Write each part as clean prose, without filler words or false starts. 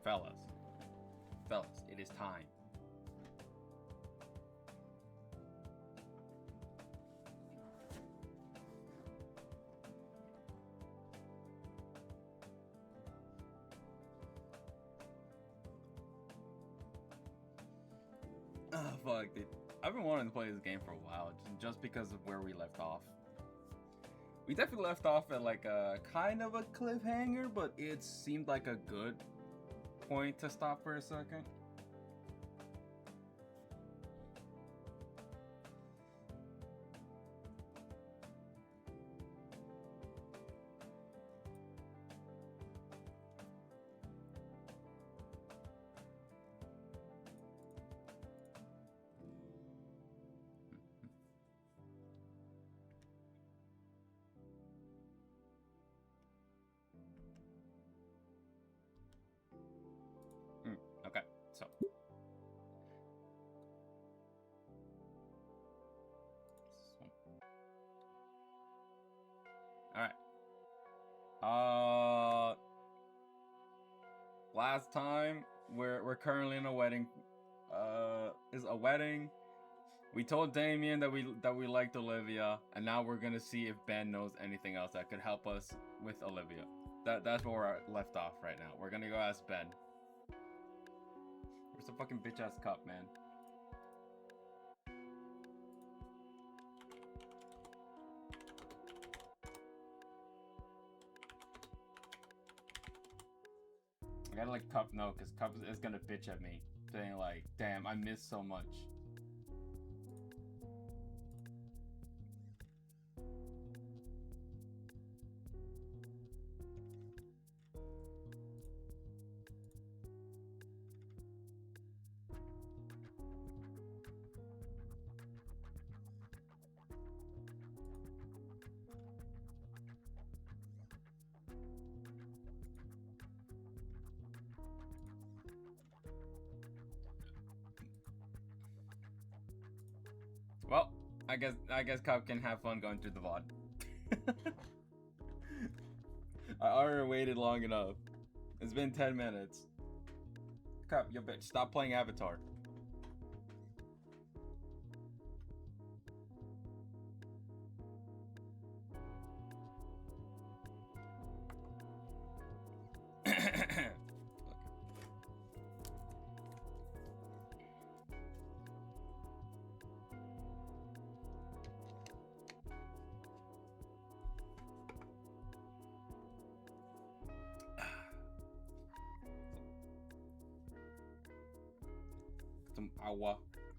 Fellas, it is time. Oh, fuck, dude. I've been wanting to play this game for a while, just because of where we left off. We definitely left off at like a kind of a cliffhanger, but it seemed like a good point to stop for a second. Okay, so. Alright. Last time, we're currently in a wedding. Is a wedding. We told Damien that we liked Olivia, and now we're gonna see if Ben knows anything else that could help us with Olivia. That's where we're left off right now. We're gonna go ask Ben. Where's the fucking bitch ass cup, man? I gotta let Cup know, because Cup is gonna bitch at me, saying like, damn, I missed so much. Well, I guess Cup can have fun going through the VOD. I already waited long enough. It's been 10 minutes. Cup, you bitch, stop playing Avatar.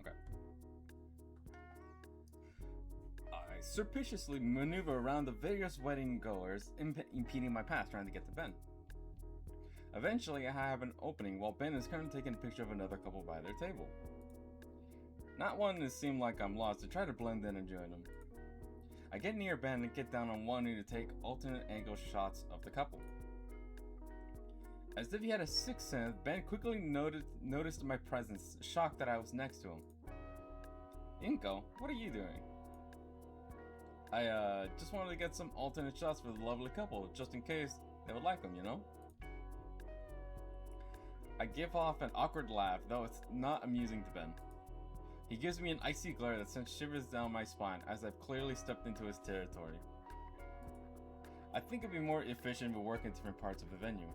Okay. I surreptitiously maneuver around the various wedding goers, impeding my path trying to get to Ben. Eventually, I have an opening while Ben is currently taking a picture of another couple by their table. Not wanting to seem like I'm lost, I try to blend in and join them. I get near Ben and get down on one knee to take alternate angle shots of the couple. As if he had a sixth sense, Ben quickly noticed my presence, shocked that I was next to him. Inko, what are you doing? I just wanted to get some alternate shots for the lovely couple, just in case they would like them, you know? I give off an awkward laugh, though it's not amusing to Ben. He gives me an icy glare that sends shivers down my spine, as I've clearly stepped into his territory. I think it'd be more efficient if we work in different parts of the venue.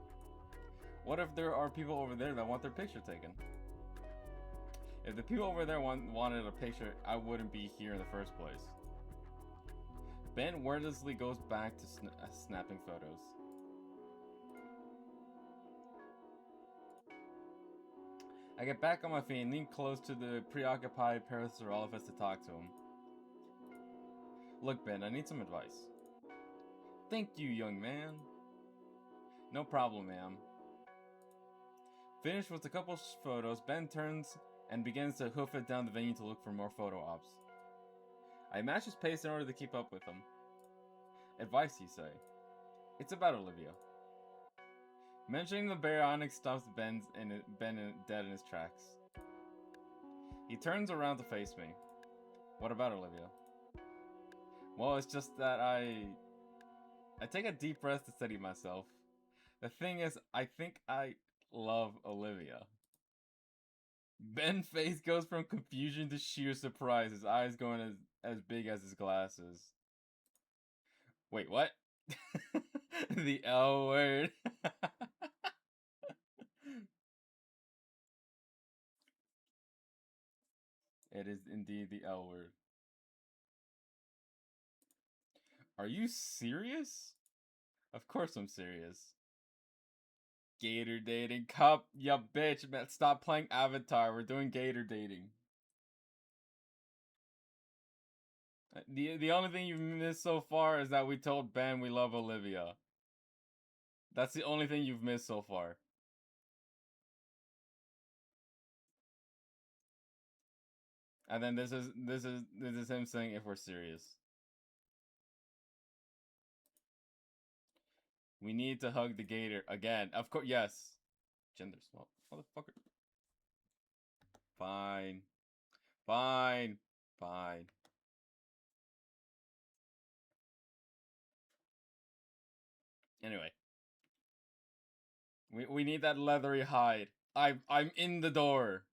What if there are people over there that want their picture taken? If the people over there wanted a picture, I wouldn't be here in the first place. Ben wordlessly goes back to snapping photos. I get back on my feet and lean close to the preoccupied Parasaurolophus to talk to him. Look, Ben, I need some advice. Thank you, young man. No problem, ma'am. Finished with a couple photos, Ben turns and begins to hoof it down the venue to look for more photo ops. I match his pace in order to keep up with him. Advice, you say? It's about Olivia. Mentioning the baryonyx stops Ben dead in his tracks. He turns around to face me. What about Olivia? Well, it's just that I take a deep breath to steady myself. The thing is, I think I love Olivia. Ben's face goes from confusion to sheer surprise, his eyes going as big as his glasses. Wait, what? The L word. It is indeed the L word. Are you serious? Of course I'm serious. Gator dating. Cup, ya bitch. Man, stop playing Avatar. We're doing gator dating. The only thing you've missed so far is that we told Ben we love Olivia. That's the only thing you've missed so far. And then this is him saying if we're serious. We need to hug the gator again. Of course, yes. Gender swap, motherfucker. Fine. Fine. Fine. Anyway. We need that leathery hide. I'm in the door.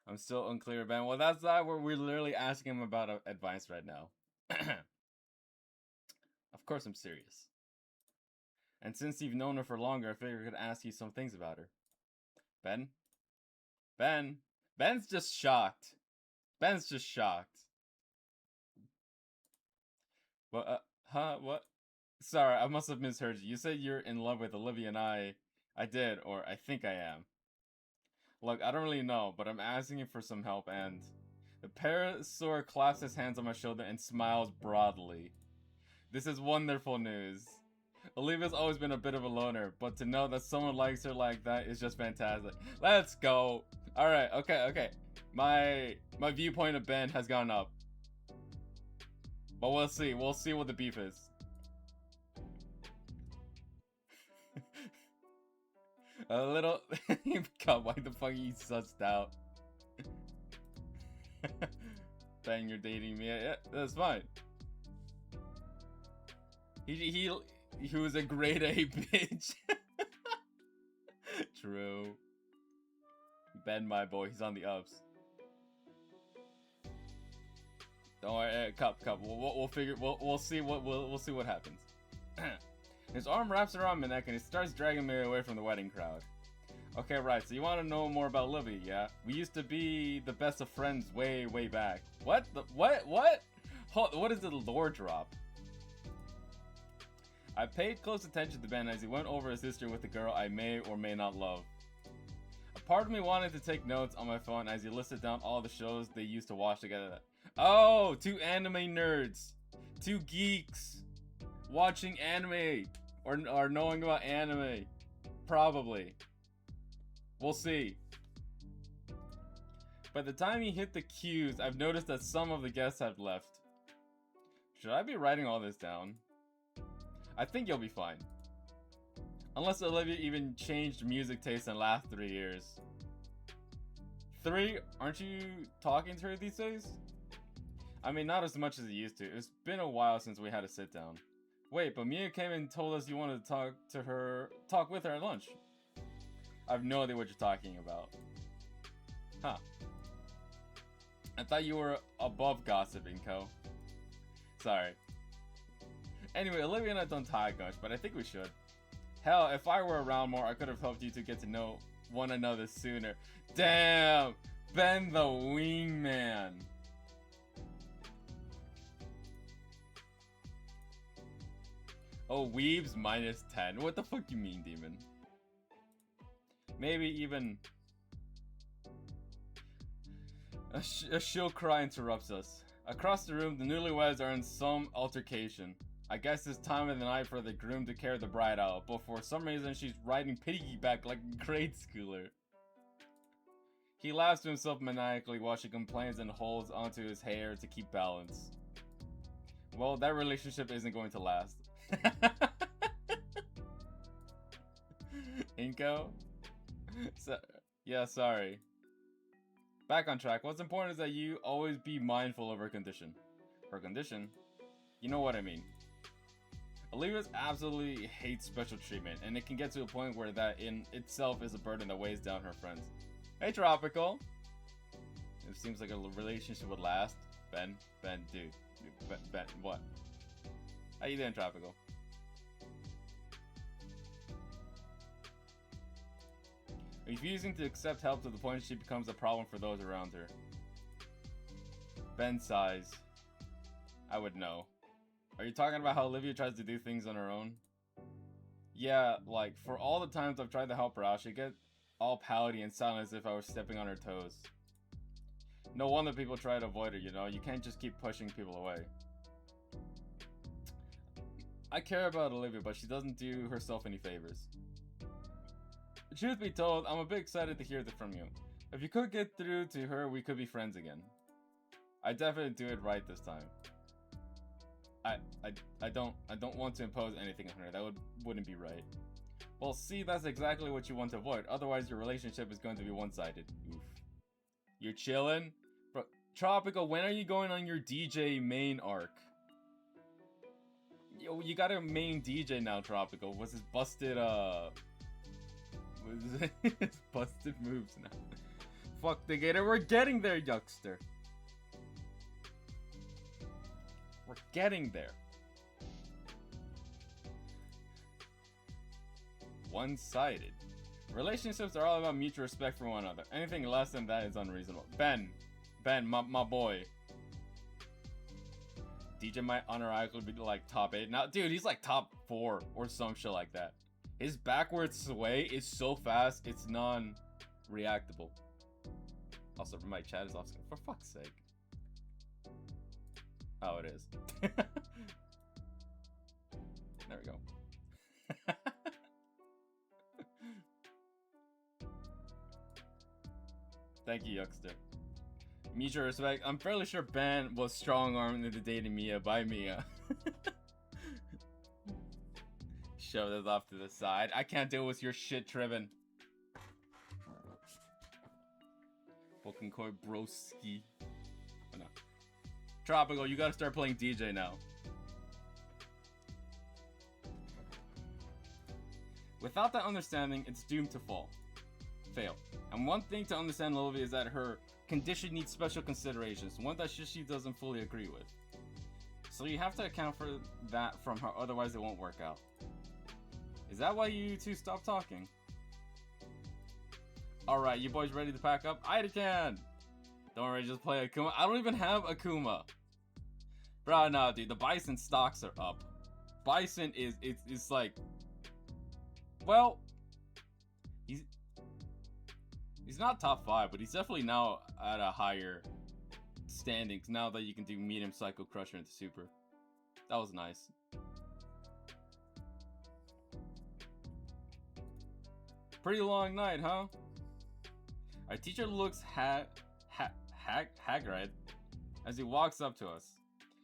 I'm still unclear, Ben. Well, that's not where we're literally asking him about advice right now. Of course I'm serious. And since you've known her for longer, I figured I could ask you some things about her. Ben? Ben? Ben's just shocked. Ben's just shocked. What? Huh? What? Sorry, I must have misheard you. You said you're in love with Olivia and I did, or I think I am. Look, I don't really know, but I'm asking you for some help, and... The Parasaur claps his hands on my shoulder and smiles broadly. This is wonderful news. Olivia's always been a bit of a loner, but to know that someone likes her like that is just fantastic. Let's go! Alright, okay. My viewpoint of Ben has gone up. But we'll see what the beef is. A little... God, why the fuck are you sussed out? Ben, you're dating me. Yeah, that's fine. He was a grade A bitch. True. Ben, my boy, he's on the ups. Don't worry, cup. We'll figure. We'll see what happens. His arm wraps around my neck and he starts dragging me away from the wedding crowd. Okay, right. So you want to know more about Libby, yeah? We used to be the best of friends way back. What? What? What is the lore drop? I paid close attention to Ben as he went over his history with the girl I may or may not love. A part of me wanted to take notes on my phone as he listed down all the shows they used to watch together. Oh, two anime nerds. Two geeks. Watching anime. Or knowing about anime. Probably. We'll see. By the time he hit the cues, I've noticed that some of the guests have left. Should I be writing all this down? I think you'll be fine. Unless Olivia even changed music taste in the last 3 years. 3? Aren't you talking to her these days? I mean, not as much as it used to. It's been a while since we had a sit down. Wait, but Mia came and told us you wanted to talk with her at lunch. I have no idea what you're talking about. Huh. I thought you were above gossiping, Co. Sorry. Anyway, Olivia and I don't talk much, but I think we should. Hell, if I were around more, I could have helped you to get to know one another sooner. Damn! Ben the wingman! Oh, weebs minus 10. What the fuck you mean, demon? Maybe even... A shrill cry interrupts us. Across the room, the newlyweds are in some altercation. I guess it's time of the night for the groom to carry the bride out, but for some reason she's riding piggyback like a grade schooler. He laughs to himself maniacally while she complains and holds onto his hair to keep balance. Well, that relationship isn't going to last. Inko? Yeah, sorry. Back on track. What's important is that you always be mindful of her condition. Her condition? You know what I mean. Olivia's absolutely hates special treatment, and it can get to a point where that in itself is a burden that weighs down her friends. Hey, Tropical! It seems like a relationship would last. Ben, dude. Ben, what? How you doing, Tropical? Refusing to accept help to the point she becomes a problem for those around her. Ben sighs. I would know. Are you talking about how Olivia tries to do things on her own? Yeah, like, for all the times I've tried to help her out, she'd get all pouty and silent as if I was stepping on her toes. No wonder people try to avoid her, you know? You can't just keep pushing people away. I care about Olivia, but she doesn't do herself any favors. Truth be told, I'm a bit excited to hear that from you. If you could get through to her, we could be friends again. I definitely do it right this time. I don't want to impose anything on her. That wouldn't be right. Well, see, that's exactly what you want to avoid. Otherwise, your relationship is going to be one-sided. Oof. You're chilling? Bro, Tropical, when are you going on your DJ main arc? Yo, you got a main DJ now, Tropical. What's his busted, It's busted moves now. Fuck the gator, we're getting there, youngster. We're getting there. One-sided. Relationships are all about mutual respect for one another. Anything less than that is unreasonable. Ben, my boy. DJ might unironically be like top 8. Now, dude, he's like top 4 or some shit like that. His backward sway is so fast, it's non-reactable. Also, my chat is off screen. For fuck's sake. Oh, it is. There we go. Thank you, youngster. Mutual respect. I'm fairly sure Ben was strong-armed into dating Mia by Mia. Shove this off to the side. I can't deal with your shit, Triven. Fucking Koi broski. Oh, no. Tropical, you gotta start playing DJ now. Without that understanding, it's doomed to fail. And one thing to understand Olivia is that her condition needs special considerations, one that she doesn't fully agree with. So you have to account for that from her, otherwise it won't work out. Is that why you two stopped talking? Alright, you boys ready to pack up? I can! Don't worry, just play Akuma. I don't even have Akuma! Bro, no, dude, the Bison stocks are up. Bison it's like... Well... He's not top 5, but he's definitely now at a higher standing now that you can do medium Psycho Crusher into Super. That was nice. Pretty long night, huh? Our teacher looks haggard as he walks up to us.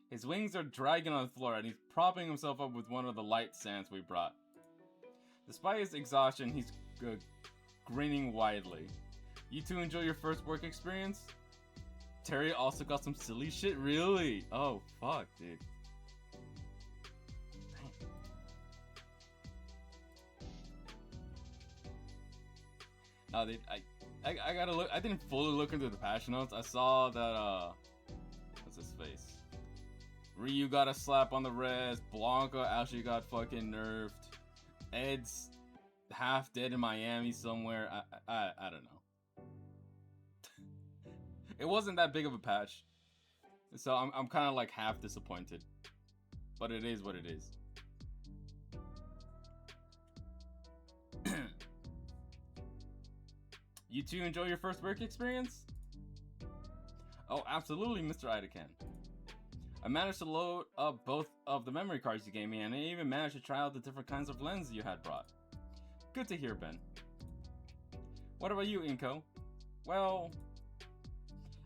His wings are dragging on the floor and he's propping himself up with one of the light stands we brought. Despite his exhaustion, he's grinning widely. You two enjoy your first work experience? Terry also got some silly shit? Really? Oh, fuck, dude. No, dude, I gotta look. I didn't fully look into the patch notes. I saw that, what's his face? Ryu got a slap on the wrist. Blanca actually got fucking nerfed. Ed's half dead in Miami somewhere. I don't know. It wasn't that big of a patch, so I'm kind of like half disappointed. But it is what it is. You two enjoy your first work experience? Oh, absolutely, Mr. Idakan. I managed to load up both of the memory cards you gave me, and I even managed to try out the different kinds of lenses you had brought. Good to hear, Ben. What about you, Inko? Well,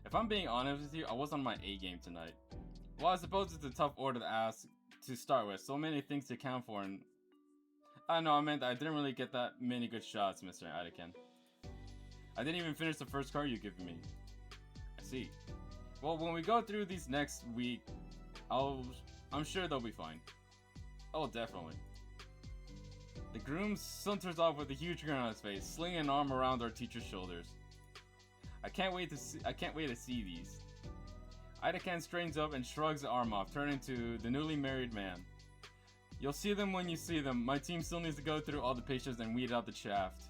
if I'm being honest with you, I was on my A game tonight. Well, I suppose it's a tough order to ask to start with, so many things to account for, and... No, I meant I didn't really get that many good shots, Mr. Idakan. I didn't even finish the first card you gave me. I see. Well, when we go through these next week, I'm sure they'll be fine. Oh, definitely. The groom saunters off with a huge grin on his face, slinging an arm around our teacher's shoulders. I can't wait to see these. Ida-Ken straightens up and shrugs the arm off, turning to the newly married man. You'll see them when you see them. My team still needs to go through all the pictures and weed out the shaft.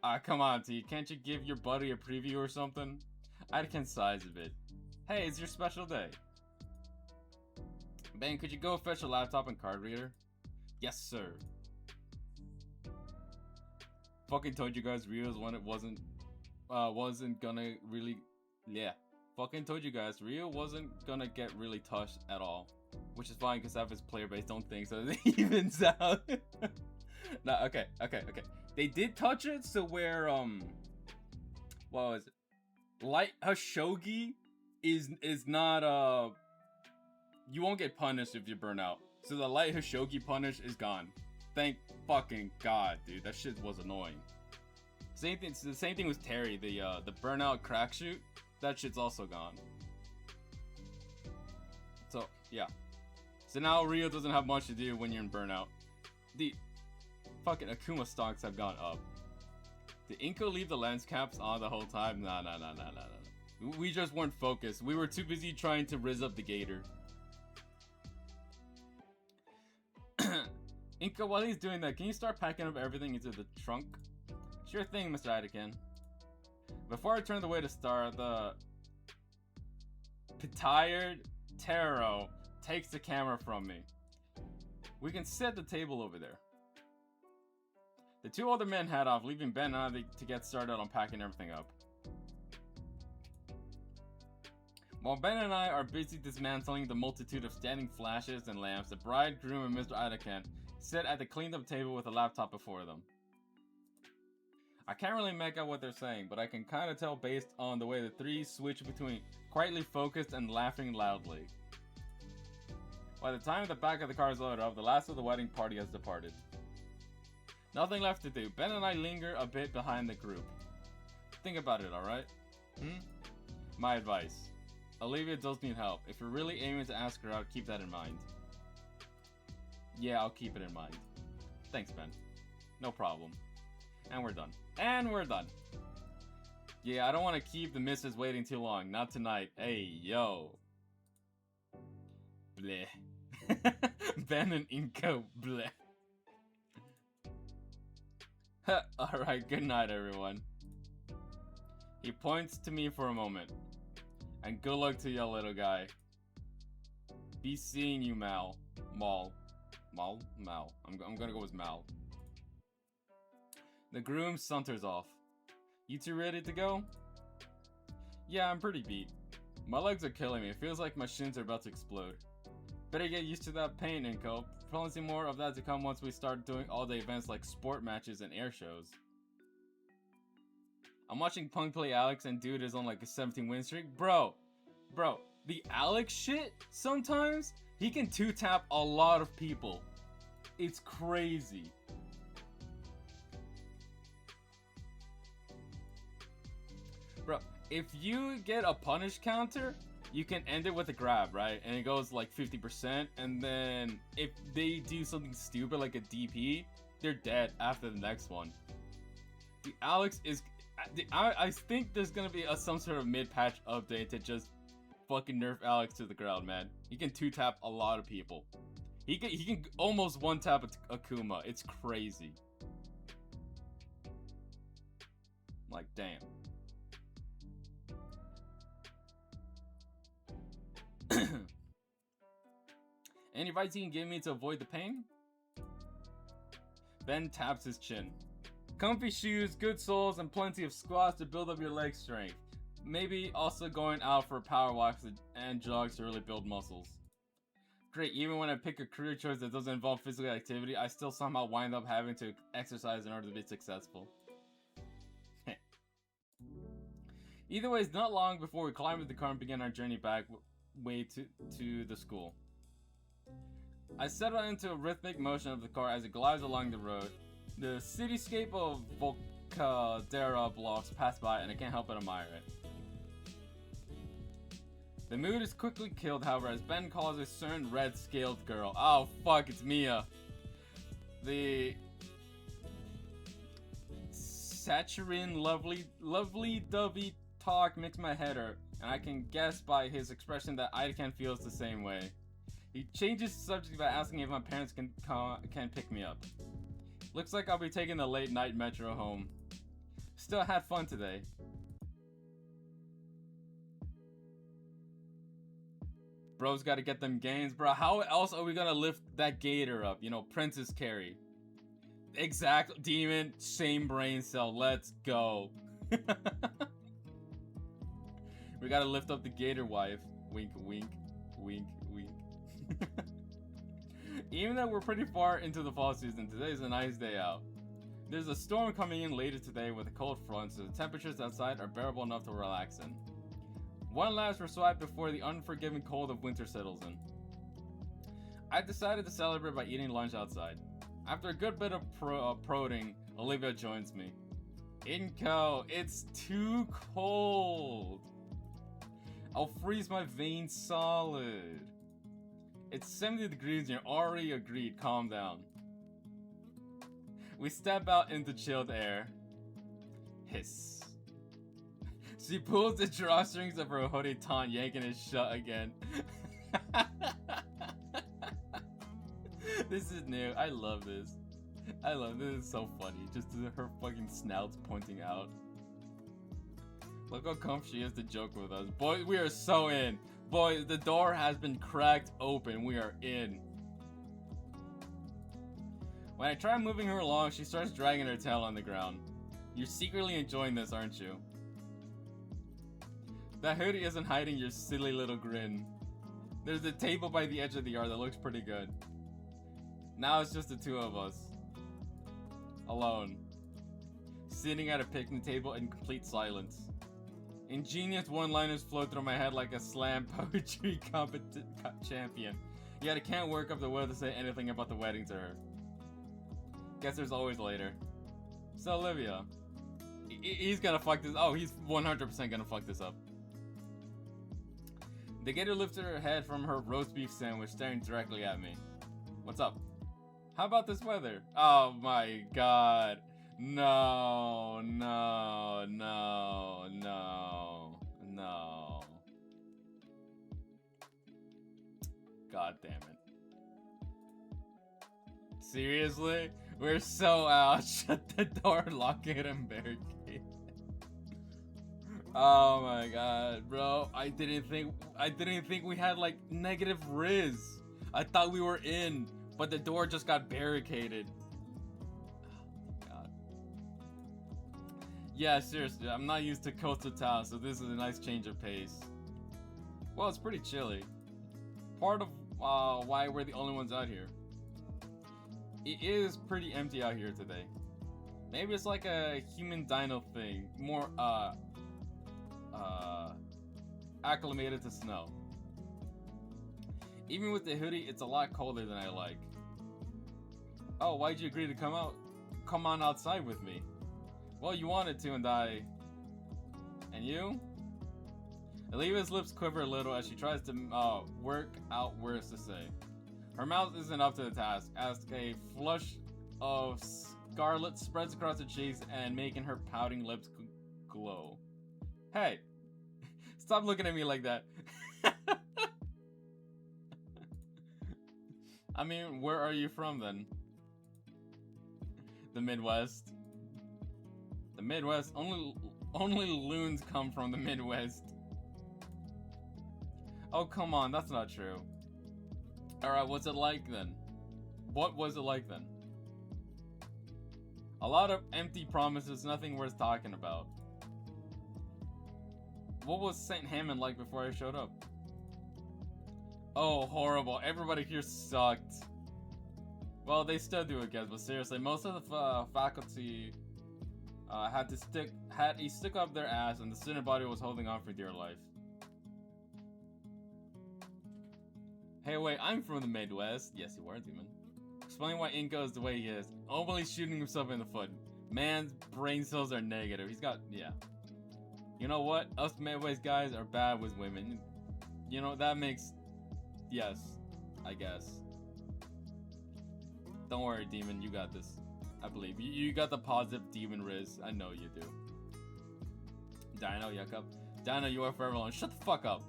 Ah, come on, T. Can't you give your buddy a preview or something? Ida-Ken sighs a bit. Hey, it's your special day. Ben, could you go fetch a laptop and card reader? Yes, sir. Fucking told you guys Rio's when it wasn't gonna really... Yeah. Fucking told you guys Rio wasn't gonna get really touched at all. Which is fine, because half his player base don't think so. It evens out. Nah, okay. They did touch it, so where, what was it? Light Hashogi is not, you won't get punished if you burn out. So the Light Hashogi punish is gone. Thank fucking God, dude. That shit was annoying. Same thing, the same thing with Terry, the burnout crack shoot. That shit's also gone. So, yeah. So now Rio doesn't have much to do when you're in burnout. The fucking Akuma stocks have gone up. Did Inko leave the lens caps on the whole time? Nah. We just weren't focused. We were too busy trying to rizz up the gator. Inko, while he's doing that, can you start packing up everything into the trunk? Sure thing, Mr. Ida-Ken. Before I turned away to start, the tired Taro takes the camera from me. We can set the table over there. The two other men head off, leaving Ben and I to get started on packing everything up. While Ben and I are busy dismantling the multitude of standing flashes and lamps, the bride, groom, and Mr. Ida-Ken sit at the cleaned up table with a laptop before them. I can't really make out what they're saying, but I can kind of tell based on the way the three switch between quietly focused and laughing loudly. By the time the back of the car is loaded up, the last of the wedding party has departed. Nothing left to do. Ben and I linger a bit behind the group. Think about it, alright? My advice. Olivia does need help. If you're really aiming to ask her out, keep that in mind. Yeah, I'll keep it in mind. Thanks, Ben. No problem. And we're done. And we're done. Yeah, I don't want to keep the missus waiting too long. Not tonight. Hey, yo. Bleh. Ben and Inko, bleh. Alright, good night, everyone. He points to me for a moment. And good luck to you, little guy. Be seeing you, Mal. Mal. I'm gonna go with Mal. The groom saunters off. You two ready to go? Yeah, I'm pretty beat. My legs are killing me. It feels like my shins are about to explode. Better get used to that pain, Inko. Plenty more of that to come once we start doing all the events like sport matches and air shows. I'm watching Punk play Alex and dude is on like a 17 win streak. Bro, the Alex shit, sometimes he can two-tap a lot of people. It's crazy. Bro, if you get a punish counter, you can end it with a grab, right? And it goes like 50%, and then if they do something stupid like a DP, they're dead after the next one. The Alex is... I think there's gonna be some sort of mid-patch update to just fucking nerf Alex to the ground, man. He can two-tap a lot of people. He can almost one-tap Akuma. It's crazy. Like, damn. Any advice you can give me to avoid the pain? Ben taps his chin. Comfy shoes, good soles, and plenty of squats to build up your leg strength. Maybe also going out for power walks and jogs to really build muscles. Great, even when I pick a career choice that doesn't involve physical activity, I still somehow wind up having to exercise in order to be successful. Either way, it's not long before we climb into the car and begin our journey back way to the school. I settle into a rhythmic motion of the car as it glides along the road. The cityscape of Volcadera blocks pass by and I can't help but admire it. The mood is quickly killed, however, as Ben calls a certain red-scaled girl. Oh, fuck, it's Mia. The saccharine, lovely-dovey talk makes my head hurt, and I can guess by his expression that Ida feels the same way. He changes the subject by asking if my parents can pick me up. Looks like I'll be taking the late-night metro home. Still had fun today. Bro's gotta get them gains, bro. How else are we gonna lift that gator up? You know, Princess Carrie. Exact demon, same brain cell. Let's go. We gotta lift up the gator wife. Wink, wink, wink, wink. Even though we're pretty far into the fall season, today's a nice day out. There's a storm coming in later today with a cold front, so the temperatures outside are bearable enough to relax in. One last swipe before the unforgiving cold of winter settles in. I decided to celebrate by eating lunch outside. After a good bit of prodding, Olivia joins me. Inko, it's too cold. I'll freeze my veins solid. It's 70 degrees and you're already agreed, calm down. We step out into chilled air. Hiss. She pulls the drawstrings of her hoodie taut, yanking it shut again. This is new. I love this. This is so funny. Just her fucking snouts pointing out. Look how comfy she is to joke with us. Boys, we are so in. Boys, the door has been cracked open. We are in. When I try moving her along, she starts dragging her tail on the ground. You're secretly enjoying this, aren't you? That hoodie isn't hiding your silly little grin. There's a table by the edge of the yard that looks pretty good. Now it's just the two of us. Alone. Sitting at a picnic table in complete silence. Ingenious one-liners flow through my head like a slam poetry champion. Yet I can't work up the will to say anything about the wedding to her. Guess there's always later. So Olivia. He's gonna fuck this. Oh, he's 100% gonna fuck this up. The gator lifted her head from her roast beef sandwich, staring directly at me. What's up? How about this weather? Oh my god. No, no, no, no, no. God damn it. Seriously? We're so out. Shut the door, lock it, and barricade it. Oh my god, bro. I didn't think we had like negative riz. I thought we were in, but the door just got barricaded. Oh god. Yeah, seriously, I'm not used to coastal towns, so this is a nice change of pace. Well, it's pretty chilly. Part of why we're the only ones out here. It is pretty empty out here today. Maybe it's like a human dino thing, more acclimated to snow. Even with the hoodie, it's a lot colder than I like. Oh, why'd you agree to come on outside with me? Well, you wanted to, and I... And you? Olivia's lips quiver a little as she tries to work out words to say. Her mouth isn't up to the task, as a flush of scarlet spreads across her cheeks and making her pouting lips glow. Hey! Stop looking at me like that. I mean, where are you from then? The Midwest. The Midwest? Only loons come from the Midwest. Oh, come on, that's not true. Alright, what's it like then? What was it like then? A lot of empty promises, nothing worth talking about. What was St. Hammond like before I showed up? Oh, horrible. Everybody here sucked. Well, they still do, I guess, but seriously, most of the faculty had a stick up their ass, and the student body was holding on for dear life. Hey, wait, I'm from the Midwest. Yes, you are, demon. Explain why Inko is the way he is. Only shooting himself in the foot. Man's brain cells are negative. He's got, yeah. You know what? Us Midwest guys are bad with women. You know, that makes... Yes, I guess. Don't worry, Demon, you got this. I believe. You got the positive Demon Riz. I know you do. Dino, Yuckup. Dino, you are forever alone. Shut the fuck up.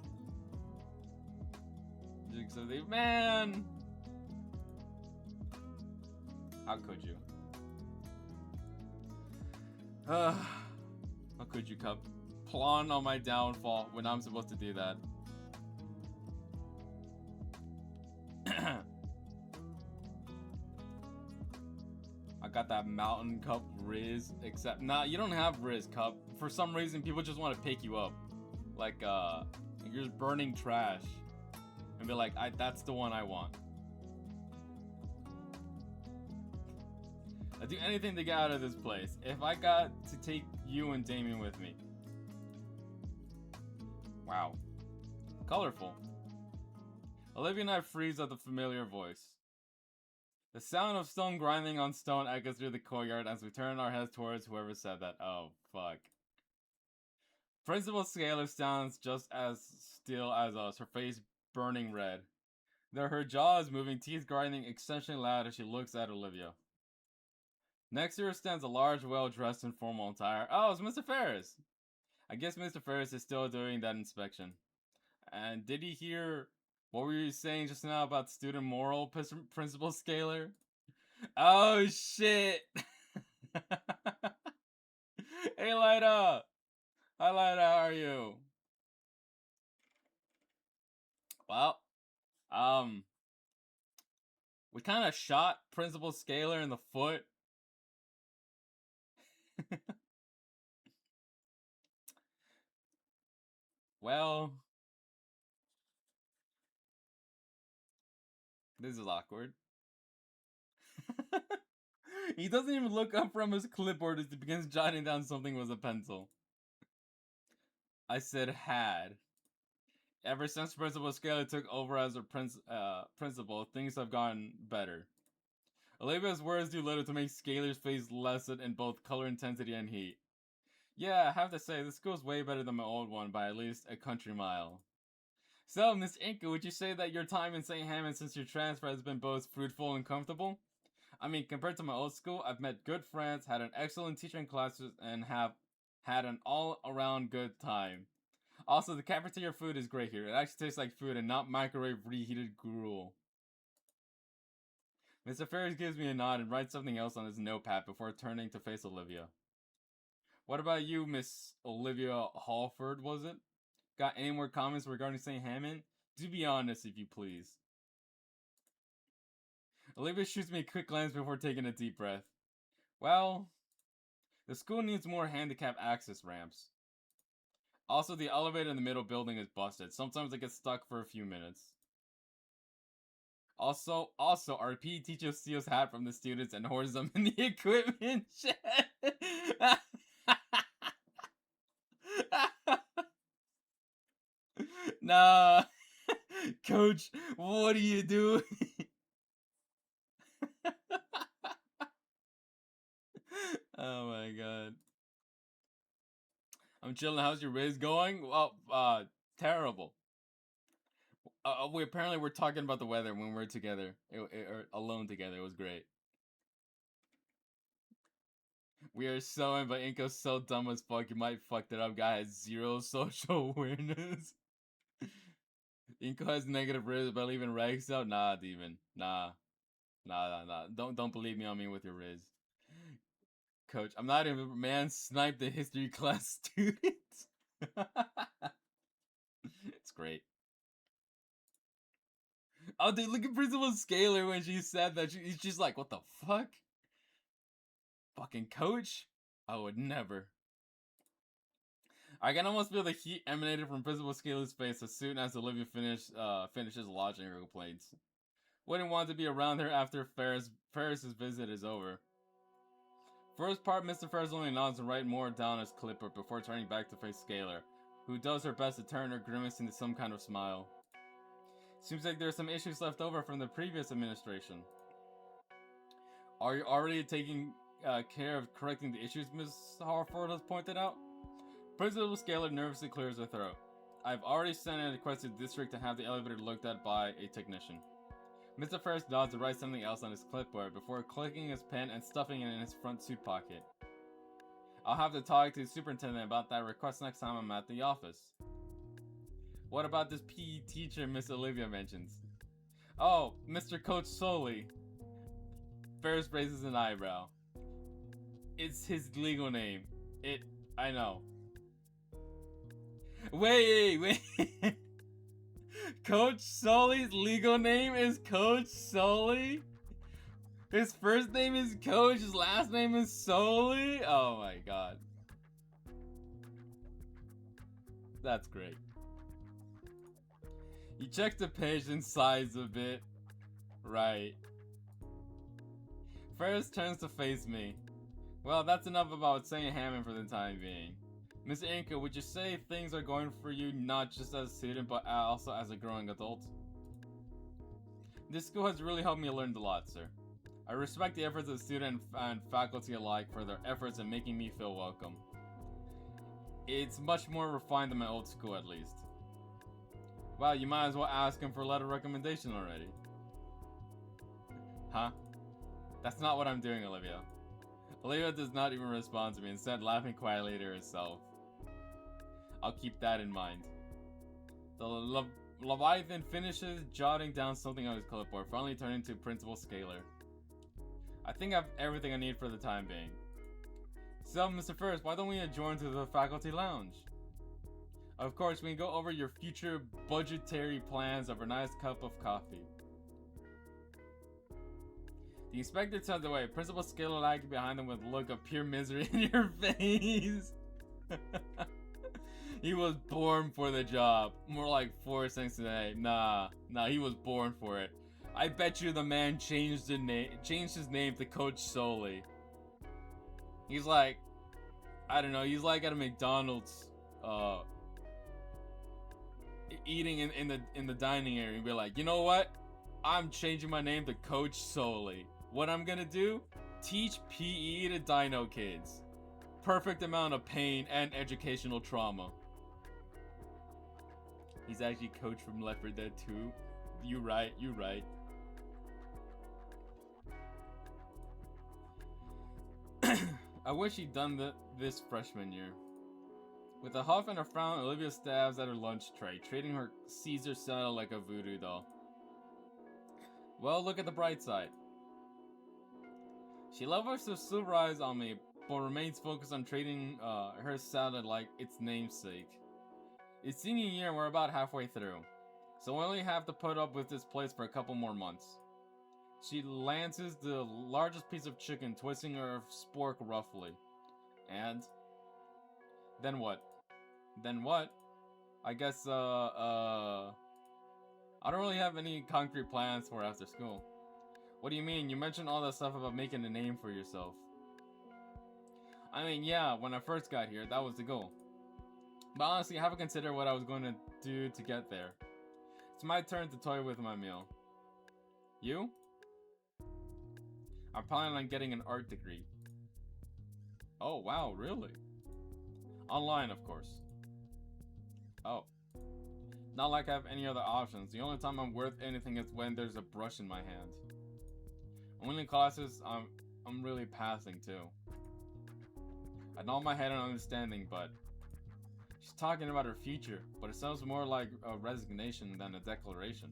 Man! How could you? How could you, Cup? Plan on my downfall when I'm supposed to do that. I got that Mountain Cup Riz, except... Nah, you don't have Riz, Cup. For some reason, people just want to pick you up. Like, you're just burning trash. And be like, that's the one I want. I'd do anything to get out of this place. If I got to take you and Damien with me. Wow. Colorful. Olivia and I freeze at the familiar voice. The sound of stone grinding on stone echoes through the courtyard as we turn our heads towards whoever said that. Oh, fuck. Principal Scalar sounds just as still as us, her face burning red. Though her jaw is moving, teeth grinding exceptionally loud as she looks at Olivia. Next to her stands a large, well-dressed and formal attire. Oh, it's Mr. Ferris! I guess Mr. Ferris is still doing that inspection. And did he hear... What were you saying just now about student moral, Principal Scalar? Oh, shit! Hey, Lyda! Hi, Lyda, how are you? Well, we kind of shot Principal Scalar in the foot. Well... This is awkward. He doesn't even look up from his clipboard as he begins jotting down something with a pencil. I said had. Ever since Principal Scalar took over as a principal, things have gotten better. Olivia's words do little to make Scalar's face lessen in both color intensity and heat. Yeah, I have to say, this school's way better than my old one by at least a country mile. So, Miss Inca, would you say that your time in St. Hammond since your transfer has been both fruitful and comfortable? I mean, compared to my old school, I've met good friends, had an excellent teacher in classes, and have had an all-around good time. Also, the cafeteria food is great here. It actually tastes like food and not microwave reheated gruel. Mr. Ferris gives me a nod and writes something else on his notepad before turning to face Olivia. What about you, Miss Olivia Hallford, was it? Got any more comments regarding St. Hammond? Do be honest, if you please. Olivia shoots me a quick glance before taking a deep breath. Well, the school needs more handicap access ramps. Also, the elevator in the middle building is busted. Sometimes it gets stuck for a few minutes. Also, our PE teacher steals hat from the students and hoards them in the equipment shed. Nah. Coach, what are you doing? Oh my god. I'm chilling. How's your Riz going? Well, terrible. Apparently we're talking about the weather when we're together, or alone together. It was great. We are so in, but Inko's so dumb as fuck. You might fuck that up. Guy has zero social awareness. Inko has negative Riz, but leaving Rex out. Nah, Demon. Nah. Don't believe me on me with your Riz. Coach, I'm not even man sniped the history class students. It's great. Oh, dude, look at Principal Scalar when she said that. She's like, what the fuck? Fucking coach? I would never. I can almost feel the heat emanated from Principal Scalar's face as soon as Olivia finishes lodging her complaints. Wouldn't want to be around her after Ferris's visit is over. First part, Mr. Ferris only nods and writes more down his clipboard before turning back to face Scalar, who does her best to turn her grimace into some kind of smile. Seems like there's some issues left over from the previous administration. Are you already taking care of correcting the issues Ms. Harford has pointed out? Principal Scalar nervously clears her throat. I've already sent a request to the district to have the elevator looked at by a technician. Mr. Ferris nods to write something else on his clipboard before clicking his pen and stuffing it in his front suit pocket. I'll have to talk to the superintendent about that request next time I'm at the office. What about this PE teacher Miss Olivia mentions? Oh, Mr. Coach Soley. Ferris raises an eyebrow. It's his legal name. I know. Wait. Coach Soley's legal name is Coach Soley? His first name is Coach, his last name is Soley? Oh my god. That's great. He checks the page and sighs a bit. Right. Ferris turns to face me. Well, that's enough about St. Hammond for the time being. Miss Inca, would you say things are going for you not just as a student, but also as a growing adult? This school has really helped me learn a lot, sir. I respect the efforts of students and faculty alike for their efforts in making me feel welcome. It's much more refined than my old school, at least. Wow, you might as well ask him for a letter of recommendation already. Huh? That's not what I'm doing, Olivia. Olivia does not even respond to me, instead laughing quietly to herself. I'll keep that in mind. The Leviathan finishes jotting down something on his clipboard, finally turning to Principal Scalar. I think I have everything I need for the time being. So, Mr. Ferris, why don't we adjourn to the faculty lounge? Of course, we can go over your future budgetary plans over a nice cup of coffee. The inspector turns away. Principal Scalar lagging behind him with a look of pure misery in your face. He was born for the job. More like 4 cents today. Nah, he was born for it. I bet you the man changed his name to Coach Soley. He's like, I don't know, he's like at a McDonald's, eating in the dining area and be like, you know what? I'm changing my name to Coach Soley. What I'm gonna do? Teach PE to dino kids. Perfect amount of pain and educational trauma. He's actually Coach from Left 4 Dead 2. You right. I wish he'd done this freshman year. With a huff and a frown, Olivia stabs at her lunch tray, treating her Caesar salad like a voodoo doll. Well, look at the bright side. She levels her silver eyes on me, but remains focused on treating her salad like its namesake. It's senior year and we're about halfway through, so we only have to put up with this place for a couple more months. She lances the largest piece of chicken, twisting her spork roughly. And then what? I guess, I don't really have any concrete plans for after school. What do you mean? You mentioned all that stuff about making a name for yourself. I mean, yeah, when I first got here, that was the goal. But honestly, I haven't considered what I was going to do to get there. It's my turn to toy with my meal. You? I'm planning on getting an art degree. Oh, wow, really? Online, of course. Oh. Not like I have any other options. The only time I'm worth anything is when there's a brush in my hand. Only classes I'm really passing too. I nod my head in understanding, but she's talking about her future, but it sounds more like a resignation than a declaration.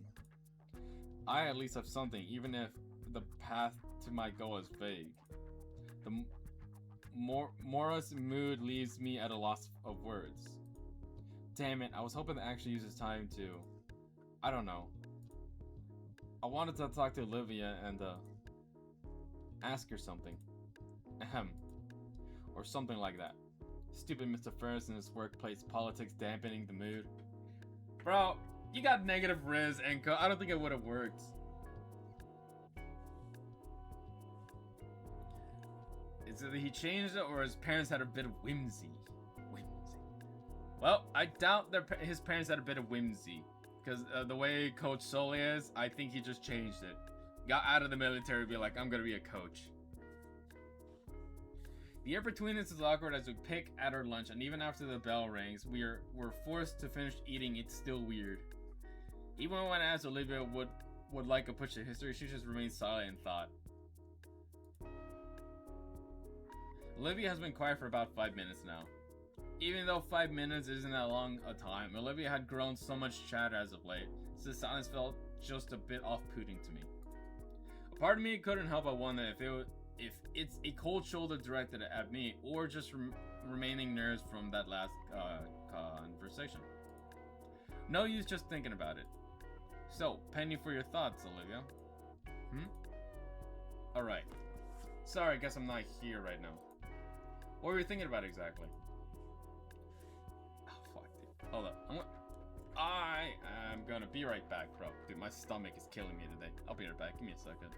I at least have something, even if the path to my goal is vague. The Mora's mood leaves me at a loss of words. Damn it, I was hoping to actually use this time to, I don't know. I wanted to talk to Olivia and ask her something. Ahem. Or something like that. Stupid Mr. Ferris and his workplace politics dampening the mood. Bro, you got negative Riz, and I don't think it would have worked. Is it that he changed it, or his parents had a bit of whimsy? Well, I doubt his parents had a bit of whimsy. Because the way Coach Soley is, I think he just changed it. Got out of the military, be like, I'm gonna be a coach. The air between us is awkward as we pick at our lunch, and even after the bell rings, we're forced to finish eating. It's still weird. Even when I asked Olivia would like a push to history, she just remains silent in thought. Olivia has been quiet for about 5 minutes now. Even though 5 minutes isn't that long a time, Olivia had grown so much chatter as of late, so the silence felt just a bit off-putting to me. A part of me couldn't help but wonder if it's a cold shoulder directed at me, or just remaining nerves from that last conversation. No use just thinking about it. So, penny for your thoughts, Olivia. Alright. Sorry, I guess I'm not here right now. What were you thinking about exactly? Oh, fuck, dude. Hold up. I am gonna be right back, bro. Dude, my stomach is killing me today. I'll be right back. Give me a second.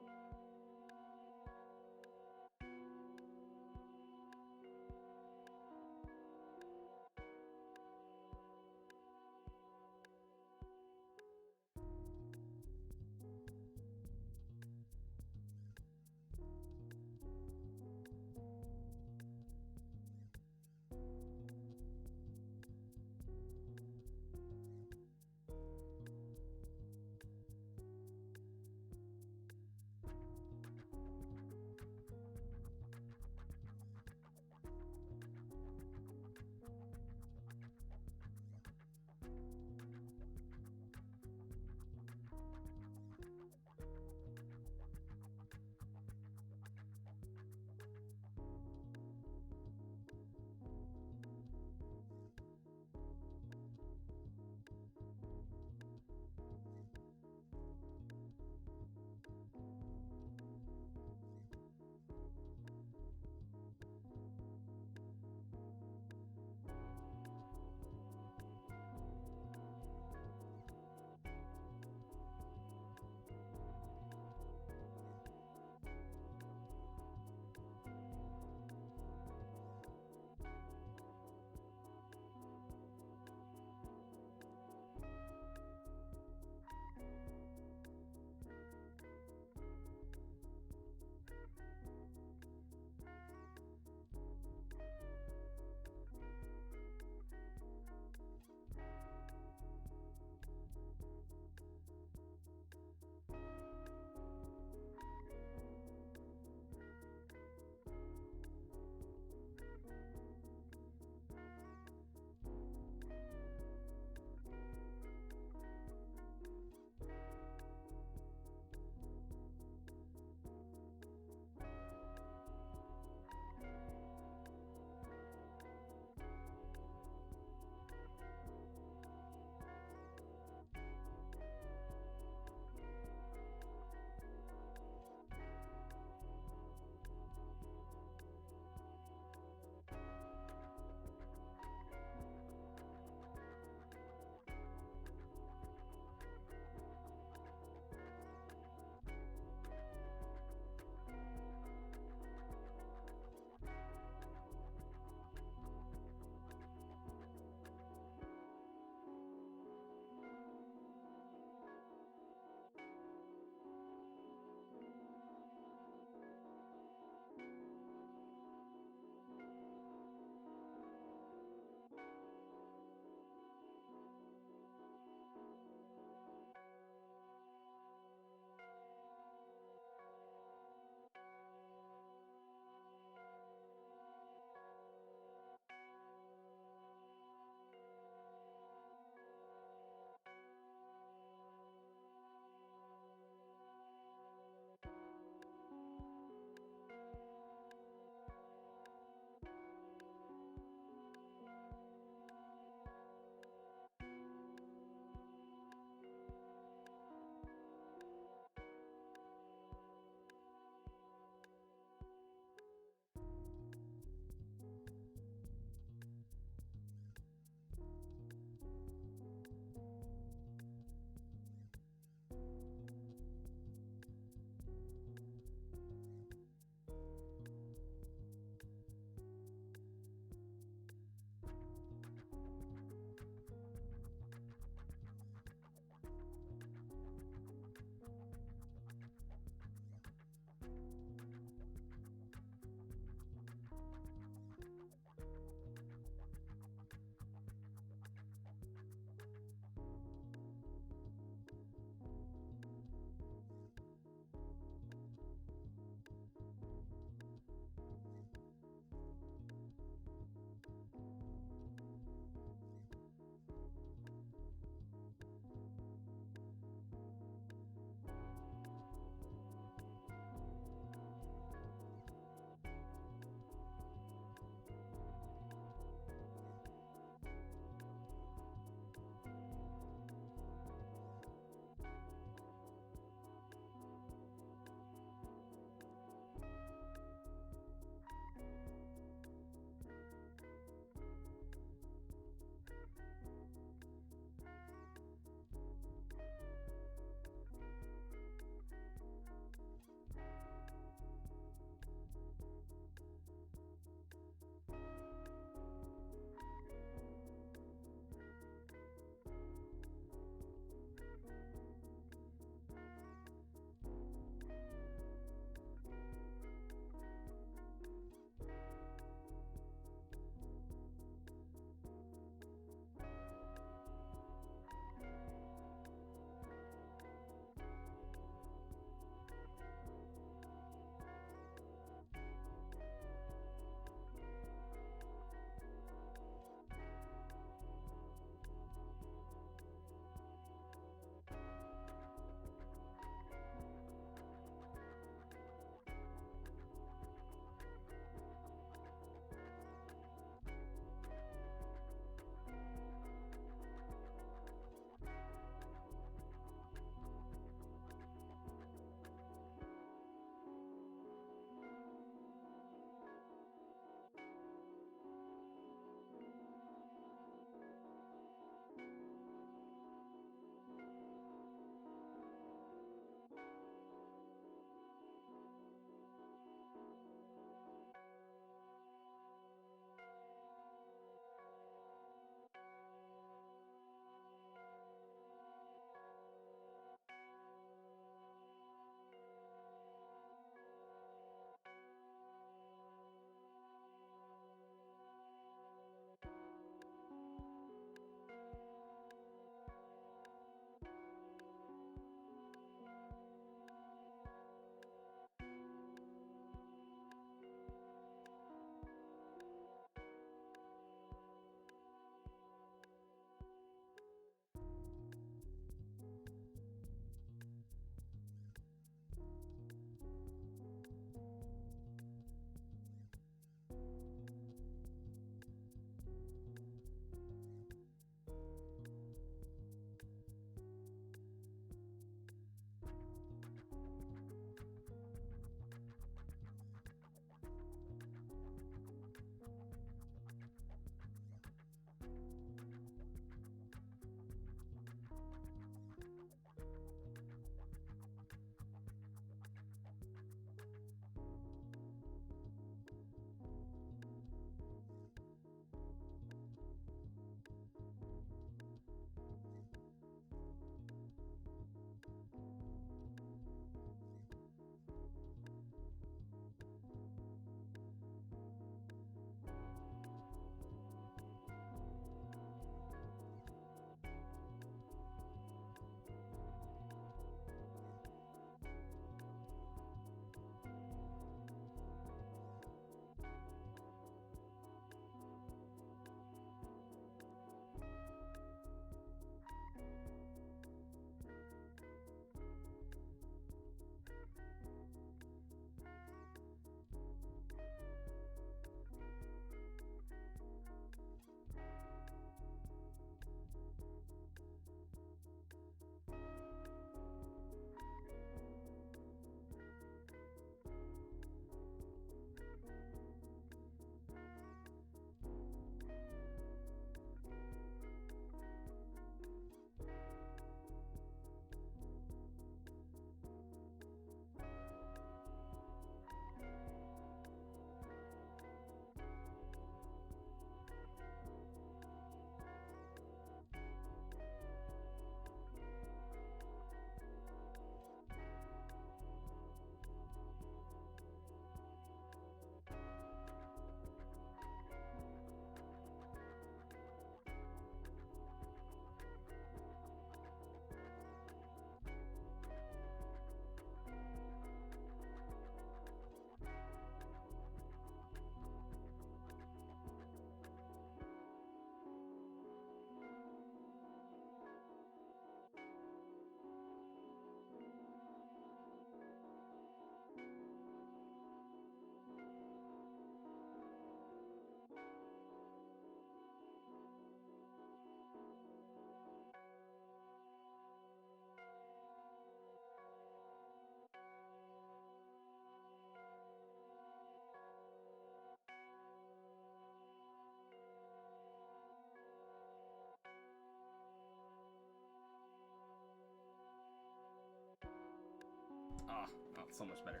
So much better.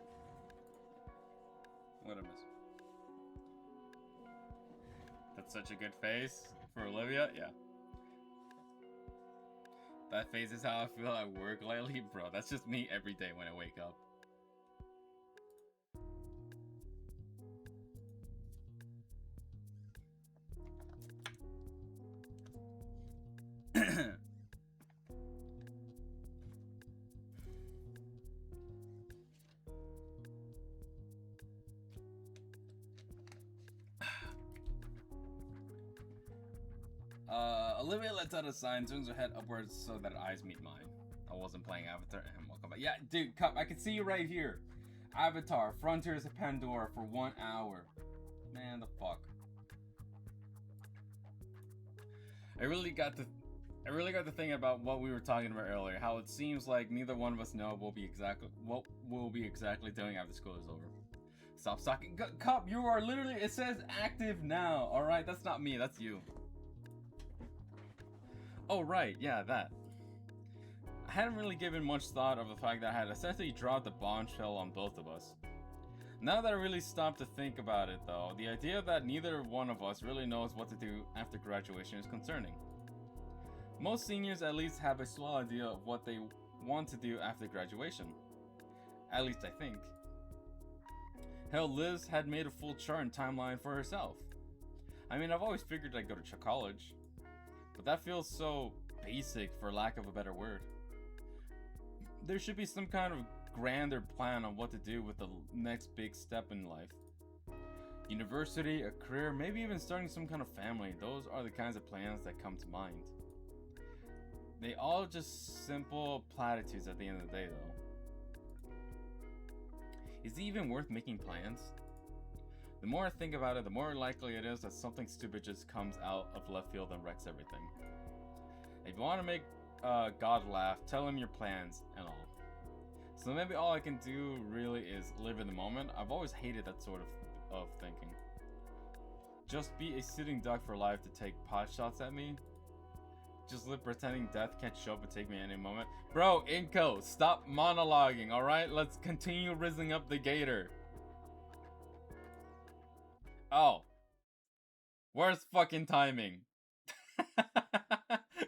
What a miss. That's such a good face for Olivia. Yeah. That face is how I feel at work lately, bro. That's just me every day when I wake up. Olivia lets out a sign, turns her head upwards so that her eyes meet mine. I wasn't playing Avatar, and welcome back. Yeah, dude, Cup, I can see you right here. Avatar, Frontiers of Pandora for 1 hour. Man, the fuck. I really got to thinking about what we were talking about earlier. How it seems like neither one of us know what we'll be exactly doing after school is over. Stop sucking. Cup, you are literally. It says active now. All right, that's not me. That's you. Oh, right, yeah, that. I hadn't really given much thought of the fact that I had essentially dropped the bombshell on both of us. Now that I really stopped to think about it, though, the idea that neither one of us really knows what to do after graduation is concerning. Most seniors at least have a small idea of what they want to do after graduation. At least I think. Hell, Liz had made a full chart and timeline for herself. I mean, I've always figured I'd go to college. But that feels so basic, for lack of a better word. There should be some kind of grander plan on what to do with the next big step in life. University, a career, maybe even starting some kind of family. Those are the kinds of plans that come to mind. They all just simple platitudes at the end of the day, though. Is it even worth making plans? The more I think about it, the more likely it is that something stupid just comes out of left field and wrecks everything. If you want to make God laugh, tell him your plans and all. So maybe all I can do really is live in the moment. I've always hated that sort of thinking. Just be a sitting duck for life to take pot shots at me. Just live pretending death can't show up and take me any moment. Bro, Inko, stop monologuing, alright? Let's continue rizzing up the gator. Oh. Where's fucking timing?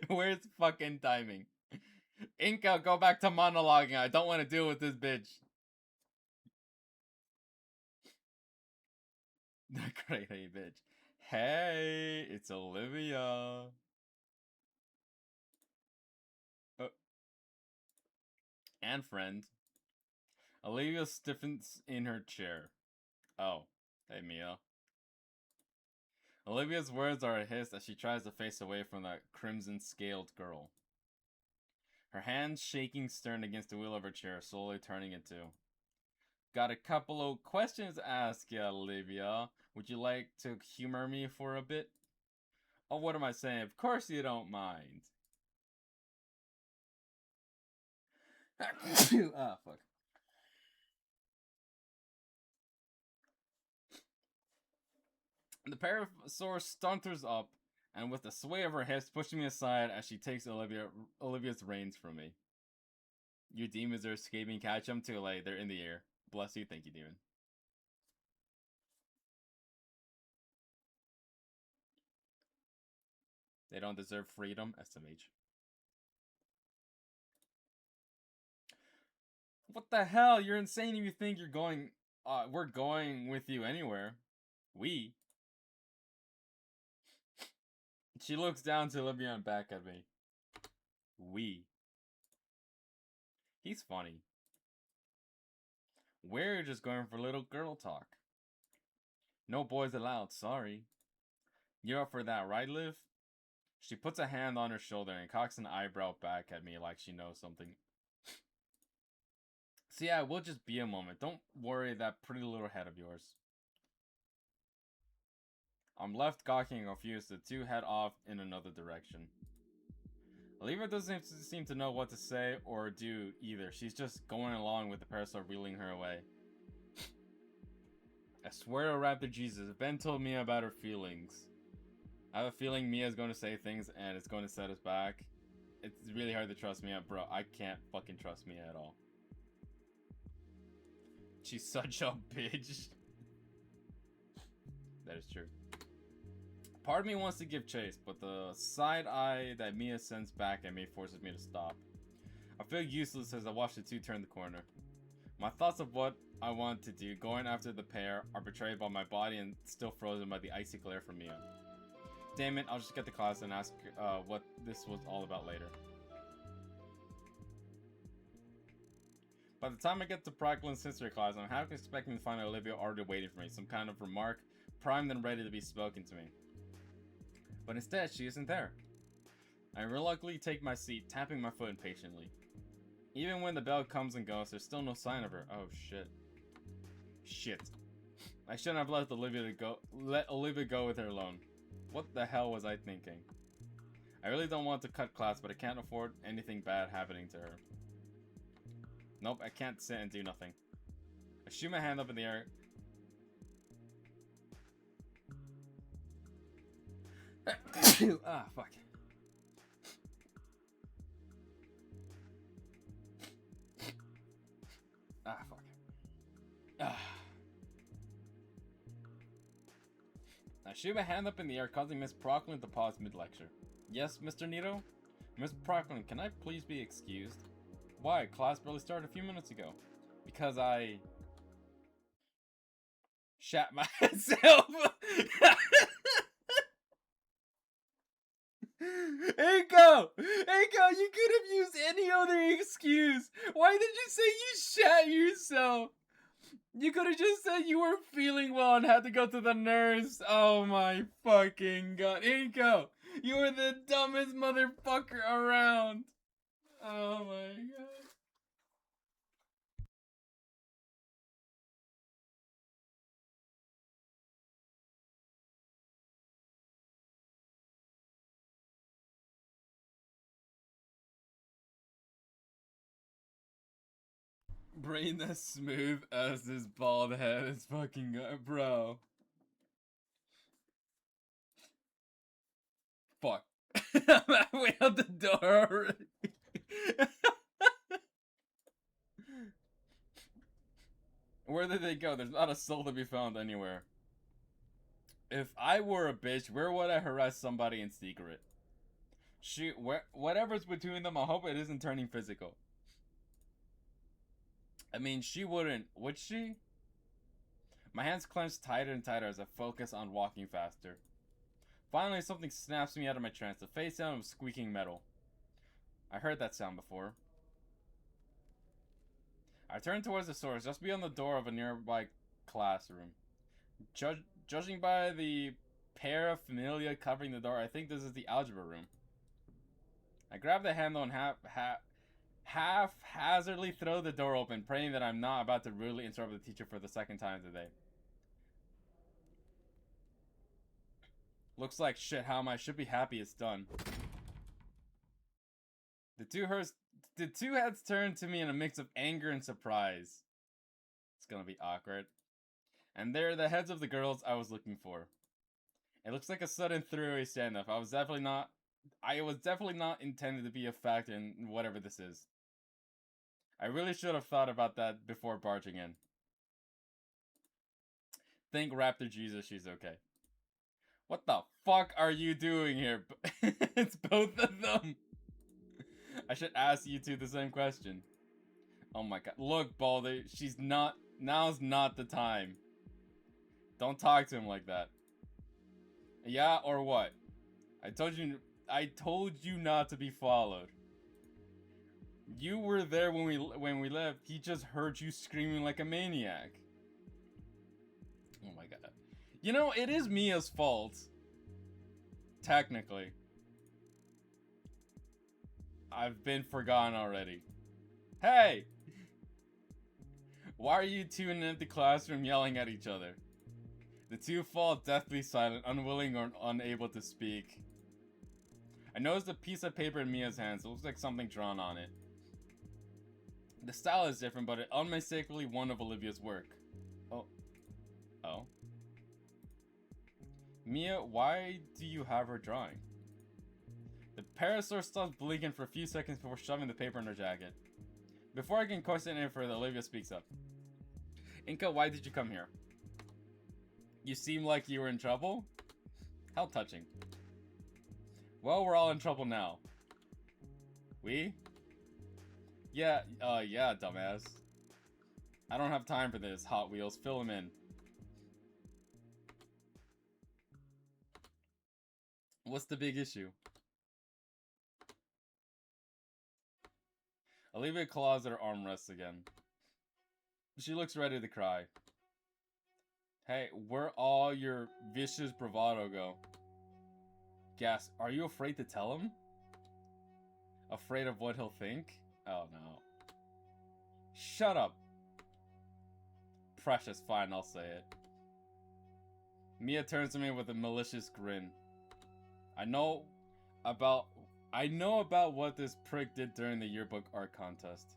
Where's fucking timing? Inka, go back to monologuing. I don't want to deal with this bitch. The great hey bitch. Hey, it's Olivia. And friend. Olivia stiffens in her chair. Oh, hey Mia. Olivia's words are a hiss as she tries to face away from that crimson-scaled girl. Her hands shaking stern against the wheel of her chair, slowly turning it to. Got a couple of questions to ask ya, Olivia. Would you like to humor me for a bit? Oh, what am I saying? Of course you don't mind. Ah, fuck. The parasaur stunters up, and with a sway of her hips, pushing me aside as she takes Olivia's reins from me. Your demons are escaping. Catch them too late. They're in the air. Bless you. Thank you, demon. They don't deserve freedom. SMH. What the hell? You're insane if you think you're going... we're going with you anywhere. We? She looks down to Olivia and back at me. We. He's funny. We're just going for little girl talk. No boys allowed, sorry. You're up for that, right, Liv? She puts a hand on her shoulder and cocks an eyebrow back at me like she knows something. So yeah, we'll just be a moment. Don't worry that pretty little head of yours. I'm left gawking and confused. The two head off in another direction. Olivia doesn't seem to know what to say or do either. She's just going along with the parasol wheeling her away. I swear to Raptor Jesus, Ben told Mia about her feelings. I have a feeling Mia's going to say things and it's going to set us back. It's really hard to trust Mia, bro. I can't fucking trust Mia at all. She's such a bitch. That is true. Part of me wants to give chase, but the side eye that Mia sends back at me forces me to stop. I feel useless as I watch the two turn the corner. My thoughts of what I want to do, going after the pair, are betrayed by my body and still frozen by the icy glare from Mia. Damn it, I'll just get to class and ask what this was all about later. By the time I get to practical and sensory class, I'm half expecting to find Olivia already waiting for me, some kind of remark, primed and ready to be spoken to me. But instead, she isn't there. I reluctantly take my seat, tapping my foot impatiently. Even when the bell comes and goes, there's still no sign of her. Oh shit. Shit. I shouldn't have let Olivia go with her alone. What the hell was I thinking? I really don't want to cut class, but I can't afford anything bad happening to her. Nope, I can't sit and do nothing. I shoot my hand up in the air. Ah, fuck. Ah, fuck. Ah. I shoot my hand up in the air, causing Miss Procklin to pause mid-lecture. Yes, Mr. Nito? Miss Procklin, can I please be excused? Why? Class barely started a few minutes ago. Because I... shat myself! Eiko! Eiko, you could have used any other excuse! Why did you say you shat yourself? You could have just said you weren't feeling well and had to go to the nurse. Oh my fucking god. Eiko, you were the dumbest motherfucker around. Oh my god. Brain as smooth as this bald head is fucking good, bro. Fuck. I'm halfway out the door already. Where did they go? There's not a soul to be found anywhere. If I were a bitch, where would I harass somebody in secret? Shoot, whatever's between them, I hope it isn't turning physical. I mean, she wouldn't, would she? My hands clench tighter and tighter as I focus on walking faster. Finally, something snaps me out of my trance, the face sound of squeaking metal. I heard that sound before. I turn towards the source, just beyond the door of a nearby classroom. Judging by the paraphernalia covering the door, I think this is the algebra room. I grab the handle and haphazardly throw the door open, praying that I'm not about to rudely interrupt the teacher for the second time today. Looks like shit. How am I? Should be happy it's done. The two heads turn to me in a mix of anger and surprise. It's gonna be awkward. And they're the heads of the girls I was looking for. It looks like a sudden throwaway standoff. I was definitely not intended to be a factor in whatever this is. I really should have thought about that before barging in. Thank Raptor Jesus she's okay. What the fuck are you doing here? It's both of them. I should ask you two the same question. Oh my god. Look, Balder, now's not the time. Don't talk to him like that. Yeah, or what? I told you not to be followed. You were there when we left. He just heard you screaming like a maniac. Oh my god. You know, it is Mia's fault. Technically. I've been forgotten already. Hey! Why are you two in an empty classroom yelling at each other? The two fall deathly silent, unwilling or unable to speak. I noticed a piece of paper in Mia's hands. It looks like something drawn on it. The style is different, but it's unmistakably one of Olivia's work. Oh. Mia, why do you have her drawing? The parasaur stops blinking for a few seconds before shoving the paper in her jacket. Before I can question any further, Olivia speaks up. Inka, why did you come here? You seem like you were in trouble? How touching. Well, we're all in trouble now. We? Yeah, yeah, dumbass. I don't have time for this, Hot Wheels. Fill him in. What's the big issue? Olivia claws at her armrests again. She looks ready to cry. Hey, where all your vicious bravado go? Gasp, are you afraid to tell him? Afraid of what he'll think? Oh no. Shut up. Precious, fine, I'll say it. Mia turns to me with a malicious grin. I know about what this prick did during the yearbook art contest.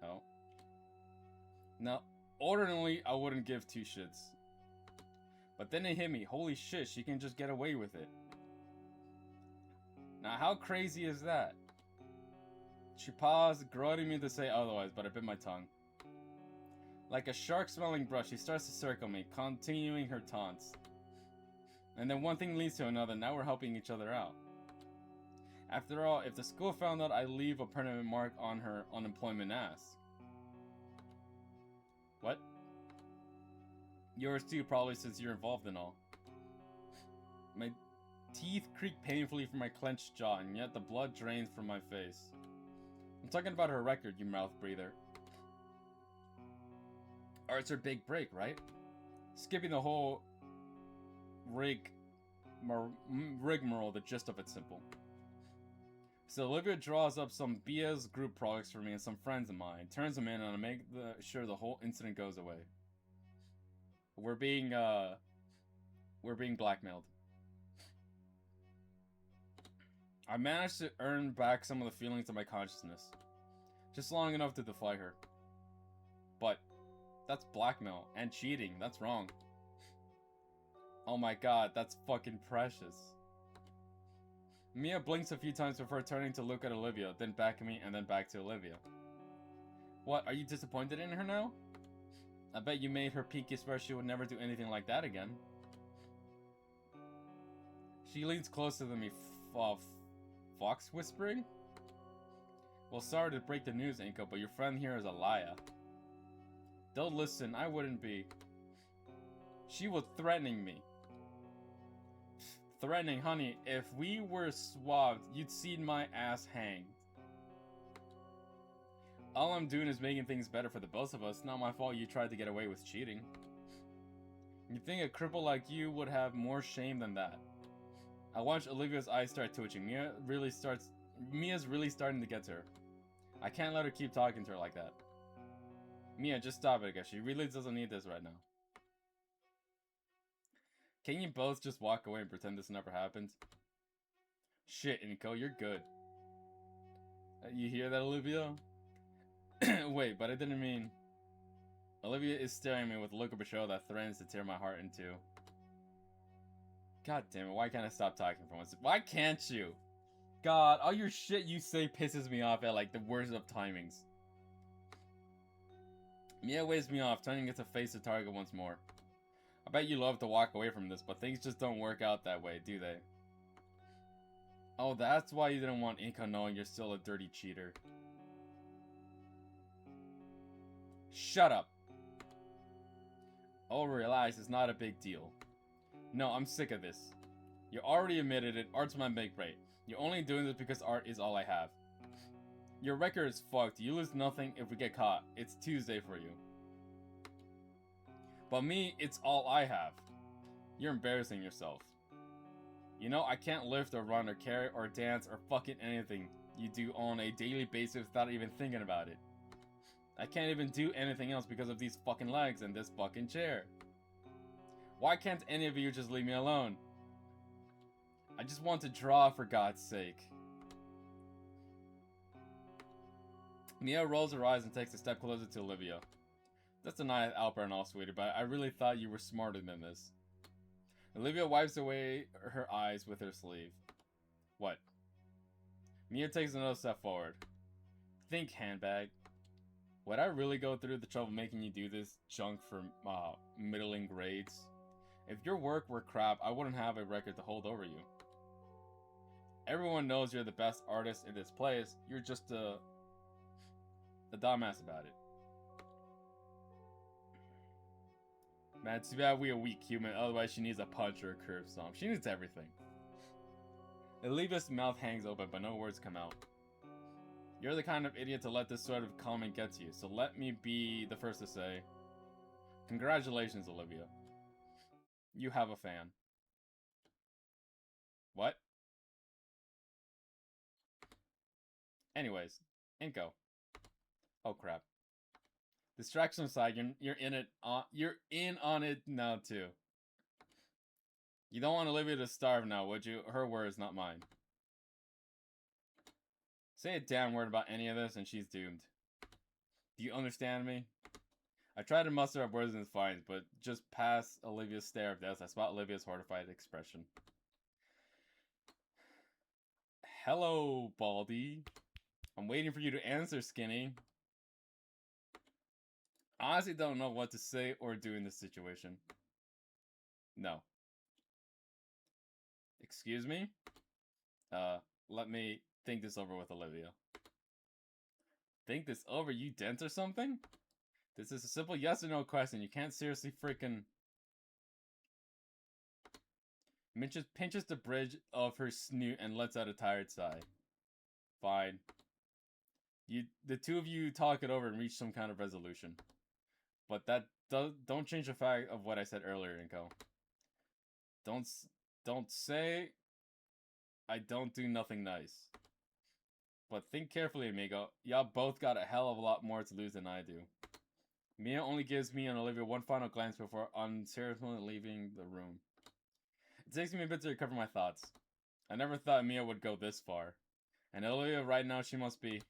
Oh. Now, ordinarily, I wouldn't give two shits. But then it hit me. Holy shit, she can just get away with it. Now, how crazy is that? She paused, grunting me to say otherwise, but I bit my tongue. Like a shark-smelling brush, she starts to circle me, continuing her taunts. And then one thing leads to another, now we're helping each other out. After all, if the school found out, I leave a permanent mark on her unemployment ass. What? Yours too, probably, since you're involved in all. My teeth creak painfully from my clenched jaw, and yet the blood drains from my face. I'm talking about her record, you mouth breather. Art's her big break, right? Skipping the whole rigmarole, the gist of it's simple. So Olivia draws up some BS group products for me and some friends of mine, turns them in, and I make sure the whole incident goes away. We're being blackmailed. I managed to earn back some of the feelings of my consciousness. Just long enough to defy her. But that's blackmail and cheating. That's wrong. Oh my god, that's fucking precious. Mia blinks a few times before turning to look at Olivia, then back at me, and then back to Olivia. What, are you disappointed in her now? I bet you made her pinky swear she would never do anything like that again. She leans closer to me, fox whispering? Well, sorry to break the news, Inko, but your friend here is a liar. Don't listen, I wouldn't be. She was threatening me. Threatening, honey, if we were swabbed, you'd seen my ass hanged. All I'm doing is making things better for the both of us. Not my fault you tried to get away with cheating. You think a cripple like you would have more shame than that? I watch Olivia's eyes start twitching. Mia's really starting to get to her. I can't let her keep talking to her like that. Mia, just stop it, I guess. She really doesn't need this right now. Can you both just walk away and pretend this never happened? Shit, Inko, you're good. You hear that, Olivia? Wait, but I didn't mean... Olivia is staring at me with a look of betrayal that threatens to tear my heart in two. God damn it, why can't I stop talking for once? Why can't you? God, all your shit you say pisses me off at like the worst of timings. Mia waves me off, turning it to face the target once more. I bet you love to walk away from this, but things just don't work out that way, do they? Oh, that's why you didn't want Inko knowing you're still a dirty cheater. Shut up. Oh, realize it's not a big deal. No, I'm sick of this. You already admitted it, art's my big break. You're only doing this because art is all I have. Your record is fucked, you lose nothing if we get caught. It's Tuesday for you. But me, it's all I have. You're embarrassing yourself. You know, I can't lift or run or carry or dance or fucking anything you do on a daily basis without even thinking about it. I can't even do anything else because of these fucking legs and this fucking chair. Why can't any of you just leave me alone? I just want to draw for God's sake. Mia rolls her eyes and takes a step closer to Olivia. That's a nice outburst and all, sweetie, but I really thought you were smarter than this. Olivia wipes away her eyes with her sleeve. What? Mia takes another step forward. Think, handbag. Would I really go through the trouble making you do this junk for middling grades? If your work were crap, I wouldn't have a record to hold over you. Everyone knows you're the best artist in this place. You're just a dumbass about it. Man, too bad we a weak human. Otherwise, she needs a punch or a curve stomp. She needs everything. Olivia's mouth hangs open, but no words come out. You're the kind of idiot to let this sort of comment get to you, so let me be the first to say, congratulations, Olivia. You have a fan. What? Anyways, Inko. Oh crap. Distraction aside, you're in on it now too. You don't want Olivia to starve now, would you? Her words, not mine. Say a damn word about any of this and she's doomed. Do you understand me? I tried to muster up words in his fines, but just past Olivia's stare of death, I spot Olivia's horrified expression. Hello, Baldy. I'm waiting for you to answer, Skinny. I honestly don't know what to say or do in this situation. No. Excuse me? Let me think this over with Olivia. Think this over? You dense or something? This is a simple yes or no question. You can't seriously freaking... Pinches the bridge of her snoot and lets out a tired sigh. Fine. The two of you talk it over and reach some kind of resolution. But that don't change the fact of what I said earlier, Inko. Don't say I don't do nothing nice. But think carefully, amigo. Y'all both got a hell of a lot more to lose than I do. Mia only gives me and Olivia one final glance before unceremoniously leaving the room. It takes me a bit to recover my thoughts. I never thought Mia would go this far. And Olivia right now, she must be.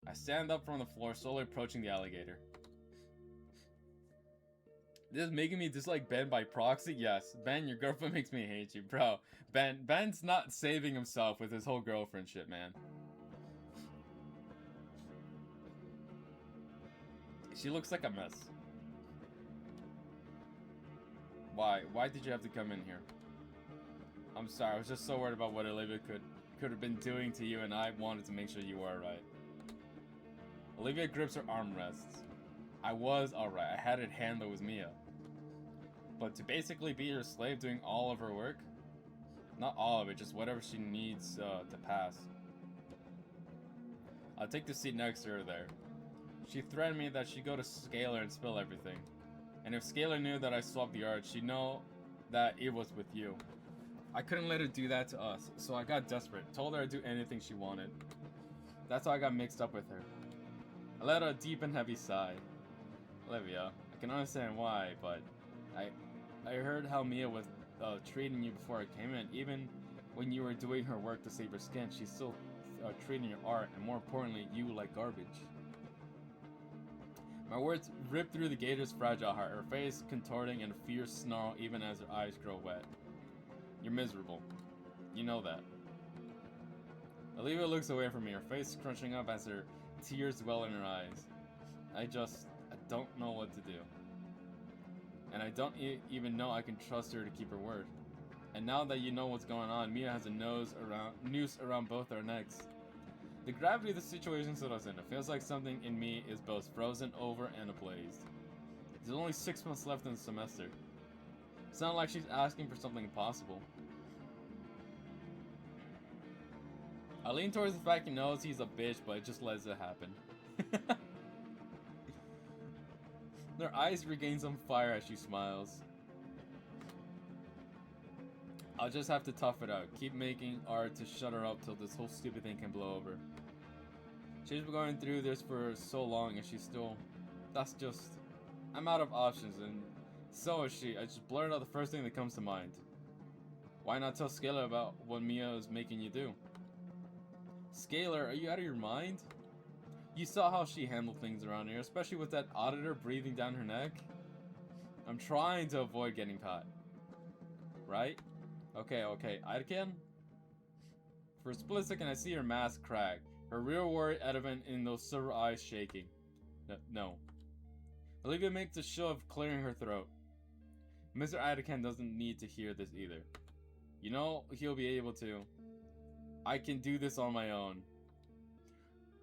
I stand up from the floor, slowly approaching the alligator. This is making me dislike Ben by proxy? Yes. Ben, your girlfriend makes me hate you. Bro, Ben's not saving himself with his whole girlfriend shit, man. She looks like a mess. Why? Why did you have to come in here? I'm sorry, I was just so worried about what Olivia could have been doing to you, and I wanted to make sure you were alright. Olivia grips her armrests. I was alright, I had it handled with Mia. But to basically be her slave doing all of her work? Not all of it, just whatever she needs to pass. I'll take the seat next to her there. She threatened me that she'd go to Scalar and spill everything. And if Scalar knew that I swapped the art, she'd know that it was with you. I couldn't let her do that to us, so I got desperate, told her I'd do anything she wanted. That's how I got mixed up with her. I let out a deep and heavy sigh. Olivia, I can understand why, but I heard how Mia was treating you before I came in. Even when you were doing her work to save her skin, she's still treating your art, and more importantly, you like garbage. My words ripped through the gator's fragile heart, her face contorting in a fierce snarl even as her eyes grow wet. You're miserable. You know that. Olivia looks away from me, her face crunching up as her tears well in her eyes. I don't know what to do. And I don't even know I can trust her to keep her word. And now that you know what's going on, Mia has a noose around both our necks. The gravity of the situation settles in. It feels like something in me is both frozen over and ablaze. There's only 6 months left in the semester. It's not like she's asking for something impossible. I lean towards the fact he knows he's a bitch, but it just lets it happen. Her eyes regain some fire as she smiles. I'll just have to tough it out. Keep making art to shut her up till this whole stupid thing can blow over. She's been going through this for so long and she's still... I'm out of options and so is she. I just blurted out the first thing that comes to mind. Why not tell Scalar about what Mia is making you do? Scalar, are you out of your mind? You saw how she handled things around here, especially with that auditor breathing down her neck. I'm trying to avoid getting caught. Right? Okay, Idkin? For a split second, I see her mask crack, her real worry evident in those silver eyes shaking. No. Olivia makes a show of clearing her throat. Mr. Adakan doesn't need to hear this either. You know, he'll be able to. I can do this on my own.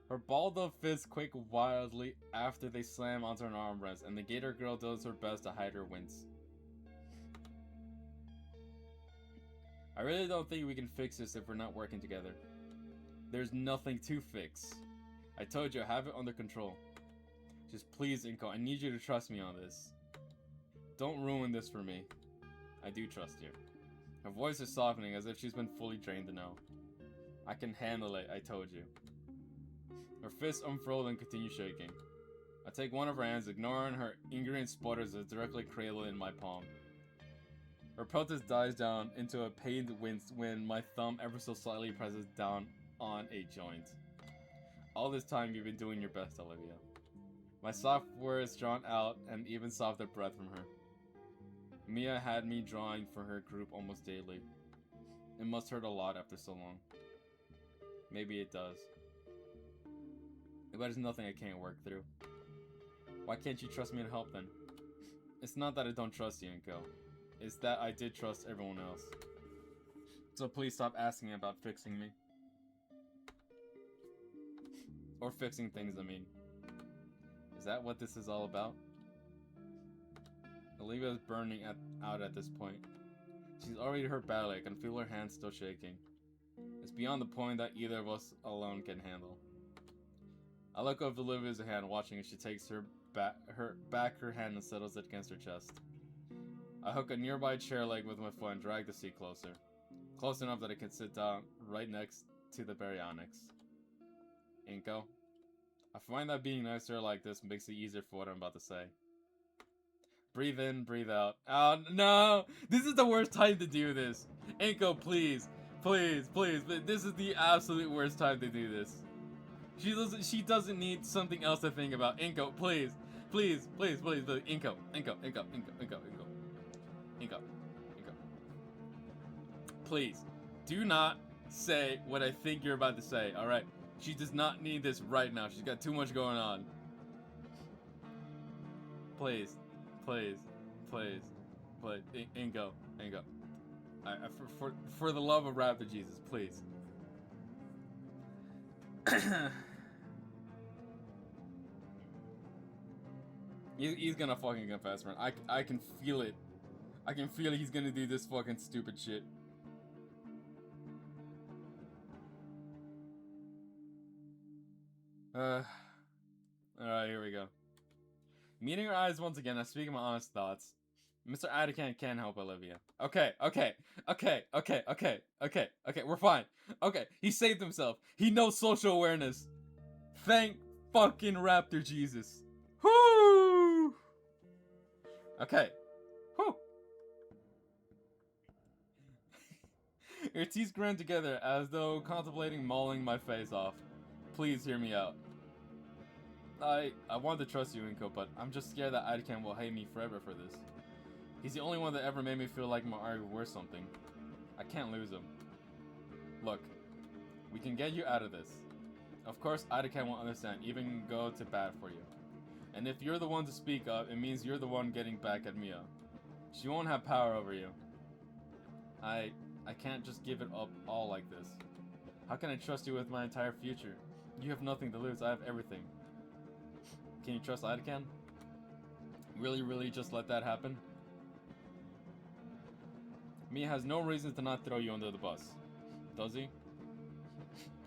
Her balled up fists quake wildly after they slam onto an armrest, and the gator girl does her best to hide her wince. I really don't think we can fix this if we're not working together. There's nothing to fix. I told you, I have it under control. Just please, Inko, I need you to trust me on this. Don't ruin this for me. I do trust you. Her voice is softening as if she's been fully trained to know. I can handle it, I told you. Her fists unfurl and continue shaking. I take one of her hands, ignoring her ingredient sputters as directly cradled in my palm. Her protest dies down into a pained wince when my thumb ever so slightly presses down on a joint. All this time you've been doing your best, Olivia. My soft words drawn out and even softer breath from her. Mia had me drawing for her group almost daily. It must hurt a lot after so long. Maybe it does. But there's nothing I can't work through. Why can't you trust me to help then? It's not that I don't trust you, Inko. It's that I did trust everyone else. So please stop asking about fixing me. Or fixing things, I mean. Is that what this is all about? Olivia is burning out at this point. She's already hurt badly. I can feel her hands still shaking. It's beyond the point that either of us alone can handle. I look over Olivia's hand, watching as she takes her hand and settles it against her chest. I hook a nearby chair leg with my foot and drag the seat closer. Close enough that I can sit down right next to the baryonyx. Inko, I find that being nice to her like this makes it easier for what I'm about to say. Breathe in, breathe out. Oh, no! This is the worst time to do this. Inko, please. Please, please. This is the absolute worst time to do this. She doesn't need something else to think about. Inko, please. Please, please, please, please. Inko, Inko, Inko, Inko, Inko, Inko. Inko, Inko. Please, do not say what I think you're about to say, alright? She does not need this right now. She's got too much going on. Please, please, please, please. Inko, Inko. For the love of Raptor Jesus, please. He's gonna fucking confess, man. I can feel it. I can feel he's gonna do this fucking stupid shit. Alright, here we go. Meeting her eyes once again, I speak my honest thoughts. Mr. Adakan can't help Olivia. Okay, we're fine. Okay, he saved himself. He knows social awareness. Thank fucking Raptor Jesus. Whoo! Okay. Whew. Your teeth grind together as though contemplating mauling my face off. Please hear me out. I want to trust you, Inko, but I'm just scared that Adakan will hate me forever for this. He's the only one that ever made me feel like my art was worth something. I can't lose him. Look, we can get you out of this. Of course, Adakan won't understand, even go to bat for you. And if you're the one to speak up, it means you're the one getting back at Mia. She won't have power over you. I can't just give it up all like this. How can I trust you with my entire future? You have nothing to lose, I have everything. Can you trust Adakan? Really just let that happen? Mia has no reason to not throw you under the bus. Does he?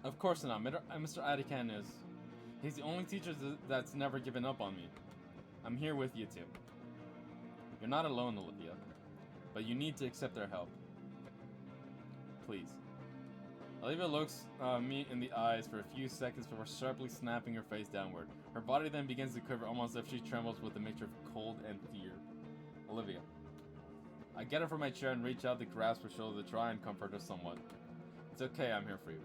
Of course not. Mr. Adakan is. He's the only teacher that's never given up on me. I'm here with you too. You're not alone, Olivia. But you need to accept our help. Please. Olivia looks me in the eyes for a few seconds before sharply snapping her face downward. Her body then begins to quiver almost as if she trembles with a mixture of cold and fear. Olivia. I get up from my chair and reach out to grasp her shoulder to try and comfort her somewhat. It's okay, I'm here for you.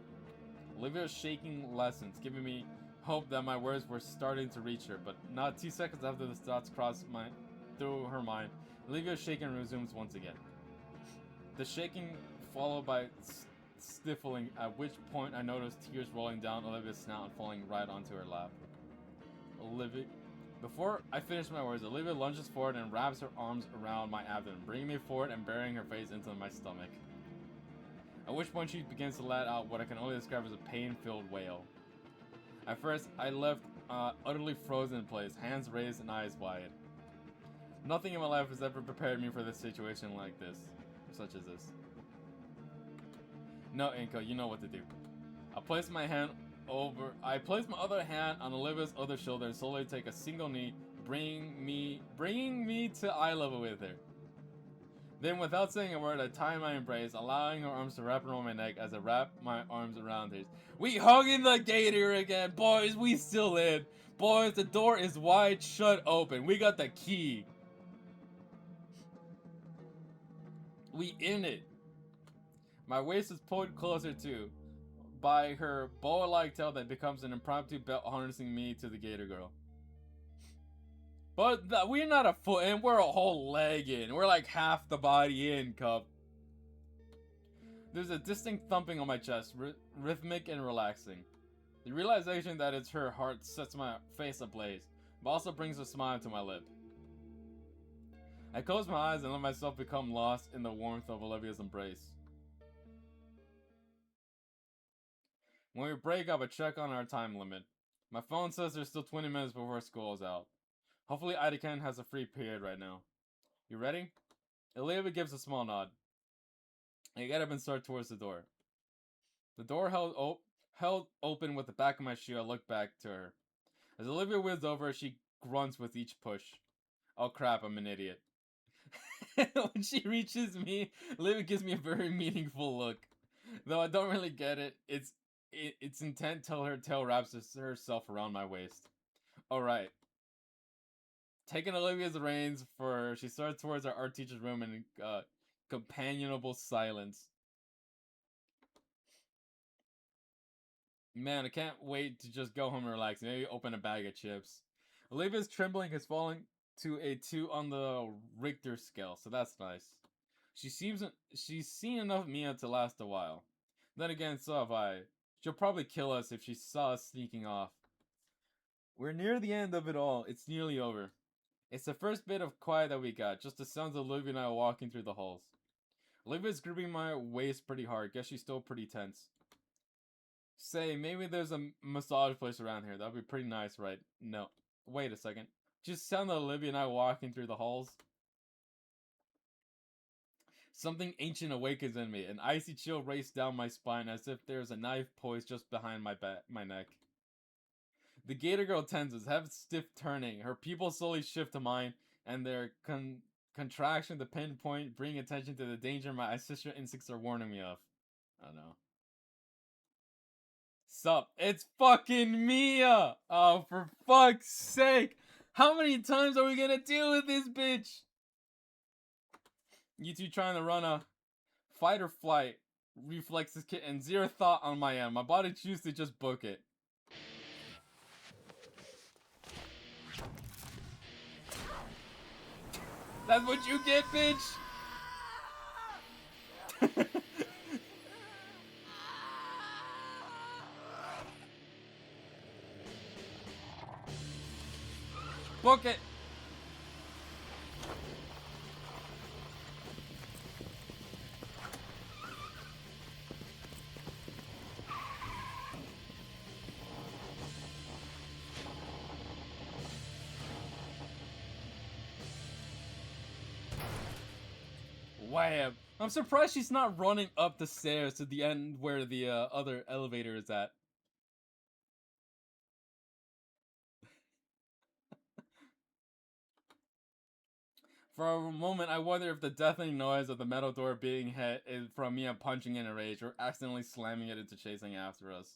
Olivia's shaking lessens, giving me hope that my words were starting to reach her, but not 2 seconds after the thoughts crossed through her mind, Olivia's shaking resumes once again. The shaking followed by stifling, at which point I noticed tears rolling down Olivia's snout and falling right onto her lap. Before I finish my words, Olivia lunges forward and wraps her arms around my abdomen, bringing me forward and burying her face into my stomach. At which point she begins to let out what I can only describe as a pain-filled wail. At first, I left utterly frozen in place, hands raised and eyes wide. Nothing in my life has ever prepared me for this situation like this, such as this. No, Inko, you know what to do. I place my other hand on Olivia's other shoulder and slowly take a single knee, bringing me to eye level with her. Then, without saying a word, I tie my embrace, allowing her arms to wrap around my neck as I wrap my arms around hers. We hugging the gate here again, boys. We still in, boys. The door is wide shut open. We got the key. We in it. My waist is pulled closer too, by her boa-like tail that becomes an impromptu belt harnessing me to the gator girl. But we're not a foot in, we're a whole leg in. We're like half the body in, Cup. There's a distinct thumping on my chest, rhythmic and relaxing. The realization that it's her heart sets my face ablaze, but also brings a smile to my lip. I close my eyes and let myself become lost in the warmth of Olivia's embrace. When we break up, I check on our time limit. My phone says there's still 20 minutes before school is out. Hopefully Idaken has a free period right now. You ready? Olivia gives a small nod. I get up and start towards the door. The door held open with the back of my shoe. I look back to her. As Olivia whizzes over, she grunts with each push. Oh crap, I'm an idiot. When she reaches me, Olivia gives me a very meaningful look. Though I don't really get it, it's intent till her tail wraps herself around my waist. Alright. Taking Olivia's reins for her, she starts towards our art teacher's room in companionable silence. Man, I can't wait to just go home and relax. Maybe open a bag of chips. Olivia's trembling is falling to a 2 on the Richter scale, so that's nice. She's seen enough Mia to last a while. Then again, so have I. She'll probably kill us if she saw us sneaking off. We're near the end of it all. It's nearly over. It's the first bit of quiet that we got, just the sounds of Olivia and I walking through the halls. Olivia's gripping my waist pretty hard. Guess she's still pretty tense. Say, maybe there's a massage place around here. That'd be pretty nice, right? No. Wait a second. Just sound of Olivia and I walking through the halls. Something ancient awakens in me. An icy chill races down my spine as if there's a knife poised just behind my neck. The gator girl tenses, head stiff turning. Her pupils slowly shift to mine, and their contraction to pinpoint bring attention to the danger my sister instincts are warning me of. Oh no. Sup? It's fucking Mia! Oh, for fuck's sake! How many times are we gonna deal with this bitch? You two trying to run a fight or flight reflexes kit and zero thought on my end. My body chooses to just book it. That's what you get, bitch! Book it! Wham! I'm surprised she's not running up the stairs to the end where the other elevator is at. For a moment, I wonder if the deafening noise of the metal door being hit is from me punching in a rage or accidentally slamming it into chasing after us.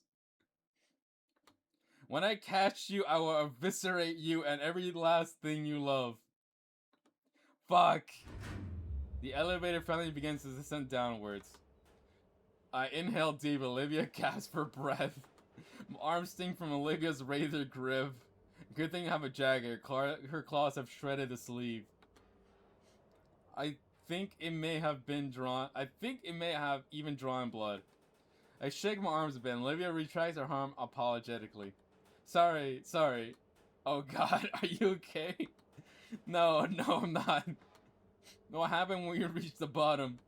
When I catch you, I will eviscerate you and every last thing you love. Fuck. The elevator finally begins to descend downwards. I inhale deep. Olivia gasps for breath. My arms sting from Olivia's razor grip. Good thing I have a jacket. Her claws have shredded the sleeve. I think it may have even drawn blood. I shake my arms a bit. Olivia retracts her arm apologetically. Sorry. Oh god, are you okay? No, no, I'm not. What happened when we reached the bottom?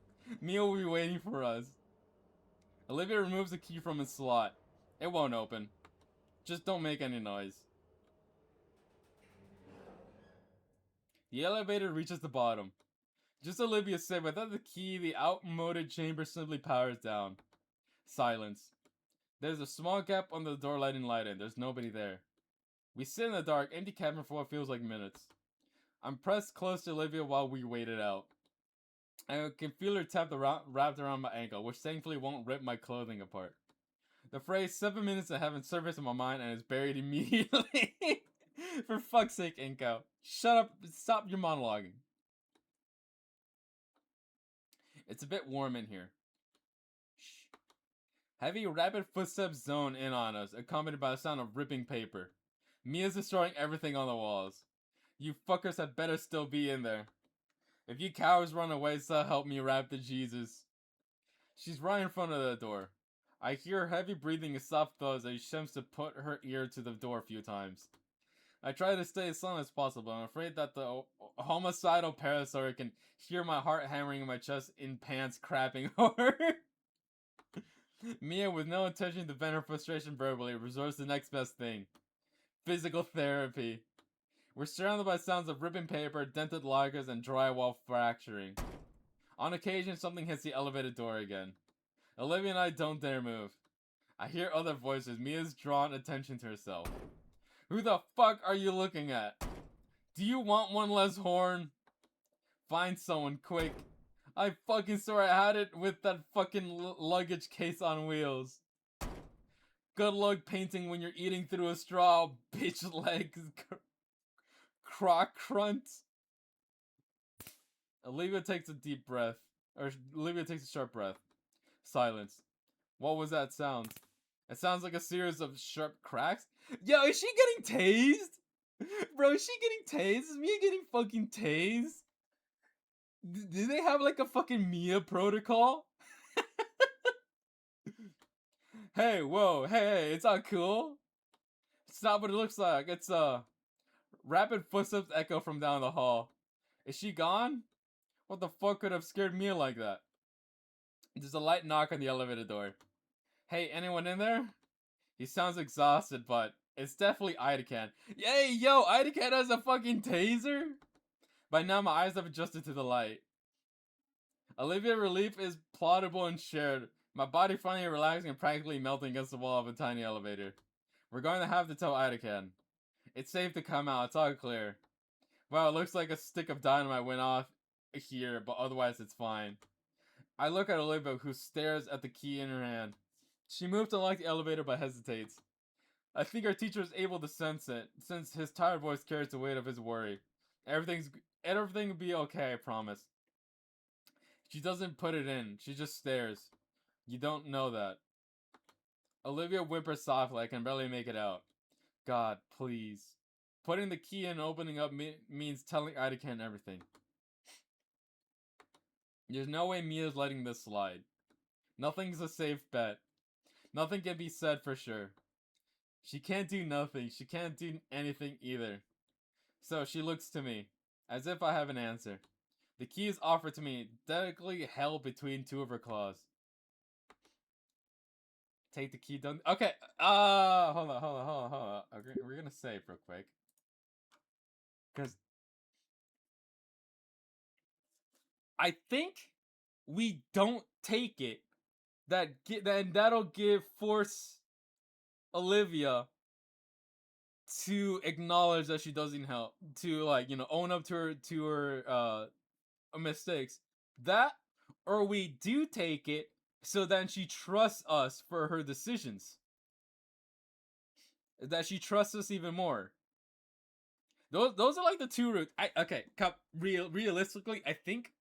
Mia will be waiting for us. Olivia removes the key from its slot. It won't open. Just don't make any noise. The elevator reaches the bottom. Just Olivia said, without the key, the outmoded chamber simply powers down. Silence. There's a small gap on the door letting light in. There's nobody there. We sit in the dark, empty cabin for what feels like minutes. I'm pressed close to Olivia while we wait it out. I can feel her wrapped around my ankle, which thankfully won't rip my clothing apart. The phrase 7 minutes to heaven surfaced in my mind and is buried immediately. For fuck's sake, Inko. Shut up. Stop your monologuing. It's a bit warm in here. Shh. Heavy, rapid footsteps zone in on us, accompanied by the sound of ripping paper. Mia's destroying everything on the walls. You fuckers had better still be in there. If you cowards run away, so help me rap the Jesus. She's right in front of the door. I hear her heavy breathing and soft thuds as she attempts to put her ear to the door a few times. I try to stay as silent as possible. I'm afraid that the homicidal parasaur can hear my heart hammering in my chest in pants crapping over. Mia, with no intention to vent her frustration verbally, resorts to the next best thing. Physical therapy. We're surrounded by sounds of ripping paper, dented lockers, and drywall fracturing. On occasion, something hits the elevator door again. Olivia and I don't dare move. I hear other voices. Mia's drawn attention to herself. Who the fuck are you looking at? Do you want one less horn? Find someone, quick. I fucking swore I had it with that fucking luggage case on wheels. Good luck painting when you're eating through a straw, bitch legs. Croc crunt. Olivia takes a deep breath. Olivia takes a sharp breath. Silence. What was that sound? It sounds like a series of sharp cracks. Yo, is she getting tased? Bro, is she getting tased? Is Mia getting fucking tased? Do they have like a fucking Mia protocol? Hey, whoa, hey, it's not cool. It's not what it looks like. It's rapid footsteps echo from down the hall. Is she gone? What the fuck could have scared Mia like that? There's a light knock on the elevator door. Hey, anyone in there? He sounds exhausted, but it's definitely Idacan. Yay, yo, Idacan has a fucking taser? By now, my eyes have adjusted to the light. Olivia's relief is plausible and shared. My body finally relaxing and practically melting against the wall of a tiny elevator. We're going to have to tell Idacan. It's safe to come out, it's all clear. Wow, it looks like a stick of dynamite went off here, but otherwise it's fine. I look at Olivia, who stares at the key in her hand. She moves to unlock the elevator but hesitates. I think our teacher is able to sense it, since his tired voice carries the weight of his worry. Everything will be okay, I promise. She doesn't put it in, she just stares. You don't know that. Olivia whimpers softly, I can barely make it out. God, please. Putting the key in and opening up means telling Idacan everything. There's no way Mia's letting this slide. Nothing's a safe bet. Nothing can be said for sure. She can't do nothing. She can't do anything either. So she looks to me, as if I have an answer. The key is offered to me, delicately held between two of her claws. Take the key, don't... Okay, hold on. Okay, we're gonna save real quick. Because... I think we don't take it. That'll force Olivia to acknowledge that she doesn't help, to like, you know, own up to her mistakes. That, or we do take it so then she trusts us for her decisions, that she trusts us even more. Those are like the two routes. Realistically, I think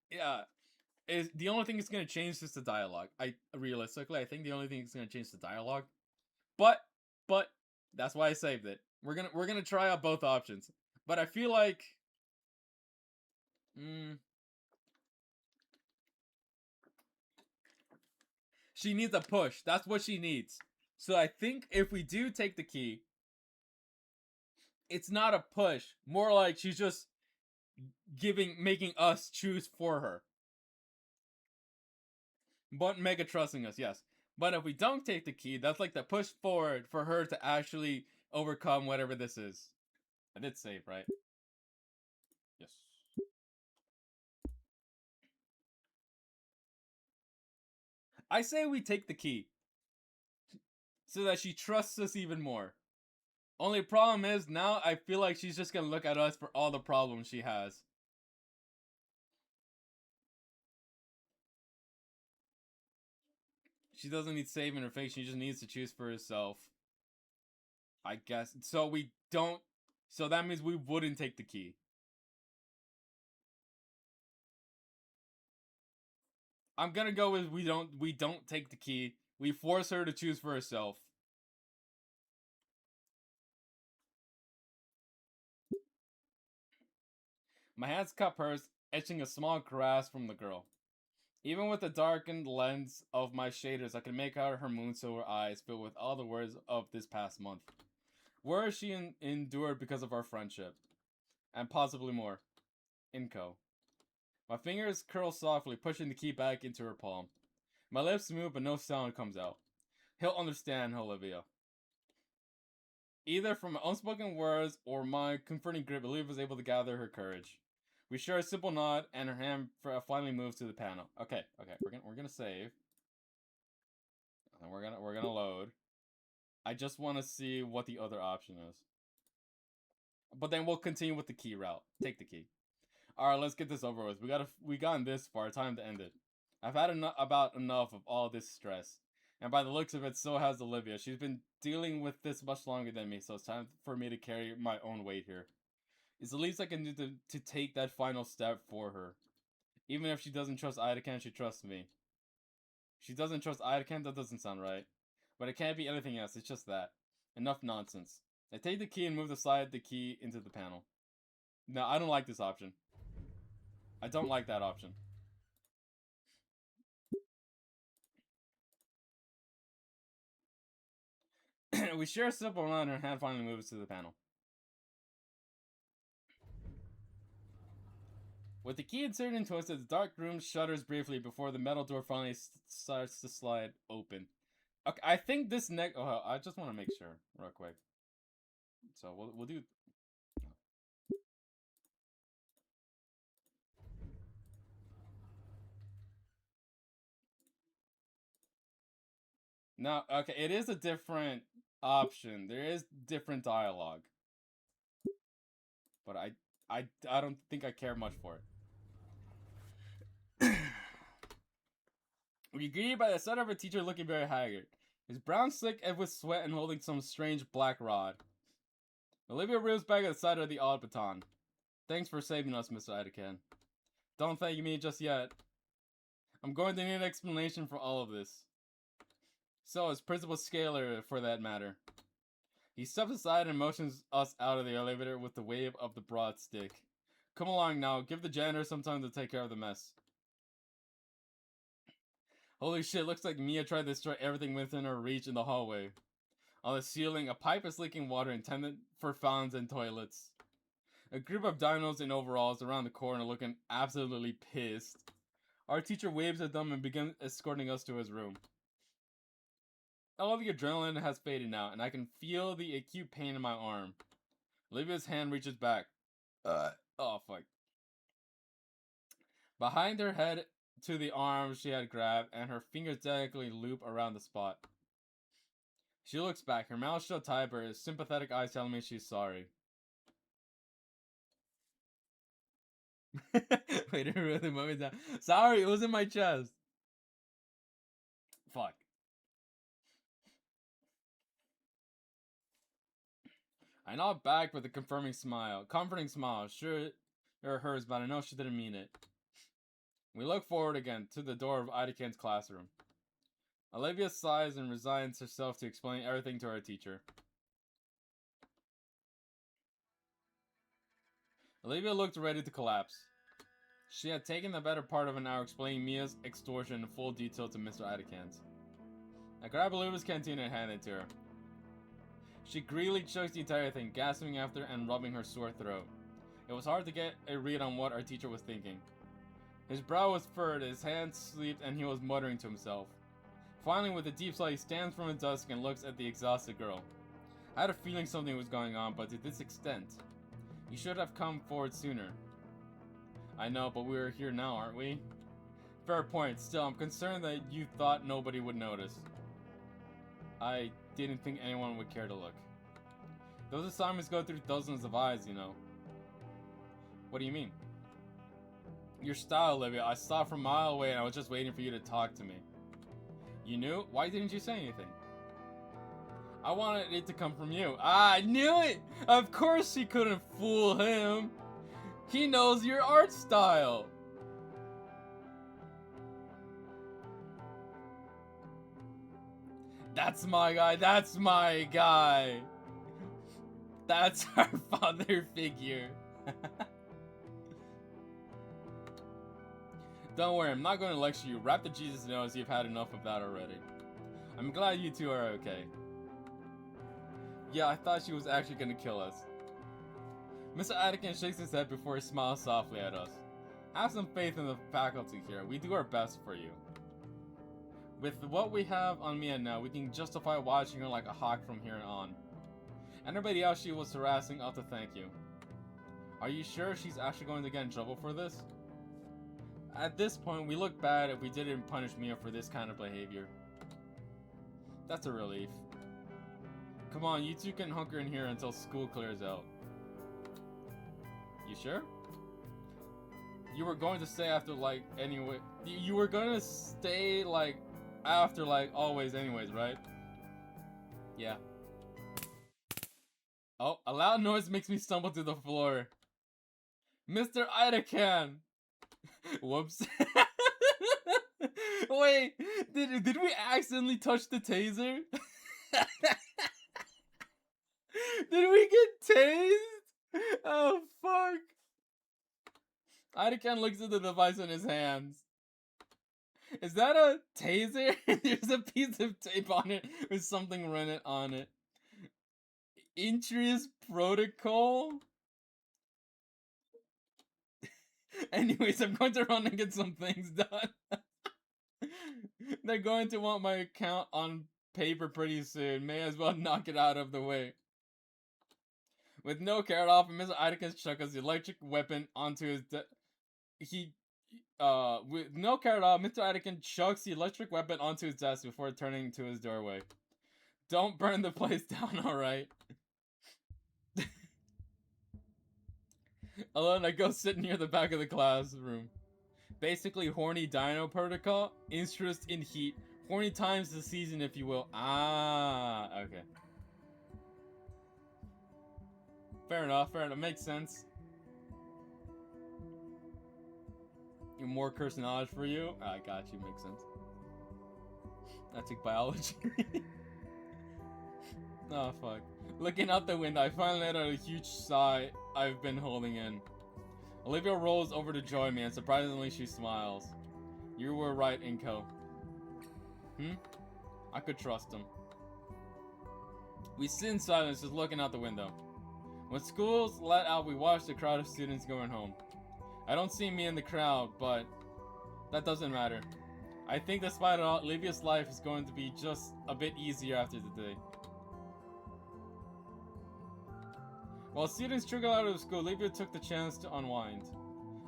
is the only thing that's gonna change is the dialogue. I think the only thing that's gonna change the dialogue. But that's why I saved it. We're gonna try out both options. But I feel like she needs a push. That's what she needs. So I think if we do take the key, It's not a push. More like she's just making us choose for her. But mega trusting us, yes. But if we don't take the key, that's like the push forward for her to actually overcome whatever this is. I did save, right? Yes. I say we take the key so that she trusts us even more. Only problem is now I feel like she's just gonna look at us for all the problems she has. She doesn't need saving her face, she just needs to choose for herself. I guess. So we don't. So that means we wouldn't take the key. I'm gonna go with we don't take the key. We force her to choose for herself. My hands cup hers, etching a small grasp from the girl. Even with the darkened lens of my shaders, I can make out her moon silver eyes filled with all the words of this past month. Words she endured because of our friendship. And possibly more. Inco. My fingers curl softly, pushing the key back into her palm. My lips move, but no sound comes out. He'll understand, Olivia. Either from my unspoken words or my comforting grip, Olivia was able to gather her courage. We share a simple nod, and her hand finally moves to the panel. Okay, we're gonna save, and we're gonna load. I just want to see what the other option is, but then we'll continue with the key route. Take the key. All right, let's get this over with. We gotten this far. Time to end it. I've had about enough of all this stress. And by the looks of it, so has Olivia. She's been dealing with this much longer than me, so it's time for me to carry my own weight here. It's the least I can do to take that final step for her. Even if she doesn't trust Idakan, she trusts me. She doesn't trust Idakan, that doesn't sound right. But it can't be anything else, it's just that. Enough nonsense. I take the key and move the key into the panel. No, I don't like this option. I don't like that option. We share a simple run and her hand finally moves to the panel. With the key inserted into it, the dark room shudders briefly before the metal door finally starts to slide open. Okay, I think this next. Oh, I just want to make sure real quick. So we'll do. Now, okay, it is a different option. There is different dialogue, but I don't think I care much for it. We greeted by the sight of a teacher looking very haggard. His brown slick and with sweat and holding some strange black rod. Olivia reels back at the side of the odd baton. Thanks for saving us, Mr. Idakan. Don't thank me just yet. I'm going to need an explanation for all of this. So is Principal Scalar, for that matter. He steps aside and motions us out of the elevator with the wave of the broad stick. Come along now, give the janitor some time to take care of the mess. Holy shit, looks like Mia tried to destroy everything within her reach in the hallway. On the ceiling, a pipe is leaking water intended for fountains and toilets. A group of dinos in overalls around the corner looking absolutely pissed. Our teacher waves at them and begins escorting us to his room. All the adrenaline has faded now, and I can feel the acute pain in my arm. Olivia's hand reaches back. Oh, fuck. Behind her head to the arm she had grabbed, and her fingers delicately loop around the spot. She looks back, her mouth shut tight, but her sympathetic eyes telling me she's sorry. Wait, it really moved down. Sorry, it was in my chest. Fuck. I nod back with a comforting smile. Sure, they're hers, but I know she didn't mean it. We look forward again to the door of Idakan's classroom. Olivia sighs and resigns herself to explain everything to her teacher. Olivia looked ready to collapse. She had taken the better part of an hour explaining Mia's extortion in full detail to Mr. Idakan's. I grabbed Olivia's canteen and handed it to her. She greedily chugs the entire thing, gasping after and rubbing her sore throat. It was hard to get a read on what our teacher was thinking. His brow was furrowed, his hands sleeved, and he was muttering to himself. Finally, with a deep sigh, he stands from his desk and looks at the exhausted girl. I had a feeling something was going on, but to this extent. You should have come forward sooner. I know, but we're here now, aren't we? Fair point. Still, I'm concerned that you thought nobody would notice. I didn't think anyone would care to look. Those assignments go through dozens of eyes, you know. What do you mean? Your style, Olivia. I saw from a mile away and I was just waiting for you to talk to me. You knew? Why didn't you say anything? I wanted it to come from you. I knew it! Of course she couldn't fool him. He knows your art style. That's my guy. That's my guy. That's our father figure. Don't worry, I'm not going to lecture you. Rap the Jesus knows you've had enough of that already. I'm glad you two are okay. Yeah, I thought she was actually going to kill us. Mr. Atkin shakes his head before he smiles softly at us. Have some faith in the faculty here. We do our best for you. With what we have on Mia now, we can justify watching her like a hawk from here on. And everybody else she was harassing ought to thank you. Are you sure she's actually going to get in trouble for this? At this point, we look bad if we didn't punish Mia for this kind of behavior. That's a relief. Come on, you two can hunker in here until school clears out. You sure? You were going to stay after, like, anyway. You were going to stay, like, after, like, always anyways, right? Yeah. Oh, a loud noise makes me stumble to the floor. Mr. Idacan! Whoops. Wait, did we accidentally touch the taser? Did we get tased? Oh, fuck. Idacan looks at the device in his hands. Is that a taser? There's a piece of tape on it with something written on it. Intrius protocol? Anyways, I'm going to run and get some things done. They're going to want my account on paper pretty soon. May as well knock it out of the way. With no carrot off, Mr. Idacan chucks the electric weapon onto his with no carrot off, Mr. Idacan chucks the electric weapon onto his desk before turning to his doorway. Don't burn the place down, alright? Alone, I go sit near the back of the classroom. Basically, horny dino protocol, interest in heat, horny times the season, if you will. Ah, okay. Fair enough, makes sense. More curse knowledge for you? I got you, makes sense. I took biology. Oh, fuck. Looking out the window, I finally let out a huge sigh I've been holding in. Olivia rolls over to join me, and surprisingly she smiles. You were right, Inko. I could trust him. We sit in silence, just looking out the window. When school's let out, we watch the crowd of students going home. I don't see me in the crowd, but that doesn't matter. I think despite it all, Olivia's life is going to be just a bit easier after today. While students trickled out of school, Olivia took the chance to unwind.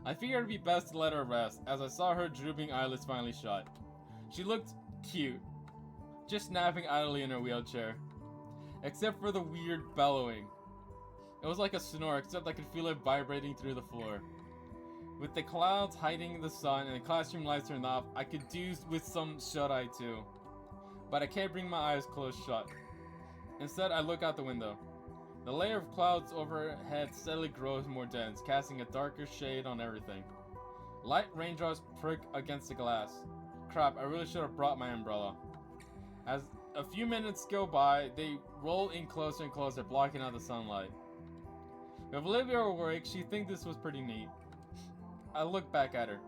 I figured it'd be best to let her rest, as I saw her drooping eyelids finally shut. She looked cute, just napping idly in her wheelchair. Except for the weird bellowing. It was like a snore, except I could feel it vibrating through the floor. With the clouds hiding the sun and the classroom lights turned off, I could do with some shut-eye too. But I can't bring my eyes closed shut. Instead, I look out the window. The layer of clouds overhead steadily grows more dense, casting a darker shade on everything. Light raindrops prick against the glass. Crap, I really should have brought my umbrella. As a few minutes go by, they roll in closer and closer, blocking out the sunlight. If Olivia were awake, she'd think this was pretty neat. I look back at her.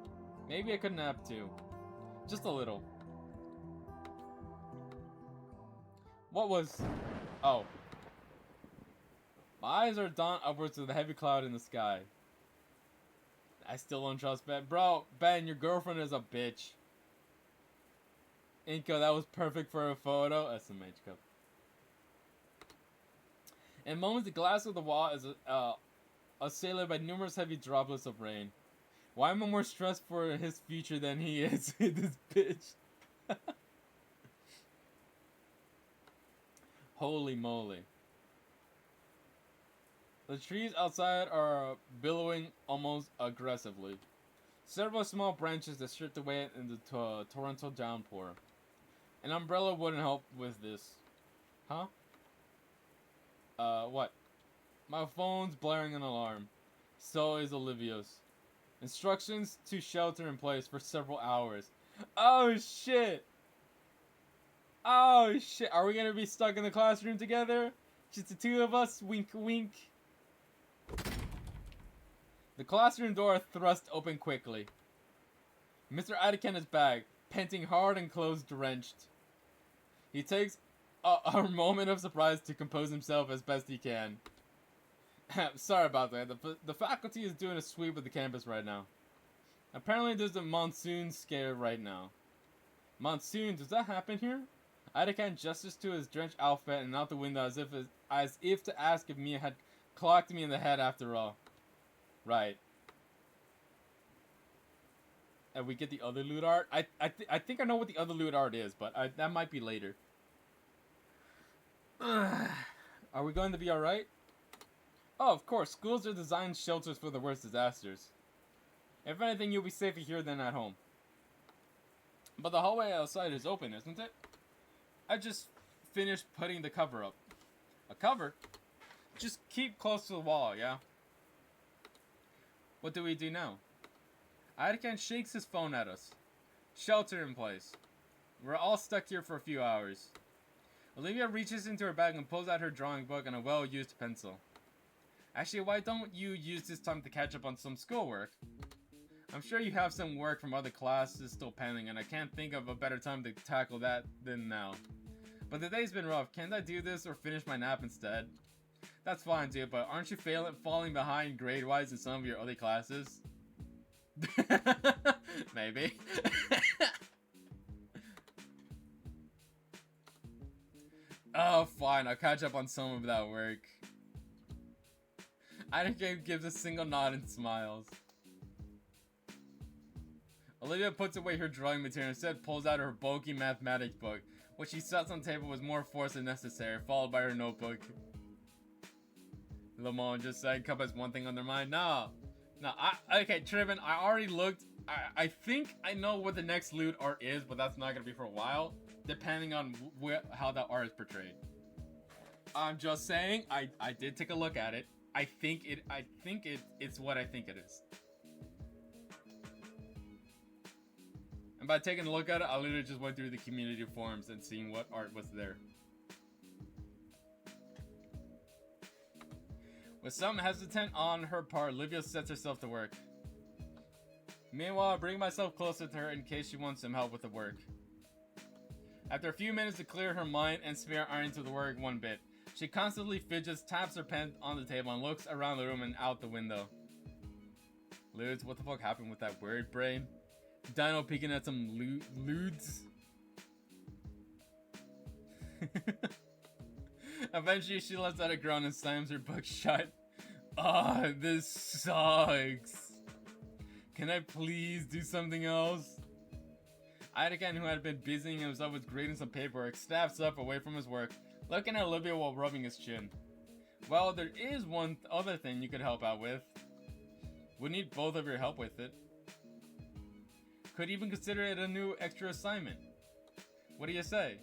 Maybe I could nap too. Just a little. What was... Oh. My eyes are drawn upwards to the heavy cloud in the sky. I still don't trust Ben. Bro, Ben, your girlfriend is a bitch. Inko, that was perfect for a photo. SMH cup. In moments, the glass of the wall is assailed by numerous heavy droplets of rain. Why am I more stressed for his future than he is? This bitch. Holy moly. The trees outside are billowing almost aggressively. Several small branches that stripped away in the torrential downpour. An umbrella wouldn't help with this. Huh? What? My phone's blaring an alarm. So is Olivia's. Instructions to shelter in place for several hours. Oh shit! Oh shit! Are we gonna be stuck in the classroom together? Just the two of us? Wink wink. The classroom door thrust open quickly. Mr. Adakan is back, panting hard and clothes drenched. He takes a moment of surprise to compose himself as best he can. Sorry about that. The faculty is doing a sweep of the campus right now. Apparently there's a monsoon scare right now. Monsoon? Does that happen here? Adakan gestures to his drenched outfit and out the window as if to ask if Mia had clocked me in the head after all. Right. And we get the other loot art. I think I know what the other loot art is, but that might be later. Are we going to be alright? Oh, of course. Schools are designed shelters for the worst disasters. If anything, you'll be safer here than at home. But the hallway outside is open, isn't it? I just finished putting the cover up. A cover? Just keep close to the wall, yeah? What do we do now? Adakan shakes his phone at us. Shelter in place. We're all stuck here for a few hours. Olivia reaches into her bag and pulls out her drawing book and a well-used pencil. Actually, why don't you use this time to catch up on some schoolwork? I'm sure you have some work from other classes still pending, and I can't think of a better time to tackle that than now. But the day's been rough. Can't I do this or finish my nap instead? That's fine, dude, but aren't you falling behind grade-wise in some of your other classes? Maybe. Oh, fine. I'll catch up on some of that work. Anakin gives a single nod and smiles. Olivia puts away her drawing material and instead pulls out her bulky mathematics book, which she sets on the table with more force than necessary, followed by her notebook. Lamont just said, Cup has one thing on their mind. No, okay, Triven, I already looked. I think I know what the next loot art is, but that's not gonna be for a while, depending on how that art is portrayed. I'm just saying, I did take a look at it. I think it's what I think it is. And by taking a look at it, I literally just went through the community forums and seeing what art was there. With some hesitant on her part, Livia sets herself to work. Meanwhile, I bring myself closer to her in case she wants some help with the work. After a few minutes to clear her mind and spare iron to the work one bit, she constantly fidgets, taps her pen on the table, and looks around the room and out the window. Ludes, what the fuck happened with that word brain? Dino peeking at some ludes. Eventually, she lets out a groan and slams her book shut. Ah, this sucks. Can I please do something else? Adakan, who had been busying himself with grading some paperwork, snaps up away from his work, looking at Olivia while rubbing his chin. Well, there is one other thing you could help out with. We need both of your help with it. Could even consider it a new extra assignment. What do you say?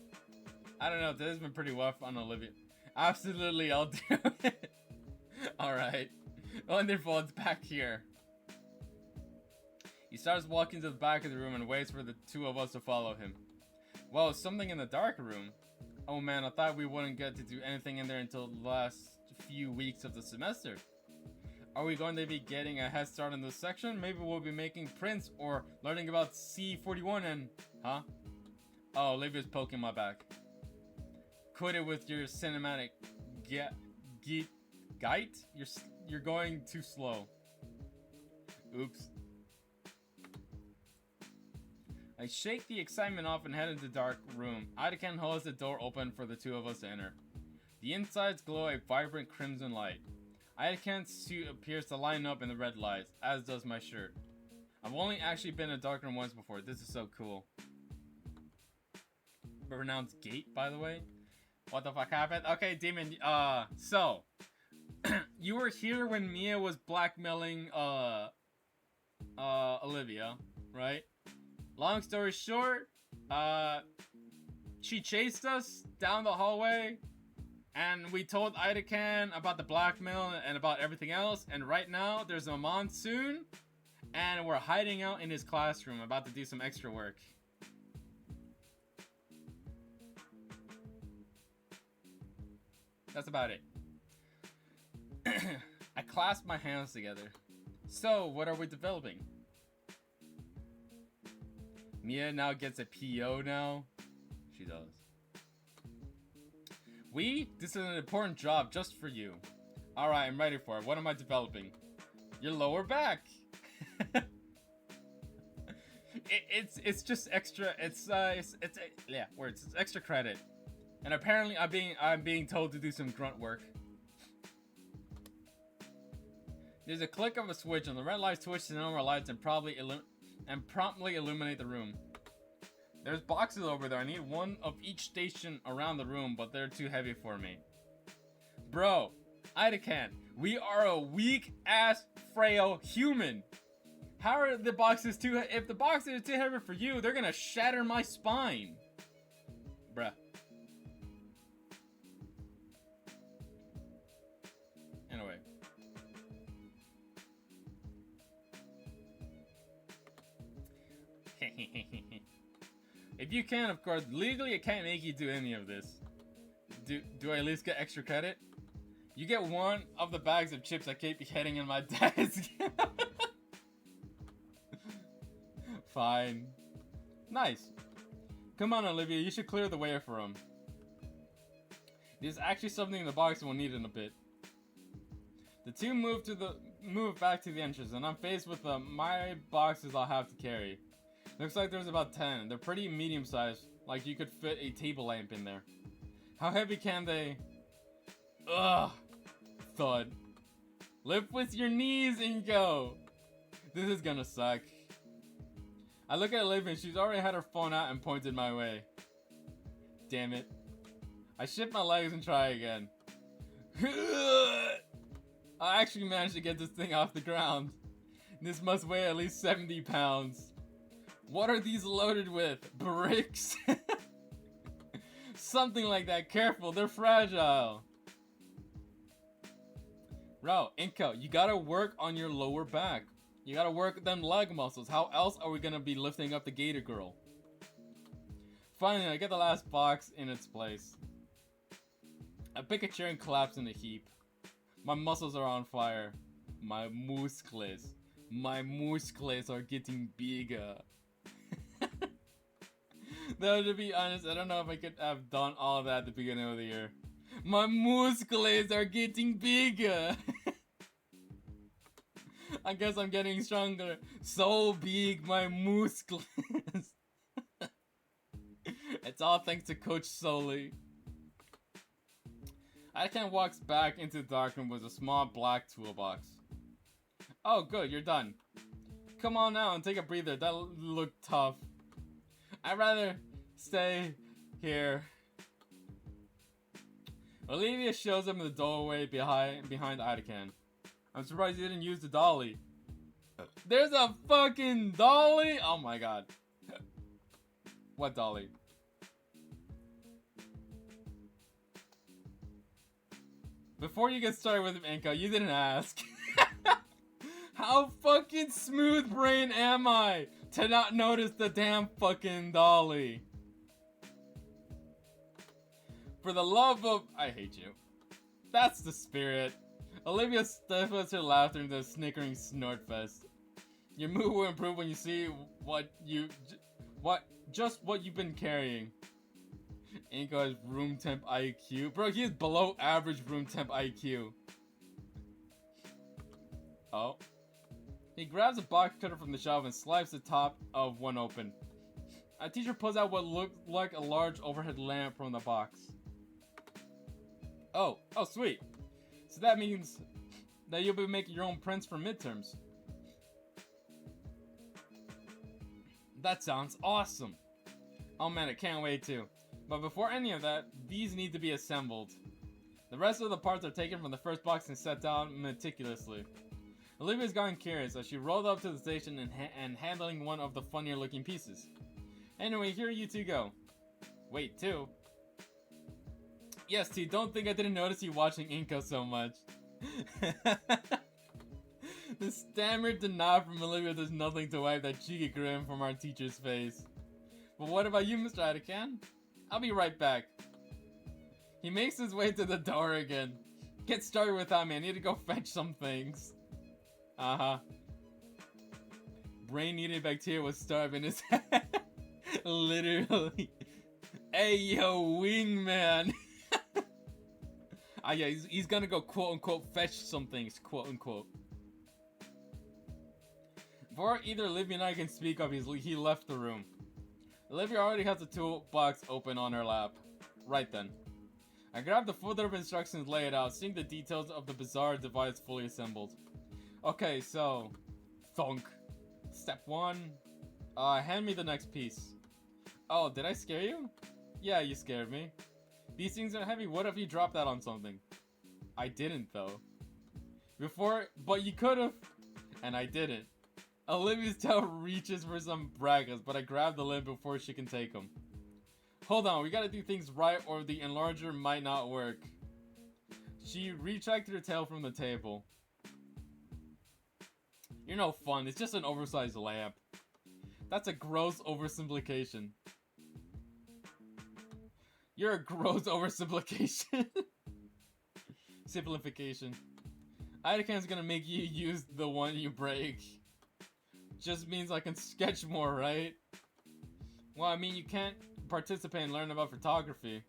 I don't know, this has been pretty rough on Olivia. Absolutely, I'll do it. Alright. Wonderful, it's back here. He starts walking to the back of the room and waits for the two of us to follow him. Well, something in the dark room. Oh man, I thought we wouldn't get to do anything in there until the last few weeks of the semester. Are we going to be getting a head start in this section? Maybe we'll be making prints or learning about C41 and... Huh? Oh, Olivia's poking my back. Quit it with your cinematic Gite? You're going too slow. Oops. I shake the excitement off and head into the dark room. Ida-can holds the door open for the two of us to enter. The insides glow a vibrant crimson light. Ida-can's suit appears to line up in the red lights, as does my shirt. I've only actually been in a dark room once before. This is so cool. Pronounced gate, by the way. What the fuck happened? Okay, Demon, so you were here when Mia was blackmailing Olivia, right? Long story short, she chased us down the hallway, and we told Ida-can about the blackmail and about everything else, and right now there's a monsoon, and we're hiding out in his classroom, about to do some extra work. That's about it. I clasp my hands together. So, what are we developing? Mia now gets a PO now. She does. This is an important job just for you. Alright, I'm ready for it. What am I developing? Your lower back. It's just extra. It's extra credit. And apparently I'm being told to do some grunt work. There's a click of a switch and the red lights twitch to number lights and promptly illuminate the room. There's boxes over there. I need one of each station around the room, but they're too heavy for me. Bro, Ida-can, we are a weak-ass, frail human. How are the boxes too heavy? If the boxes are too heavy for you, they're gonna shatter my spine. Bruh. Anyway. If you can, of course, legally I can't make you do any of this. Do I at least get extra credit? You get one of the bags of chips that keep hitting in my desk. Fine. Nice. Come on, Olivia, you should clear the way for him. There's actually something in the box we'll need in a bit. The two move back to the entrance, and I'm faced with my boxes I'll have to carry. Looks like there's about 10. They're pretty medium-sized, like you could fit a table lamp in there. How heavy can they? Ugh. Thud. Lift with your knees and go. This is gonna suck. I look at Olivia and she's already had her phone out and pointed my way. Damn it. I shift my legs and try again. I actually managed to get this thing off the ground. This must weigh at least 70 pounds. What are these loaded with? Bricks? Something like that. Careful, they're fragile. Bro, Inko, you gotta work on your lower back. You gotta work them leg muscles. How else are we gonna be lifting up the gator girl? Finally, I get the last box in its place. I pick a chair and collapse in a heap. My muscles are on fire. My muscles are getting bigger. Though, to be honest, I don't know if I could have done all of that at the beginning of the year. My muscles are getting bigger. I guess I'm getting stronger. So big, my muscles. It's all thanks to Coach Soli. Ida-can walks back into the dark room with a small black toolbox. Oh, good, you're done. Come on now and take a breather. That looked tough. I'd rather stay here. Olivia shows up in the doorway behind Ida-can. I'm surprised you didn't use the dolly. There's a fucking dolly? Oh my god. What dolly? Before you get started with Inko, you didn't ask. How fucking smooth brain am I to not notice the damn fucking dolly? For the love of... I hate you. That's the spirit. Olivia stifles her laughter into a snickering snort fest. Your mood will improve when you see what you've been carrying. Inko has room temp IQ. Bro, he is below average room temp IQ. Oh. He grabs a box cutter from the shelf and slices the top of one open. A teacher pulls out what looked like a large overhead lamp from the box. Oh, sweet. So that means that you'll be making your own prints for midterms. That sounds awesome. Oh man, I can't wait to. But before any of that, these need to be assembled. The rest of the parts are taken from the first box and set down meticulously. Olivia's gotten curious as she rolled up to the station and handling one of the funnier looking pieces. Anyway, here you two go. Wait, two? Yes, T, don't think I didn't notice you watching Inko so much. The stammered denial from Olivia does nothing to wipe that cheeky grin from our teacher's face. But what about you, Mr. Adakan? I'll be right back. He makes his way to the door again. Get started without me, I need to go fetch some things. Uh-huh. Brain-eating bacteria was starving his head. Literally. Hey, yo, wingman. Yeah, he's gonna go quote-unquote fetch some things, quote-unquote. Before either Olivia and I can speak up, he left the room. Olivia already has the toolbox open on her lap. Right then. I grabbed the folder of instructions and lay it out, seeing the details of the bizarre device fully assembled. Okay, so... thunk. Step 1. Hand me the next piece. Oh, did I scare you? Yeah, you scared me. These things are heavy, what if you dropped that on something? I didn't, though. But you could've. And I didn't. Olivia's tail reaches for some brackets, but I grab the lid before she can take them. Hold on, we gotta do things right or the enlarger might not work. She retracted her tail from the table. You're no fun, it's just an oversized lamp. That's a gross oversimplification. You're a gross oversimplification. Simplification. Idakan's gonna make you use the one you break. Just means I can sketch more, right? Well, I mean, you can't participate and learn about photography.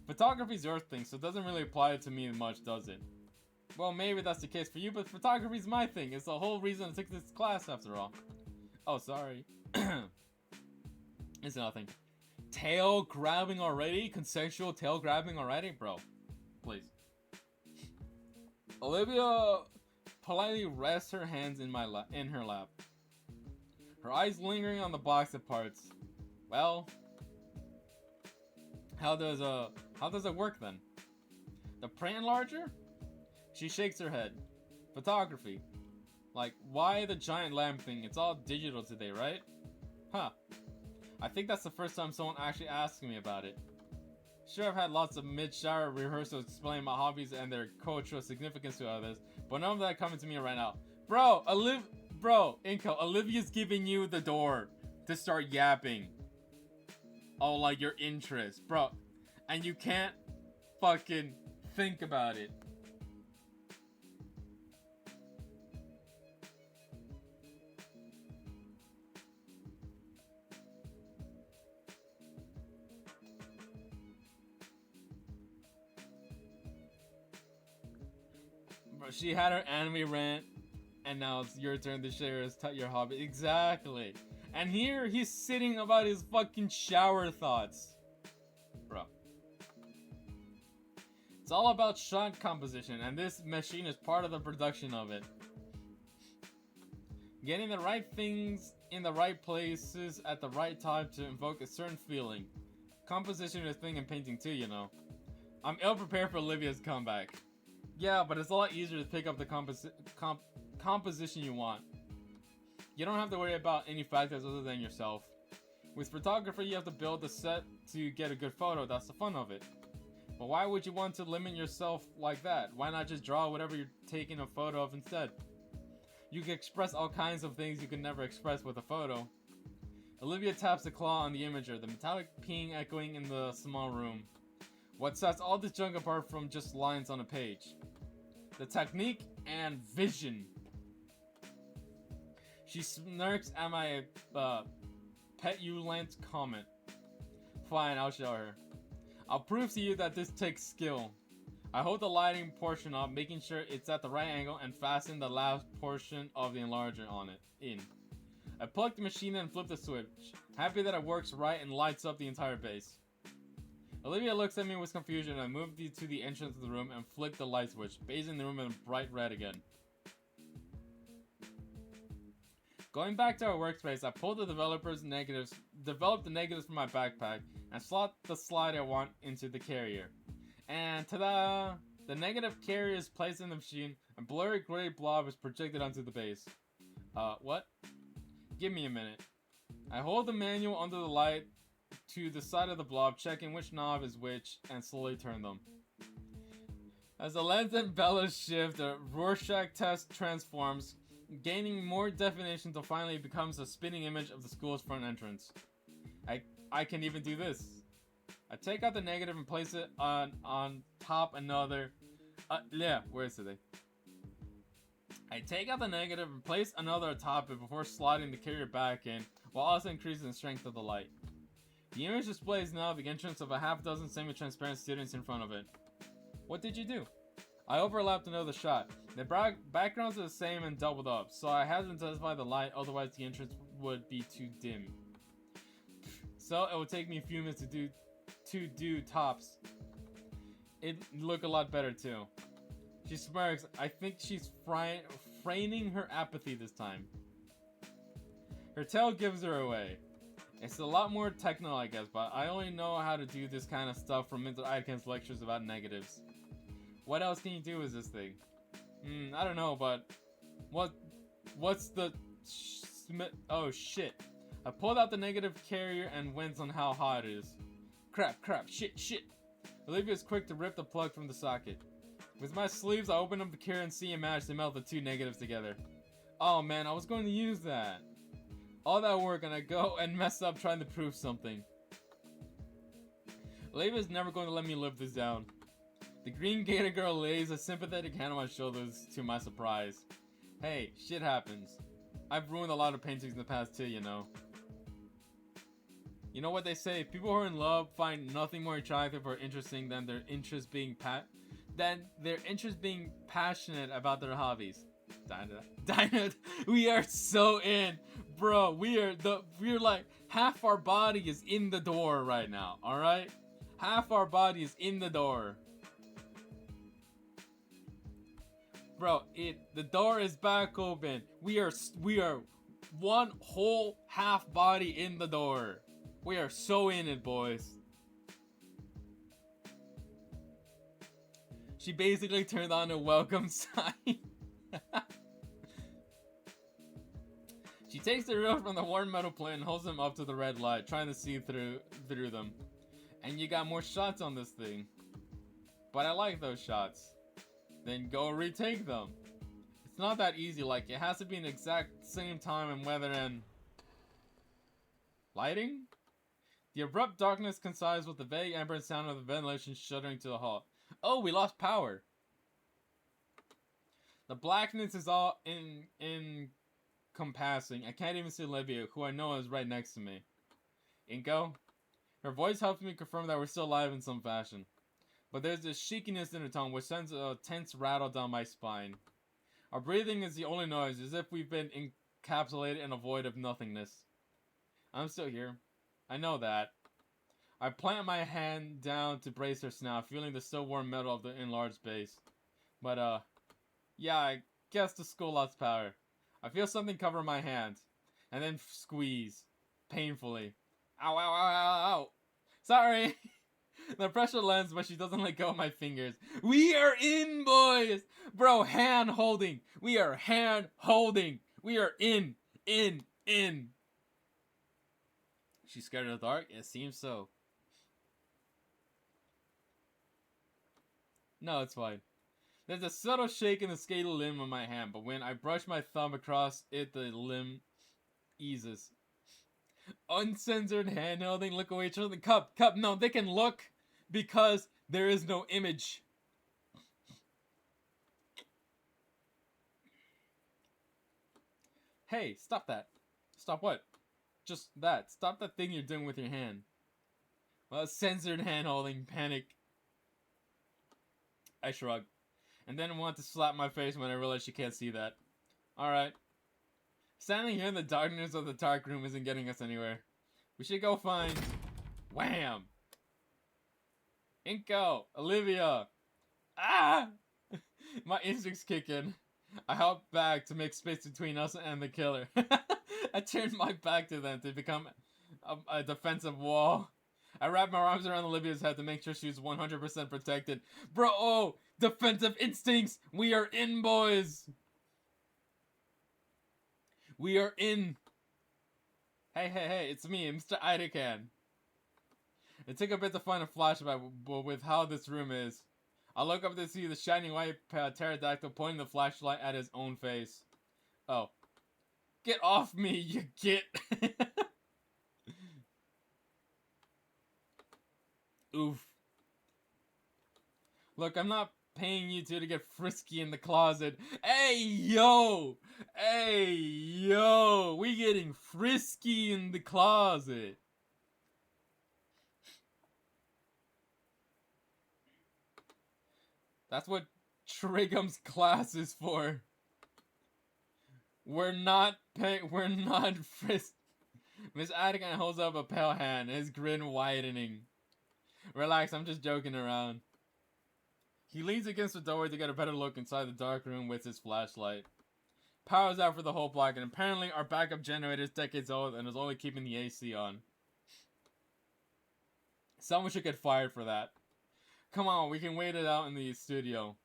Photography's your thing, so it doesn't really apply to me much, does it? Well, maybe that's the case for you, but photography's my thing. It's the whole reason I took this class, after all. Oh, sorry. It's nothing. Tail grabbing already? Consensual tail grabbing already? Bro, please. Olivia politely rests her hands in her lap. Her eyes lingering on the box of parts. Well, how does it work then? The print enlarger? She shakes her head. Photography. Like, why the giant lamp thing? It's all digital today, right? Huh. I think that's the first time someone actually asked me about it. Sure, I've had lots of mid-shower rehearsals explaining my hobbies and their cultural significance to others, but none of that coming to me right now. Bro, Inko, Olivia's giving you the door to start yapping. Oh, like your interest, bro. And you can't fucking think about it. Bro, she had her anime rant, and now it's your turn to share your hobby. Exactly. And here he's sitting about his fucking shower thoughts. Bro. It's all about shot composition, and this machine is part of the production of it. Getting the right things in the right places at the right time to invoke a certain feeling. Composition is a thing in painting too, you know. I'm ill prepared for Olivia's comeback. Yeah, but it's a lot easier to pick up the composition you want. You don't have to worry about any factors other than yourself. With photography, you have to build the set to get a good photo. That's the fun of it. But why would you want to limit yourself like that? Why not just draw whatever you're taking a photo of instead? You can express all kinds of things you can never express with a photo. Olivia taps the claw on the imager, the metallic ping echoing in the small room. What sets all this junk apart from just lines on a page? The technique and vision. She smirks at my petulant comment. Fine, I'll show her. I'll prove to you that this takes skill. I hold the lighting portion up, making sure it's at the right angle, and fasten the last portion of the enlarger on it. I plug the machine in and flip the switch, happy that it works right and lights up the entire base. Olivia looks at me with confusion, and I move to the entrance of the room and flick the light switch, basing the room in bright red again. Going back to our workspace, I pull the developed the negatives from my backpack, and slot the slide I want into the carrier. And ta-da! The negative carrier is placed in the machine, and blurry gray blob is projected onto the base. What? Give me a minute. I hold the manual under the light to the side of the blob, checking which knob is which, and slowly turn them. As the lens and bellows shift, the Rorschach test transforms, gaining more definition until finally it becomes a spinning image of the school's front entrance. I can even do this. I take out the negative and place it on top another. Where is it? I take out the negative and place another atop it before sliding the carrier back in, while also increasing the strength of the light. The image displays now the entrance of a half-dozen semi-transparent students in front of it. What did you do? I overlapped another shot. The backgrounds are the same and doubled up, so I had to intensify the light, otherwise the entrance would be too dim. So it would take me a few minutes to do tops. It'd look a lot better too. She smirks. I think she's feigning her apathy this time. Her tail gives her away. It's a lot more techno, I guess, but I only know how to do this kind of stuff from Mr. Aitken's lectures about negatives. What else can you do with this thing? I don't know, but what's the oh shit. I pulled out the negative carrier and winced on how hot it is. Crap, shit. Olivia's quick to rip the plug from the socket. With my sleeves, I open up the carrier and see a match to melt the two negatives together. Oh man, I was going to use that. All that work and I go and mess up trying to prove something. Olivia's never going to let me live this down. The green gator girl lays a sympathetic hand on my shoulders to my surprise. Hey, shit happens. I've ruined a lot of paintings in the past too, you know. You know what they say, people who are in love find nothing more attractive or interesting than their interest being passionate about their hobbies. Dinah, we are so in. Bro, we're like, half our body is in the door right now, alright? Half our body is in the door. Bro, the door is back open. We are one whole half body in the door. We are so in it, boys. She basically turned on a welcome sign. She takes the reels from the worn metal plate and holds them up to the red light, trying to see through them. And you got more shots on this thing. But I like those shots. Then go retake them. It's not that easy, like it has to be an exact same time and weather and lighting? The abrupt darkness coincides with the vague ambient sound of the ventilation shuddering to a halt. Oh, we lost power. The blackness is all encompassing. I can't even see Olivia, who I know is right next to me. Inko? Her voice helps me confirm that we're still alive in some fashion. But there's this shakiness in her tone which sends a tense rattle down my spine. Our breathing is the only noise, as if we've been encapsulated in a void of nothingness. I'm still here. I know that. I plant my hand down to brace her snout, feeling the still warm metal of the enlarged base. But, yeah, I guess the school lost power. I feel something cover my hand, and then squeeze. Painfully. Ow, ow, ow, ow, ow. Sorry! The pressure lends, but she doesn't let go of my fingers. We are in, boys! Bro, hand holding. We are hand holding. We are in. She's scared of the dark? It seems so. No, it's fine. There's a subtle shake in the scaly limb of my hand, but when I brush my thumb across it, the limb eases. Uncensored hand holding, look away, children. Cup. No, they can look because there is no image. Hey, stop that. Stop what? Just that. Stop that thing you're doing with your hand. Well, censored hand holding, panic. I shrug, and then want to slap my face when I realize she can't see that. Alright. Standing here in the darkness of the dark room isn't getting us anywhere. We should go find... Wham! Inko! Olivia! Ah! My instincts kick in. I hop back to make space between us and the killer. I turned my back to them to become a defensive wall. I wrapped my arms around Olivia's head to make sure she was 100% protected. Bro, oh, defensive instincts! We are in, boys! We are in! Hey, it's me, Mr. Idakan. It took a bit to find a flashback with how this room is. I look up to see the shiny white pterodactyl pointing the flashlight at his own face. Oh. Get off me, you git! Oof. Look, I'm not paying you two to get frisky in the closet. Hey, yo! Hey, yo! We getting frisky in the closet. That's what Trigum's class is for. We're not frisk. Miss Attican holds up a pale hand, his grin widening. Relax, I'm just joking around. He leans against the doorway to get a better look inside the dark room with his flashlight. Power's out for the whole block, and apparently our backup generator is decades old and is only keeping the AC on. Someone should get fired for that. Come on, we can wait it out in the studio.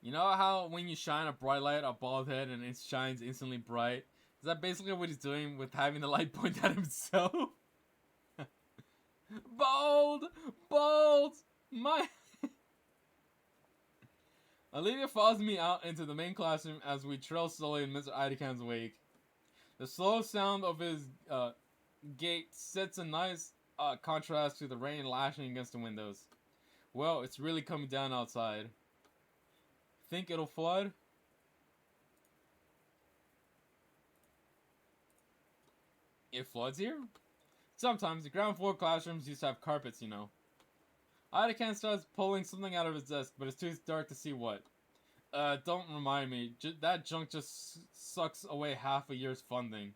You know how when you shine a bright light at a bald head and it shines instantly bright? Is that basically what he's doing with having the light point at himself? Bald! Bald! My... Olivia follows me out into the main classroom as we trail slowly in Mr. Idakan's wake. The slow sound of his gate sets a nice contrast to the rain lashing against the windows. Well, it's really coming down outside. Think it'll flood? It floods here? Sometimes. The ground floor classrooms used to have carpets, you know. Idakan starts pulling something out of his desk, but it's too dark to see what. Don't remind me. That junk just sucks away half a year's funding.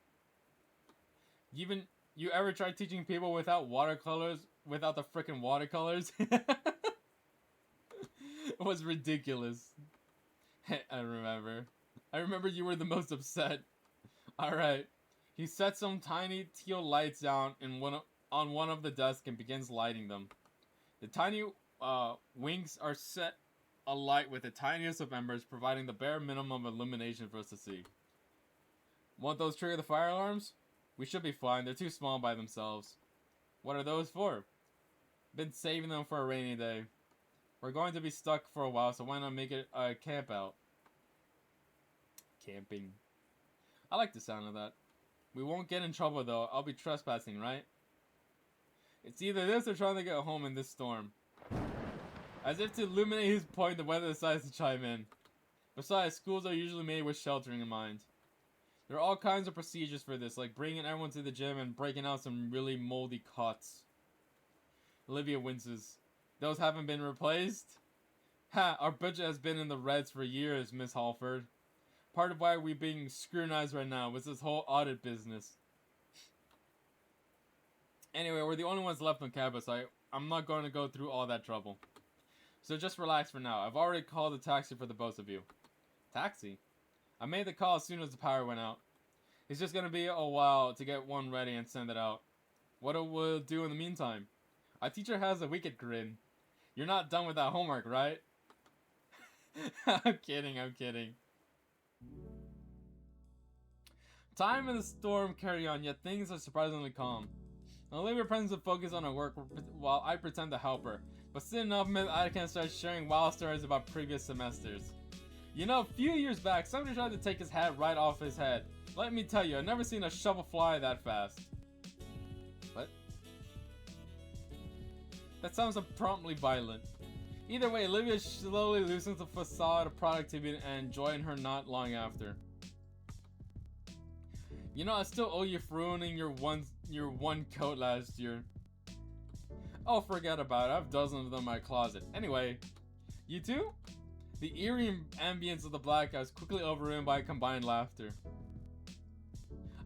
You ever tried teaching people without watercolors? Without the frickin' watercolors? It was ridiculous. I remember you were the most upset. Alright. He sets some tiny teal lights down on one of the desks and begins lighting them. The tiny wings are set alight with the tiniest of embers, providing the bare minimum of illumination for us to see. Won't those trigger the fire alarms? We should be fine. They're too small by themselves. What are those for? Been saving them for a rainy day. We're going to be stuck for a while, so why not make it a camp out? Camping. I like the sound of that. We won't get in trouble though. I'll be trespassing, right? It's either this or trying to get home in this storm. As if to illuminate his point, the weather decides to chime in. Besides, schools are usually made with sheltering in mind. There are all kinds of procedures for this, like bringing everyone to the gym and breaking out some really moldy cots. Olivia winces. Those haven't been replaced? Ha, our budget has been in the reds for years, Miss Halford. Part of why we're being scrutinized right now was this whole audit business. Anyway, we're the only ones left on campus, so I'm not going to go through all that trouble. So just relax for now. I've already called a taxi for the both of you. Taxi? I made the call as soon as the power went out. It's just going to be a while to get one ready and send it out. What we'll do in the meantime? Our teacher has a wicked grin. You're not done with that homework, right? I'm kidding. Time and the storm carry on, yet things are surprisingly calm. Olivia pretends to focus on her work while I pretend to help her. But soon enough, Miss Attican starts sharing wild stories about previous semesters. You know, a few years back, somebody tried to take his hat right off his head. Let me tell you, I've never seen a shovel fly that fast. What? That sounds promptly violent. Either way, Olivia slowly loosens the facade of productivity and joy in her not long after. You know, I still owe you for ruining your one coat last year. Oh, forget about it. I have dozens of them in my closet. Anyway, you two? The eerie ambience of the blackout is quickly overrun by combined laughter.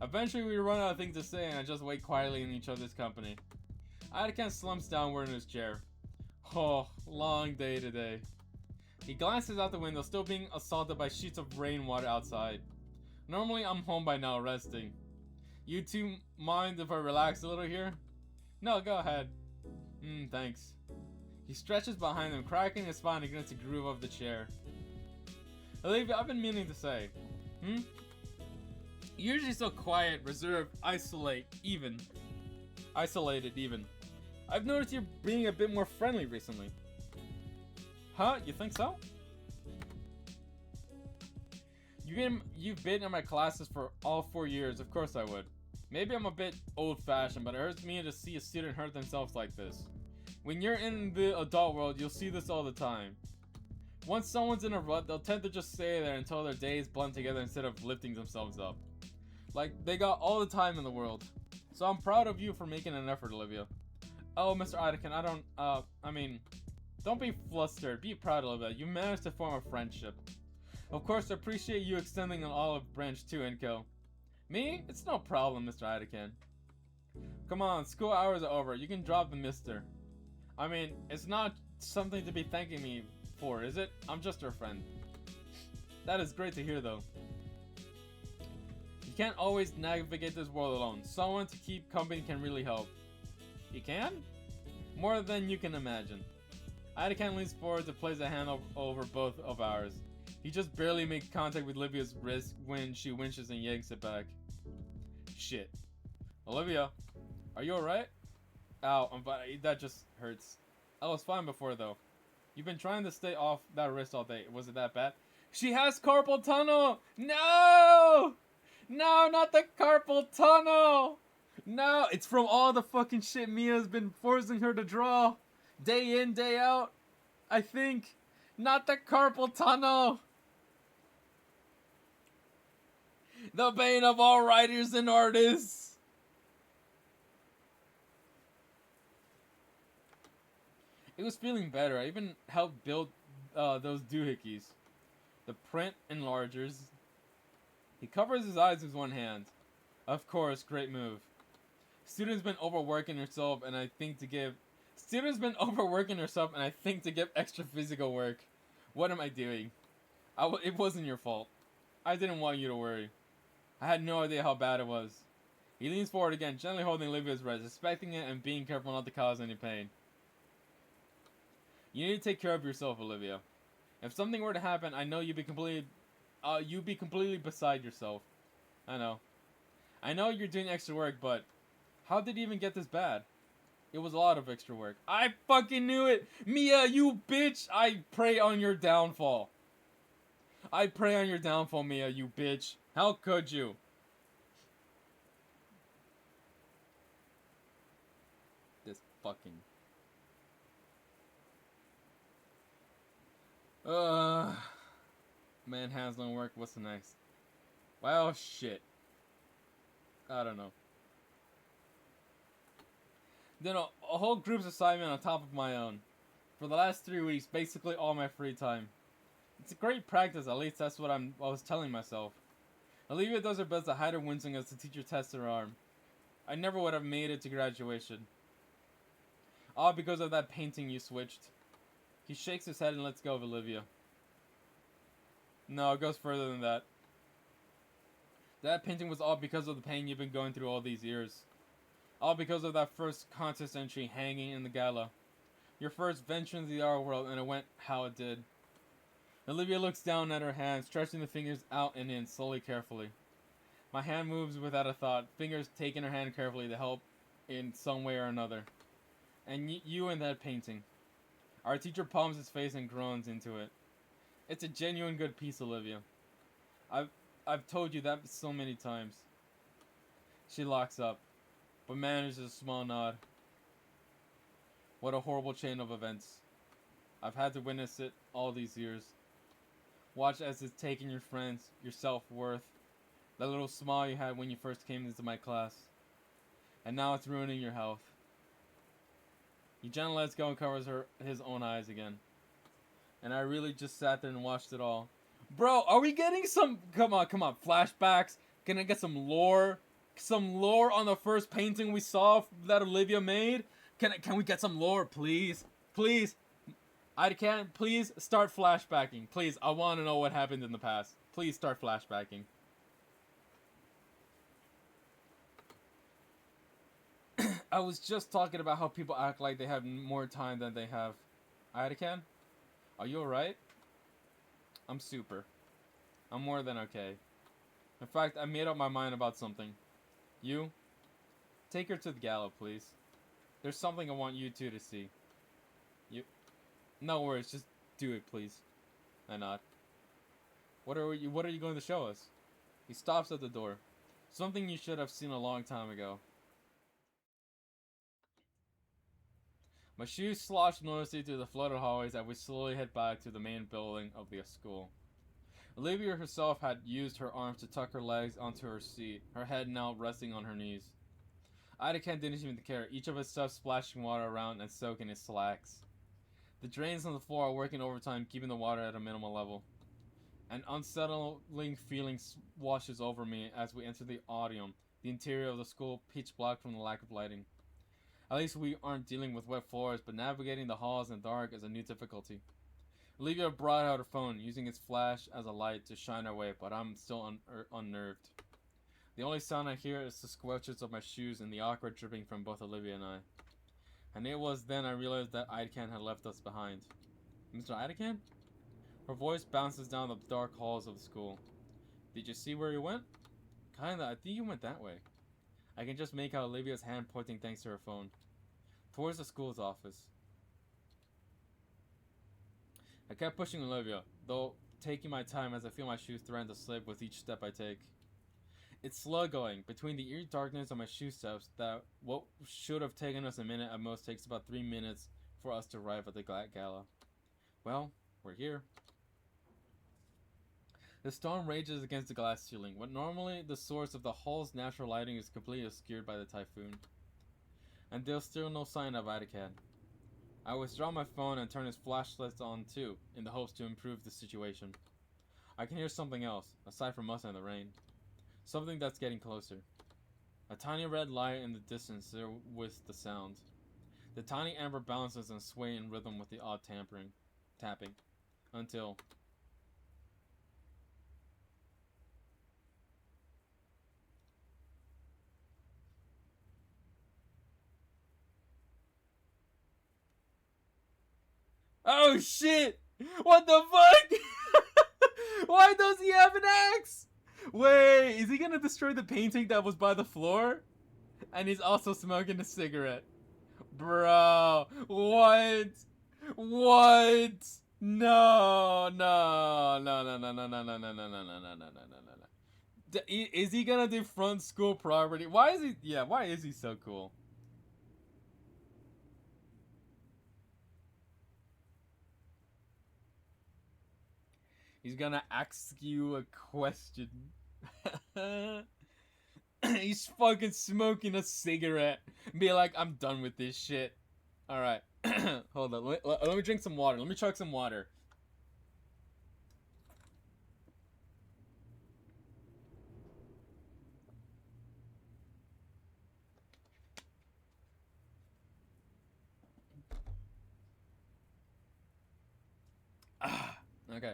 Eventually, we run out of things to say and just wait quietly in each other's company. Adakan slumps downward in his chair. Oh, long day today. He glances out the window, still being assaulted by sheets of rainwater outside. Normally, I'm home by now, resting. You two mind if I relax a little here? No, go ahead. Thanks. He stretches behind him, cracking his spine against the groove of the chair. Olivia, I've been meaning to say. You're usually so quiet, reserved, isolated even. I've noticed you're being a bit more friendly recently. Huh? You think so? You've been in my classes for all 4 years, of course I would. Maybe I'm a bit old-fashioned, but it hurts me to see a student hurt themselves like this. When you're in the adult world, you'll see this all the time. Once someone's in a rut, they'll tend to just stay there until their days blend together instead of lifting themselves up. Like, they got all the time in the world. So I'm proud of you for making an effort, Olivia. Oh, Mr. Adakan, don't be flustered. Be proud, Olivia. You managed to form a friendship. Of course, I appreciate you extending an olive branch too, Enko. Me? It's no problem, Mr. Adakan. Come on, school hours are over. You can drop the mister. It's not something to be thanking me for, is it? I'm just your friend. That is great to hear, though. You can't always navigate this world alone. Someone to keep company can really help. You can? More than you can imagine. Adakan leans forward to place a hand over both of ours. He just barely makes contact with Olivia's wrist when she winches and yanks it back. Shit. Olivia, are you alright? Ow, that just hurts. I was fine before, though. You've been trying to stay off that wrist all day. Was it that bad? She has carpal tunnel! No! No, not the carpal tunnel! No, it's from all the fucking shit Mia's been forcing her to draw. Day in, day out. I think. Not the carpal tunnel! The bane of all writers and artists! It was feeling better. I even helped build those doohickeys. The print enlargers. He covers his eyes with one hand. Of course, great move. Students been overworking herself and I think to give extra physical work. What am I doing? It wasn't your fault. I didn't want you to worry. I had no idea how bad it was. He leans forward again, gently holding Olivia's wrist, respecting it and being careful not to cause any pain. You need to take care of yourself, Olivia. If something were to happen, I know you'd be completely beside yourself. I know you're doing extra work, but how did it even get this bad? It was a lot of extra work. I fucking knew it! Mia, you bitch! I pray on your downfall. I pray on your downfall, Mia, you bitch. How could you? This fucking... Man, hands don't work. What's the next? Well, shit. I don't know. Then a whole group's assignment on top of my own. For the last 3 weeks, basically all my free time. It's a great practice, at least that's what I was telling myself. Olivia does her best to hide her wincing as the teacher tests her arm. I never would have made it to graduation. All because of that painting you switched. He shakes his head and lets go of Olivia. No, it goes further than that. That painting was all because of the pain you've been going through all these years. All because of that first contest entry hanging in the gala. Your first venture into the art world, and it went how it did. Olivia looks down at her hand, stretching the fingers out and in, slowly, carefully. My hand moves without a thought, fingers taking her hand carefully to help in some way or another. And you in that painting. Our teacher palms his face and groans into it. It's a genuine good piece, Olivia. I've told you that so many times. She locks up, but manages a small nod. What a horrible chain of events. I've had to witness it all these years. Watch as it's taking your friends, your self-worth, that little smile you had when you first came into my class. And now it's ruining your health. Eugene lets go and covers his own eyes again. And I really just sat there and watched it all. Bro, are we getting some... Come on, flashbacks? Can I get some lore? Some lore on the first painting we saw that Olivia made? Can we get some lore, please? Please. I can't. Please start flashbacking. Please, I want to know what happened in the past. Please start flashbacking. I was just talking about how people act like they have more time than they have. Idacan? Are you alright? I'm super. I'm more than okay. In fact, I made up my mind about something. You? Take her to the gala, please. There's something I want you two to see. You... No worries, just do it, please. I nod. What are you going to show us? He stops at the door. Something you should have seen a long time ago. My shoes slosh noisily through the flooded hallways as we slowly head back to the main building of the school. Olivia herself had used her arms to tuck her legs onto her seat, her head now resting on her knees. Idacan didn't even care, each of his stuff splashing water around and soaking his slacks. The drains on the floor are working overtime, keeping the water at a minimal level. An unsettling feeling washes over me as we enter the auditorium, the interior of the school pitch black from the lack of lighting. At least we aren't dealing with wet floors, but navigating the halls in the dark is a new difficulty. Olivia brought out her phone, using its flash as a light to shine our way, but I'm still unnerved. The only sound I hear is the squelches of my shoes and the awkward dripping from both Olivia and I. And it was then I realized that Idacan had left us behind. Mr. Idacan? Her voice bounces down the dark halls of the school. Did you see where he went? Kinda, I think he went that way. I can just make out Olivia's hand pointing thanks to her phone. Towards the school's office. I kept pushing Olivia, though taking my time as I feel my shoes threaten to slip with each step I take. It's slow going, between the eerie darkness of my shoe steps, that what should have taken us a minute at most takes about 3 minutes for us to arrive at the gala. Well, we're here. The storm rages against the glass ceiling. What normally the source of the hall's natural lighting is completely obscured by the typhoon. And there's still no sign of Idacan. I withdraw my phone and turn his flashlights on too, in the hopes to improve the situation. I can hear something else, aside from us and the rain. Something that's getting closer. A tiny red light in the distance there with the sound. The tiny amber bounces and sway in rhythm with the odd tapping. Until... Oh shit! What the fuck? Why does he have an axe? Wait, is he gonna destroy the painting that was by the floor? And he's also smoking a cigarette. Bro, what? What? No, no, no, no, no, no, no, no, no, no, no, no, no, no, no, no. Is he gonna defront school property? Why is he? Yeah, why is he so cool? He's gonna ask you a question. He's fucking smoking a cigarette. Be like, I'm done with this shit. Alright. Hold on. Let me drink some water. Let me chug some water. Okay.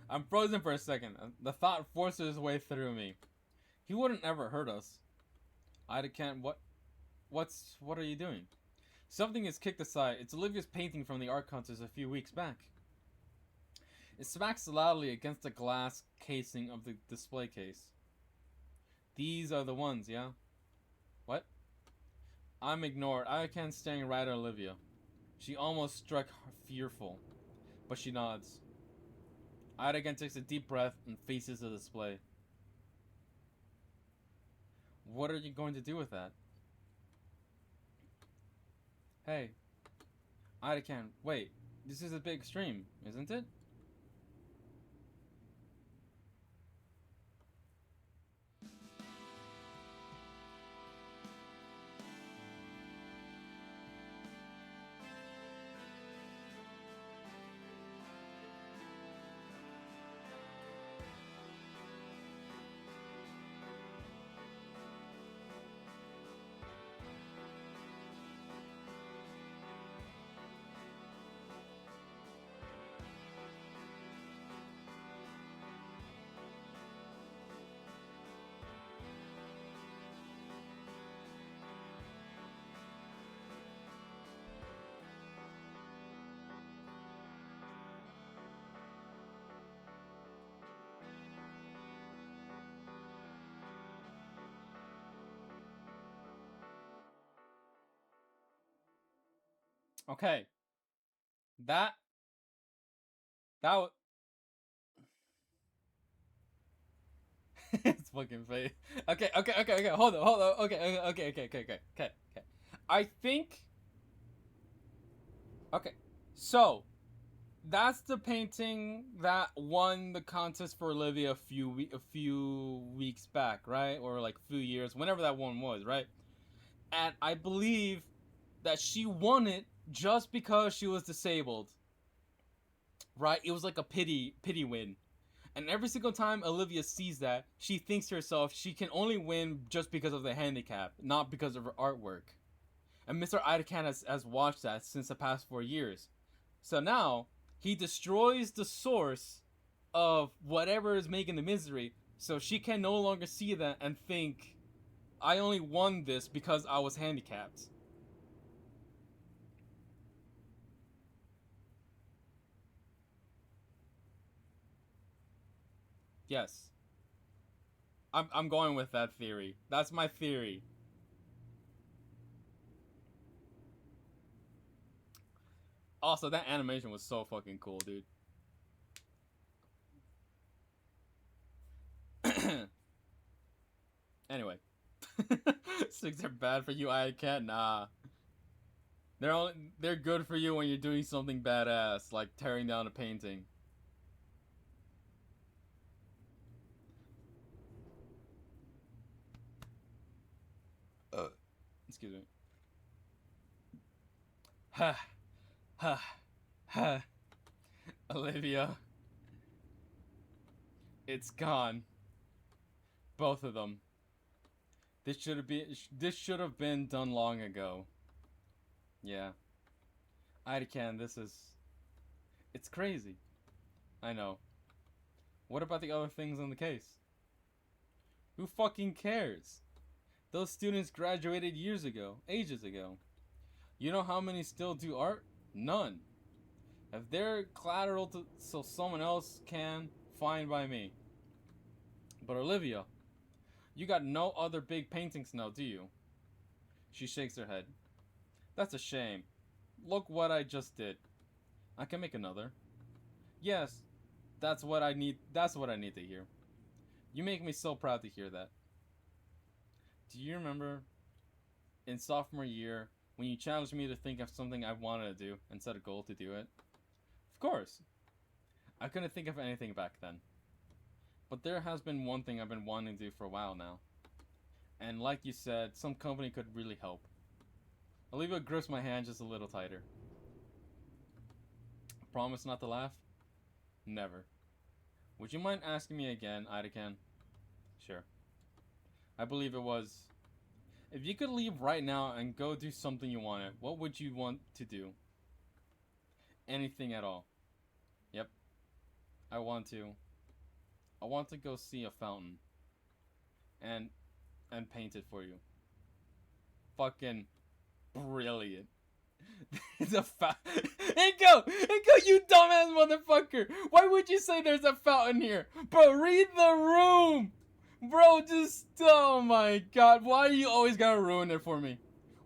I'm frozen for a second. The thought forces its way through me. He wouldn't ever hurt us. I can't. What are you doing? Something is kicked aside. It's Olivia's painting from the art contest a few weeks back. It smacks loudly against the glass casing of the display case. These are the ones, yeah? What? I'm ignored. I can't staring right at Olivia. She almost struck fearful, but she nods. Ida again takes a deep breath and faces the display. What are you going to do with that? Hey. Ida can. Wait. This is a bit extreme, isn't it? Okay. That that it's fucking fake. Okay. Hold on. Okay. I think. Okay, so that's the painting that won the contest for Olivia a few weeks back, right? Or like a few years, whenever that one was, right? And I believe that she won it just because she was disabled, right? It was like a pity win. And every single time Olivia sees that, she thinks to herself she can only win just because of the handicap, not because of her artwork. And Mr. Idakan has watched that since the past 4 years. So now he destroys the source of whatever is making the misery, so she can no longer see that and think, I only won this because I was handicapped. Yes. I'm going with that theory. That's my theory. Also, that animation was so fucking cool, dude. Anyway. Six are bad for you, I can't. Nah. They're good for you when you're doing something badass, like tearing down a painting. Excuse me. Ha ha ha. Olivia, it's gone. Both of them. This should have been done long ago. Yeah. Idakan, it's crazy. I know. What about the other things in the case? Who fucking cares? Those students graduated years ago, ages ago. You know how many still do art? None. If they're collateral so someone else can, fine by me. But Olivia, you got no other big paintings now, do you? She shakes her head. That's a shame. Look what I just did. I can make another. Yes, that's what I need to hear. You make me so proud to hear that. Do you remember in sophomore year when you challenged me to think of something I wanted to do and set a goal to do it? Of course. I couldn't think of anything back then. But there has been one thing I've been wanting to do for a while now. And like you said, some company could really help. Olivia grips my hand just a little tighter. Promise not to laugh? Never. Would you mind asking me again, Idakan? Sure. I believe it was. If you could leave right now and go do something you wanted, what would you want to do? Anything at all. Yep. I want to. I want to go see a fountain. And paint it for you. Fucking brilliant. There's a Inko, you dumbass motherfucker! Why would you say there's a fountain here? Bro, read the room! Bro, just, oh my god, why do you always gotta ruin it for me?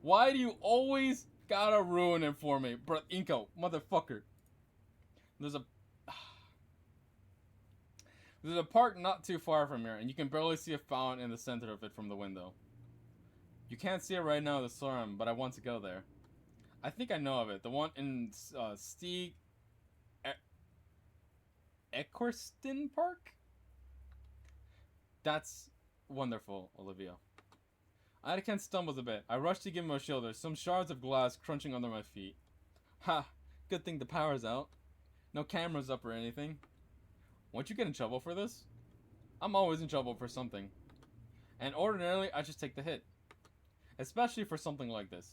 Why do you always gotta ruin it for me? Bro, Inko, motherfucker. There's a... There's a park not too far from here, and you can barely see a fountain in the center of it from the window. You can't see it right now in the storm, but I want to go there. I think I know of it. The one in Stieg... Equerston Park? That's wonderful, Olivia. Anakin stumbles a bit. I rush to give him a shoulder, some shards of glass crunching under my feet. Ha! Good thing the power's out. No cameras up or anything. Won't you get in trouble for this? I'm always in trouble for something. And ordinarily, I just take the hit. Especially for something like this.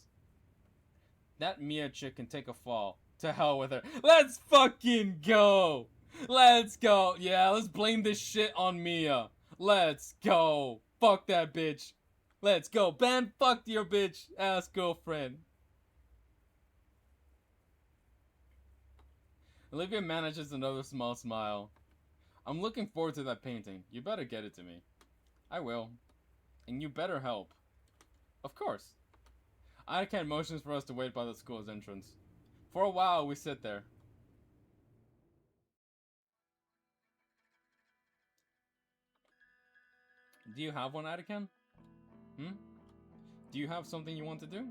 That Mia chick can take a fall. To hell with her. Let's fucking go! Let's go! Yeah, let's blame this shit on Mia. Let's go! Fuck that bitch. Let's go. Ben, fuck your bitch ass girlfriend. Olivia manages another small smile. I'm looking forward to that painting. You better get it to me. I will. And you better help. Of course. Anakin motions for us to wait by the school's entrance. For a while, we sit there. Do you have one, Anakin? Hmm? Do you have something you want to do?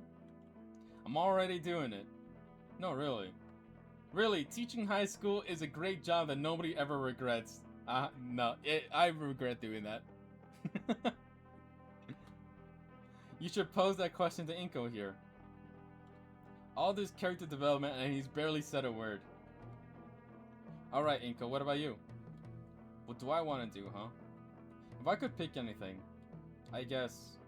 I'm already doing it. No, really. Really, teaching high school is a great job that nobody ever regrets. No, I regret doing that. You should pose that question to Inko here. All this character development and he's barely said a word. Alright, Inko, what about you? What do I want to do, huh? If I could pick anything, I guess...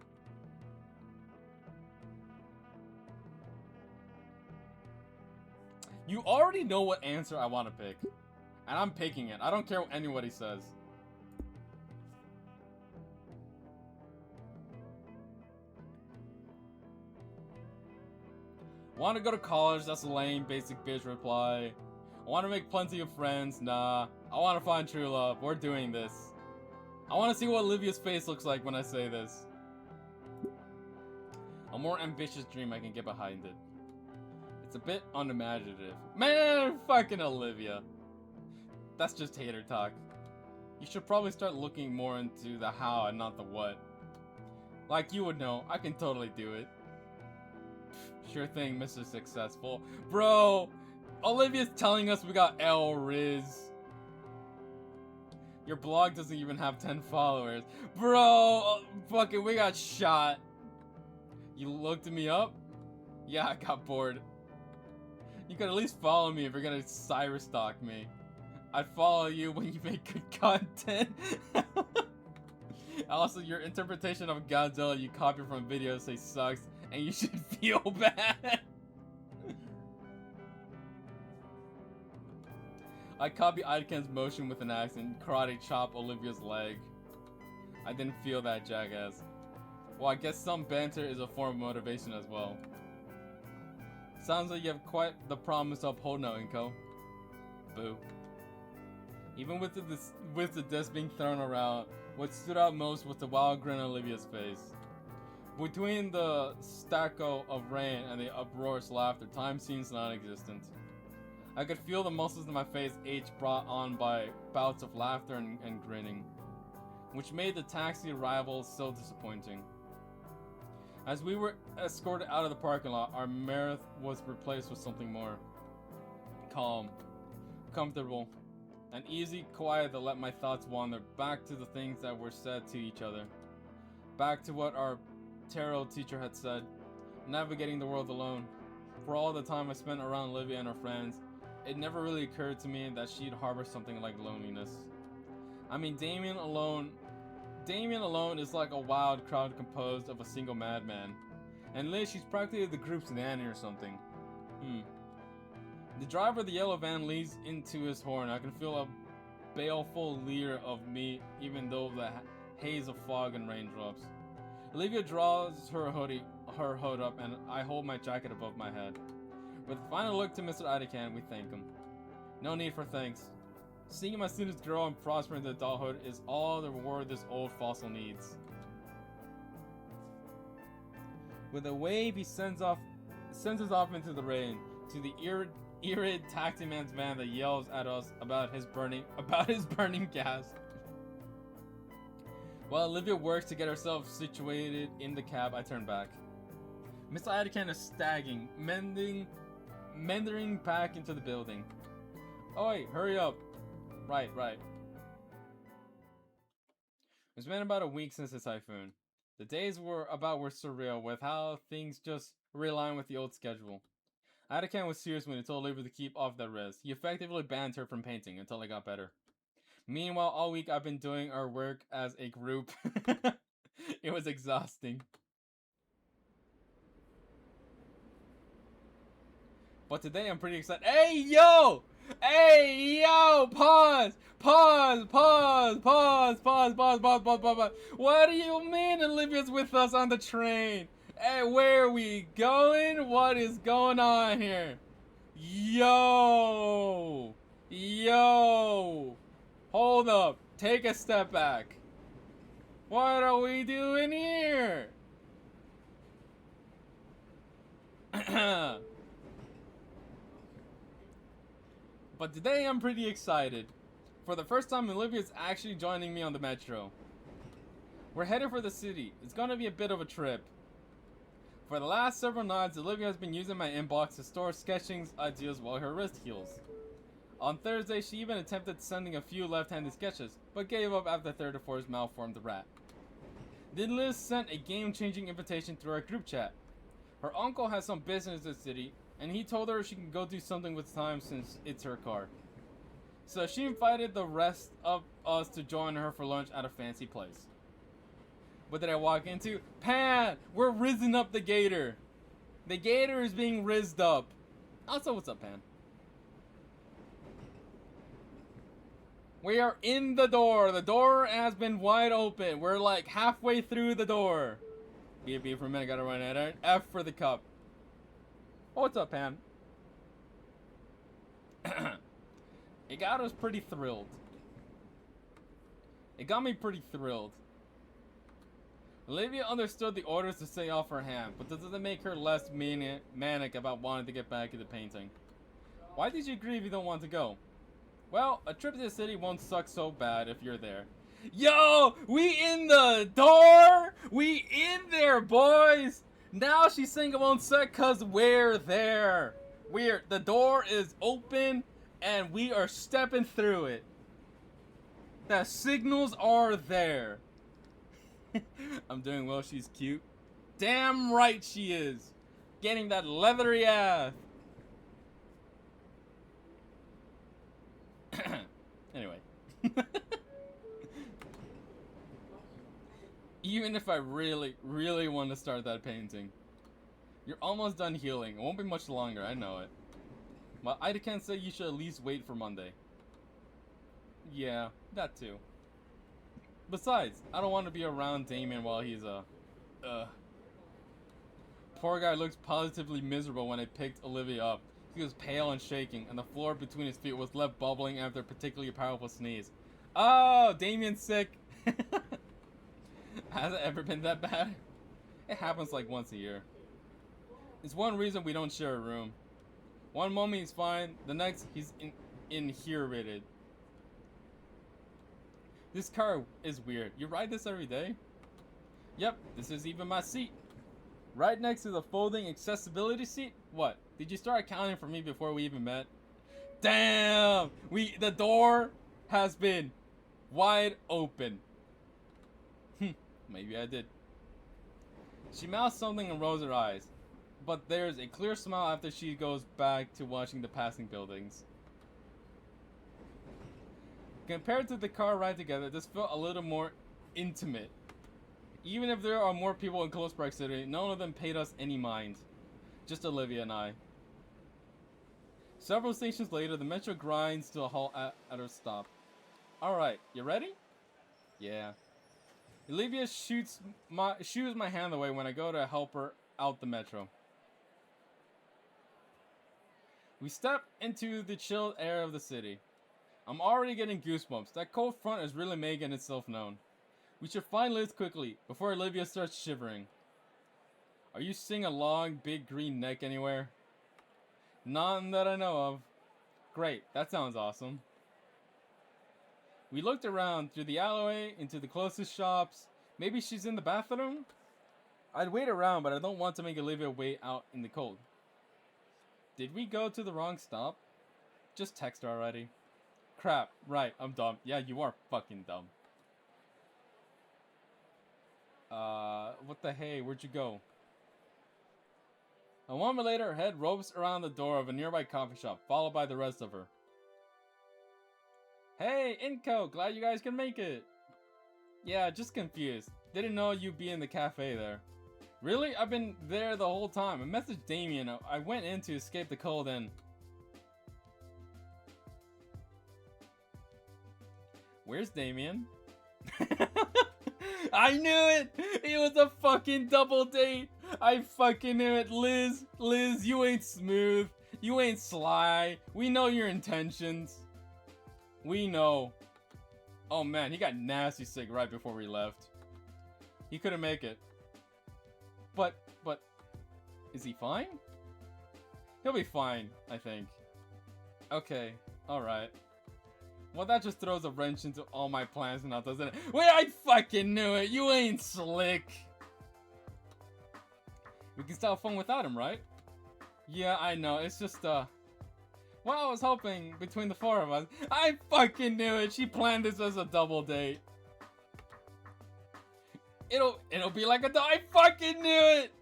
You already know what answer I want to pick. And I'm picking it. I don't care what anybody says. Want to go to college? That's a lame, basic bitch reply. I want to make plenty of friends? Nah. I want to find true love. We're doing this. I want to see what Olivia's face looks like when I say this. A more ambitious dream I can get behind it. It's a bit unimaginative. Man, fucking Olivia. That's just hater talk. You should probably start looking more into the how and not the what. Like you would know, I can totally do it. Sure thing, Mr. Successful. Bro, Olivia's telling us we got L Riz. Your blog doesn't even have 10 followers. Bro, fucking we got shot. You looked me up? Yeah, I got bored. You could at least follow me if you're gonna cyber stalk me. I'd follow you when you make good content. Also, your interpretation of Godzilla you copy from videos say sucks, and you should feel bad. I copy Idaken's motion with an axe and karate chop Olivia's leg. I didn't feel that, jackass. Well, I guess some banter is a form of motivation as well. Sounds like you have quite the promise to uphold now, Inko. Boo. Even with the disc being thrown around, what stood out most was the wild grin on Olivia's face. Between the staccato of rain and the uproarious laughter, time seems non-existent. I could feel the muscles in my face ache, brought on by bouts of laughter and grinning, which made the taxi arrival so disappointing. As we were escorted out of the parking lot, our mirth was replaced with something more calm, comfortable, and easy quiet that let my thoughts wander back to the things that were said to each other. Back to what our tarot teacher had said, navigating the world alone. For all the time I spent around Olivia and her friends, it never really occurred to me that she'd harbor something like loneliness. I mean, Damien alone is like a wild crowd composed of a single madman. And Liz, she's practically the group's nanny or something. The driver of the yellow van leans into his horn. I can feel a baleful leer of me, even though the haze of fog and raindrops. Olivia draws her hood up, and I hold my jacket above my head. With a final look to Mr. Idakan, we thank him. No need for thanks. Seeing my students grow and prosper into adulthood is all the reward this old fossil needs. With a wave, he sends us off into the rain to the irate taxi man's van that yells at us about his burning gas. While Olivia works to get herself situated in the cab, I turn back. Mr. Idakan is staggering, meandering back into the building. Oi, hurry up. Right. It's been about a week since the typhoon. The days were surreal with how things just realigned with the old schedule. Idakan was serious when he told Olivia to keep off that res. He effectively banned her from painting until it got better. Meanwhile, all week I've been doing our work as a group. It was exhausting. But today I'm pretty excited. Hey yo! Pause! What do you mean Olivia's with us on the train? Hey, where are we going? What is going on here? Yo! Hold up. Take a step back. What are we doing here? But today I'm pretty excited. For the first time, Olivia's actually joining me on the metro. We're headed for the city. It's gonna be a bit of a trip. For the last several nights, Olivia has been using my inbox to store sketching ideas while her wrist heals. On Thursday, she even attempted sending a few left-handed sketches, but gave up after the third or fourth malformed the rat. Then Liz sent a game-changing invitation through our group chat. Her uncle has some business in the city, and he told her she can go do something with time since it's her car. So she invited the rest of us to join her for lunch at a fancy place. What did I walk into? Pan! We're rizzing up the gator! The gator is being rizzed up. Also, what's up, Pan? We are in the door. The door has been wide open. We're like halfway through the door. B for a minute, gotta run at it. F for the cup. Oh, what's up, Pan? It got us pretty thrilled. It got me pretty thrilled. Olivia understood the orders to stay off her hand, but this doesn't make her less manic about wanting to get back into painting. Why did you agree if you don't want to go? Well, a trip to the city won't suck so bad if you're there. Yo! We in the door! We in there, boys! Now she's saying it won't suck cause we're there. The door is open and we are stepping through it. The signals are there. I'm doing well, she's cute. Damn right she is. Getting that leathery ass. Anyway. Even if I really, really want to start that painting. You're almost done healing. It won't be much longer, I know it. Well, I can't say you should at least wait for Monday. Yeah, that too. Besides, I don't want to be around Damien while he's Poor guy looks positively miserable when I picked Olivia up. He was pale and shaking, and the floor between his feet was left bubbling after a particularly powerful sneeze. Oh, Damien's sick. Has it ever been that bad? It happens like once a year. It's one reason we don't share a room. One moment he's fine, the next he's inherited. This car is weird. You ride this every day? Yep, this is even my seat. Right next to the folding accessibility seat? What? Did you start accounting for me before we even met? Damn! The door has been wide open. Maybe I did. She mouths something and rolls her eyes. But there's a clear smile after she goes back to watching the passing buildings. Compared to the car ride together, this felt a little more intimate. Even if there are more people in close proximity, none of them paid us any mind. Just Olivia and I. Several stations later, the metro grinds to a halt at her stop. Alright, you ready? Yeah. Olivia shooes my hand away when I go to help her out the metro. We step into the chilled air of the city. I'm already getting goosebumps. That cold front is really making itself known. We should find Liz quickly, before Olivia starts shivering. Are you seeing a long, big green neck anywhere? None that I know of. Great, that sounds awesome. We looked around through the alleyway, into the closest shops. Maybe she's in the bathroom? I'd wait around, but I don't want to make Olivia wait out in the cold. Did we go to the wrong stop? Just text her already. Crap, right, I'm dumb. Yeah, you are fucking dumb. What the hey, where'd you go? A moment later, her head ropes around the door of a nearby coffee shop, followed by the rest of her. Hey, Inco, glad you guys can make it. Yeah, just confused. Didn't know you'd be in the cafe there. Really? I've been there the whole time. I messaged Damien. I went in to escape the cold and... Where's Damien? I knew it! It was a fucking double date! I fucking knew it! Liz, you ain't smooth. You ain't sly. We know your intentions. We know. Oh man, he got nasty sick right before we left. He couldn't make it. But, is he fine? He'll be fine, I think. Okay, Alright. Well, that just throws a wrench into all my plans now, doesn't it? Wait, I fucking knew it! You ain't slick! We can still have fun without him, right? Yeah, I know. It's just, well, I was hoping between the four of us. I fucking knew it! She planned this as a double date. It'll be like a I fucking knew it!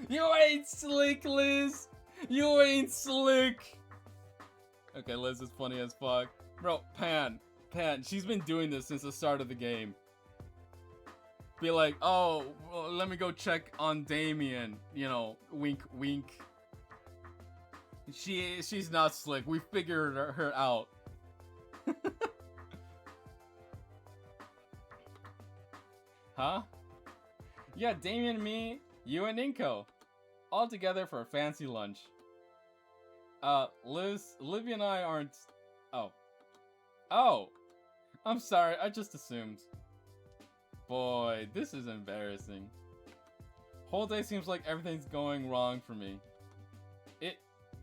You ain't slick, Liz! You ain't slick! Okay, Liz is funny as fuck. Bro, Pan, she's been doing this since the start of the game. Be like, oh, well, let me go check on Damien. You know, wink, wink. She's not slick. We figured her out. Huh? Yeah, Damien, me, you, and Inko. All together for a fancy lunch. Liz, Olivia and I aren't... Oh. Oh! I'm sorry, I just assumed. Boy, this is embarrassing. Whole day seems like everything's going wrong for me.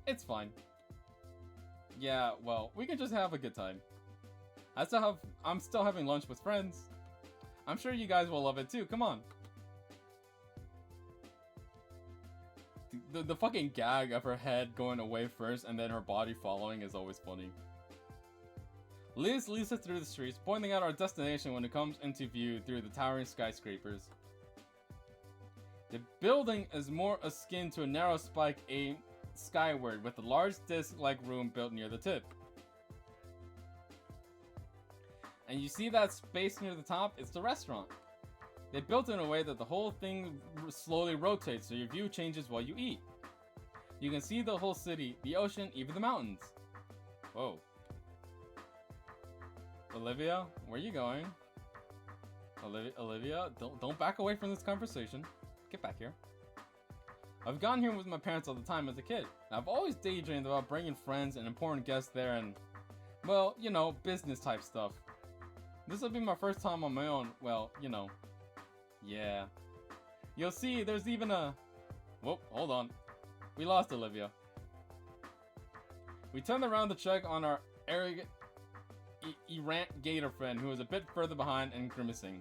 It's fine. Yeah, well, we can just have a good time. I'm still having lunch with friends. I'm sure you guys will love it too, come on. The fucking gag of her head going away first and then her body following is always funny. Liz leads us through the streets, pointing out our destination when it comes into view through the towering skyscrapers. The building is more akin to a narrow spike aimed skyward with a large disc-like room built near the tip. And you see that space near the top? It's the restaurant. They built it in a way that the whole thing slowly rotates so your view changes while you eat. You can see the whole city, the ocean, even the mountains. Whoa. Olivia, where are you going? Olivia, don't back away from this conversation. Get back here. I've gone here with my parents all the time as a kid. I've always daydreamed about bringing friends and important guests there and, well, you know, business type stuff. This will be my first time on my own, well, you know. Yeah. You'll see, there's even a... Whoop, hold on. We lost Olivia. We turned around to check on our arrogant, errant gator friend who is a bit further behind and grimacing.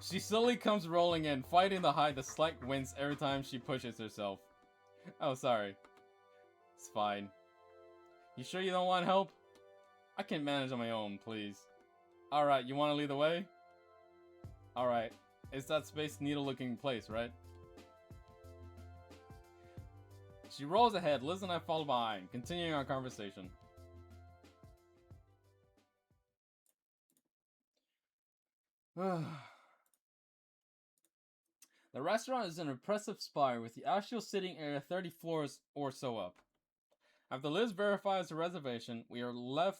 She slowly comes rolling in, fighting to hide the slight wince every time she pushes herself. Oh, sorry. It's fine. You sure you don't want help? I can manage on my own, please. Alright, you want to lead the way? Alright. It's that Space Needle looking place, right? She rolls ahead, Liz and I follow behind, continuing our conversation. The restaurant is an impressive spire with the actual sitting area 30 floors or so up. After Liz verifies her reservation, we're let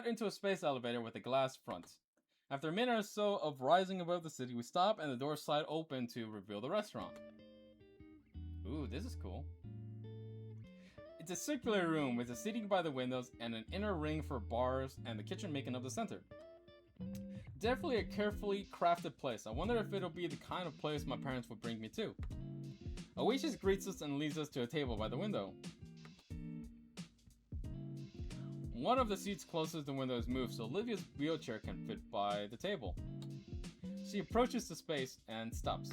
into a space elevator with a glass front. After a minute or so of rising above the city, we stop and the doors slide open to reveal the restaurant. Ooh, this is cool. It's a circular room with a seating by the windows and an inner ring for bars and the kitchen making up the center. Definitely a carefully crafted place. I wonder if it'll be the kind of place my parents would bring me to. Oasis greets us and leads us to a table by the window. One of the seats closest to the window is moved so Olivia's wheelchair can fit by the table. She approaches the space and stops.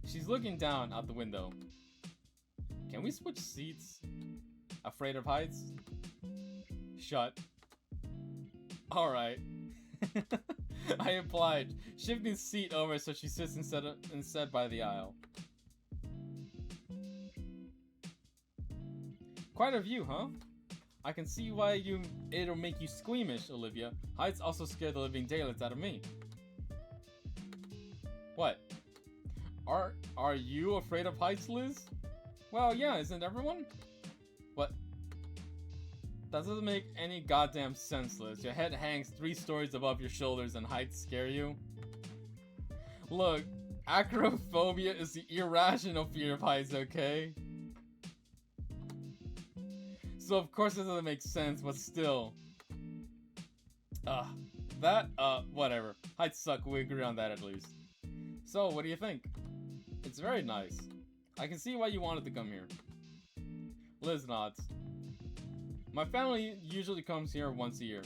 She's looking down out the window. Can we switch seats? Afraid of heights? Shut. Alright. I oblige, shifting the seat over so she sits instead by the aisle. Quite a view, huh? I can see why it'll make you squeamish, Olivia. Heights also scare the living daylights out of me. What? Are you afraid of heights, Liz? Well, yeah, isn't everyone? What? That doesn't make any goddamn sense, Liz. Your head hangs 3 stories above your shoulders and heights scare you? Look, acrophobia is the irrational fear of heights, okay? So of course it doesn't make sense, but still. Whatever. Heights suck, we agree on that at least. So, what do you think? It's very nice. I can see why you wanted to come here. Liz nods. My family usually comes here once a year.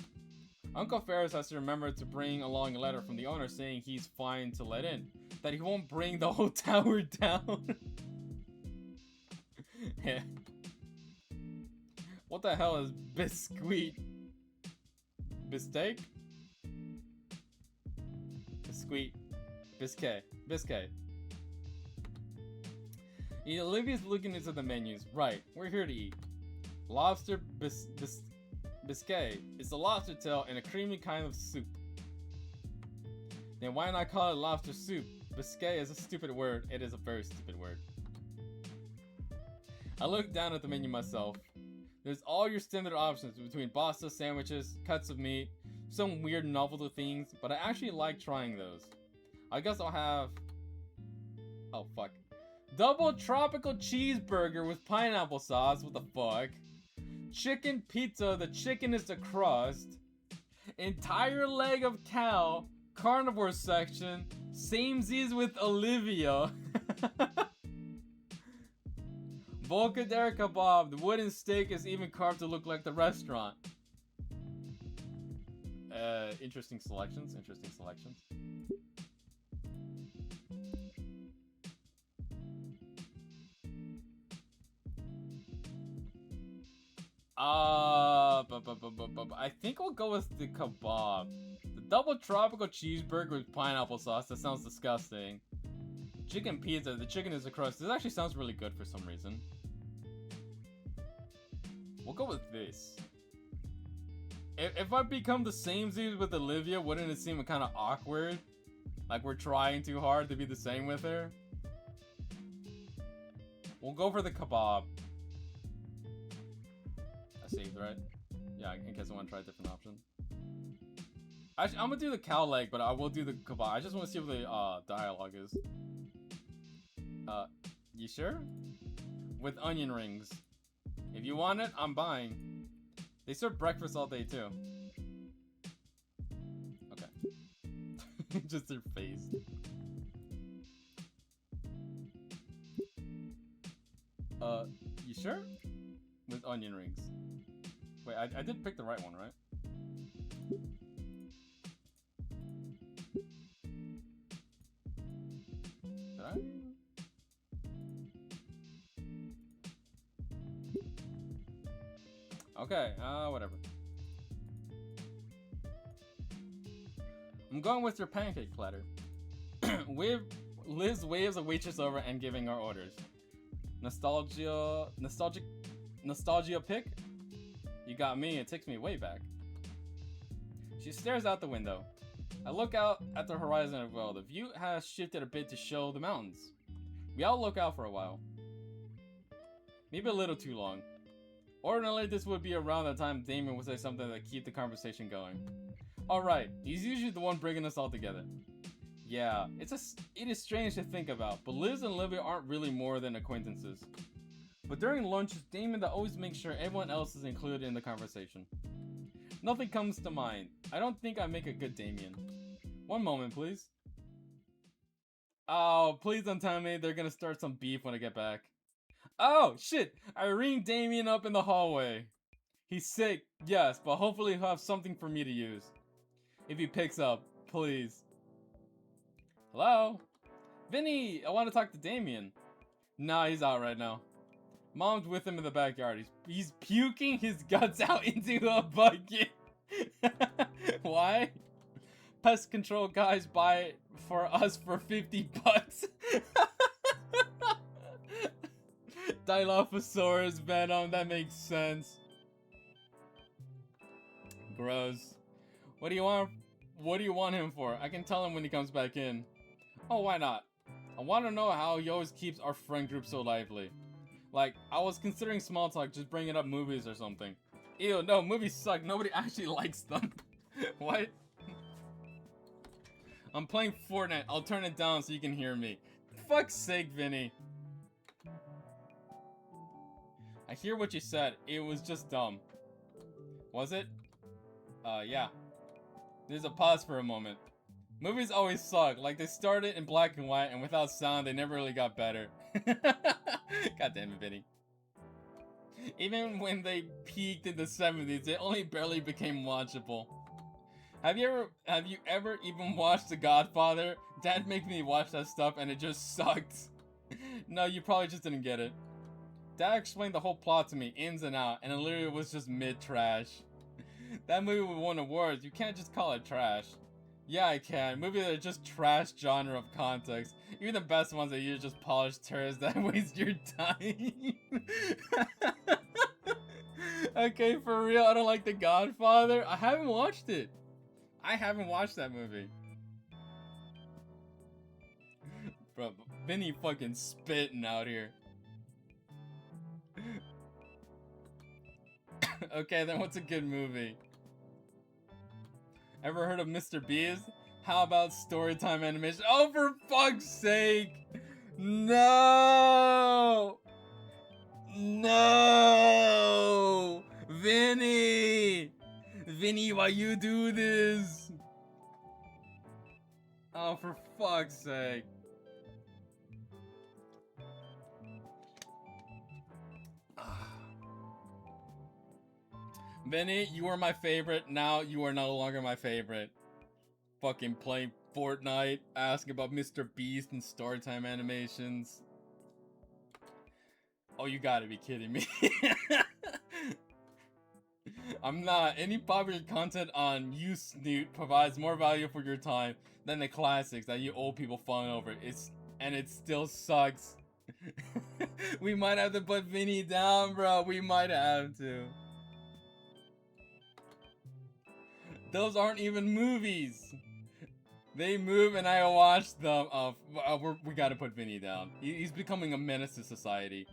Uncle Ferris has to remember to bring along a letter from the owner saying he's fine to let in. That he won't bring the whole tower down. Yeah. What the hell is biscuit? Bistake? Biscuit. Biscay. Biscay. Olivia's looking into the menus. Right, we're here to eat. Lobster biscay. It's a lobster tail in a creamy kind of soup. Then why not call it lobster soup? Biscay is a stupid word. It is a very stupid word. I look down at the menu myself. There's all your standard options between pasta, sandwiches, cuts of meat, some weird novelty things, but I actually like trying those. I guess I'll have... Oh, fuck. Double tropical cheeseburger with pineapple sauce. What the fuck? Chicken pizza. The chicken is the crust. Entire leg of cow. Carnivore section. Samesies with Olivia. Volcadere kebab. The wooden steak is even carved to look like the restaurant. Interesting selections. Interesting selections. I think we'll go with the kebab. The double tropical cheeseburger with pineapple sauce. That sounds disgusting. Chicken pizza. The chicken is the crust. This actually sounds really good for some reason. We'll go with this. If I become the same dude with Olivia, wouldn't it seem kind of awkward? Like we're trying too hard to be the same with her? We'll go for the kebab. I saved, right? Yeah, in case I want to try a different option. Actually, I'm gonna do the cow leg, but I will do the kebab. I just want to see what the dialogue is. You sure? With onion rings. If you want it, I'm buying. They serve breakfast all day too. Okay. Just their face. You sure? With onion rings. Wait, I did pick the right one, right? Did I? Okay, whatever. I'm going with your pancake platter. Liz waves a waitress over and giving our orders. Nostalgia pick? You got me, it takes me way back. She stares out the window. I look out at the horizon as well. The view has shifted a bit to show the mountains. We all look out for a while. Maybe a little too long. Ordinarily, this would be around the time Damon would say something to keep the conversation going. Alright, he's usually the one bringing us all together. Yeah, it is strange to think about, but Liz and Olivia aren't really more than acquaintances. But during lunch, it's Damon that always makes sure everyone else is included in the conversation. Nothing comes to mind. I don't think I make a good Damien. One moment, please. Oh, please don't tell me they're gonna start some beef when I get back. Oh, shit! I ring Damien up in the hallway. He's sick, yes, but hopefully he'll have something for me to use. If he picks up, please. Hello? Vinny, I want to talk to Damien. Nah, he's out right now. Mom's with him in the backyard. He's puking his guts out into a bucket. Why? Pest control guys buy it for us for $50. Dilophosaurus venom, that makes sense. Gross. What do you want him for? I can tell him when he comes back in. Oh, why not? I want to know how he always keeps our friend group so lively. Like, I was considering small talk, just bringing up movies or something. Ew, no, movies suck. Nobody actually likes them. What? I'm playing Fortnite. I'll turn it down so you can hear me. Fuck's sake, Vinny. I hear what you said. It was just dumb. Was it? Yeah. There's a pause for a moment. Movies always suck. Like, they started in black and white, and without sound, they never really got better. God damn it, Vinny. Even when they peaked in the 70s, it only barely became watchable. Have you ever even watched The Godfather? Dad made me watch that stuff and it just sucked. No, you probably just didn't get it. Dad explained the whole plot to me, ins and out, and it literally was just mid-trash. That movie won awards, you can't just call it trash. Yeah, I can. Movies that are just trash genre of context. Even the best ones that use just polished turds that waste your time. Okay, for real, I don't like The Godfather. I haven't watched it. I haven't watched that movie. Bro, Vinny fucking spitting out here. Okay, then what's a good movie? Ever heard of Mr. Beast? How about Storytime Animation? Oh, for fuck's sake! No! No! Vinny! Vinny, why you do this? Oh, for fuck's sake. Vinny, you were my favorite. Now you are no longer my favorite. Fucking playing Fortnite, asking about Mr. Beast and Storytime animations. Oh, you gotta be kidding me. I'm not. Any popular content on You Snoot provides more value for your time than the classics that you old people fawn over. And it still sucks. We might have to put Vinny down, bro. We might have to. Those aren't even movies. They move and I watch them. We gotta put Vinny down. He's becoming a menace to society.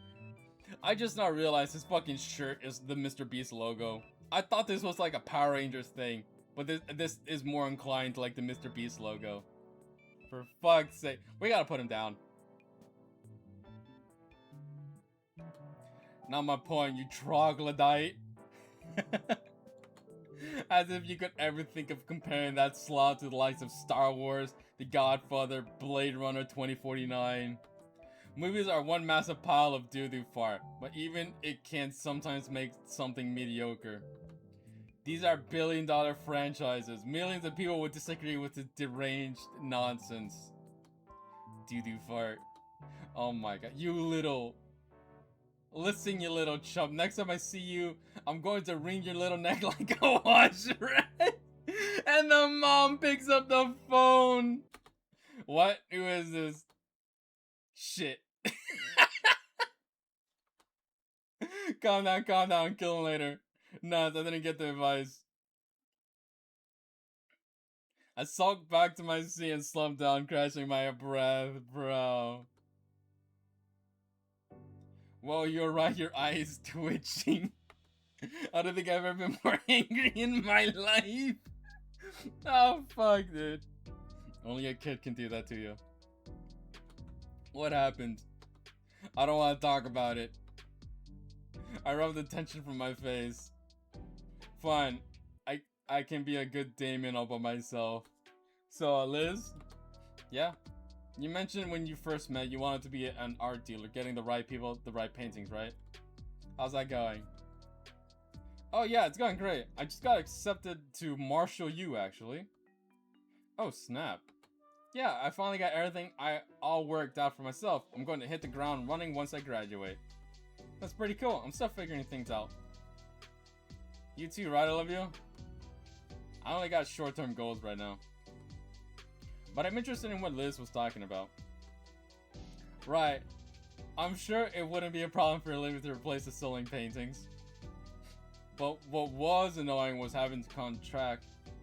I just now realized his fucking shirt is the Mr. Beast logo. I thought this was like a Power Rangers thing, but this is more inclined to like the Mr. Beast logo. For fuck's sake, we gotta put him down. Not my point, you troglodyte. As if you could ever think of comparing that slot to the likes of Star Wars, The Godfather, Blade Runner 2049. Movies are one massive pile of doo-doo fart, but even it can sometimes make something mediocre. These are billion-dollar franchises. Millions of people would disagree with the deranged nonsense. Doo-doo fart. Oh my god. You little... Listen, you little chump. Next time I see you, I'm going to wring your little neck like a wash rat. And the mom picks up the phone. What? Who is this? Shit. Calm down. Kill him later. No, I didn't get the advice. I sulked back to my seat and slumped down, crashing my breath, bro. Well, you're right, your eye is twitching. I don't think I've ever been more angry in my life. Oh, fuck, dude. Only a kid can do that to you. What happened? I don't want to talk about it. I rubbed the tension from my face. Fine. I can be a good Damien all by myself. So, Liz? Yeah? You mentioned when you first met you wanted to be an art dealer, getting the right people, the right paintings, right? How's that going? Oh yeah, it's going great. I just got accepted to Marshall U, actually. Oh snap. Yeah, I finally got everything all worked out for myself. I'm going to hit the ground running once I graduate. That's pretty cool. I'm still figuring things out. You too, right, Olivia? I only got short-term goals right now. But I'm interested in what Liz was talking about. Right. I'm sure it wouldn't be a problem for Olivia to replace the stolen paintings. But what was annoying was having to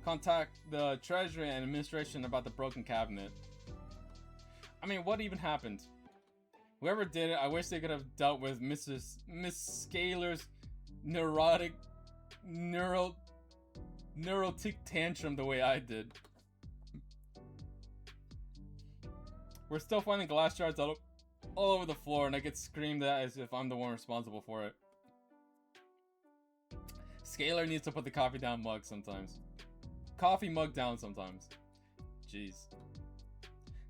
contact the Treasury and Administration about the broken cabinet. I mean, what even happened? Whoever did it, I wish they could have dealt with Miss Scalar's neurotic tantrum the way I did. We're still finding glass shards all over the floor, and I get screamed at as if I'm the one responsible for it. Scalar needs to put the coffee down mug sometimes. Coffee mug down sometimes. Jeez.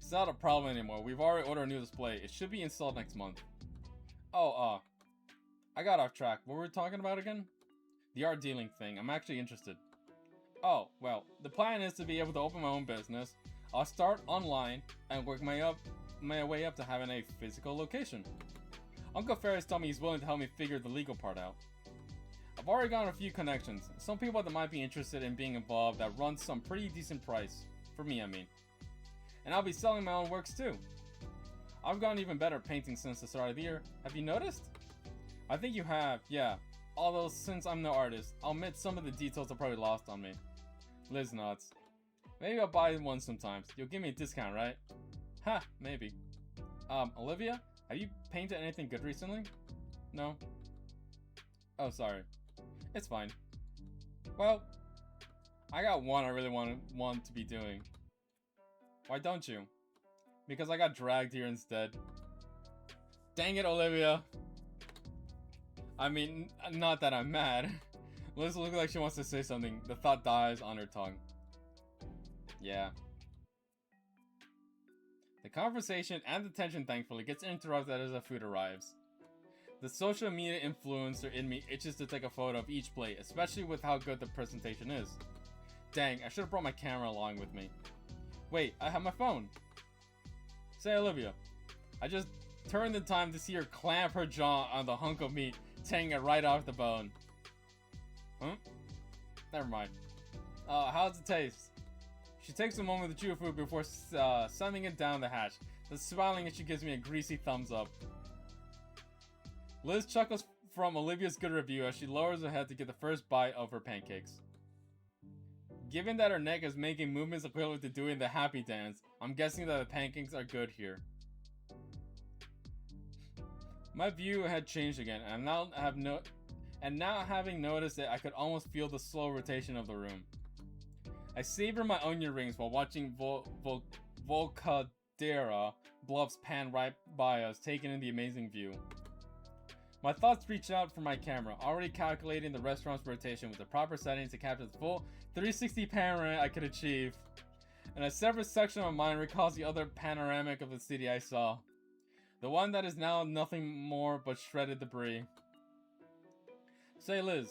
It's not a problem anymore. We've already ordered a new display. It should be installed next month. Oh, I got off track. What were we talking about again? The art dealing thing. I'm actually interested. Oh, well, the plan is to be able to open my own business. I'll start online and work my way up to having a physical location. Uncle Ferris told me he's willing to help me figure the legal part out. I've already gotten a few connections. Some people that might be interested in being involved that run some pretty decent price. For me, I mean. And I'll be selling my own works too. I've gotten even better at painting since the start of the year. Have you noticed? I think you have, yeah. Although, since I'm no artist, I'll admit some of the details are probably lost on me. Liz nods. Maybe I'll buy one sometimes. You'll give me a discount, right? Ha, maybe. Olivia? Have you painted anything good recently? No? Oh, sorry. It's fine. Well, I got one I really want to be doing. Why don't you? Because I got dragged here instead. Dang it, Olivia! I mean, not that I'm mad. Liz looks like she wants to say something. The thought dies on her tongue. Yeah. The conversation and the tension, thankfully, gets interrupted as the food arrives. The social media influencer in me itches to take a photo of each plate, especially with how good the presentation is. Dang, I should have brought my camera along with me. Wait, I have my phone. Say, Olivia. I just turned in time to see her clamp her jaw on the hunk of meat, tearing it right off the bone. Huh? Never mind. How's it taste? She takes a moment to chew food before sending it down the hatch. Then smiling as she gives me a greasy thumbs up. Liz chuckles from Olivia's good review as she lowers her head to get the first bite of her pancakes. Given that her neck is making movements equivalent to doing the happy dance, I'm guessing that the pancakes are good here. My view had changed again, and now having noticed it, I could almost feel the slow rotation of the room. I savor my onion rings while watching Volcadera bluffs pan right by us, taking in the amazing view. My thoughts reach out for my camera, already calculating the restaurant's rotation with the proper settings to capture the full 360 panorama I could achieve. And a separate section of my mind recalls the other panoramic of the city I saw. The one that is now nothing more but shredded debris. Say, Liz.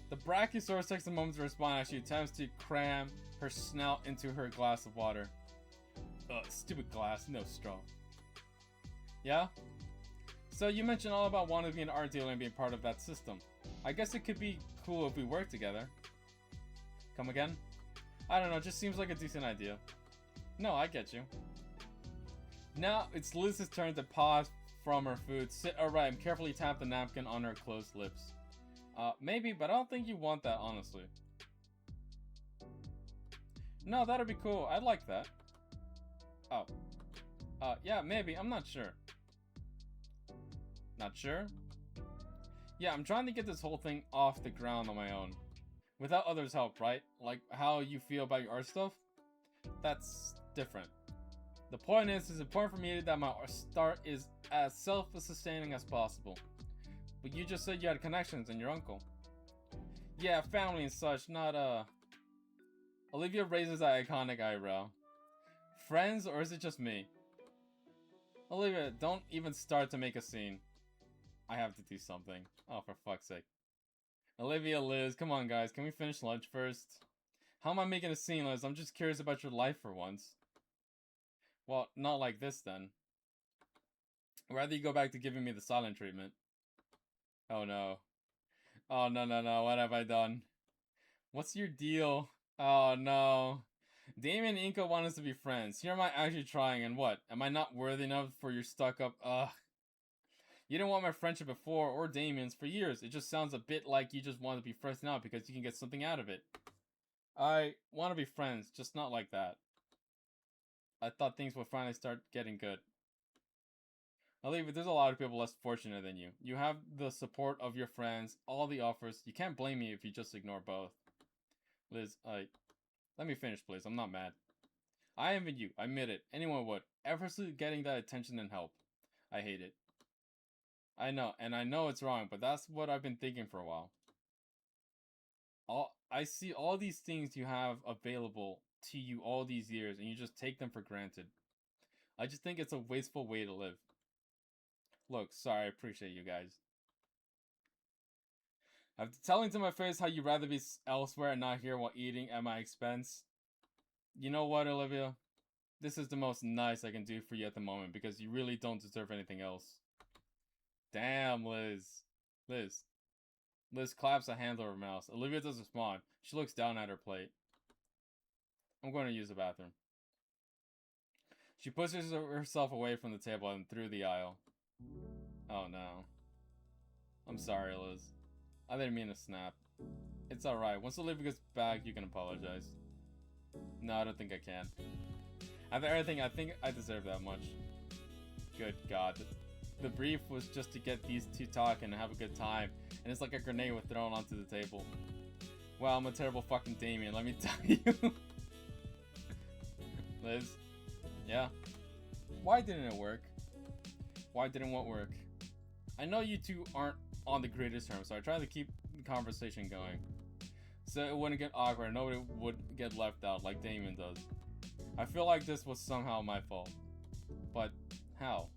The Brachiosaurus takes a moment to respond as she attempts to cram her snout into her glass of water. Stupid glass, no straw. Yeah? So you mentioned all about wanting to be an art dealer and being part of that system. I guess it could be cool if we work together. Come again? I don't know, it just seems like a decent idea. No, I get you. Now it's Liz's turn to pause from her food, sit upright, and carefully tap the napkin on her closed lips. Maybe, but I don't think you want that, honestly. No, that'd be cool. I'd like that. Oh. Yeah, maybe. I'm not sure. Not sure? Yeah, I'm trying to get this whole thing off the ground on my own. Without others' help, right? Like how you feel about your art stuff? That's different. The point is, it's important for me that my start is as self-sustaining as possible. But you just said you had connections and your uncle. Yeah, family and such, not Olivia raises that iconic eyebrow. Friends, or is it just me? Olivia, don't even start to make a scene. I have to do something. Oh, for fuck's sake. Olivia, Liz, come on guys, can we finish lunch first? How am I making a scene, Liz? I'm just curious about your life for once. Well, not like this then. Rather you go back to giving me the silent treatment. Oh no. Oh no, what have I done? What's your deal? Oh no. Damien and Inka want us to be friends. Here am I actually trying, and what? Am I not worthy enough for your stuck up? Ugh. You didn't want my friendship before, or Damien's, for years. It just sounds a bit like you just want to be friends now because you can get something out of it. I want to be friends, just not like that. I thought things would finally start getting good. Olivia, there's a lot of people less fortunate than you. You have the support of your friends, all the offers. You can't blame me if you just ignore both. Liz, let me finish, please. I'm not mad. I envy you. I admit it. Anyone would. Effortlessly getting that attention and help. I hate it. I know, and I know it's wrong, but that's what I've been thinking for a while. I see all these things you have available to you all these years, and you just take them for granted. I just think it's a wasteful way to live. Look, sorry, I appreciate you guys. After telling to my face how you'd rather be elsewhere and not here while eating at my expense, you know what, Olivia? This is the most nice I can do for you at the moment because you really don't deserve anything else. Damn, Liz. Liz claps a hand over her mouth. Olivia doesn't respond. She looks down at her plate. I'm going to use the bathroom. She pushes herself away from the table and through the aisle. Oh no. I'm sorry, Liz. I didn't mean to snap. It's alright. Once Olivia gets back, you can apologize. No, I don't think I can. After everything, I think I deserve that much. Good God. The brief was just to get these two talking and have a good time, and it's like a grenade was thrown onto the table. Wow, I'm a terrible fucking Damien, let me tell you. Liz? Yeah? Why didn't it work? Why didn't what work? I know you two aren't on the greatest terms, so I tried to keep the conversation going. So it wouldn't get awkward and nobody would get left out like Damien does. I feel like this was somehow my fault. But how?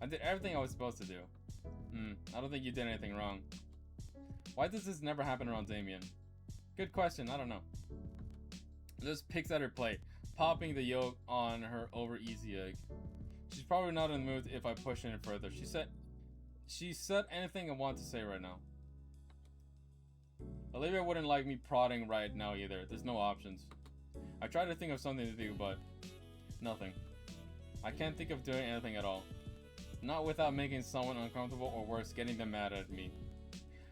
I did everything I was supposed to do. I don't think you did anything wrong. Why does this never happen around Damien? Good question, I don't know. Liz picks at her plate, popping the yolk on her over easy egg. She's probably not in the mood if I push any further. She said anything I want to say right now. Olivia wouldn't like me prodding right now either. There's no options. I tried to think of something to do, but nothing. I can't think of doing anything at all. Not without making someone uncomfortable or worse, getting them mad at me.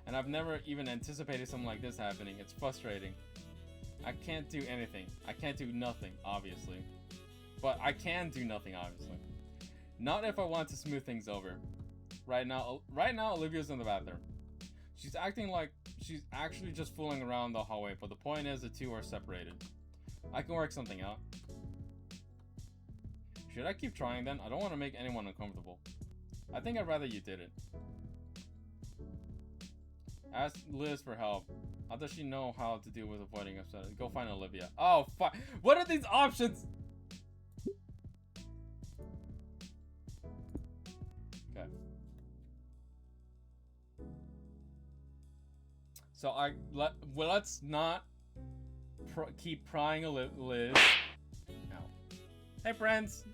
And I've never even anticipated something like this happening. It's frustrating. I can't do anything. I can't do nothing, obviously. But I can do nothing, obviously. Not if I want to smooth things over. Right now, Olivia's in the bathroom. She's acting like she's actually just fooling around the hallway, but the point is the two are separated. I can work something out. Should I keep trying then? I don't want to make anyone uncomfortable. I think I'd rather you did it. Ask Liz for help. How does she know how to deal with avoiding upset? Go find Olivia. Oh, fuck. What are these options? Okay. So let's not keep prying Liz. No. Hey, friends.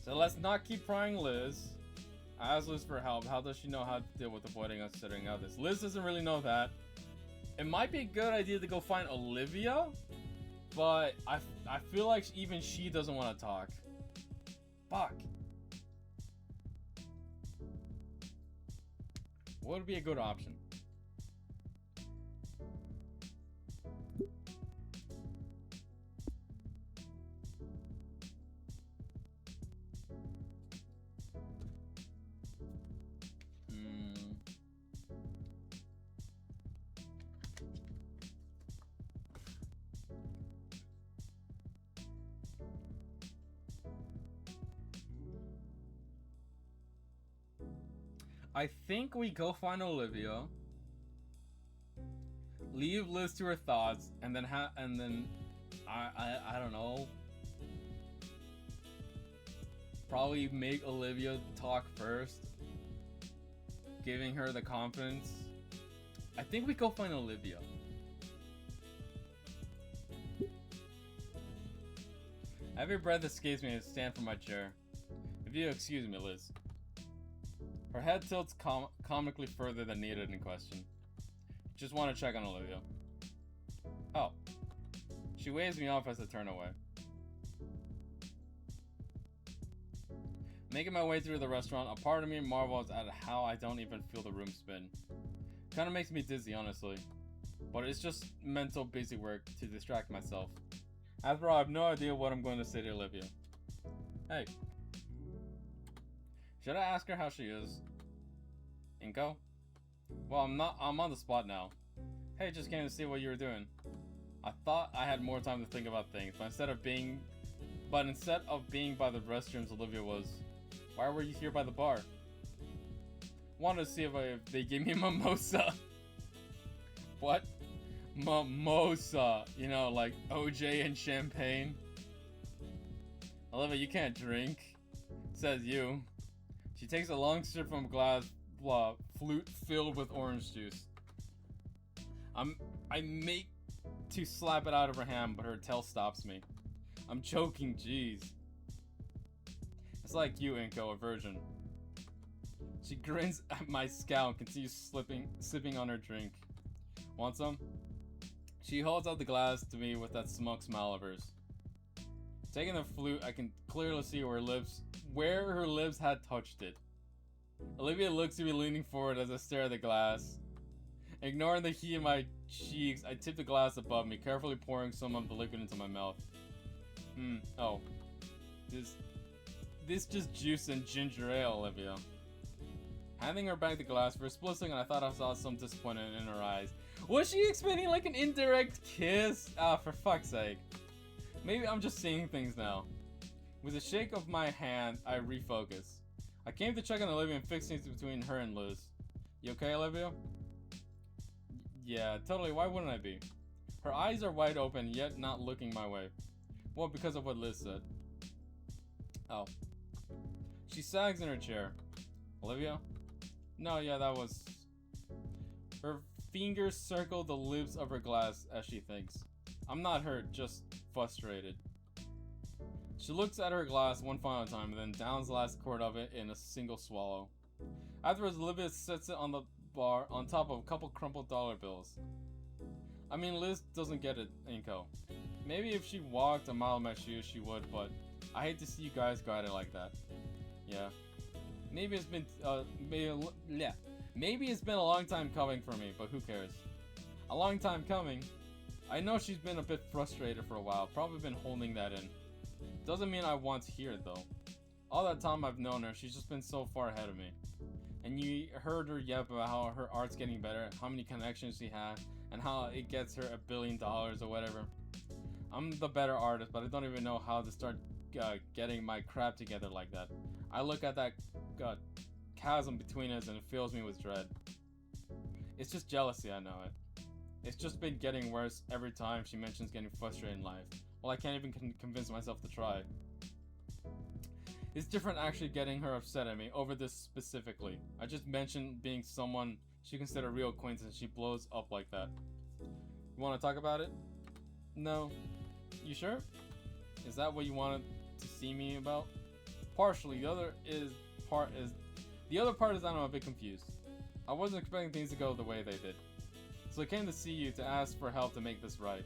So let's not keep prying Liz. Ask Liz for help. How does she know how to deal with avoiding us sitting out this? Liz doesn't really know that. It might be a good idea to go find Olivia, but I feel like even she doesn't want to talk. Fuck. What would be a good option? I think we go find Olivia, leave Liz to her thoughts, and then I don't know. Probably make Olivia talk first, giving her the confidence. I think we go find Olivia. Every breath escapes me and I stand from my chair. If you excuse me, Liz. Her head tilts comically further than needed in question. Just want to check on Olivia. Oh. She waves me off as I turn away. Making my way through the restaurant, a part of me marvels at how I don't even feel the room spin. Kinda makes me dizzy, honestly. But it's just mental busy work to distract myself. After all, I have no idea what I'm going to say to Olivia. Hey. Should I ask her how she is? Inko? Well, I'm on the spot now. Hey, just came to see what you were doing. I thought I had more time to think about things, but instead of being by the restrooms Olivia was, why were you here by the bar? Wanted to see if they gave me a mimosa. What? Mimosa. You know, like OJ and champagne. Olivia, you can't drink. Says you. She takes a long sip from a glass flute filled with orange juice. I make to slap it out of her hand, but her tail stops me. I'm choking, jeez. It's like you, Inko, a virgin. She grins at my scowl and continues sipping on her drink. Want some? She holds out the glass to me with that smug smile of hers. Taking the flute, I can clearly see where her lips had touched it. Olivia looks at me leaning forward as I stare at the glass. Ignoring the heat in my cheeks, I tip the glass above me, carefully pouring some of the liquid into my mouth. Oh. This just juice and ginger ale, Olivia. Handing her back the glass, for a split second I thought I saw some disappointment in her eyes. Was she expecting like an indirect kiss? Ah, for fuck's sake. Maybe I'm just seeing things now. With a shake of my hand, I refocus. I came to check on Olivia and fix things between her and Liz. You okay, Olivia? Yeah, totally, why wouldn't I be? Her eyes are wide open, yet not looking my way. Well, because of what Liz said. Oh. She sags in her chair. Olivia? No, yeah, that was... Her fingers circle the lips of her glass as she thinks. I'm not hurt, just frustrated. She looks at her glass one final time and then downs the last quart of it in a single swallow. Afterwards, Olivia sets it on the bar on top of a couple crumpled dollar bills. I mean, Liz doesn't get it, Inko. Maybe if she walked a mile in my shoes, she would, but I hate to see you guys go at it like that. Yeah. Maybe it's been, maybe it's been a long time coming for me, but who cares? A long time coming? I know she's been a bit frustrated for a while, probably been holding that in. Doesn't mean I want to hear it though. All that time I've known her, she's just been so far ahead of me. And you heard her yap about how her art's getting better, how many connections she has, and how it gets her $1 billion or whatever. I'm the better artist, but I don't even know how to start getting my crap together like that. I look at that chasm between us and it fills me with dread. It's just jealousy, I know it. It's just been getting worse every time she mentions getting frustrated in life. Well, I can't even convince myself to try. It's different actually getting her upset at me over this specifically. I just mentioned being someone she considered a real acquaintance. She blows up like that. You want to talk about it? No. You sure? Is that what you wanted to see me about? Partially. The other part is I'm a bit confused. I wasn't expecting things to go the way they did. So I came to see you to ask for help to make this right.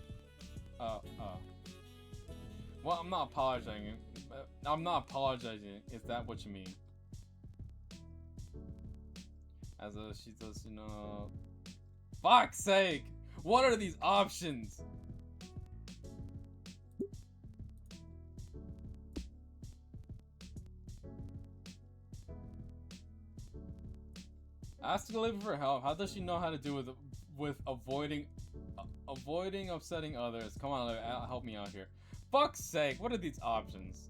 Well, I'm not apologizing. Is that what you mean? As she does, you know... Fuck's sake! What are these options? Asking Olivia for help. How does she know how to do with avoiding upsetting others? Come on, Olivia, help me out here. Fuck's sake! What are these options?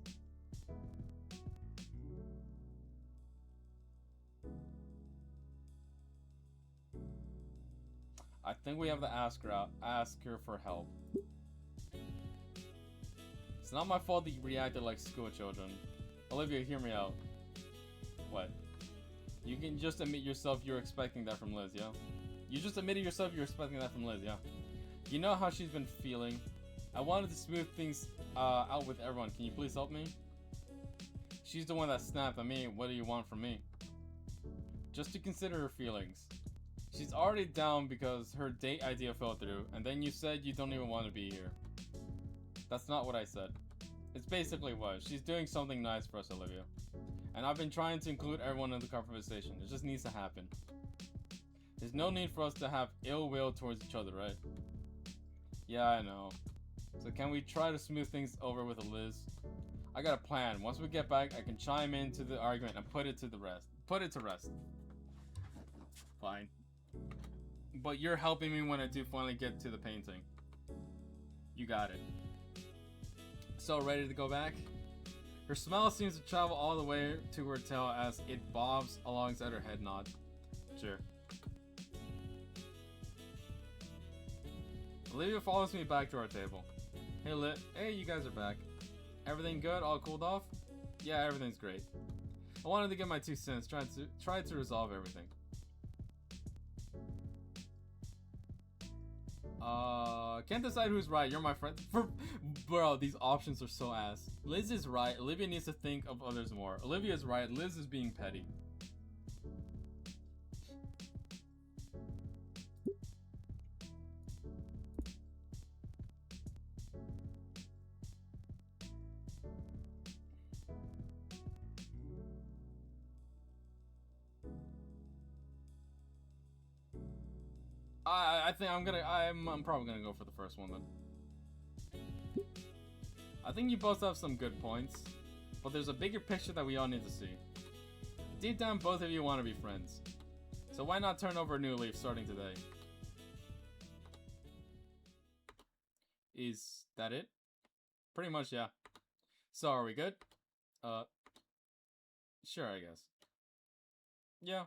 I think we have to ask her for help. It's not my fault that you reacted like school children. Olivia, hear me out. What? You can just admit yourself you're expecting that from Liz, yeah? You just admitted yourself you're expecting that from Liz, yeah? You know how she's been feeling. I wanted to smooth things out with everyone. Can you please help me? She's the one that snapped at me. What do you want from me? Just to consider her feelings. She's already down because her date idea fell through, and then you said you don't even want to be here. That's not what I said. It's basically what. She's doing something nice for us, Olivia. And I've been trying to include everyone in the conversation. It just needs to happen. There's no need for us to have ill will towards each other, right? Yeah, I know. So can we try to smooth things over with Liz? I got a plan. Once we get back, I can chime into the argument and put it to rest. Fine. But you're helping me when I do finally get to the painting. You got it. So, ready to go back? Her smile seems to travel all the way to her tail as it bobs alongside her head nod. Sure. Olivia follows me back to our table. Hey, you guys are back. Everything good? All cooled off? Yeah, everything's great. I wanted to get my 2 cents, try to resolve everything. Can't decide who's right. You're my friend. Bro, these options are so ass. Liz is right. Olivia needs to think of others more. Olivia is right. Liz is being petty. I think I'm probably gonna go for the first one then. I think you both have some good points, but there's a bigger picture that we all need to see. Deep down, both of you want to be friends. So why not turn over a new leaf starting today? Is that it? Pretty much, yeah. So are we good? Sure, I guess. Yeah.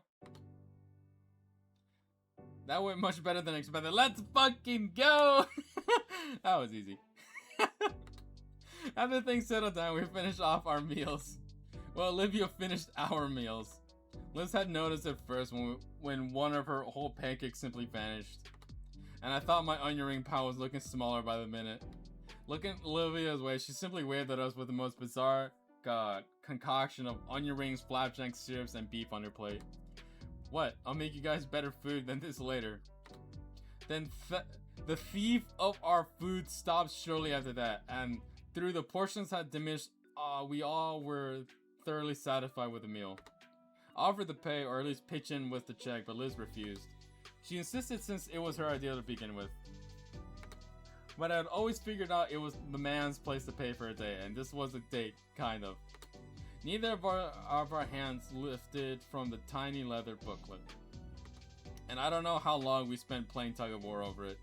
That went much better than expected. Let's fucking go! That was easy. After things settled down, we finished off our meals. Well, Olivia finished our meals. Liz had noticed at first when one of her whole pancakes simply vanished. And I thought my onion ring pile was looking smaller by the minute. Looking Olivia's way, she simply waved at us with the most bizarre concoction of onion rings, flapjacks, syrups, and beef on her plate. What? I'll make you guys better food than this later. Then the thief of our food stopped shortly after that, and through the portions had diminished, we all were thoroughly satisfied with the meal. I offered to pay, or at least pitch in with the check, but Liz refused. She insisted since it was her idea to begin with. But I had always figured out it was the man's place to pay for a date, and this was a date, kind of. Neither of our hands lifted from the tiny leather booklet. And I don't know how long we spent playing tug-of-war over it.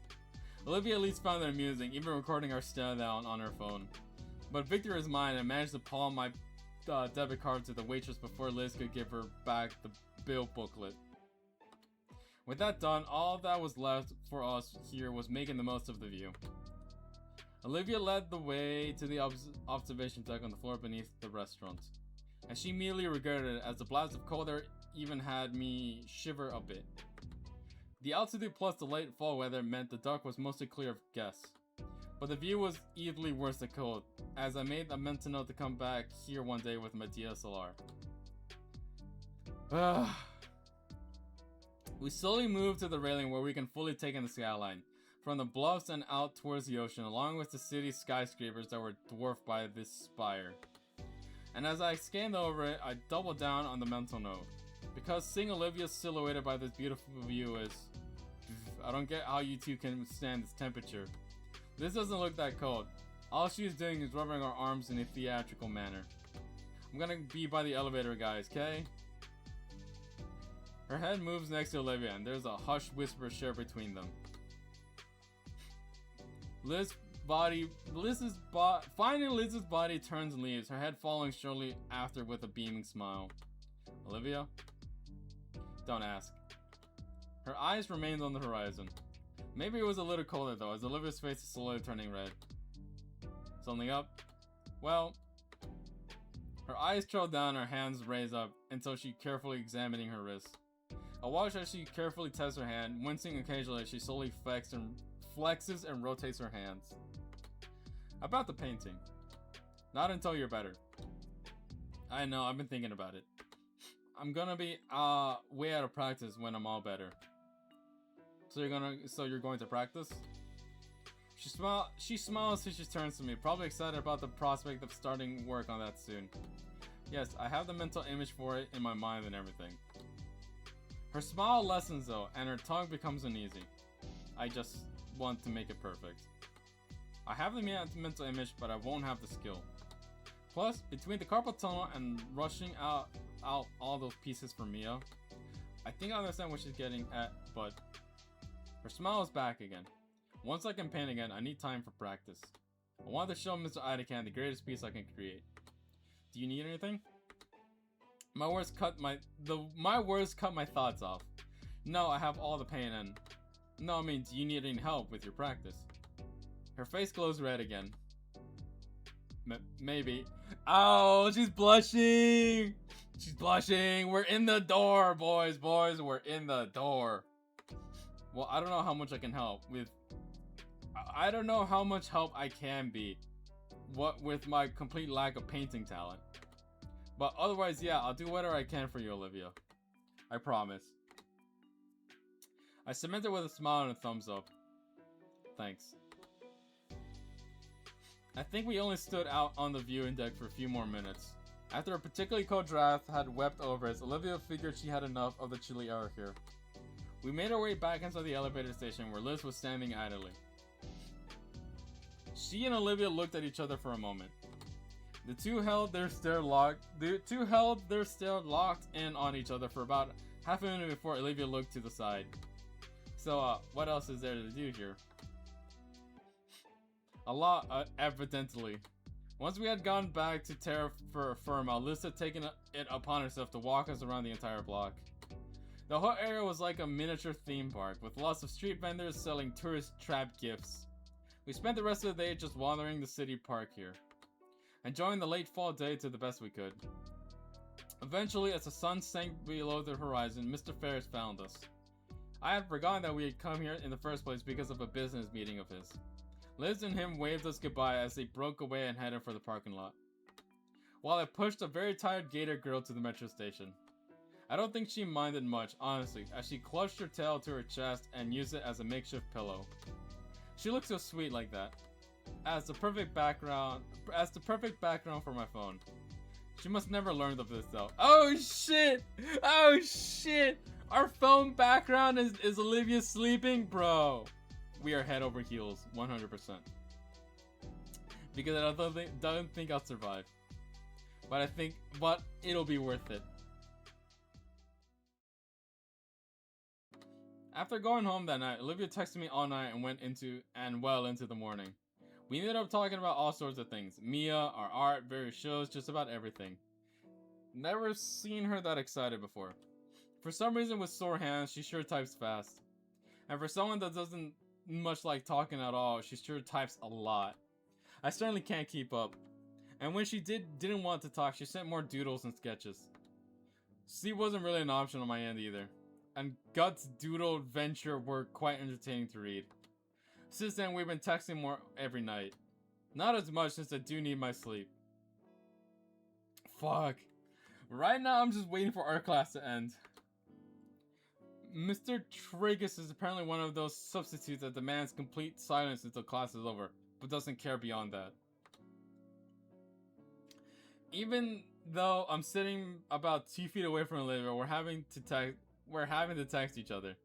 Olivia at least found it amusing, even recording our stare-down on her phone. But Victor is mine and managed to palm my debit card to the waitress before Liz could give her back the bill booklet. With that done, all that was left for us here was making the most of the view. Olivia led the way to the observation deck on the floor beneath the restaurant. And she immediately regretted it, as the blast of cold air even had me shiver a bit. The altitude plus the late fall weather meant the dark was mostly clear of guests. But the view was easily worse than cold, as I made a mental note to come back here one day with my DSLR. We slowly moved to the railing where we can fully take in the skyline, from the bluffs and out towards the ocean, along with the city's skyscrapers that were dwarfed by this spire. And as I scanned over it, I doubled down on the mental note. Because seeing Olivia silhouetted by this beautiful view is... I don't get how you two can stand this temperature. This doesn't look that cold. All she's doing is rubbing her arms in a theatrical manner. I'm gonna be by the elevator, guys, okay? Her head moves next to Olivia, and there's a hushed whisper shared between them. Finally Liz's body turns and leaves, her head following shortly after with a beaming smile. Olivia? Don't ask. Her eyes remained on the horizon. Maybe it was a little colder though, as Olivia's face is slowly turning red. Something up? Well... Her eyes trail down, her hands raise up, until she carefully examining her wrist. I watch as she carefully tests her hand, wincing occasionally as she slowly flexes and rotates her hands. About the painting. Not until you're better. I know, I've been thinking about it. I'm gonna be way out of practice when I'm all better. So you're going to practice? She smiles as she turns to me, probably excited about the prospect of starting work on that soon. Yes, I have the mental image for it in my mind and everything. Her smile lessens though, and her tongue becomes uneasy. I just want to make it perfect. I have the mental image, but I won't have the skill. Plus, between the carpal tunnel and rushing out all those pieces for Mia, I think I understand what she's getting at, but her smile is back again. Once I can paint again, I need time for practice. I want to show Mr. Idacan the greatest piece I can create. Do you need anything? My words cut my thoughts off. No, I have all the paint and... No, I mean, do you need any help with your practice? Her face glows red again. Maybe. Oh, she's blushing! She's blushing! We're in the door, boys! Boys, we're in the door. Well, I don't know how much I can help with... I don't know how much help I can be. What with my complete lack of painting talent. But otherwise, yeah, I'll do whatever I can for you, Olivia. I promise. I submitted with a smile and a thumbs up. Thanks. I think we only stood out on the viewing deck for a few more minutes. After a particularly cold draft had wept over us, Olivia figured she had enough of the chilly air here. We made our way back inside the elevator station where Liz was standing idly. She and Olivia looked at each other for a moment. The two held their stare locked in on each other for about half a minute before Olivia looked to the side. So, what else is there to do here? A lot, evidently. Once we had gone back to terra firma, Liz had taken it upon herself to walk us around the entire block. The whole area was like a miniature theme park, with lots of street vendors selling tourist trap gifts. We spent the rest of the day just wandering the city park here, enjoying the late fall day to the best we could. Eventually, as the sun sank below the horizon, Mr. Ferris found us. I had forgotten that we had come here in the first place because of a business meeting of his. Liz and him waved us goodbye as they broke away and headed for the parking lot, while I pushed a very tired gator girl to the metro station. I don't think she minded much, honestly, as she clutched her tail to her chest and used it as a makeshift pillow. She looked so sweet like that. As the perfect background for my phone. She must never learned of this though. Oh shit! Oh shit! Our phone background is Olivia sleeping? Bro. We are head over heels, 100%. Because I don't think I'll survive. But it'll be worth it. After going home that night, Olivia texted me all night and went into the morning. We ended up talking about all sorts of things. Mia, our art, various shows, just about everything. Never seen her that excited before. For some reason with sore hands, she sure types fast. And for someone that doesn't much like talking at all, she sure types a lot. I certainly can't keep up. And when she didn't want to talk, she sent more doodles and sketches. Sleep wasn't really an option on my end either. And Guts' doodle adventure were quite entertaining to read. Since then, we've been texting more every night. Not as much since I do need my sleep. Fuck. Right now, I'm just waiting for art class to end. Mr. Tragus is apparently one of those substitutes that demands complete silence until class is over, but doesn't care beyond that. Even though I'm sitting about 2 feet away from Olivia, we're having to text each other.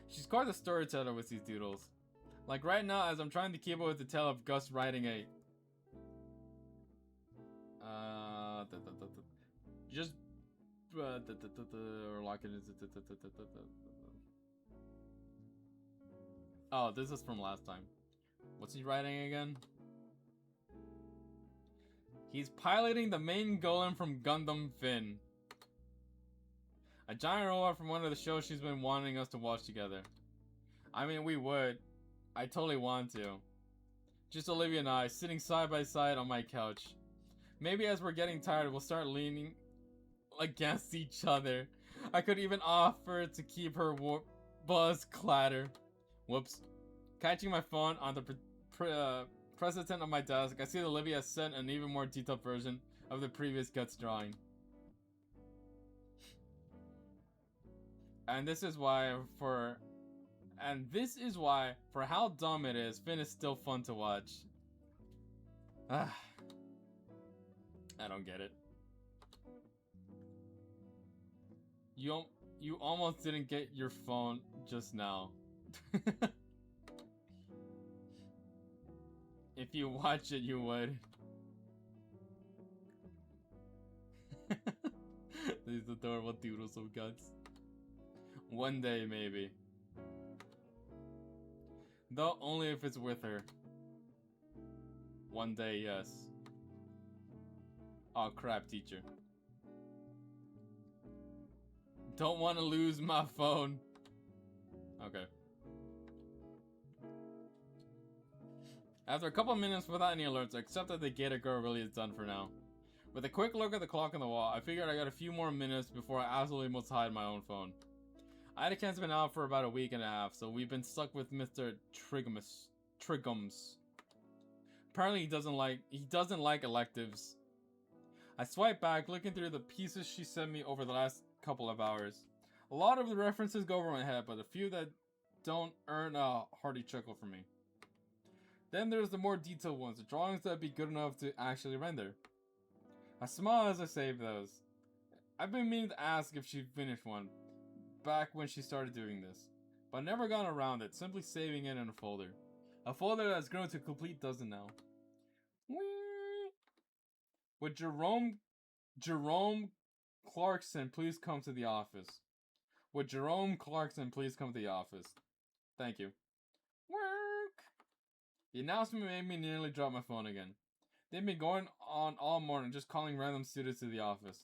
She's quite a storyteller with these doodles. Like right now, as I'm trying to keep up with the tale of Gus writing a... Just... or like it is... Oh, this is from last time. What's he writing again? He's piloting the main golem from Gundam Finn. A giant robot from one of the shows she's been wanting us to watch together. I mean, we would. I totally want to. Just Olivia and I, sitting side by side on my couch. Maybe as we're getting tired, we'll start leaning against each other. I could even offer to keep her buzz clatter. Whoops. Catching my phone on the precedent of my desk, I see that Olivia has sent an even more detailed version of the previous Guts drawing. And this is why, for how dumb it is, Finn is still fun to watch. I don't get it. You almost didn't get your phone just now. If you watch it, you would. These adorable doodles of Guts. One day, maybe. Though only if it's with her. One day, yes. Oh crap, teacher. Don't want to lose my phone. Okay. After a couple of minutes without any alerts, I accept that the gator girl really is done for now. With a quick look at the clock on the wall, I figured I got a few more minutes before I absolutely must hide my own phone. Idacan's been out for about a week and a half, so we've been stuck with Mr. Trigums. Apparently he doesn't like electives. I swipe back, looking through the pieces she sent me over the last couple of hours. A lot of the references go over my head, but a few that don't earn a hearty chuckle from me. Then there's the more detailed ones, the drawings that would be good enough to actually render. I smile as I save those. I've been meaning to ask if she'd finished one, back when she started doing this, but never got around it, simply saving it in a folder. A folder that's grown to a complete dozen now. Would Jerome Clarkson please come to the office? Would Jerome Clarkson please come to the office? Thank you. The announcement made me nearly drop my phone again. They've been going on all morning, just calling random students to the office.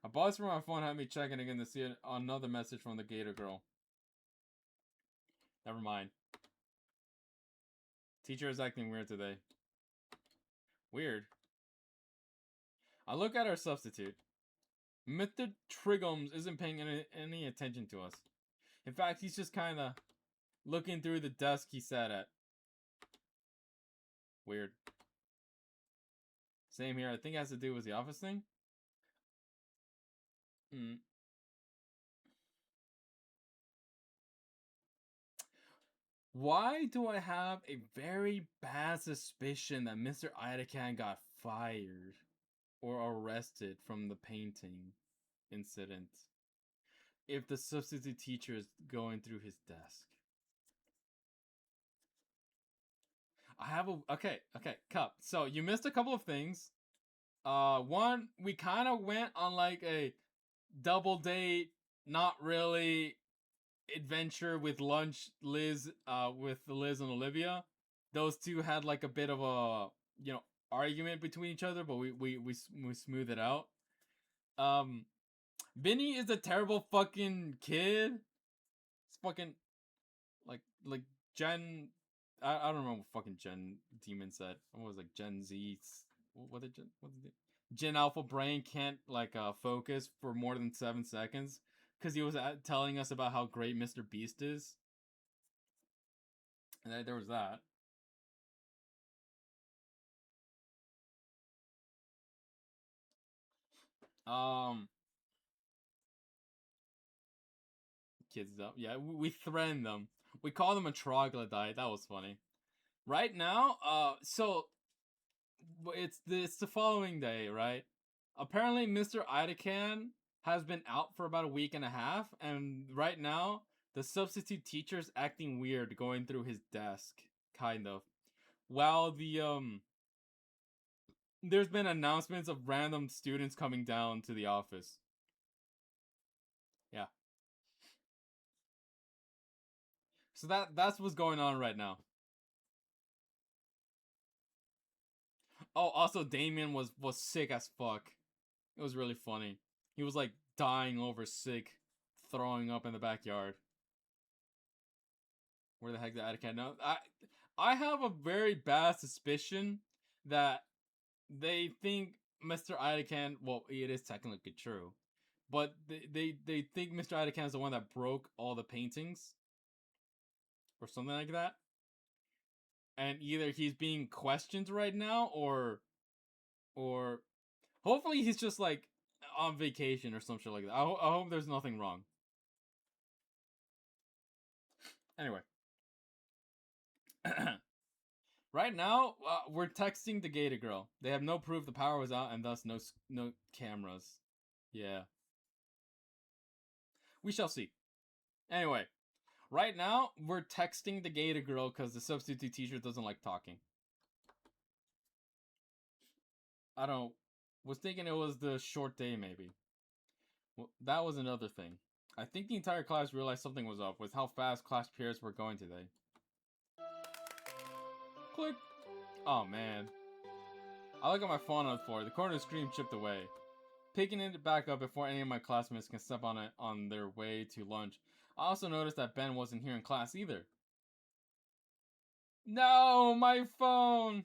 A buzz from my phone had me checking again to see another message from the gator girl. Never mind. Teacher is acting weird today. Weird. I look at our substitute. Mr. Trigums isn't paying any attention to us. In fact, he's just kinda looking through the desk he sat at. Weird. Same here. I think it has to do with the office thing. Why do I have a very bad suspicion that Mr. Idacan got fired or arrested from the painting incident if the substitute teacher is going through his desk? I have a... Okay, Cup. So, you missed a couple of things. One, we kind of went on like a double date, not really adventure with lunch, with Liz and Olivia. Those two had like a bit of a, argument between each other, but we smooth it out. Vinny is a terrible fucking kid. It's fucking like Gen. I don't remember what fucking Gen Demon said. What was like Gen Z? What did Gen Alpha Brain can't focus for more than 7 seconds because he was telling us about how great Mr. Beast is. And there was that. Kids up. Yeah, we threaten them. We call them a troglodyte. That was funny. Right now, so it's the following day, right? Apparently, Mr. Idacan has been out for about a week and a half, and right now, the substitute teacher's acting weird going through his desk, kind of. While there's been announcements of random students coming down to the office. Yeah. So that's what's going on right now. Oh, also Damien was sick as fuck. It was really funny. He was like dying over sick, throwing up in the backyard. Where the heck did Attica know? I have a very bad suspicion that they think Mr. Idacan, well, it is technically true, but they think Mr. Idacan is the one that broke all the paintings or something like that. And either he's being questioned right now or hopefully he's just like on vacation or some shit like that. I hope there's nothing wrong. Anyway. Right now, we're texting the gator girl. They have no proof the power was out and thus no cameras. Yeah. We shall see. Anyway, right now, we're texting the gator girl because the substitute teacher doesn't like talking. I don't... Was thinking it was the short day, maybe. Well, that was another thing. I think the entire class realized something was up with how fast class periods were going today. Click. Oh, man. I look at my phone on the floor. The corner of the screen chipped away. Picking it back up before any of my classmates can step on it on their way to lunch. I also noticed that Ben wasn't here in class either. No, my phone.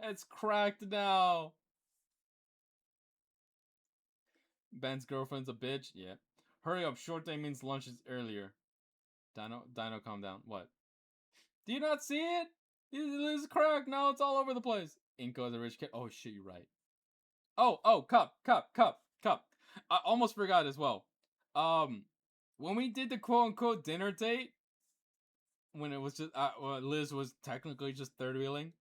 It's cracked now. Ben's girlfriend's a bitch. Yeah. Hurry up. Short day means lunch is earlier. Dino, calm down. What? Do you not see it? It is cracked. Now it's all over the place. Inko is a rich kid. Oh shit, you're right. Oh, cup. I almost forgot as well. When we did the quote unquote dinner date, when it was just Liz was technically just third wheeling,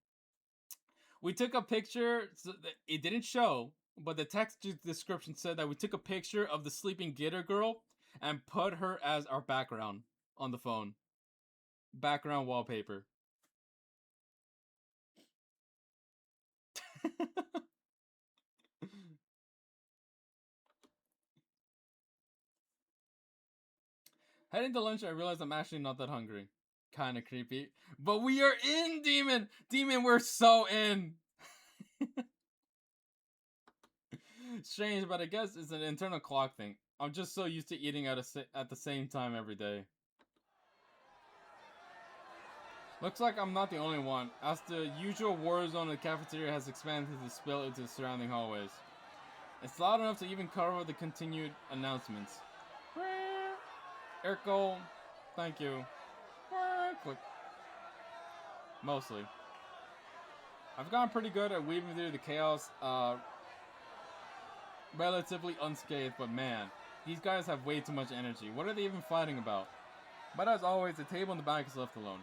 we took a picture. So it didn't show, but the text description said that we took a picture of the sleeping Gator girl and put her as our background on the phone. Background wallpaper. Heading to lunch, I realized I'm actually not that hungry. Kinda creepy. But we are in, Demon! Demon, we're so in! Strange, but I guess it's an internal clock thing. I'm just so used to eating at the same time every day. Looks like I'm not the only one, as the usual war zone of the cafeteria has expanded to spill into the surrounding hallways. It's loud enough to even cover the continued announcements. Erko, thank you. Click. Mostly. I've gotten pretty good at weaving through the chaos, relatively unscathed, but man, these guys have way too much energy. What are they even fighting about? But as always, the table in the back is left alone.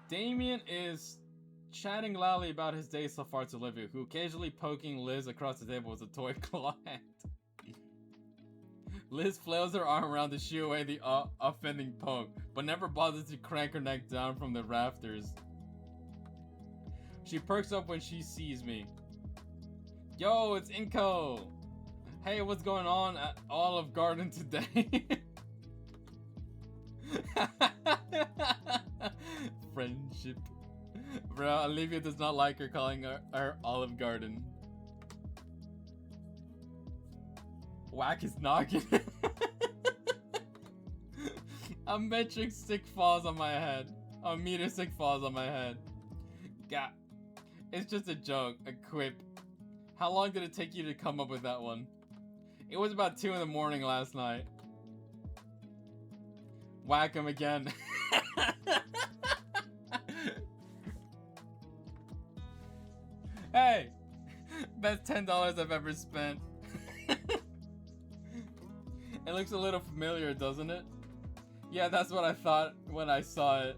Damien is chatting loudly about his day so far to Olivia, who occasionally poking Liz across the table with a toy claw hand. Liz flails her arm around to shoo away the offending poke, but never bothers to crank her neck down from the rafters. She perks up when she sees me. Yo, it's Inko! Hey, what's going on at Olive Garden today? Friendship. Bro, Olivia does not like her calling her Olive Garden. Whack is knocking. A metric stick falls on my head. A meter stick falls on my head. God. It's just a joke, a quip. How long did it take you to come up with that one? It was about 2 in the morning last night. Whack him again. Hey! Best $10 I've ever spent. It looks a little familiar, doesn't it? Yeah, that's what I thought when I saw it.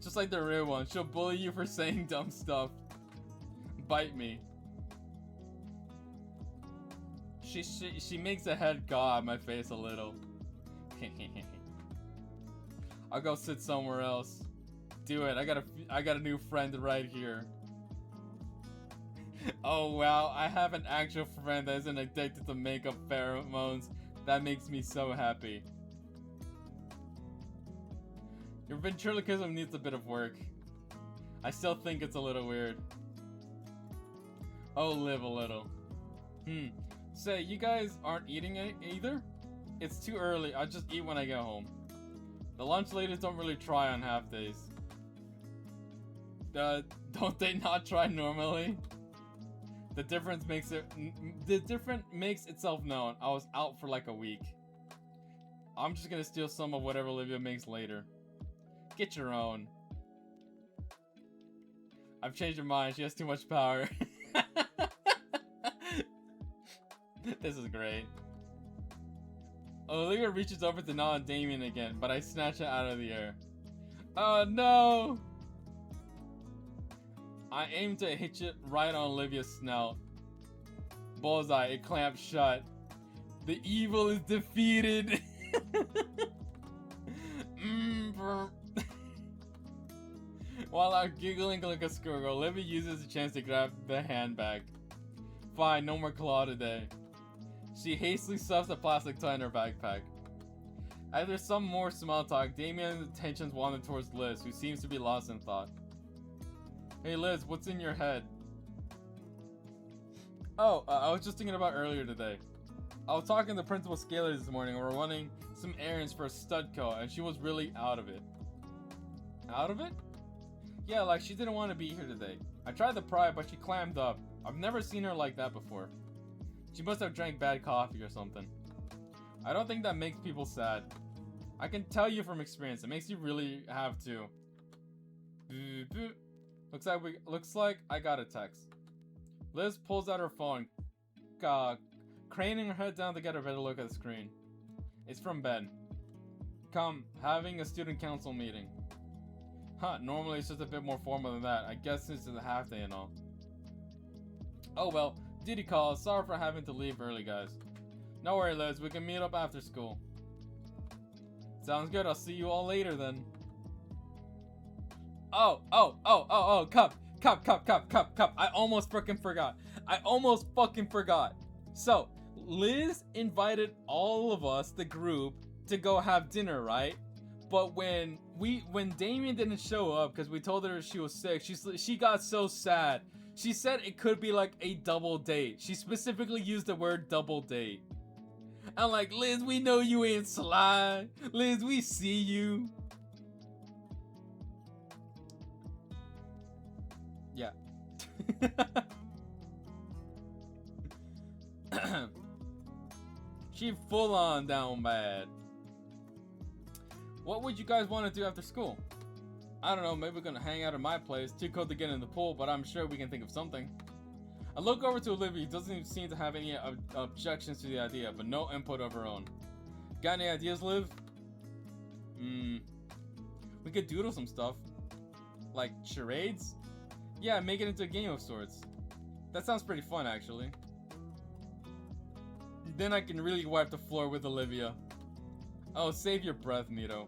Just like the real one. She'll bully you for saying dumb stuff. Bite me. She makes a head gaw at my face a little. I'll go sit somewhere else. Do it. I got a new friend right here. Oh wow, I have an actual friend that isn't addicted to makeup pheromones. That makes me so happy. Your ventriloquism needs a bit of work. I still think it's a little weird. Oh, live a little. Say, you guys aren't eating it either? It's too early, I'll just eat when I get home. The lunch ladies don't really try on half days. Don't they not try normally? The difference makes itself known. I was out for like a week. I'm just gonna steal some of whatever Olivia makes later. Get your own. I've changed her mind. She has too much power. This is great. Olivia reaches over to nod Damien again, but I snatch it out of the air. Oh no! I aim to hit it right on Olivia's snout. Bullseye, it clamps shut. The evil is defeated! While I'm giggling like a schoolgirl, Olivia uses the chance to grab the handbag. Fine, no more claw today. She hastily stuffs a plastic toy in her backpack. After some more small talk, Damien's attentions wander towards Liz, who seems to be lost in thought. Hey Liz, what's in your head? Oh, I was just thinking about earlier today. I was talking to Principal Scaler this morning and we're running some errands for a stud coat and she was really out of it. Out of it? Yeah, like she didn't want to be here today. I tried to pry, but she clammed up. I've never seen her like that before. She must have drank bad coffee or something. I don't think that makes people sad. I can tell you from experience, it makes you really have to. Looks like I got a text. Liz pulls out her phone, craning her head down to get a better look at the screen. It's from Ben. Come, having a student council meeting. Huh, normally it's just a bit more formal than that. I guess since it's a half day and all. Oh well, duty call. Sorry for having to leave early, guys. No worry, Liz. We can meet up after school. Sounds good. I'll see you all later then. Oh, Cup. I almost fucking forgot. So, Liz invited all of us, the group, to go have dinner, right? But when Damien didn't show up because we told her she was sick, she got so sad. She said it could be like a double date. She specifically used the word double date. I'm like, Liz, we know you ain't sly. Liz, we see you. Yeah. She full on down bad. What would you guys want to do after school? I don't know, maybe we're gonna hang out at my place. Too cold to get in the pool, but I'm sure we can think of something. I look over to Olivia, who doesn't seem to have any objections to the idea, but no input of her own. Got any ideas, Liv? We could doodle some stuff. Like charades? Yeah, make it into a game of sorts. That sounds pretty fun, actually. Then I can really wipe the floor with Olivia. Oh, save your breath, Nito.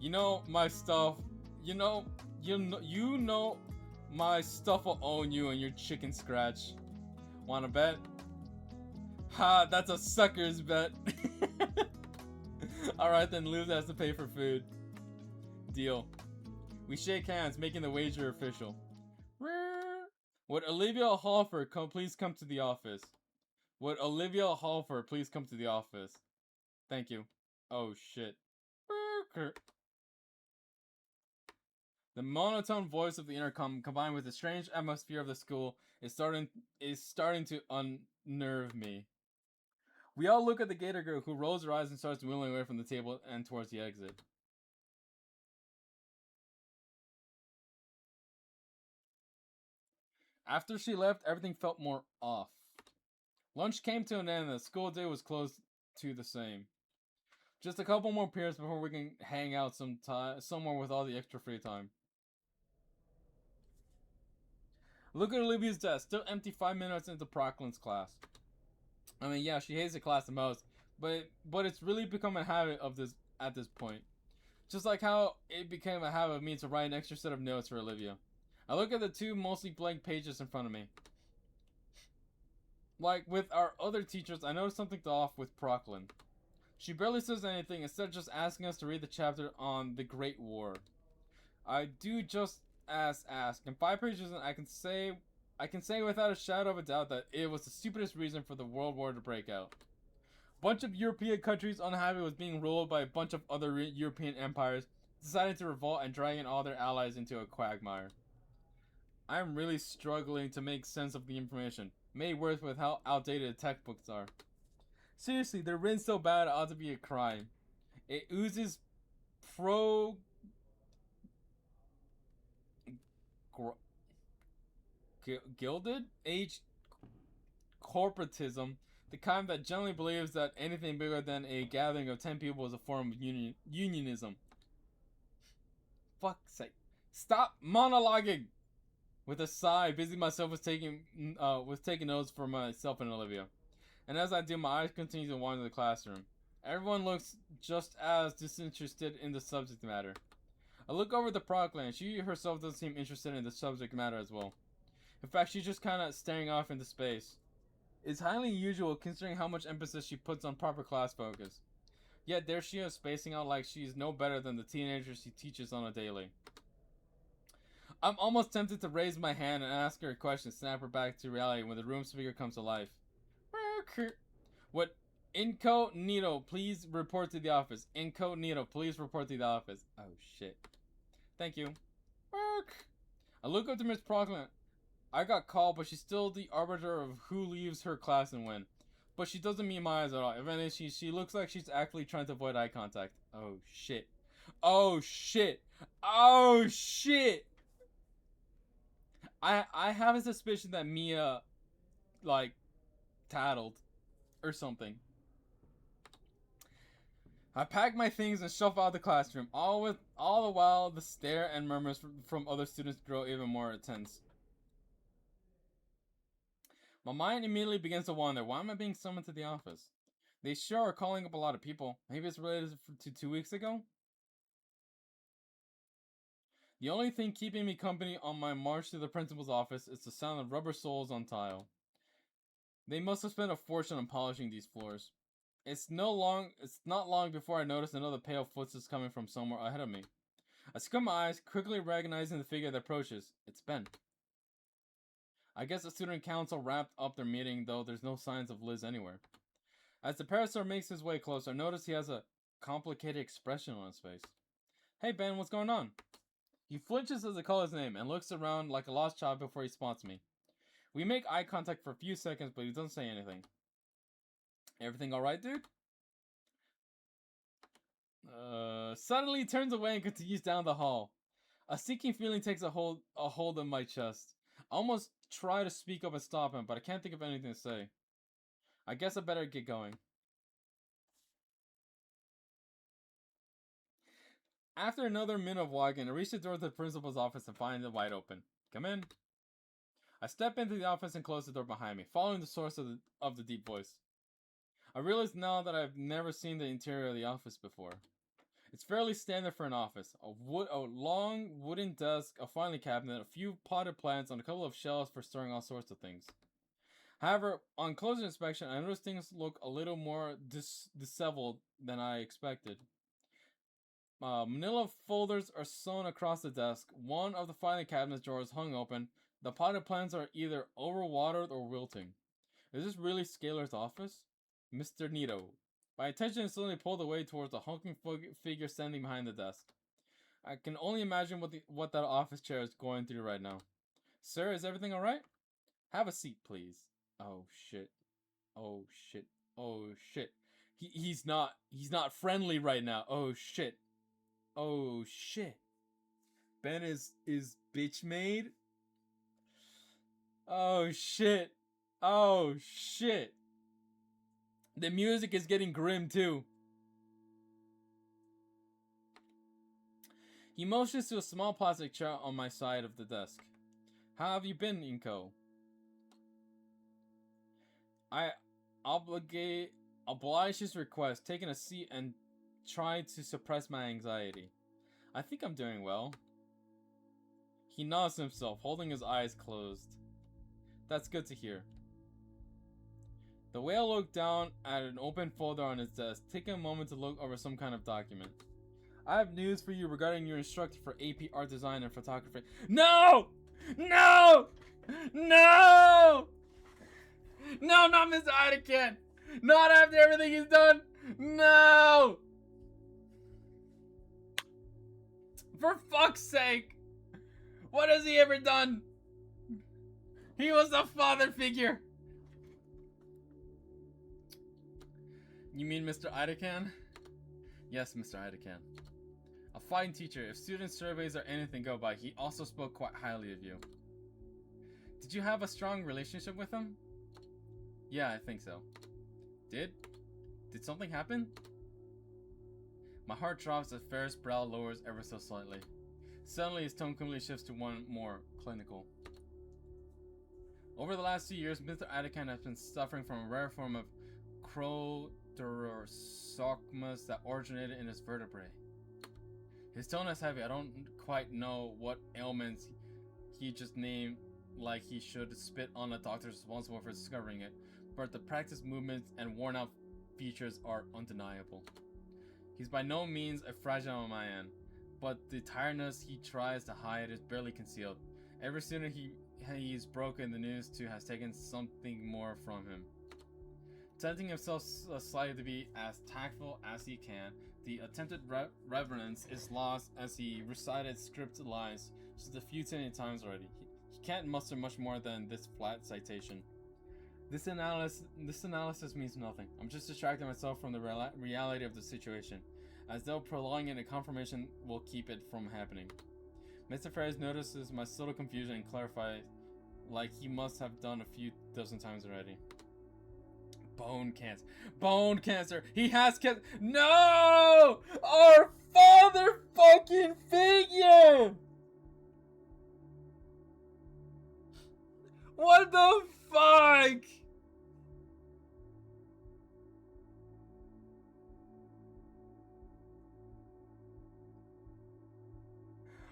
You know my stuff. You know my stuff will own you and your chicken scratch. Wanna bet? Ha, that's a sucker's bet. Alright then, Liz has to pay for food. Deal. We shake hands, making the wager official. Would Olivia Halfer please come to the office? Would Olivia Halfer please come to the office? Thank you. Oh shit. The monotone voice of the intercom, combined with the strange atmosphere of the school, is starting to unnerve me. We all look at the gator girl, who rolls her eyes and starts wheeling away from the table and towards the exit. After she left, everything felt more off. Lunch came to an end and the school day was close to the same. Just a couple more periods before we can hang out somewhere with all the extra free time. Look at Olivia's desk, still empty 5 minutes into Proclin's class. I mean, yeah, she hates the class the most, but it's really become a habit of this at this point. Just like how it became a habit of me to write an extra set of notes for Olivia. I look at the two mostly blank pages in front of me. Like with our other teachers, I noticed something off with Proclin. She barely says anything, instead of just asking us to read the chapter on the Great War. I do just ask. In 5 pages, I can say without a shadow of a doubt that it was the stupidest reason for the World War to break out. Bunch of European countries unhappy with being ruled by a bunch of other European empires decided to revolt and dragging all their allies into a quagmire. I'm really struggling to make sense of the information, made worse with how outdated the textbooks are. Seriously, they're written so bad it ought to be a crime. It oozes Gilded Age corporatism, the kind that generally believes that anything bigger than a gathering of 10 people is a form of unionism. Fuck's sake. Stop monologuing! With a sigh, busy myself with taking notes for myself and Olivia. And as I do, my eyes continue to wander the classroom. Everyone looks just as disinterested in the subject matter. I look over to Proclan. She herself doesn't seem interested in the subject matter as well. In fact, she's just kind of staring off into space. It's highly unusual considering how much emphasis she puts on proper class focus. Yet there she is, spacing out like she's no better than the teenagers she teaches on a daily. I'm almost tempted to raise my hand and ask her a question, snap her back to reality when the room speaker comes to life. Incognito, please report to the office. Incognito, please report to the office. Oh, shit. Thank you. Work. I look up to Miss Proclin. I got called, but she's still the arbiter of who leaves her class and when. But she doesn't meet my eyes at all. If anything, she looks like she's actually trying to avoid eye contact. Oh, shit. Oh, shit. Oh, shit. I have a suspicion that Mia, like, tattled or something. I pack my things and shuffle out the classroom. All the while, the stare and murmurs from other students grow even more intense. My mind immediately begins to wander. Why am I being summoned to the office? They sure are calling up a lot of people. Maybe it's related to 2 weeks ago? The only thing keeping me company on my march to the principal's office is the sound of rubber soles on tile. They must have spent a fortune on polishing these floors. It's not long before I notice another pale footsteps coming from somewhere ahead of me. I squint my eyes, quickly recognizing the figure that approaches. It's Ben. I guess the student council wrapped up their meeting, though there's no signs of Liz anywhere. As the parasaur makes his way closer, I notice he has a complicated expression on his face. Hey Ben, what's going on? He flinches as I call his name and looks around like a lost child before he spots me. We make eye contact for a few seconds, but he doesn't say anything. Everything alright, dude? Suddenly he turns away and continues down the hall. A sinking feeling takes a hold of my chest. I almost try to speak up and stop him, but I can't think of anything to say. I guess I better get going. After another minute of walking, I reach the door to the principal's office and find it wide open. Come in. I step into the office and close the door behind me, following the source of the deep voice. I realize now that I've never seen the interior of the office before. It's fairly standard for an office. A long wooden desk, a filing cabinet, a few potted plants, and a couple of shelves for storing all sorts of things. However, on closer inspection, I notice things look a little more disheveled than I expected. Manila folders are sewn across the desk. One of the filing cabinet drawers hung open. The potted plants are either overwatered or wilting. Is this really Scalar's office? Mr. Nito. My attention is suddenly pulled away towards the hulking figure standing behind the desk. I can only imagine what that office chair is going through right now. Sir, is everything alright? Have a seat, please. Oh shit. Oh shit. Oh shit. He's not friendly right now. Oh shit. Oh shit. Ben is bitch made? Oh shit. Oh shit. The music is getting grim too. He motions to a small plastic chair on my side of the desk. How have you been, Inko? I oblige his request, taking a seat and trying to suppress my anxiety. I think I'm doing well. He nods to himself, holding his eyes closed. That's good to hear. The whale looked down at an open folder on his desk, taking a moment to look over some kind of document. I have news for you regarding your instructor for AP Art Design and Photography. No! No! No! No, not Mr. Anakin! Not after everything he's done! No! For fuck's sake! What has he ever done? He was a father figure! You mean Mr. Idakan? Yes, Mr. Idakan. A fine teacher. If student surveys are anything go by, he also spoke quite highly of you. Did you have a strong relationship with him? Yeah, I think so. Did something happen? My heart drops as Ferris' brow lowers ever so slightly. Suddenly, his tone completely shifts to one more clinical. Over the last 2 years, Mr. Adakan has been suffering from a rare form of Crotorosarcoma that originated in his vertebrae. His tone is heavy. I don't quite know what ailments he just named, like he should spit on the doctor responsible for discovering it, but the practice movements and worn out features are undeniable. He's by no means a fragile man, but the tiredness he tries to hide is barely concealed. Every student he's broken the news to has taken something more from him. Tempting himself slightly to be as tactful as he can, the attempted reverence is lost as he recited scripted lines just a few tiny times already. He can't muster much more than this flat citation. This analysis means nothing. I'm just distracting myself from the reality of the situation, as though prolonging a confirmation will keep it from happening. Mr. Ferris notices my subtle confusion and clarifies, like he must have done a few dozen times already. Bone cancer. Bone cancer. He has cancer. No! Our father fucking figure! What the fuck?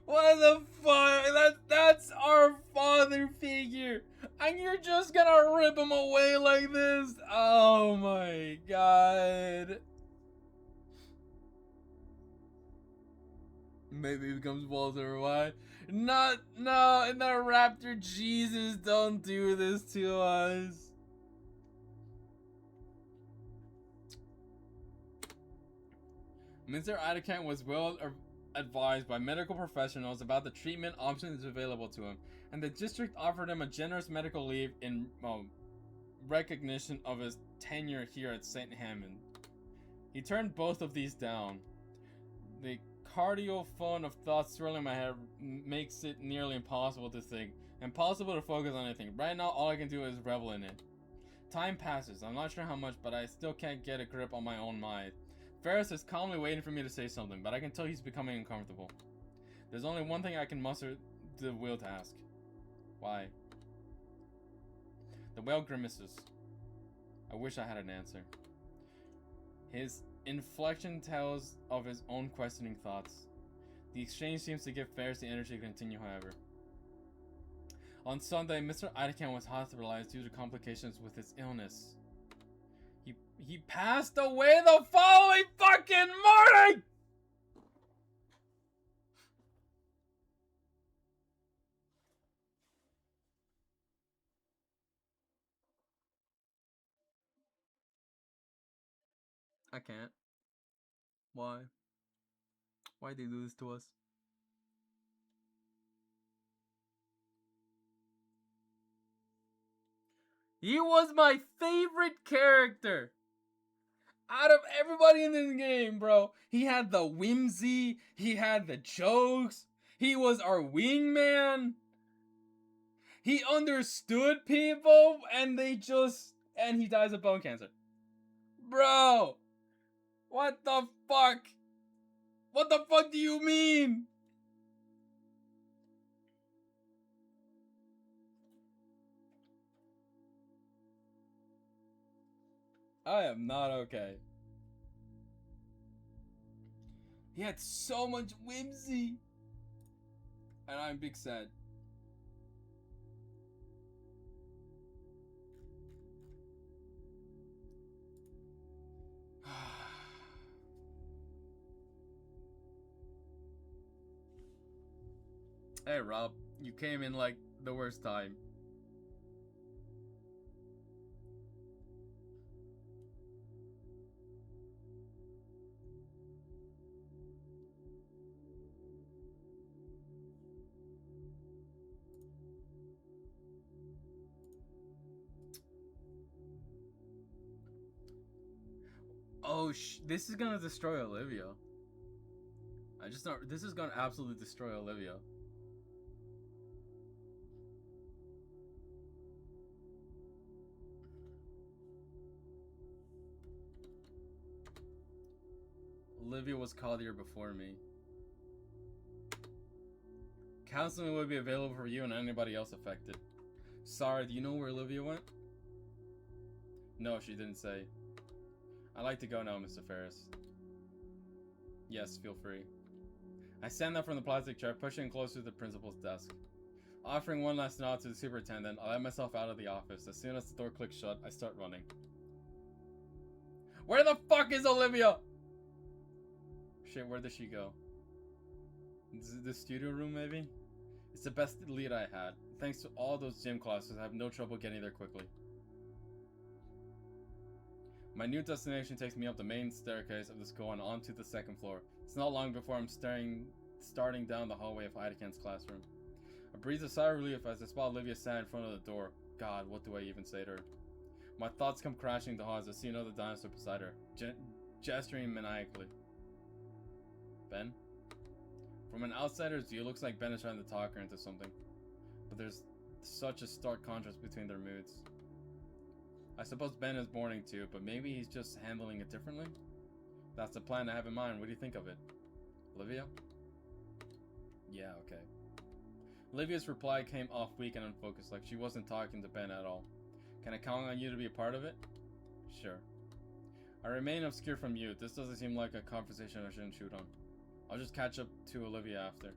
What the fuck? That's our father figure. And you're just gonna rip him away like this? Oh my god. Maybe he becomes Walter White. No, in the Raptor, Jesus, don't do this to us. Mr. Adakan was well advised by medical professionals about the treatment options available to him, and the district offered him a generous medical leave in recognition of his tenure here at St. Hammond. He turned both of these down. The cardiophone of thoughts swirling in my head makes it nearly impossible to think, impossible to focus on anything. Right now, all I can do is revel in it. Time passes. I'm not sure how much, but I still can't get a grip on my own mind. Ferris is calmly waiting for me to say something, but I can tell he's becoming uncomfortable. There's only one thing I can muster the will to ask. Why? The whale grimaces. I wish I had an answer. His inflection tells of his own questioning thoughts. The exchange seems to give Ferris the energy to continue, however. On Sunday, Mr. Adakan was hospitalized due to complications with his illness. He passed away the following fucking morning! I can't. Why? Why'd they do this to us? He was my favorite character out of everybody in this game, bro. He had the whimsy, he had the jokes, he was our wingman. He understood people, and he dies of bone cancer. Bro, what the fuck? What the fuck do you mean? I am not okay. He had so much whimsy. And I'm big sad. Hey Rob, you came in like the worst time. Oh, this is gonna destroy Olivia. This is gonna absolutely destroy Olivia. Olivia was called here before me. Counseling will be available for you and anybody else affected. Sorry, do you know where Olivia went? No, she didn't say. I'd like to go now, Mr. Ferris. Yes, feel free. I stand up from the plastic chair, pushing closer to the principal's desk. Offering one last nod to the superintendent, I let myself out of the office. As soon as the door clicks shut, I start running. Where the fuck is Olivia? Shit, where did she go? The studio room, maybe? It's the best lead I had. Thanks to all those gym classes, I have no trouble getting there quickly. My new destination takes me up the main staircase of the school and onto the second floor. It's not long before I'm starting down the hallway of Heideken's classroom. I breathe a sigh of relief as I spot Olivia stand in front of the door. God, what do I even say to her? My thoughts come crashing to halt as I see another dinosaur beside her, gesturing maniacally. Ben? From an outsider's view, it looks like Ben is trying to talk her into something. But there's such a stark contrast between their moods. I suppose Ben is mourning too, but maybe he's just handling it differently? That's the plan I have in mind. What do you think of it? Olivia? Yeah, okay. Olivia's reply came off weak and unfocused, like she wasn't talking to Ben at all. Can I count on you to be a part of it? Sure. I remain obscure from you. This doesn't seem like a conversation I shouldn't shoot on. I'll just catch up to Olivia after.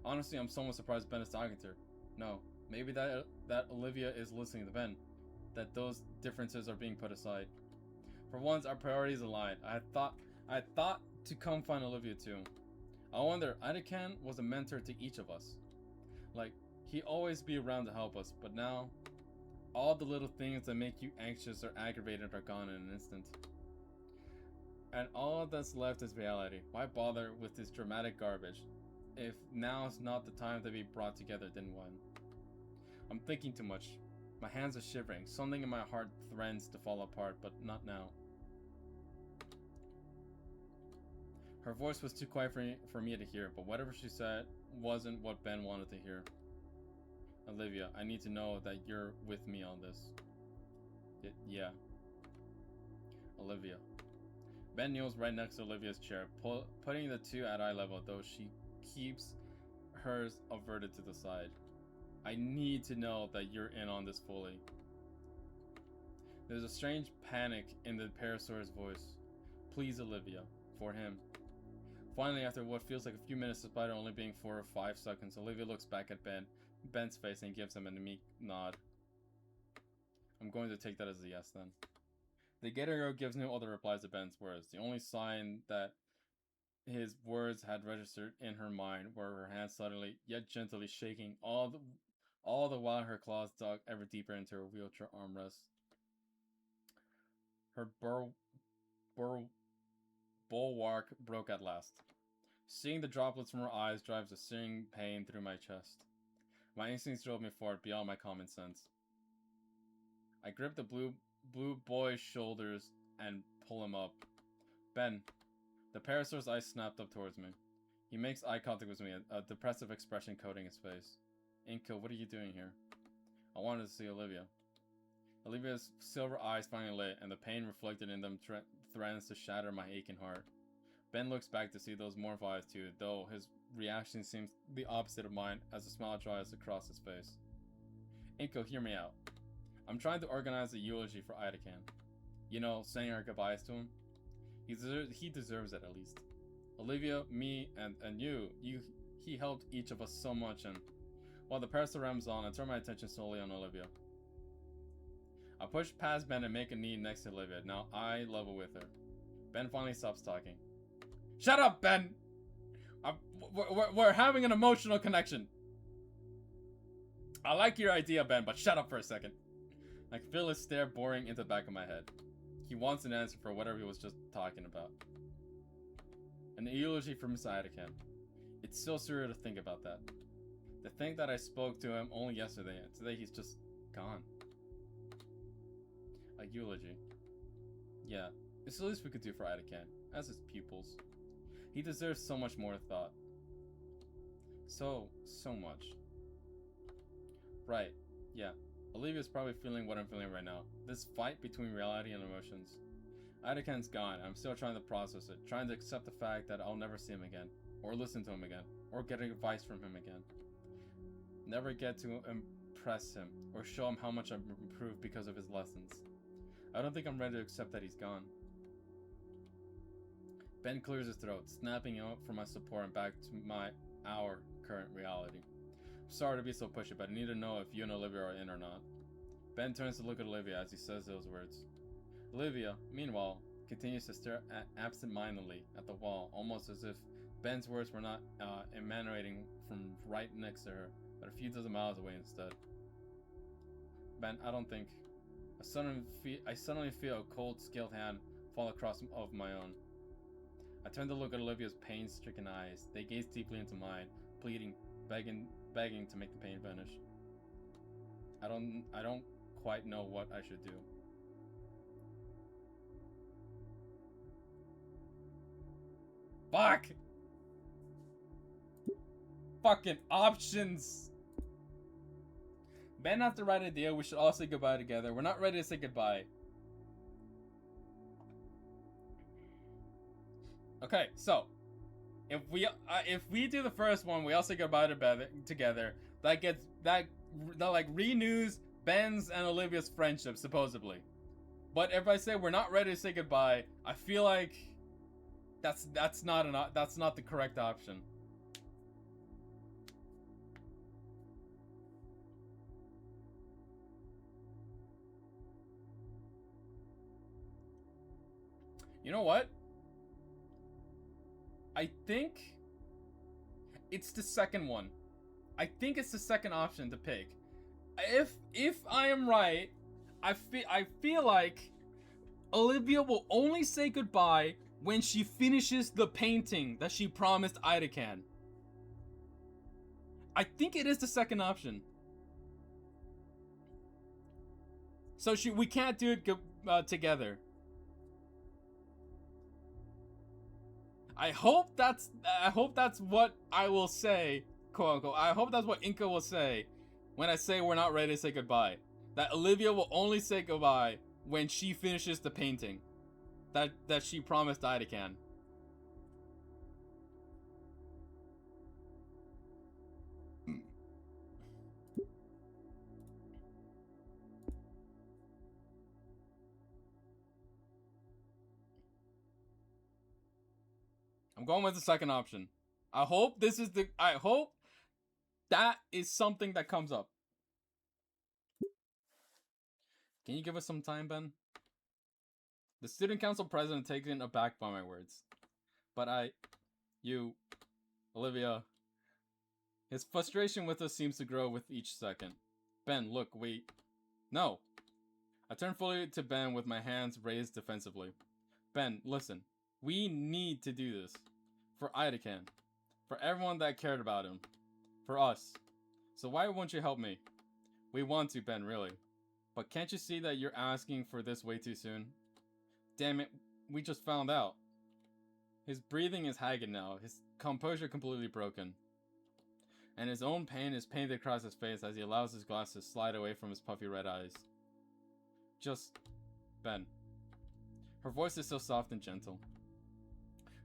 Honestly, I'm somewhat surprised Ben is talking to her. No, maybe that Olivia is listening to Ben. That those differences are being put aside. For once, our priorities align. I thought to come find Olivia too. I wonder, Idacam was a mentor to each of us. Like, he'd always be around to help us, but now, all the little things that make you anxious or aggravated are gone in an instant. And all that's left is reality. Why bother with this dramatic garbage? If now's not the time to be brought together, then when? I'm thinking too much. My hands are shivering. Something in my heart threatens to fall apart, but not now. Her voice was too quiet for me to hear, but whatever she said wasn't what Ben wanted to hear. Olivia, I need to know that you're with me on this. Yeah. Olivia. Ben kneels right next to Olivia's chair, putting the two at eye level, though she keeps hers averted to the side. I need to know that you're in on this fully. There's a strange panic in the Parasaur's voice. Please, Olivia. For him. Finally, after what feels like a few minutes despite it only being 4 or 5 seconds, Olivia looks back at Ben's face and gives him a meek nod. I'm going to take that as a yes then. The Gator Girl gives no other replies to Ben's words. The only sign that his words had registered in her mind were her hands suddenly yet gently shaking, all the while her claws dug ever deeper into her wheelchair armrest. Her bulwark broke at last. Seeing the droplets from her eyes drives a searing pain through my chest. My instincts drove me forward beyond my common sense. I grip the blue boy's shoulders and pull him up. Ben. The Parasaur's eyes snapped up towards me. He makes eye contact with me, a depressive expression coating his face. Inko, what are you doing here? I wanted to see Olivia. Olivia's silver eyes finally lit, and the pain reflected in them threatens to shatter my aching heart. Ben looks back to see those mournful eyes too, though his reaction seems the opposite of mine as a smile dries across his face. Inko, hear me out. I'm trying to organize a eulogy for Idacam. You know, saying our goodbyes to him. He deserves it at least. Olivia, me, and you, he helped each of us so much, and while the Parasaur rambles on, I turn my attention solely on Olivia. I push past Ben and make a knee next to Olivia. Now I level with her. Ben finally stops talking. Shut up, Ben! We're having an emotional connection. I like your idea, Ben, but shut up for a second. I can feel his stare boring into the back of my head. He wants an answer for whatever he was just talking about. An eulogy for Miss Idacam. It's so surreal to think about that. To think that I spoke to him only yesterday, and today he's just gone. A eulogy. Yeah, it's the least we could do for Idacam, as his pupils. He deserves so much more thought. So much. Right, yeah. Olivia's probably feeling what I'm feeling right now. This fight between reality and emotions. Idacam's gone. I'm still trying to process it. Trying to accept the fact that I'll never see him again. Or listen to him again. Or get advice from him again. Never get to impress him. Or show him how much I've improved because of his lessons. I don't think I'm ready to accept that he's gone. Ben clears his throat, snapping out for my support and back to our current reality. Sorry to be so pushy, but I need to know if you and Olivia are in or not. Ben turns to look at Olivia as he says those words. Olivia, meanwhile, continues to stare absent-mindedly at the wall, almost as if Ben's words were not emanating from right next to her, but a few dozen miles away instead. Ben, I don't think... I suddenly feel a cold, skilled hand fall across of my own. I turn to look at Olivia's pain-stricken eyes. They gaze deeply into mine, pleading, begging to make the pain vanish. I don't quite know what I should do. Fuck! Fucking options! Ben has the right idea. We should all say goodbye together. We're not ready to say goodbye. Okay, so if we do the first one, we all say goodbye together. That like renews Ben's and Olivia's friendship supposedly. But if I say we're not ready to say goodbye, I feel like that's not the correct option. You know what? I think it's the second one. I think it's the second option to pick. If I am right, I feel like Olivia will only say goodbye when she finishes the painting that she promised Ida can. I think it is the second option. So we can't do it together. I hope that's what I will say, quote unquote. I hope that's what Inca will say when I say we're not ready to say goodbye. That Olivia will only say goodbye when she finishes the painting that she promised Ida can. I'm going with the second option. I hope that is something that comes up. Can you give us some time, Ben? The student council president taken aback by my words. But Olivia. His frustration with us seems to grow with each second. Ben, look, no. I turn fully to Ben with my hands raised defensively. Ben, listen. We need to do this. For Ida can. For everyone that cared about him. For us. So why won't you help me? We want to, Ben, really. But can't you see that you're asking for this way too soon? Damn it, we just found out. His breathing is haggard now, his composure completely broken. And his own pain is painted across his face as he allows his glasses to slide away from his puffy red eyes. Just, Ben. Her voice is so soft and gentle.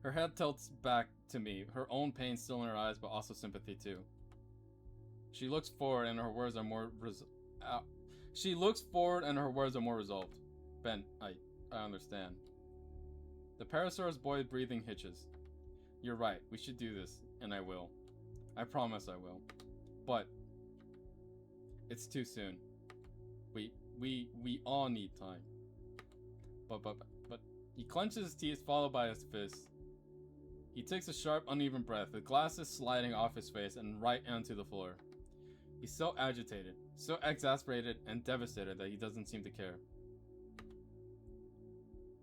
Her head tilts back to me, her own pain still in her eyes, but also sympathy too. She looks forward and her words are more resolved. Ben, I understand. The Parasaur's boy breathing hitches. You're right, we should do this, and I will. I promise I will. But it's too soon. We all need time. But he clenches his teeth, followed by his fist. He takes a sharp, uneven breath, the glasses sliding off his face and right onto the floor. He's so agitated, so exasperated and devastated that he doesn't seem to care.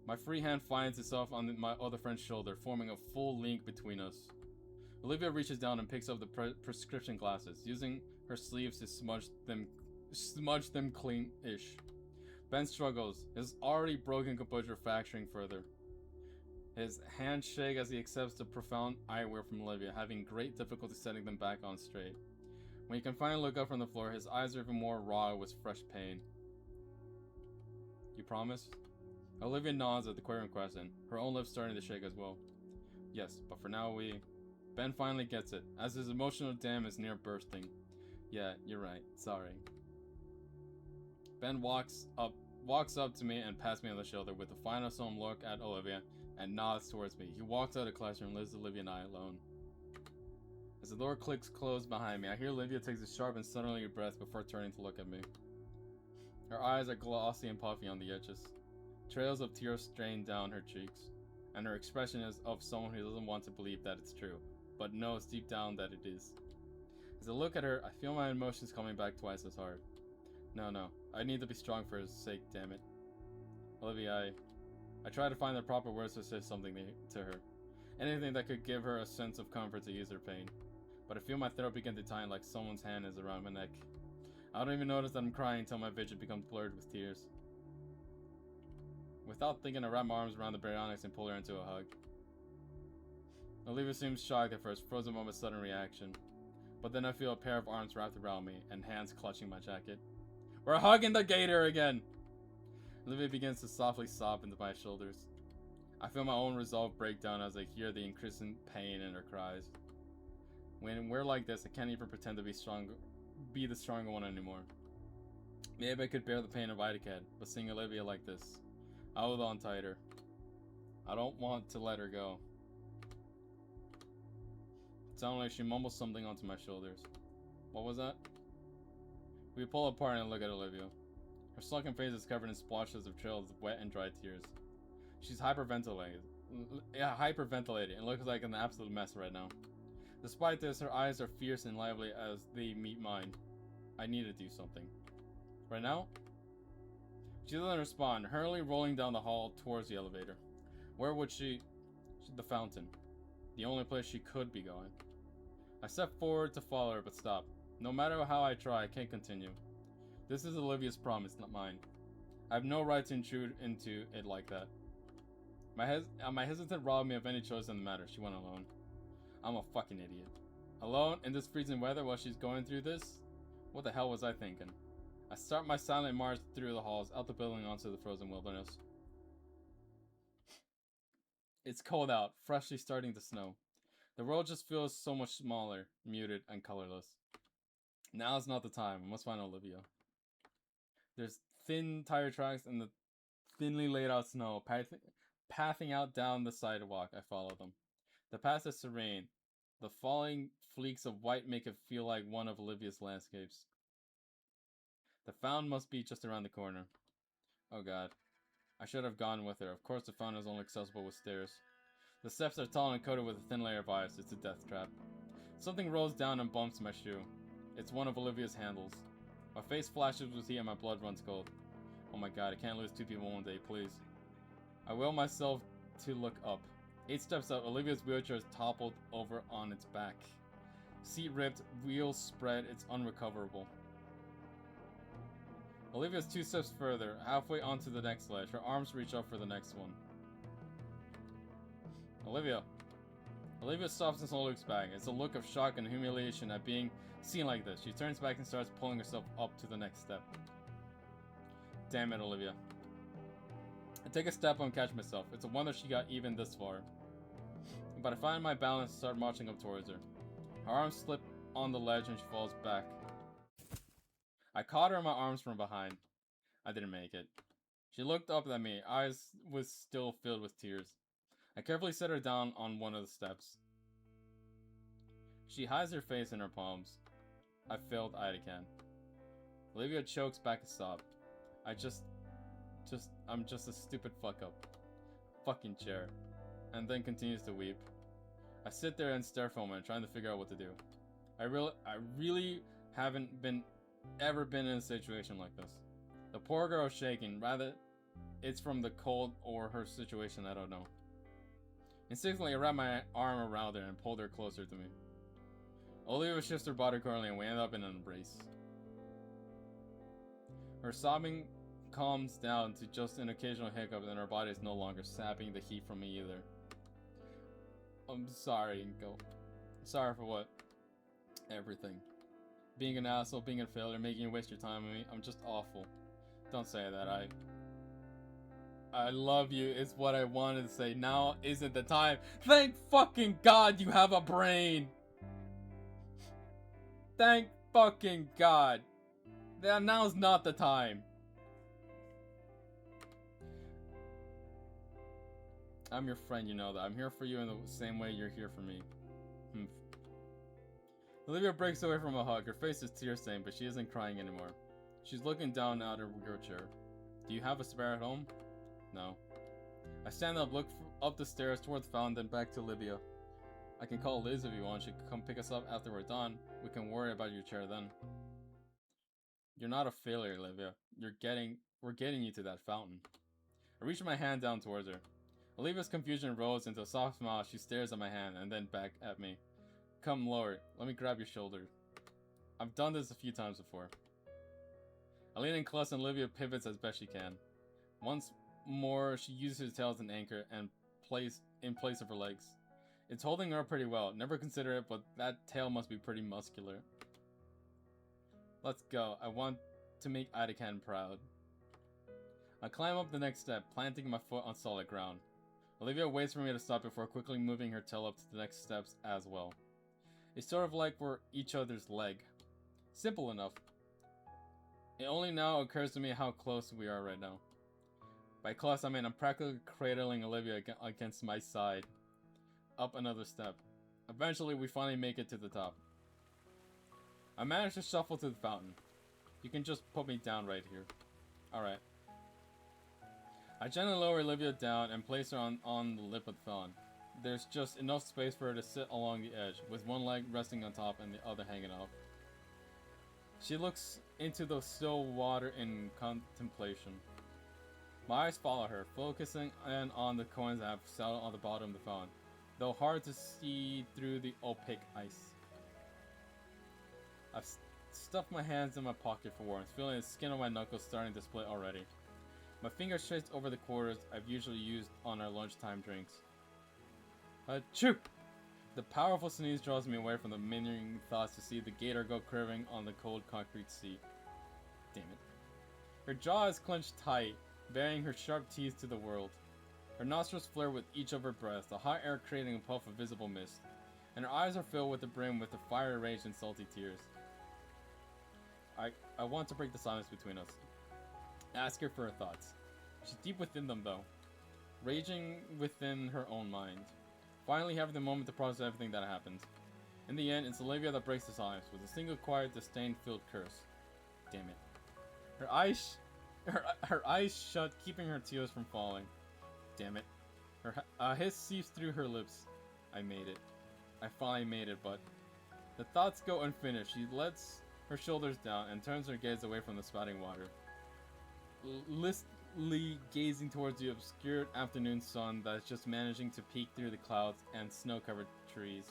My free hand finds itself on my other friend's shoulder, forming a full link between us. Olivia reaches down and picks up the prescription glasses, using her sleeves to smudge them clean-ish. Ben struggles, his already broken composure fracturing further. His hands shake as he accepts the profound eyewear from Olivia, having great difficulty setting them back on straight. When he can finally look up from the floor, his eyes are even more raw with fresh pain. You promise? Olivia nods at the querying question, her own lips starting to shake as well. Yes, but for now Ben finally gets it, as his emotional dam is near bursting. Yeah, you're right, sorry. Ben walks up to me and pats me on the shoulder with a final solemn look at Olivia and nods towards me. He walks out of the classroom, leaves Olivia and I alone. As the door clicks closed behind me, I hear Olivia takes a sharp and suddenly breath before turning to look at me. Her eyes are glossy and puffy on the edges. Trails of tears strain down her cheeks, and her expression is of someone who doesn't want to believe that it's true, but knows deep down that it is. As I look at her, I feel my emotions coming back twice as hard. No. I need to be strong for his sake, damn it. Olivia, I try to find the proper words to say something to her. Anything that could give her a sense of comfort to ease her pain. But I feel my throat begin to tighten like someone's hand is around my neck. I don't even notice that I'm crying until my vision becomes blurred with tears. Without thinking, I wrap my arms around the baryonyx and pull her into a hug. Olivia seems shocked at first, frozen by my sudden reaction. But then I feel a pair of arms wrapped around me and hands clutching my jacket. We're hugging the gator again! Olivia begins to softly sob into my shoulders. I feel my own resolve break down as I hear the increasing pain in her cries. When we're like this, I can't even pretend to be the stronger one anymore. Maybe I could bear the pain of Idacat, but seeing Olivia like this, I hold on tighter. I don't want to let her go. It sounded like she mumbled something onto my shoulders. What was that? We pull apart and look at Olivia. Her sunken face is covered in splotches of trails of wet and dry tears. She's hyperventilating and looks like an absolute mess right now. Despite this, her eyes are fierce and lively as they meet mine. I need to do something. Right now? She doesn't respond, hurriedly rolling down the hall towards the elevator. Where would she? The fountain. The only place she could be going. I step forward to follow her, but stop. No matter how I try, I can't continue. This is Olivia's promise, not mine. I have no right to intrude into it like that. My hesitant robbed me of any choice in the matter. She went alone. I'm a fucking idiot. Alone in this freezing weather while she's going through this? What the hell was I thinking? I start my silent march through the halls, out the building onto the frozen wilderness. It's cold out, freshly starting to snow. The world just feels so much smaller, muted, and colorless. Now is not the time. I must find Olivia. There's thin tire tracks in the thinly laid out snow, pathing out down the sidewalk. I follow them. The path is serene. The falling fleeks of white make it feel like one of Olivia's landscapes. The fountain must be just around the corner. Oh god. I should have gone with her. Of course the fountain is only accessible with stairs. The steps are tall and coated with a thin layer of ice. It's a death trap. Something rolls down and bumps my shoe. It's one of Olivia's handles. My face flashes with heat and my blood runs cold. Oh my god, I can't lose 2 people one day, please. I will myself to look up. 8 steps up, Olivia's wheelchair is toppled over on its back. Seat ripped, wheels spread, it's unrecoverable. Olivia's 2 steps further, halfway onto the next ledge. Her arms reach up for the next one. Olivia. Olivia stops and slowly looks back. It's a look of shock and humiliation at being seen like this. She turns back and starts pulling herself up to the next step. Damn it, Olivia. I take a step and catch myself. It's a wonder she got even this far. But I find my balance and start marching up towards her. Her arms slip on the ledge and she falls back. I caught her in my arms from behind. I didn't make it. She looked up at me, eyes was still filled with tears. I carefully set her down on one of the steps. She hides her face in her palms. I failed Idacan. Olivia chokes back a sob. I'm just a stupid fuck up. Fucking chair. And then continues to weep. I sit there and stare for a moment, trying to figure out what to do. I really haven't ever been in a situation like this. The poor girl is shaking, rather it's from the cold or her situation, I don't know. Instinctively, I wrapped my arm around her and pulled her closer to me. Olivia shifts her body currently and we end up in an embrace. Her sobbing calms down to just an occasional hiccup and her body is no longer sapping the heat from me either. I'm sorry, Inko. Sorry for what? Everything. Being an asshole, being a failure, making you waste your time with me. I'm just awful. Don't say that. I love you is what I wanted to say. Now isn't the time. Thank fucking God you have a brain. Thank fucking God. Now's not the time. I'm your friend, you know that. I'm here for you in the same way you're here for me. Olivia breaks away from a hug. Her face is tear-stained, but she isn't crying anymore. She's looking down at her wheelchair. Do you have a spare at home? No. I stand up, look up the stairs towards the fountain, then back to Olivia. I can call Liz if you want. She can come pick us up after we're done. We can worry about your chair then. You're not a failure, Olivia. We're getting you to that fountain. I reach my hand down towards her. Olivia's confusion rolls into a soft smile. She stares at my hand and then back at me. Come lower. Let me grab your shoulder. I've done this a few times before. I lean in close and Olivia pivots as best she can. Once more, she uses her tail as an anchor and in place of her legs. It's holding her pretty well. Never consider it, but that tail must be pretty muscular. Let's go. I want to make Idakan proud. I climb up the next step, planting my foot on solid ground. Olivia waits for me to stop before quickly moving her tail up to the next steps as well. It's sort of like we're each other's leg. Simple enough. It only now occurs to me how close we are right now. By close, I mean I'm practically cradling Olivia against my side. Up another step. Eventually, we finally make it to the top. I managed to shuffle to the fountain. You can just put me down right here. Alright. I gently lower Olivia down and place her on the lip of the fountain. There's just enough space for her to sit along the edge, with one leg resting on top and the other hanging off. She looks into the still water in contemplation. My eyes follow her, focusing in on the coins that have settled on the bottom of the fountain, though hard to see through the opaque ice. I've stuffed my hands in my pocket for warmth, feeling the skin on my knuckles starting to split already. My fingers trace over the quarters I've usually used on our lunchtime drinks. Achoo! The powerful sneeze draws me away from the mingling thoughts to see the gator go curving on the cold concrete seat. Damn it. Her jaw is clenched tight, baring her sharp teeth to the world. Her nostrils flare with each of her breaths, the hot air creating a puff of visible mist, and her eyes are filled with the brim with the fiery rage and salty tears. I want to break the silence between us. Ask her for her thoughts. She's deep within them, though, raging within her own mind. Finally having the moment to process everything that happened. In the end, it's Olivia that breaks the silence with a single quiet, disdain-filled curse. Damn it. Her eyes shut, keeping her tears from falling. Damn it. Her hiss seeps through her lips. I made it. I finally made it, but the thoughts go unfinished. She lets her shoulders down and turns her gaze away from the spouting water, listlessly gazing towards the obscured afternoon sun that's just managing to peek through the clouds and snow-covered trees.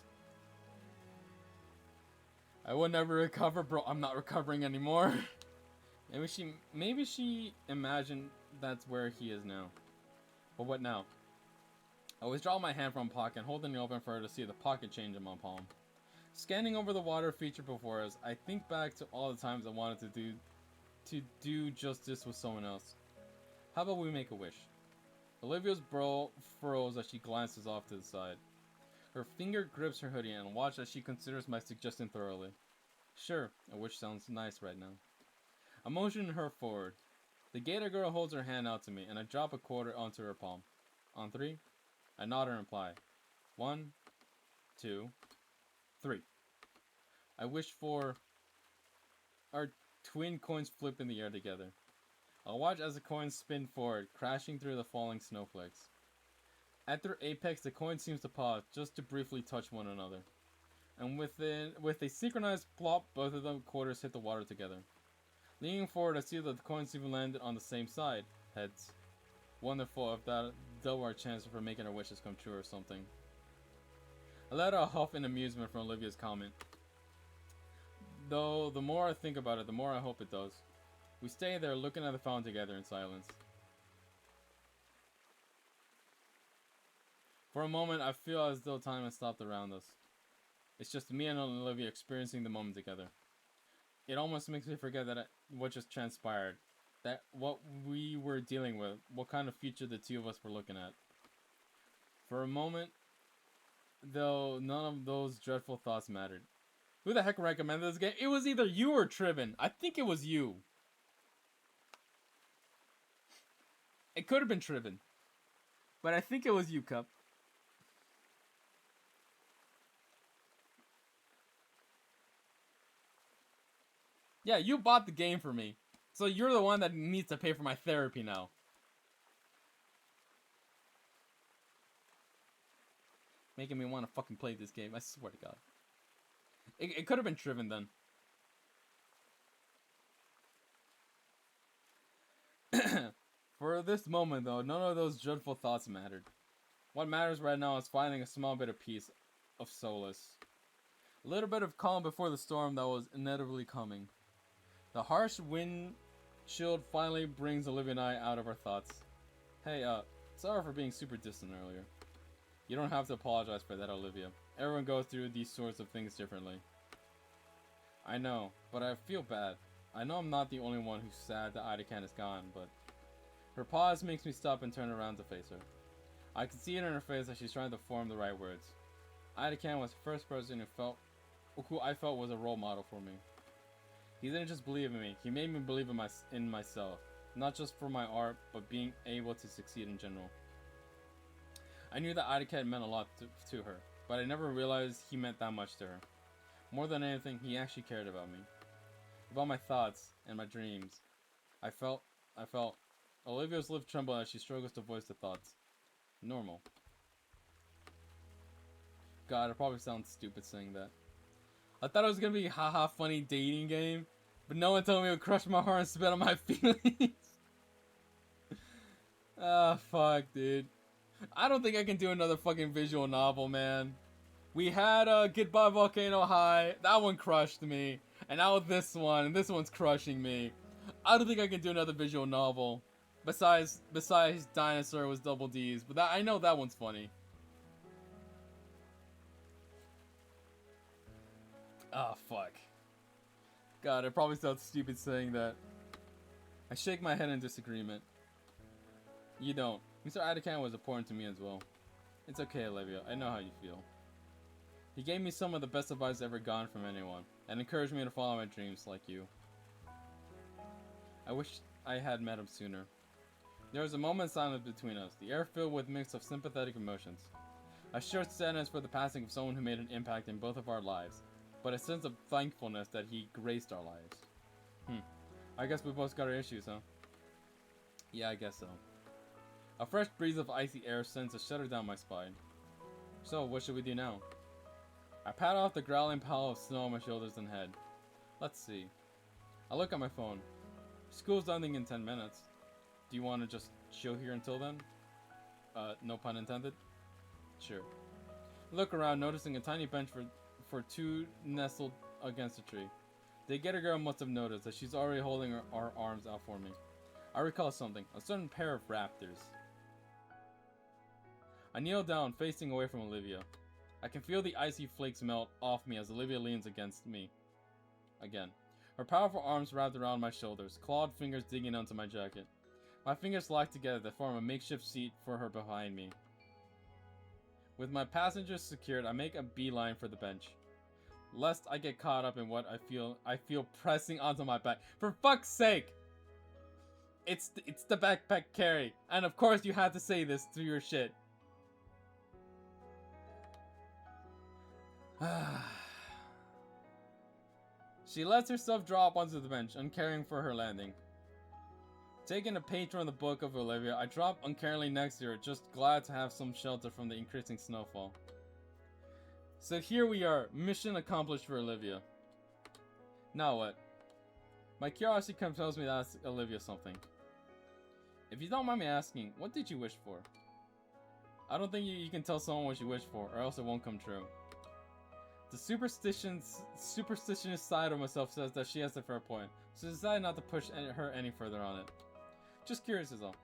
I will never recover, bro. I'm not recovering anymore. Maybe she imagined that's where he is now. But what now? I withdraw my hand from my pocket, holding it open for her to see the pocket change in my palm. Scanning over the water feature before us, I think back to all the times I wanted to do just this with someone else. How about we make a wish? Olivia's brow furrows as she glances off to the side. Her finger grips her hoodie and watch as she considers my suggestion thoroughly. Sure, a wish sounds nice right now. I motion her forward. The gator girl holds her hand out to me, and I drop a quarter onto her palm. On 3, I nod her in reply. 1, 2, 3. I wish for our twin coins flip in the air together. I'll watch as the coins spin forward, crashing through the falling snowflakes. At their apex, the coin seems to pause, just to briefly touch one another. And with a synchronized plop, both of the quarters hit the water together. Leaning forward, I see that the coins even landed on the same side. Heads. Wonderful, if that double our chances for making our wishes come true or something. I let out a huff in amusement from Olivia's comment. Though, the more I think about it, the more I hope it does. We stay there looking at the fountain together in silence. For a moment, I feel as though time has stopped around us. It's just me and Olivia experiencing the moment together. It almost makes me forget what just transpired. That what we were dealing with, what kind of future the two of us were looking at. For a moment, though, none of those dreadful thoughts mattered. Who the heck recommended this game? It was either you or Triven. I think it was you. It could have been Triven. But I think it was you, Cup. Yeah, you bought the game for me. So you're the one that needs to pay for my therapy now. Making me want to fucking play this game. I swear to God. It could have been Triven then. For this moment, though, none of those dreadful thoughts mattered. What matters right now is finding a small bit of peace, of solace. A little bit of calm before the storm that was inevitably coming. The harsh wind chill finally brings Olivia and I out of our thoughts. Hey, sorry for being super distant earlier. You don't have to apologize for that, Olivia. Everyone goes through these sorts of things differently. I know, but I feel bad. I know I'm not the only one who's sad that Ida Can is gone, but... Her pause makes me stop and turn around to face her. I can see it in her face that she's trying to form the right words. Ida Can was the first person who I felt was a role model for me. He didn't just believe in me, he made me believe in myself. Not just for my art, but being able to succeed in general. I knew that Ida Can meant a lot to her, but I never realized he meant that much to her. More than anything, he actually cared about me. About my thoughts and my dreams. I felt. Olivia's lip trembled as she struggles to voice the thoughts. Normal. God, it probably sounds stupid saying that. I thought it was gonna be a haha funny dating game, but no one told me it would crush my heart and spit on my feelings. Ah, fuck, dude. I don't think I can do another fucking visual novel, man. We had Goodbye Volcano High. That one crushed me. And now this one, and this one's crushing me. I don't think I can do another visual novel. Besides Dinosaur was Double D's, but I know that one's funny. Ah, fuck. God, it probably sounds stupid saying that. I shake my head in disagreement. You don't. Mr. Adakan was important to me as well. It's okay, Olivia. I know how you feel. He gave me some of the best advice ever gotten from anyone, and encouraged me to follow my dreams like you. I wish I had met him sooner. There was a moment of silence between us, the air filled with a mix of sympathetic emotions. A shared sadness for the passing of someone who made an impact in both of our lives, but a sense of thankfulness that he graced our lives. I guess we both got our issues, huh? Yeah, I guess so. A fresh breeze of icy air sends a shudder down my spine. So, what should we do now? I pat off the growling pile of snow on my shoulders and head. Let's see. I look at my phone. School's ending in 10 minutes. Do you want to just chill here until then? No pun intended? Sure. Look around, noticing a tiny bench for two nestled against a tree. The Getter girl must have noticed that she's already holding her arms out for me. I recall something, a certain pair of raptors. I kneel down, facing away from Olivia. I can feel the icy flakes melt off me as Olivia leans against me. Again. Her powerful arms wrapped around my shoulders, clawed fingers digging onto my jacket. My fingers lock together to form a makeshift seat for her behind me. With my passengers secured, I make a beeline for the bench. Lest I get caught up in what I feel pressing onto my back. For fuck's sake! It's the backpack carry. And of course you had to say this through your shit. She lets herself drop onto the bench, uncaring for her landing. Taking a page from the book of Olivia, I drop uncaringly next to her, just glad to have some shelter from the increasing snowfall. So here we are, mission accomplished for Olivia. Now what? My curiosity compels me to ask Olivia something. If you don't mind me asking, what did you wish for? I don't think you can tell someone what you wish for, or else it won't come true. The superstitious side of myself says that she has a fair point, so I decided not to push her any further on it. Just curious is all.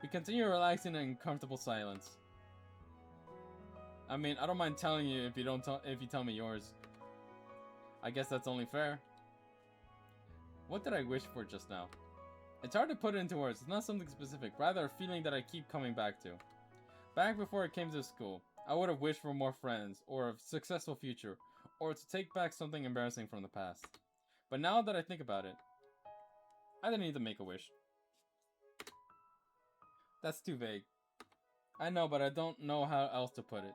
We continue relaxing in comfortable silence. I mean, I don't mind telling you if you tell me yours. I guess that's only fair. What did I wish for just now? It's hard to put it into words. It's not something specific, rather a feeling that I keep coming back to. Back before I came to school, I would have wished for more friends, or a successful future, or to take back something embarrassing from the past. But now that I think about it, I didn't need to make a wish. That's too vague. I know, but I don't know how else to put it.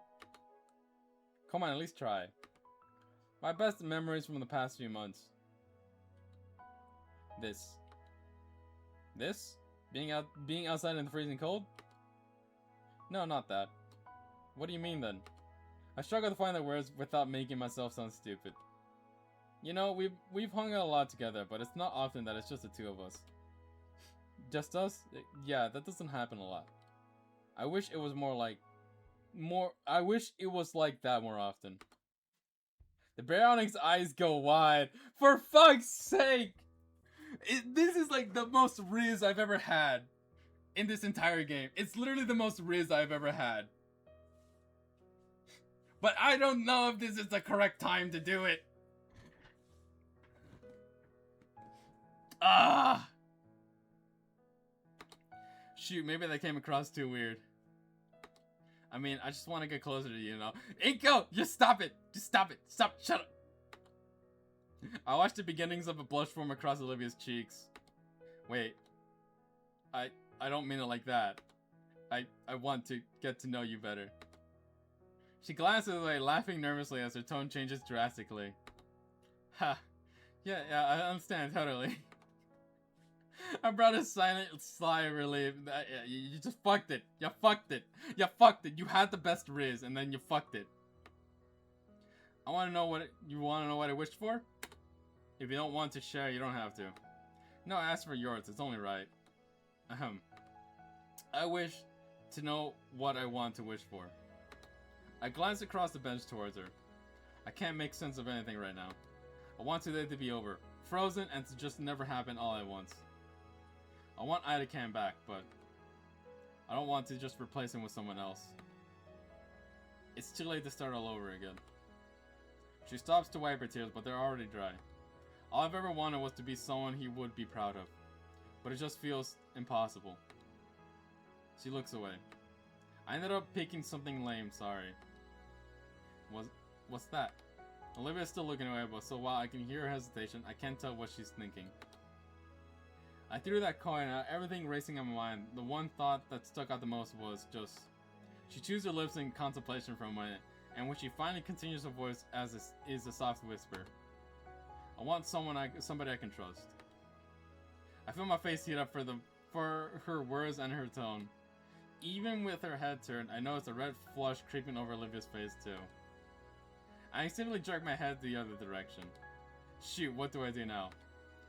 Come on, at least try. My best memories from the past few months. This? Being outside in the freezing cold? No, not that. What do you mean then? I struggle to find the words without making myself sound stupid. You know, we've hung out a lot together, but it's not often that it's just the two of us. Just us? Yeah, that doesn't happen a lot. I wish it was more like... I wish it was like that more often. The Baryonyx's eyes go wide. For fuck's sake! This is like the most Riz I've ever had in this entire game. It's literally the most Riz I've ever had. But I don't know if this is the correct time to do it. Ah! Shoot, maybe that came across too weird. I mean, I just want to get closer to you, you know? Inko! Just stop it! Just stop it! Stop! Shut up! I watched the beginnings of a blush form across Olivia's cheeks. Wait. I don't mean it like that. I want to get to know you better. She glances away, laughing nervously as her tone changes drastically. Ha. Yeah, I understand, totally. I brought a silent sigh of relief. You just fucked it. You fucked it. You fucked it. You had the best Riz, and then you fucked it. I want to know what you want to know what I wished for? If you don't want to share, you don't have to. No, ask for yours. It's only right. I wish to know what I want to wish for. I glance across the bench towards her. I can't make sense of anything right now. I want today to be over, frozen, and to just never happen all at once. I want Ida-Can back, but I don't want to just replace him with someone else. It's too late to start all over again. She stops to wipe her tears, but they're already dry. All I've ever wanted was to be someone he would be proud of, but it just feels impossible. She looks away. I ended up picking something lame, sorry. What's that? Olivia's still looking away, but so while I can hear her hesitation, I can't tell what she's thinking. I threw that coin out, everything racing in my mind. The one thought that stuck out the most was just... She chews her lips in contemplation for a minute, and when she finally continues her voice as is a soft whisper. I want somebody I can trust. I feel my face heat up for her words and her tone. Even with her head turned, I noticed a red flush creeping over Olivia's face too. I instantly jerk my head the other direction. Shoot, what do I do now?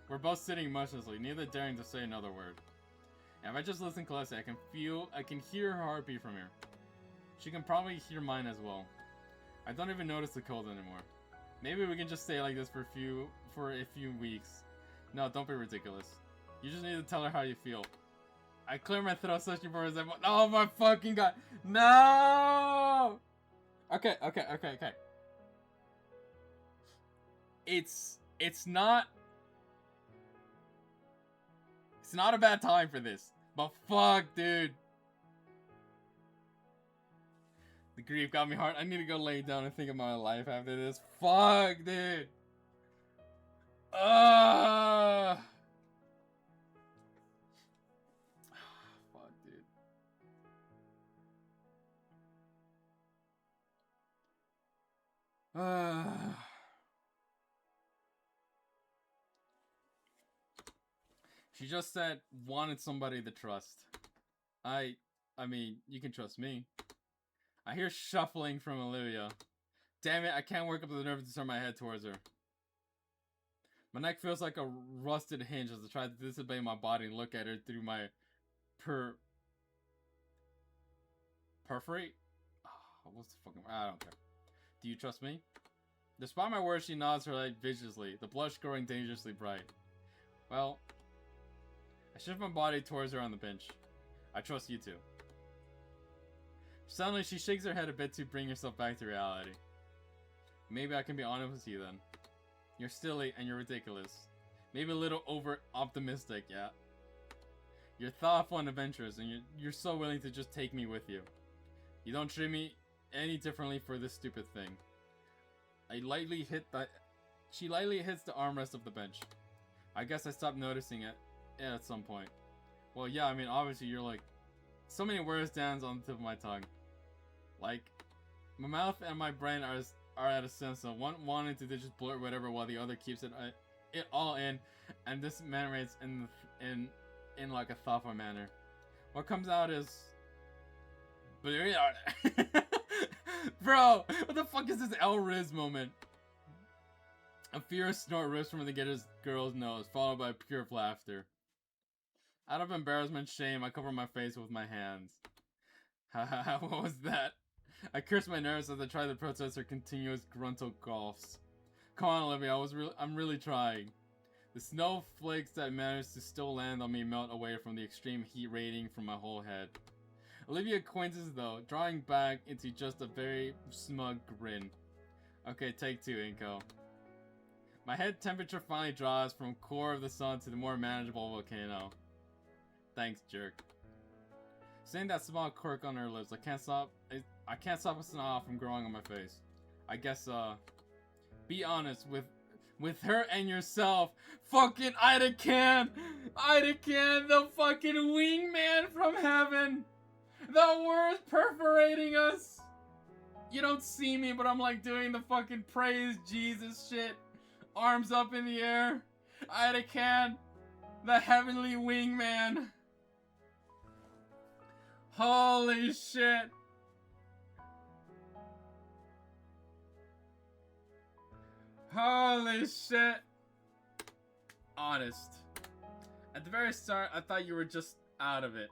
We're both sitting motionlessly, neither daring to say another word. And if I just listen closely, I can hear her heartbeat from here. She can probably hear mine as well. I don't even notice the cold anymore. Maybe we can just stay like this for a few weeks. No, don't be ridiculous. You just need to tell her how you feel. I clear my throat, searching for his... Oh my fucking god! No! Okay. It's not a bad time for this, but fuck, dude. The grief got me hard. I need to go lay down and think about my life after this. Fuck, dude. Fuck, dude. She just said wanted somebody to trust. I mean, you can trust me. I hear shuffling from Olivia. Damn it, I can't work up the nerve to turn my head towards her. My neck feels like a rusted hinge as I try to disobey my body and look at her through my perforate? Oh, what's the fucking... I don't care. Do you trust me? Despite my words, she nods her head viciously, the blush growing dangerously bright. Well, I shift my body towards her on the bench. I trust you too. Suddenly, she shakes her head a bit to bring herself back to reality. Maybe I can be honest with you then. You're silly and you're ridiculous. Maybe a little over-optimistic, yeah. You're thoughtful and adventurous, and you're so willing to just take me with you. You don't treat me any differently for this stupid thing. She lightly hits the armrest of the bench. I guess I stopped noticing it at some point. Well, yeah, I mean, obviously you're like... So many words dance on the tip of my tongue. Like, my mouth and my brain are at a sense of one wanting to just blurt whatever while the other keeps it all in, and this emanates in like a thoughtful manner. What comes out is... Bro, what the fuck is this El Riz moment? A fierce snort rips from the girl's nose, followed by pure laughter. Out of embarrassment, shame, I cover my face with my hands. Haha, what was that? I cursed my nerves as I tried to protest her continuous gruntal coughs. Come on, Olivia, I'm really trying. The snowflakes that managed to still land on me melt away from the extreme heat radiating from my whole head. Olivia quinces though, drawing back into just a very smug grin. Okay, take two, Inko. My head temperature finally drops from core of the sun to the more manageable volcano. Thanks, jerk. Seeing that small quirk on her lips, I can't stop a smile from growing on my face. I guess, be honest with her and yourself. Fucking Ida Can, the fucking wingman from heaven. The worst perforating us. You don't see me, but I'm like doing the fucking praise Jesus shit. Arms up in the air. Ida Can, the heavenly wingman. Holy shit. Holy shit. Honest. At the very start, I thought you were just out of it.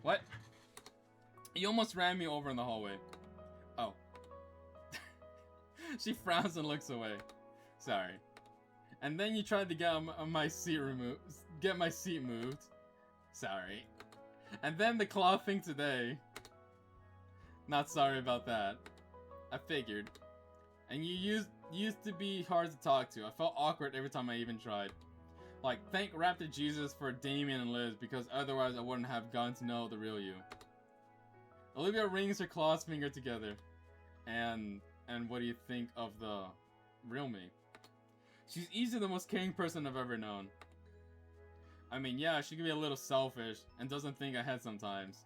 What? You almost ran me over in the hallway. Oh. She frowns and looks away. Sorry. And then you tried to get my seat removed. Get my seat moved. Sorry. And then the claw thing today. Not sorry about that. I figured. And you used to be hard to talk to. I felt awkward every time I even tried. Like, thank Raptor Jesus for Damien and Liz, because otherwise I wouldn't have gotten to know the real you. Olivia rings her claws finger together. And what do you think of the real me? She's easily the most caring person I've ever known. I mean, yeah, she can be a little selfish and doesn't think ahead sometimes.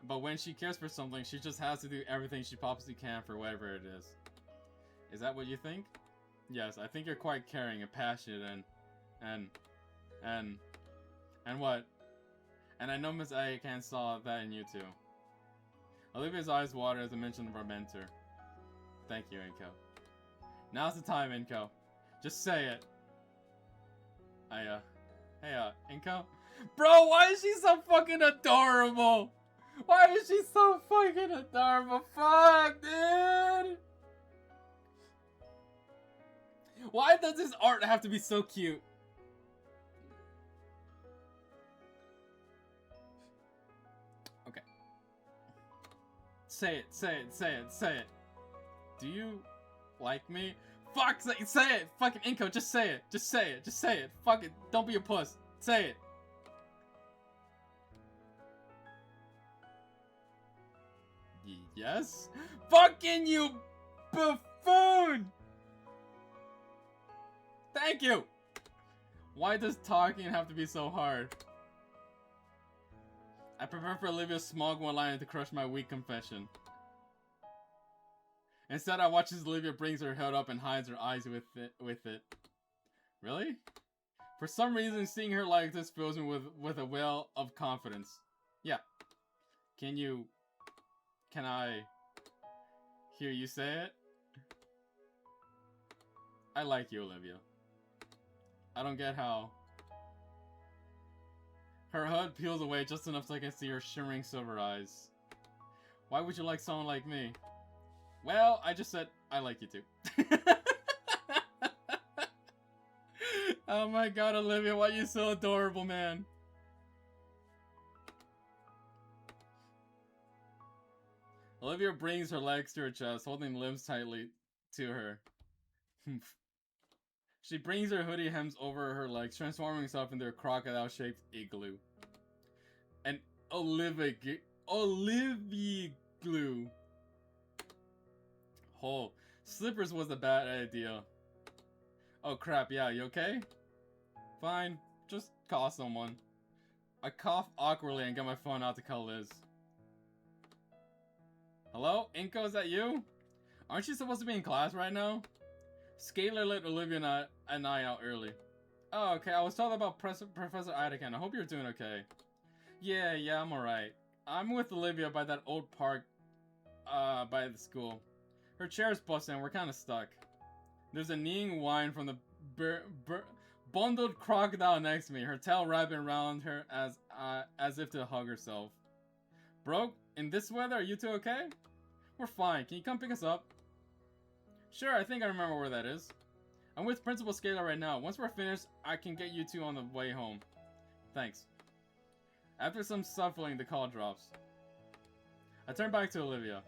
But when she cares for something, she just has to do everything she possibly can for whatever it is. Is that what you think? Yes, I think you're quite caring and passionate and what? And I know Miss Ayakan saw that in you too. Olivia's eyes water as I mentioned of our mentor. Thank you, Inko. Now's the time, Inko. Just say it. Hey, Inko? Bro, why is she so fucking adorable? Why is she so fucking adorable? Fuck, dude! Why does this art have to be so cute? Okay. Say it. Do you like me? Fuck, say it! Fucking Inko, just say it. Fuck it, don't be a puss. Say it. Yes? Fucking you buffoon! Thank you! Why does talking have to be so hard? I prefer for Olivia's smog one-liner to crush my weak confession. Instead, I watch as Olivia brings her head up and hides her eyes with it. Really? For some reason, seeing her like this fills me with a well of confidence. Yeah. Can I hear you say it? I like you, Olivia. I don't get how. Her hood peels away just enough so I can see her shimmering silver eyes. Why would you like someone like me? Well, I just said I like you too. Oh my god, Olivia, why are you so adorable, man? Olivia brings her legs to her chest, holding limbs tightly to her. She brings her hoodie hems over her legs, transforming herself into a crocodile-shaped igloo. An Olivia glue. Oh, slippers was a bad idea. Oh crap, yeah, you okay? Fine, just call someone. I cough awkwardly and get my phone out to call Liz. Hello? Inko, is that you? Aren't you supposed to be in class right now? Scalar let Olivia and I out early. Oh, okay, I was told about Professor Idakan. I hope you're doing okay. Yeah, I'm alright. I'm with Olivia by that old park, by the school. Her chair's busted and we're kinda stuck. There's a kneeing whine from the bundled crocodile next to me, her tail wrapping around her as if to hug herself. Bro, in this weather, are you two okay? We're fine. Can you come pick us up? Sure, I think I remember where that is. I'm with Principal Scalar right now. Once we're finished, I can get you two on the way home. Thanks. After some shuffling, the call drops. I turn back to Olivia.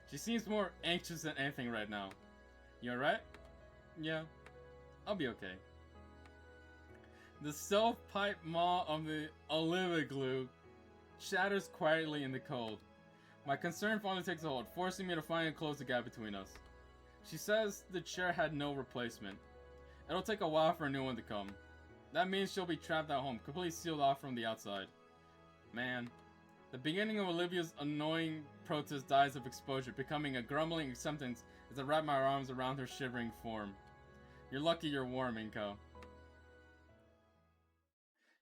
She seems more anxious than anything right now. You alright? Yeah, I'll be okay. The self-pipe maw of the Olivia glue shatters quietly in the cold. My concern finally takes a hold, forcing me to finally close the gap between us. She says the chair had no replacement. It'll take a while for a new one to come. That means she'll be trapped at home, completely sealed off from the outside. Man, the beginning of Olivia's annoying protest dies of exposure, becoming a grumbling acceptance as I wrap my arms around her shivering form. You're lucky you're warm, Inko.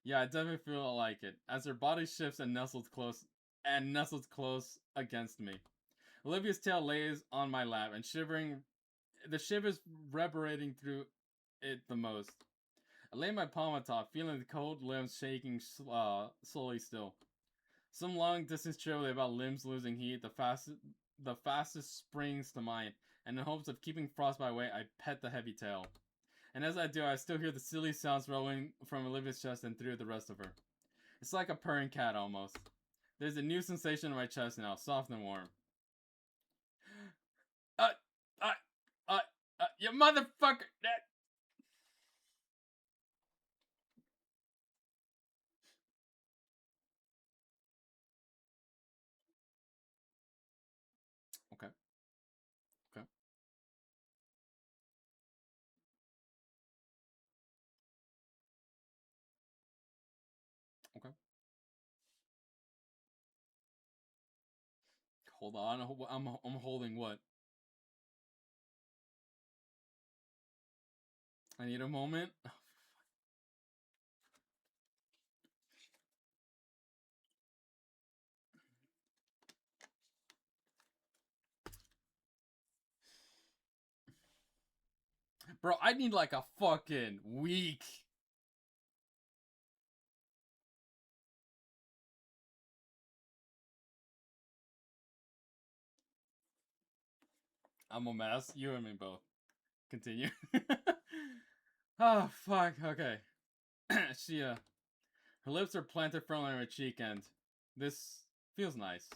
Yeah, I definitely feel like it, as her body shifts and nestles close against me. Olivia's tail lays on my lap, and the shivers reverberating through it the most. I lay my palm on top, feeling the cold limbs shaking slowly still. Some long distance trivia about limbs losing heat, the fastest springs to mind, and in hopes of keeping frostbite away, I pet the heavy tail. And as I do, I still hear the silly sounds rolling from Olivia's chest and through the rest of her. It's like a purring cat almost. There's a new sensation in my chest now, soft and warm. You motherfucker! Okay. Okay. Okay. Hold on. I'm holding what? I need a moment. Bro, I need like a fucking week. I'm a mess. You and me both. Continue. Oh, fuck. Okay. Her lips are planted firmly on her cheek, and this feels nice.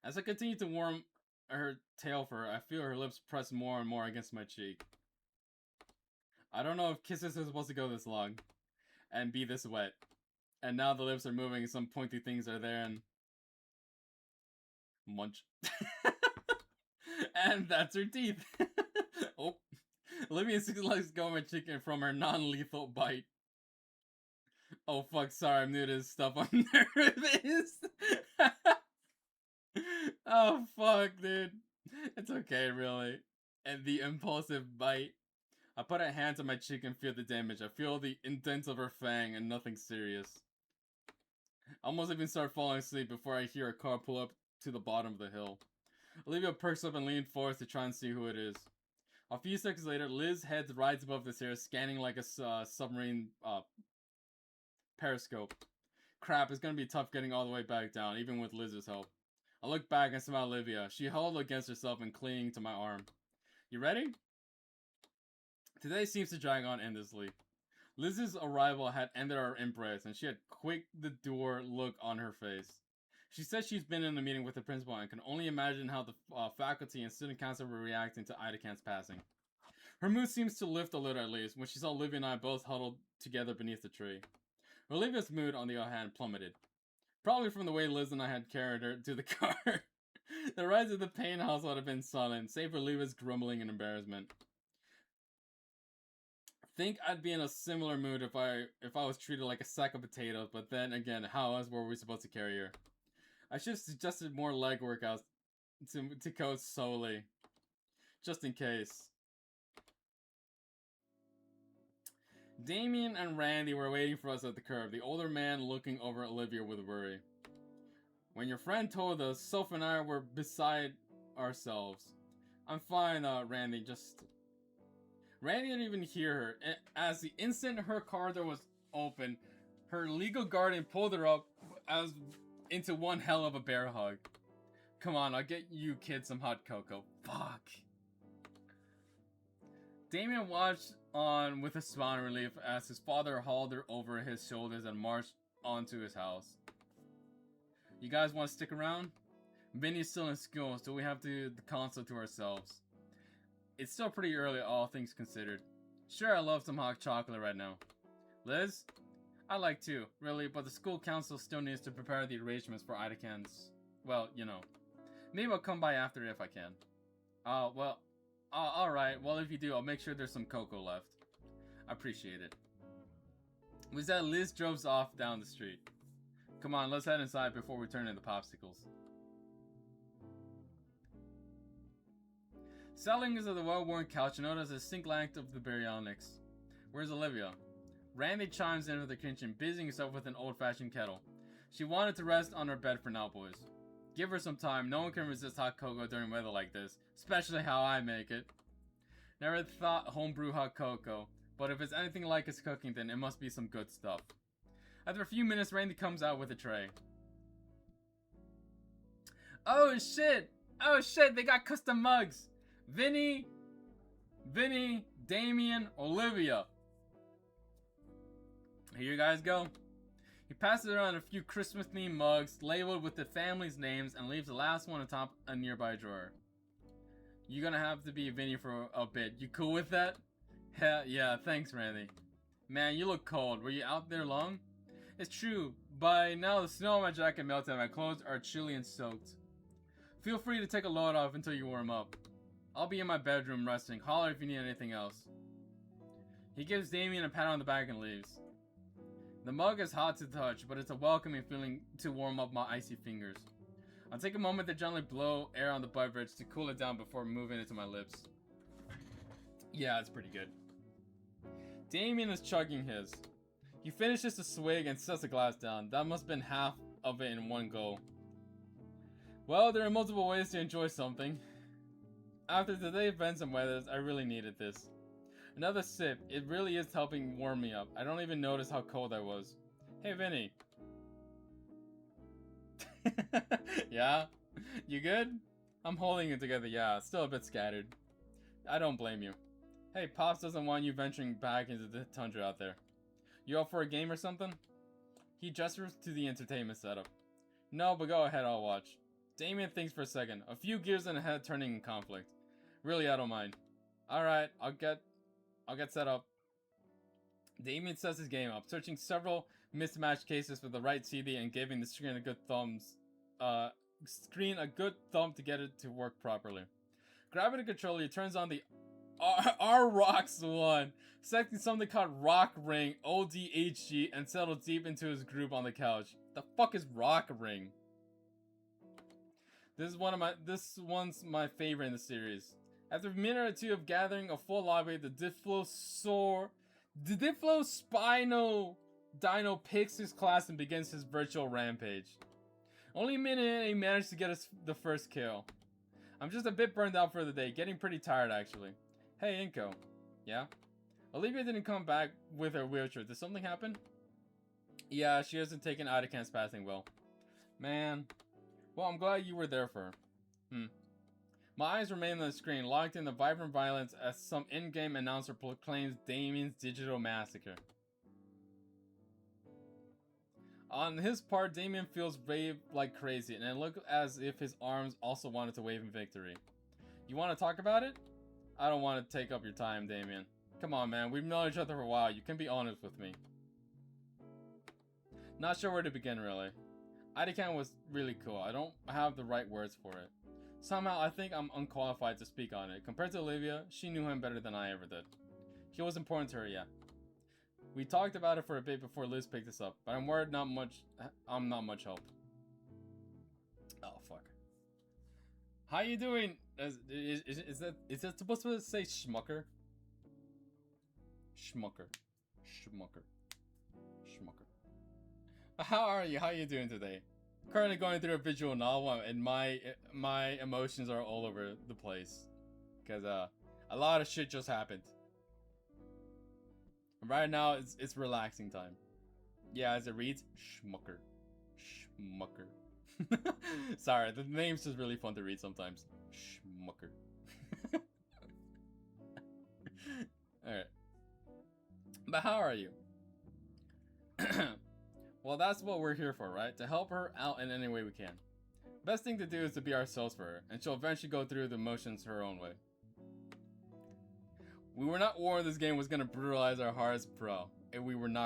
As I continue to warm her tail for her, I feel her lips press more and more against my cheek. I don't know if kisses are supposed to go this long and be this wet. And now the lips are moving and some pointy things are there and... Munch. And that's her teeth. Oh. Olivia lets go of my chicken from her non-lethal bite. Oh fuck, sorry, I'm new to this stuff. I'm nervous. Oh fuck, dude. It's okay, really. And the impulsive bite. I put a hand on my cheek and feel the damage. I feel the indents of her fang and nothing serious. I almost even start falling asleep before I hear a car pull up to the bottom of the hill. Olivia perks up and leans forward to try and see who it is. A few seconds later, Liz's head rides above the stairs, scanning like a submarine periscope. Crap, it's gonna be tough getting all the way back down, even with Liz's help. I look back and smell Olivia. She huddled against herself and clinging to my arm. You ready? Today seems to drag on endlessly. Liz's arrival had ended our embrace, and she had quick the door look on her face. She said she's been in a meeting with the principal and can only imagine how the faculty and student council were reacting to Ida Kant's passing. Her mood seems to lift a little at least when she saw Olivia and I both huddled together beneath the tree. Olivia's mood, on the other hand, plummeted. Probably from the way Liz and I had carried her to the car. The ride to the paint house would have been silent, save for Olivia's grumbling and embarrassment. Think I'd be in a similar mood if I was treated like a sack of potatoes, but then again, how else were we supposed to carry her? I should have suggested more leg workouts to coach solely. Just in case. Damien and Randy were waiting for us at the curb, the older man looking over Olivia with worry. When your friend told us, Soph and I were beside ourselves. I'm fine, Randy, just... Randy didn't even hear her. As the instant her car door was open, her legal guardian pulled her up as into one hell of a bear hug. Come on, I'll get you kids some hot cocoa. Fuck. Damien watched on with a smile of relief as his father hauled her over his shoulders and marched onto his house. You guys want to stick around? Vinny's still in school, so we have the console to ourselves. It's still pretty early, all things considered. Sure, I love some hot chocolate right now. Liz? I like too, really, but the school council still needs to prepare the arrangements for Ida Can's. Well, you know. Maybe I'll come by after if I can. Oh, well. Alright, well if you do, I'll make sure there's some cocoa left. I appreciate it. With that, Liz drove off down the street. Come on, let's head inside before we turn into popsicles. Settling into the well-worn couch, you notice a distinct lack of the baryonyx. Where's Olivia? Randy chimes into the kitchen, busying himself with an old-fashioned kettle. She wanted to rest on her bed for now, boys. Give her some time. No one can resist hot cocoa during weather like this, especially how I make it. Never thought homebrew hot cocoa, but if it's anything like his cooking, then it must be some good stuff. After a few minutes, Randy comes out with a tray. Oh shit! Oh shit, they got custom mugs! Vinny, Damien, Olivia. Here you guys go. He passes around a few Christmas-themed mugs labeled with the family's names and leaves the last one atop a nearby drawer. You're gonna have to be Vinny for a bit. You cool with that? Hell yeah, thanks, Randy. Man, you look cold. Were you out there long? It's true. By now, the snow on my jacket melted and my clothes are chilly and soaked. Feel free to take a load off until you warm up. I'll be in my bedroom resting. Holler if you need anything else. He gives Damien a pat on the back and leaves. The mug is hot to touch, but it's a welcoming feeling to warm up my icy fingers. I'll take a moment to gently blow air on the beverage to cool it down before moving it to my lips. Yeah, it's pretty good. Damien is chugging his. He finishes the swig and sets the glass down. That must have been half of it in one go. Well, there are multiple ways to enjoy something. After today's events and weathers, I really needed this. Another sip. It really is helping warm me up. I don't even notice how cold I was. Hey, Vinny. Yeah? You good? I'm holding it together, yeah. Still a bit scattered. I don't blame you. Hey, Pops doesn't want you venturing back into the tundra out there. You up for a game or something? He gestures to the entertainment setup. No, but go ahead, I'll watch. Damien thinks for a second. A few gears in the head turning in conflict. Really, I don't mind. Alright, I'll get set up. Damien sets his game up, searching several mismatched cases for the right CD and giving the screen a good thumb to get it to work properly. Grabbing the controller, he turns on the R-Rocks one, selecting something called Rock Ring, ODHG, and settled deep into his groove on the couch. The fuck is Rock Ring? This one's my favorite in the series. After a minute or two of gathering a full lobby, the Diplo Spino Dino picks his class and begins his virtual rampage. Only a minute in, he managed to get the first kill. I'm just a bit burned out for the day, getting pretty tired actually. Hey Inko. Yeah? Olivia didn't come back with her wheelchair. Did something happen? Yeah, she hasn't taken Ida Can's passing well. Man. Well, I'm glad you were there for her. My eyes remain on the screen, locked in the vibrant violence as some in-game announcer proclaims Damien's digital massacre. On his part, Damien feels brave like crazy, and it looks as if his arms also wanted to wave in victory. You want to talk about it? I don't want to take up your time, Damien. Come on, man. We've known each other for a while. You can be honest with me. Not sure where to begin, really. Ida Can was really cool. I don't have the right words for it. Somehow, I think I'm unqualified to speak on it. Compared to Olivia, she knew him better than I ever did. He was important to her, yeah. We talked about it for a bit before Liz picked this up, but I'm worried I'm not much help. Oh, fuck. How you doing? Is that supposed to say Schmucker? Schmucker. How are you? How are you doing today? Currently going through a visual novel, and my emotions are all over the place. Because, a lot of shit just happened. Right now, it's relaxing time. Yeah, as it reads, Schmucker. Schmucker. Sorry, the name's just really fun to read sometimes. Schmucker. Alright. But how are you? Well, that's what we're here for, right? To help her out in any way we can. Best thing to do is to be ourselves for her, and she'll eventually go through the motions her own way. We were not warned this game was gonna brutalize our hearts, bro. And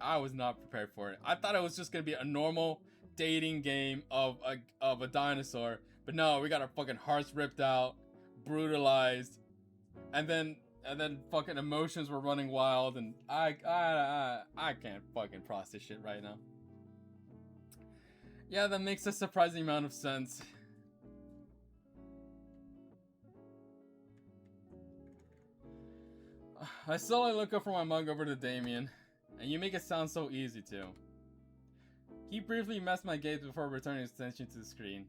I was not prepared for it. I thought it was just gonna be a normal dating game of a dinosaur, but no, we got our fucking hearts ripped out, brutalized, and then fucking emotions were running wild, and I can't fucking process shit right now. Yeah, that makes a surprising amount of sense. I slowly look up from my mug over to Damien, and you make it sound so easy too. He briefly messed my gaze before returning his attention to the screen.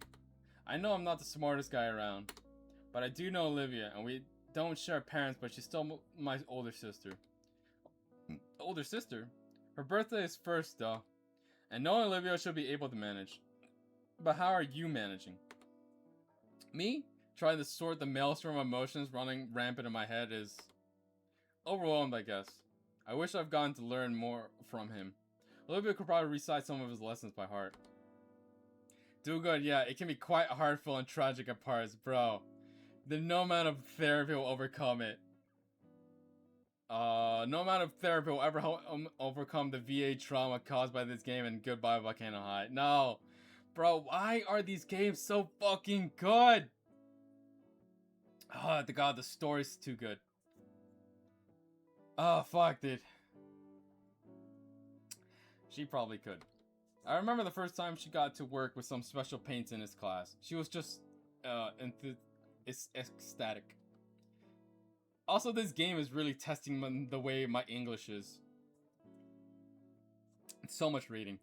I know I'm not the smartest guy around, but I do know Olivia, and we don't share parents, but she's still my older sister. Older sister? Her birthday is first though, and knowing Olivia she'll be able to manage. But how are you managing? Me? Trying to sort the maelstrom of emotions running rampant in my head is overwhelmed, I guess. I wish I've gotten to learn more from him. Olivia could probably recite some of his lessons by heart. Do good, yeah, it can be quite heartful and tragic at parts, bro. No amount of therapy will overcome it. No amount of therapy will ever overcome the VA trauma caused by this game and Goodbye Volcano High. No. Bro, why are these games so fucking good? Oh, god, the story's too good. Oh, fuck, dude. She probably could. I remember the first time she got to work with some special paints in his class. She was just, ecstatic. Also, this game is really testing the way my English is. It's so much reading.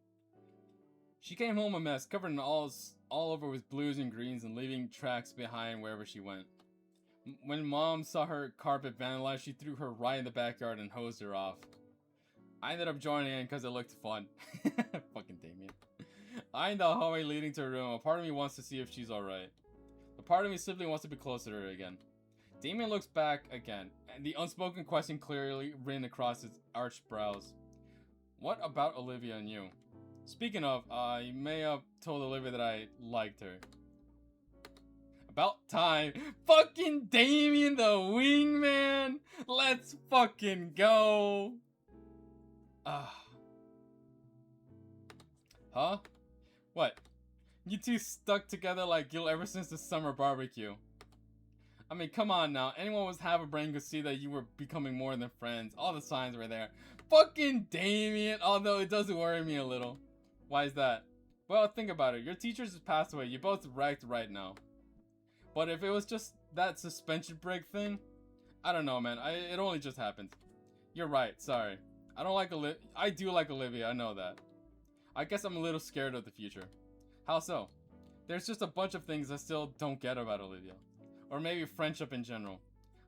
She came home a mess, covered in all over with blues and greens and leaving tracks behind wherever she went. When Mom saw her carpet vandalized, she threw her right in the backyard and hosed her off. I ended up joining in because it looked fun. Fucking Damien. I in the hallway leading to her room. A part of me wants to see if she's alright. A part of me simply wants to be closer to her again. Damien looks back again, and the unspoken question clearly written across his arched brows. What about Olivia and you? Speaking of, you may have told Olivia that I liked her. About time. Fucking Damien the wingman! Let's fucking go! Huh? What? You two stuck together like glue ever since the summer barbecue. I mean, come on now. Anyone with half a brain could see that you were becoming more than friends. All the signs were there. Fucking Damien, although it does worry me a little. Why is that? Well, think about it. Your teachers just passed away. You both wrecked right now. But if it was just that suspension break thing, I don't know, man. It only just happened. You're right. Sorry. I don't like Olivia. I do like Olivia. I know that. I guess I'm a little scared of the future. How so? There's just a bunch of things I still don't get about Olivia. Or maybe friendship in general.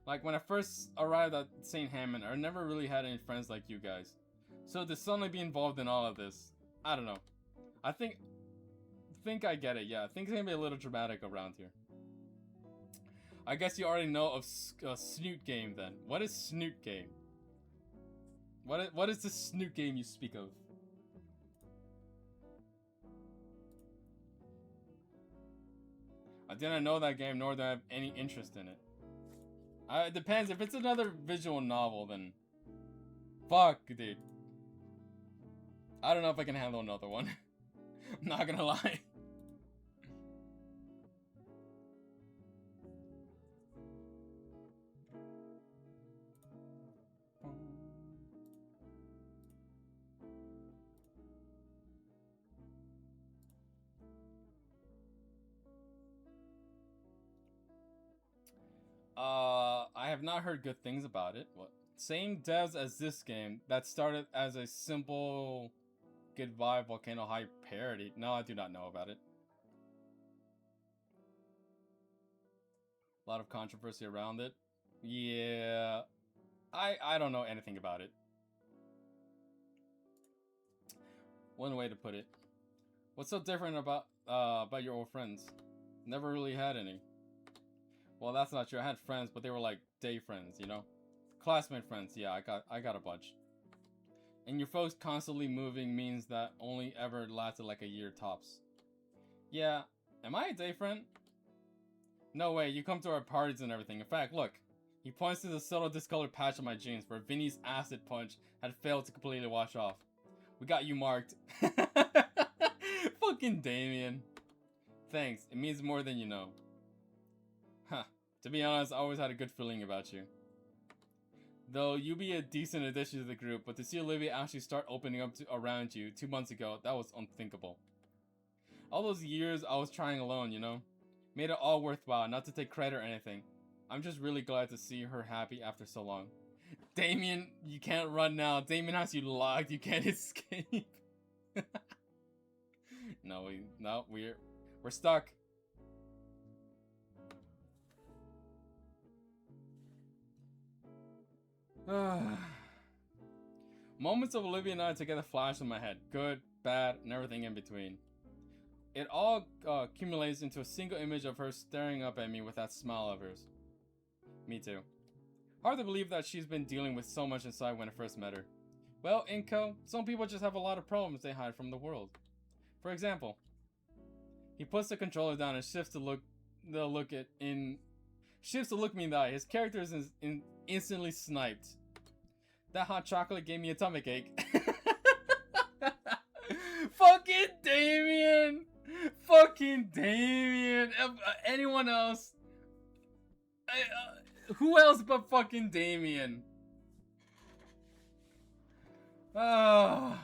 Like when I first arrived at St. Hammond, I never really had any friends like you guys. So to suddenly be involved in all of this, I don't know. I think I get it, yeah. I think it's gonna be a little dramatic around here. I guess you already know of Snoot Game then. What is Snoot Game? What is the Snoot Game you speak of? I didn't know that game, nor do I have any interest in it. It depends. If it's another visual novel, then... Fuck, dude. I don't know if I can handle another one. I'm not gonna lie. I have not heard good things about it. What? Same devs as this game that started as a simple Goodbye Volcano High parody. No, I do not know about it. A lot of controversy around it. Yeah. I don't know anything about it. One way to put it. What's so different about your old friends? Never really had any. Well, that's not true. I had friends, but they were like day friends, you know? Classmate friends, yeah, I got a bunch. And your folks constantly moving means that only ever lasted like a year tops. Yeah, am I a day friend? No way, you come to our parties and everything. In fact, look. He points to the subtle discolored patch on my jeans where Vinny's acid punch had failed to completely wash off. We got you marked. Fucking Damien. Thanks, it means more than you know. Huh, to be honest, I always had a good feeling about you. Though you'd be a decent addition to the group, but to see Olivia actually start opening up around you 2 months ago, that was unthinkable. All those years I was trying alone, you know? Made it all worthwhile, not to take credit or anything. I'm just really glad to see her happy after so long. Damien, you can't run now. Damien has you locked. You can't escape. No, we're stuck. Moments of Olivia and I together flash in my head. Good, bad, and everything in between. It all accumulates into a single image of her staring up at me with that smile of hers. Me too. Hard to believe that she's been dealing with so much inside when I first met her. Well, Inko, some people just have a lot of problems they hide from the world. For example, he puts the controller down and shifts to look me in the eye. His character is instantly sniped. That hot chocolate gave me a stomach ache. Fucking Damien! Fucking Damien! Anyone else? Who else but fucking Damien? That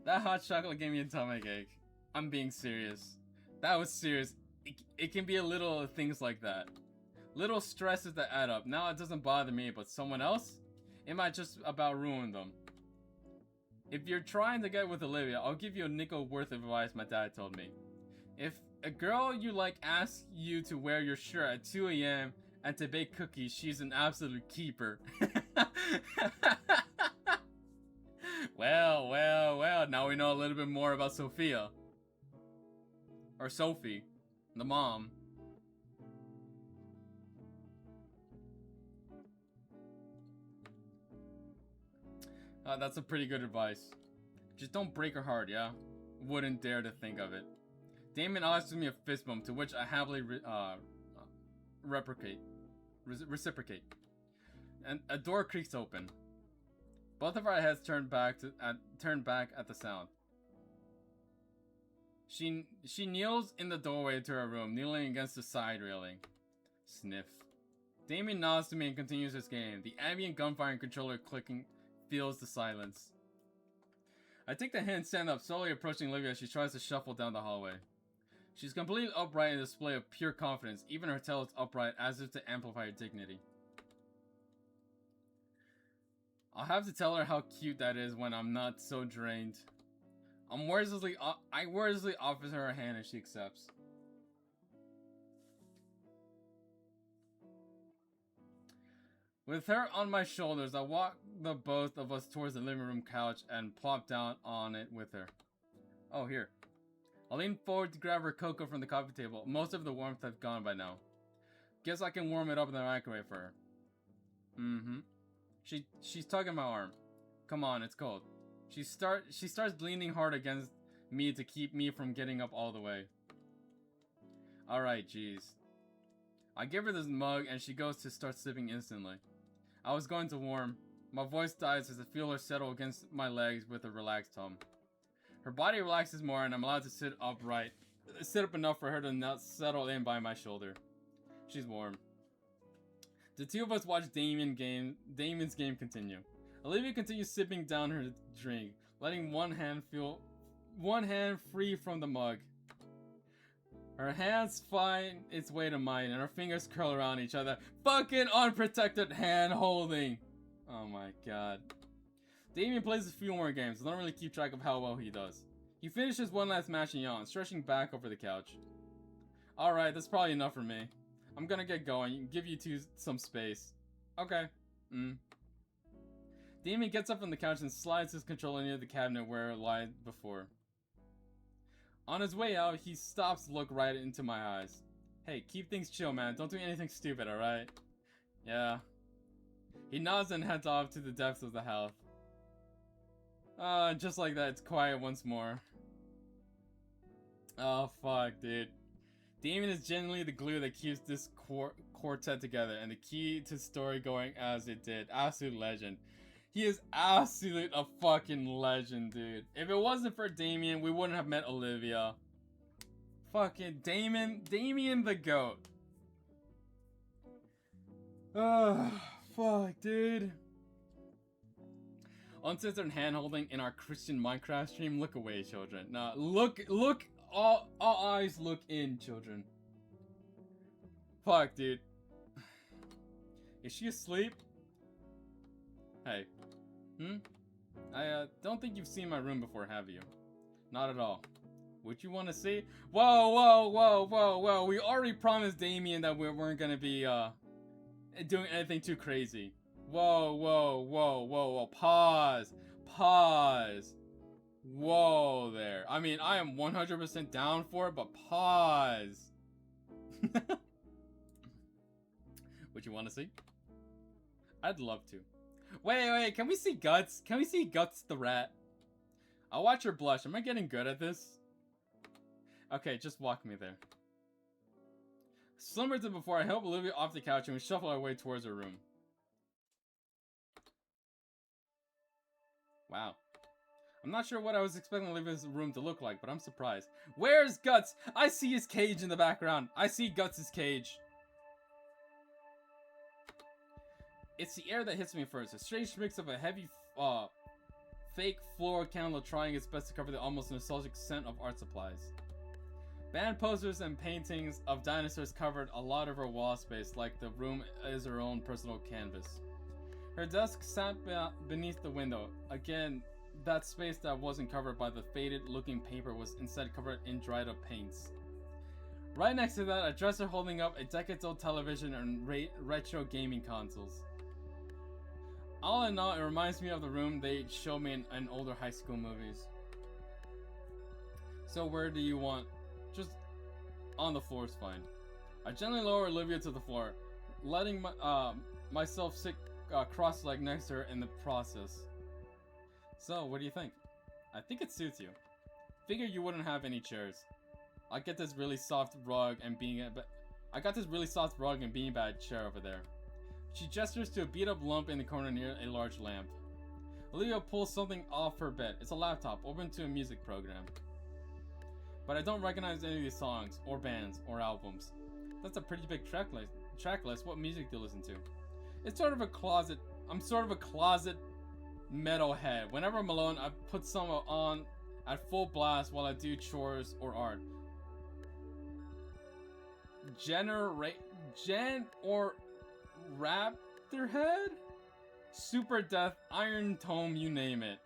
hot chocolate gave me a stomach ache. I'm being serious. That was serious. It can be a little things like that. Little stresses that add up. Now it doesn't bother me, but someone else? It might just about ruin them. If you're trying to get with Olivia, I'll give you a nickel worth of advice my dad told me. If a girl you like asks you to wear your shirt at 2 a.m. and to bake cookies, she's an absolute keeper. Well, now we know a little bit more about Sophia. Or Sophie, the mom. That's a pretty good advice. Just don't break her heart, yeah? Wouldn't dare to think of it. Damon offers me a fist bump, to which I happily reciprocate. And a door creaks open. Both of our heads turn back at the sound. She kneels in the doorway to her room, kneeling against the side railing. Sniff. Damien nods to me and continues his game. The ambient gunfire and controller clicking fills the silence. I take the hint, stand up, slowly approaching Olivia as she tries to shuffle down the hallway. She's completely upright in a display of pure confidence. Even her tail is upright, as if to amplify her dignity. I'll have to tell her how cute that is when I'm not so drained. I wordlessly offers her a hand and she accepts. With her on my shoulders, I walk the both of us towards the living room couch and plop down on it with her. Oh, here. I lean forward to grab her cocoa from the coffee table. Most of the warmth has gone by now. Guess I can warm it up in the microwave for her. Mm-hmm. She's tugging my arm. Come on, it's cold. She starts leaning hard against me to keep me from getting up all the way. Alright, jeez. I give her this mug and she goes to start sipping instantly. I was going to warm. My voice dies as I feel her settle against my legs with a relaxed hum. Her body relaxes more and I'm allowed to sit up enough for her to not settle in by my shoulder. She's warm. The two of us watch Damon's game continue. Olivia continues sipping down her drink, letting one hand free from the mug. Her hands find its way to mine, and her fingers curl around each other. Fucking unprotected hand holding! Oh my god. Damien plays a few more games, I don't really keep track of how well he does. He finishes one last match and yawns, stretching back over the couch. Alright, that's probably enough for me. I'm gonna get going. Give you two some space. Okay. Damien gets up from the couch and slides his controller near the cabinet where it lied before. On his way out, he stops to look right into my eyes. Hey, keep things chill, man. Don't do anything stupid, alright? Yeah. He nods and heads off to the depths of the house. Just like that, it's quiet once more. Oh, fuck, dude. Damien is genuinely the glue that keeps this quartet together and the key to story going as it did. Absolute legend. He is absolute a fucking legend, dude. If it wasn't for Damien, we wouldn't have met Olivia. Fucking Damien the GOAT. Ugh, fuck, dude. Uncensored hand-holding in our Christian Minecraft stream. Look away, children. Nah, look, all eyes look in, children. Fuck, dude. Is she asleep? Hey. I don't think you've seen my room before, have you? Not at all. Would you want to see? Whoa. We already promised Damien that we weren't gonna be, doing anything too crazy. Whoa. Pause. Whoa there. I mean, I am 100% down for it, but pause. Would you want to see? I'd love to. Wait, can we see Guts? Can we see Guts the rat? I'll watch her blush. Am I getting good at this? Okay, just walk me there. Similar to before, I help Olivia off the couch and we shuffle our way towards her room. Wow. I'm not sure what I was expecting Olivia's room to look like, but I'm surprised. Where's Guts? I see his cage in the background. I see Guts' cage. It's the air that hits me first. A strange mix of a heavy, fake floral candle trying its best to cover the almost nostalgic scent of art supplies. Band posters and paintings of dinosaurs covered a lot of her wall space, like the room is her own personal canvas. Her desk sat beneath the window. Again, that space that wasn't covered by the faded-looking paper was instead covered in dried-up paints. Right next to that, a dresser holding up a decades-old television and retro gaming consoles. All in all, it reminds me of the room they showed me in older high school movies. So where do you want? Just on the floor is fine. I gently lower Olivia to the floor, letting myself sit cross-legged next to her in the process. So, what do you think? I think it suits you. Figured you wouldn't have any chairs. I got this really soft rug and beanbag chair over there. She gestures to a beat-up lump in the corner near a large lamp. Olivia pulls something off her bed. It's a laptop, open to a music program. But I don't recognize any of these songs, or bands, or albums. That's a pretty big track list. What music do you listen to? It's sort of a closet. I'm sort of a closet metalhead. Whenever I'm alone, I put some on at full blast while I do chores or art. Raptorhead? Super Death, Iron Tome, you name it.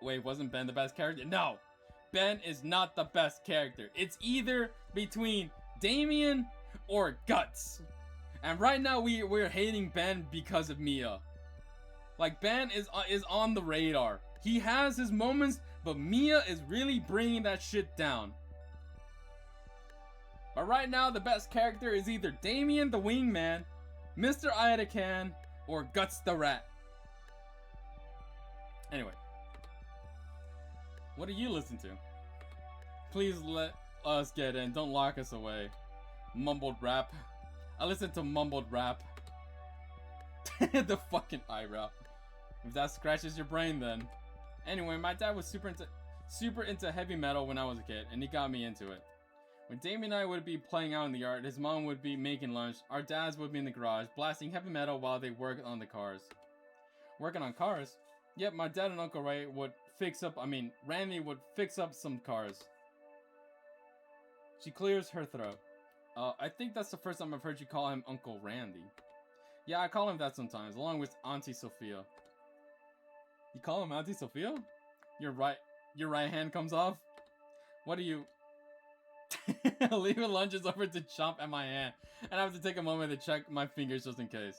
Wait, wasn't Ben the best character? No! Ben is not the best character. It's either between Damien or Guts. And right now we're hating Ben because of Mia. Like, Ben is on the radar. He has his moments, but Mia is really bringing that shit down. But right now, the best character is either Damien the Wingman, Mr. Idacan, or Guts the Rat. Anyway. What do you listen to? Please let us get in. Don't lock us away. Mumbled rap. I listen to mumbled rap. The fucking eyebrow. If that scratches your brain, then. Anyway, my dad was super into heavy metal when I was a kid, and he got me into it. When Damien and I would be playing out in the yard, his mom would be making lunch, our dads would be in the garage, blasting heavy metal while they worked on the cars. Working on cars? Yep, my dad and Uncle Ray would Randy would fix up some cars. She clears her throat. I think that's the first time I've heard you call him Uncle Randy. Yeah, I call him that sometimes, along with Auntie Sophia. You call him Auntie Sophia? Your right hand comes off? What do you... Olivia lunges over to chomp at my hand, and I have to take a moment to check my fingers just in case.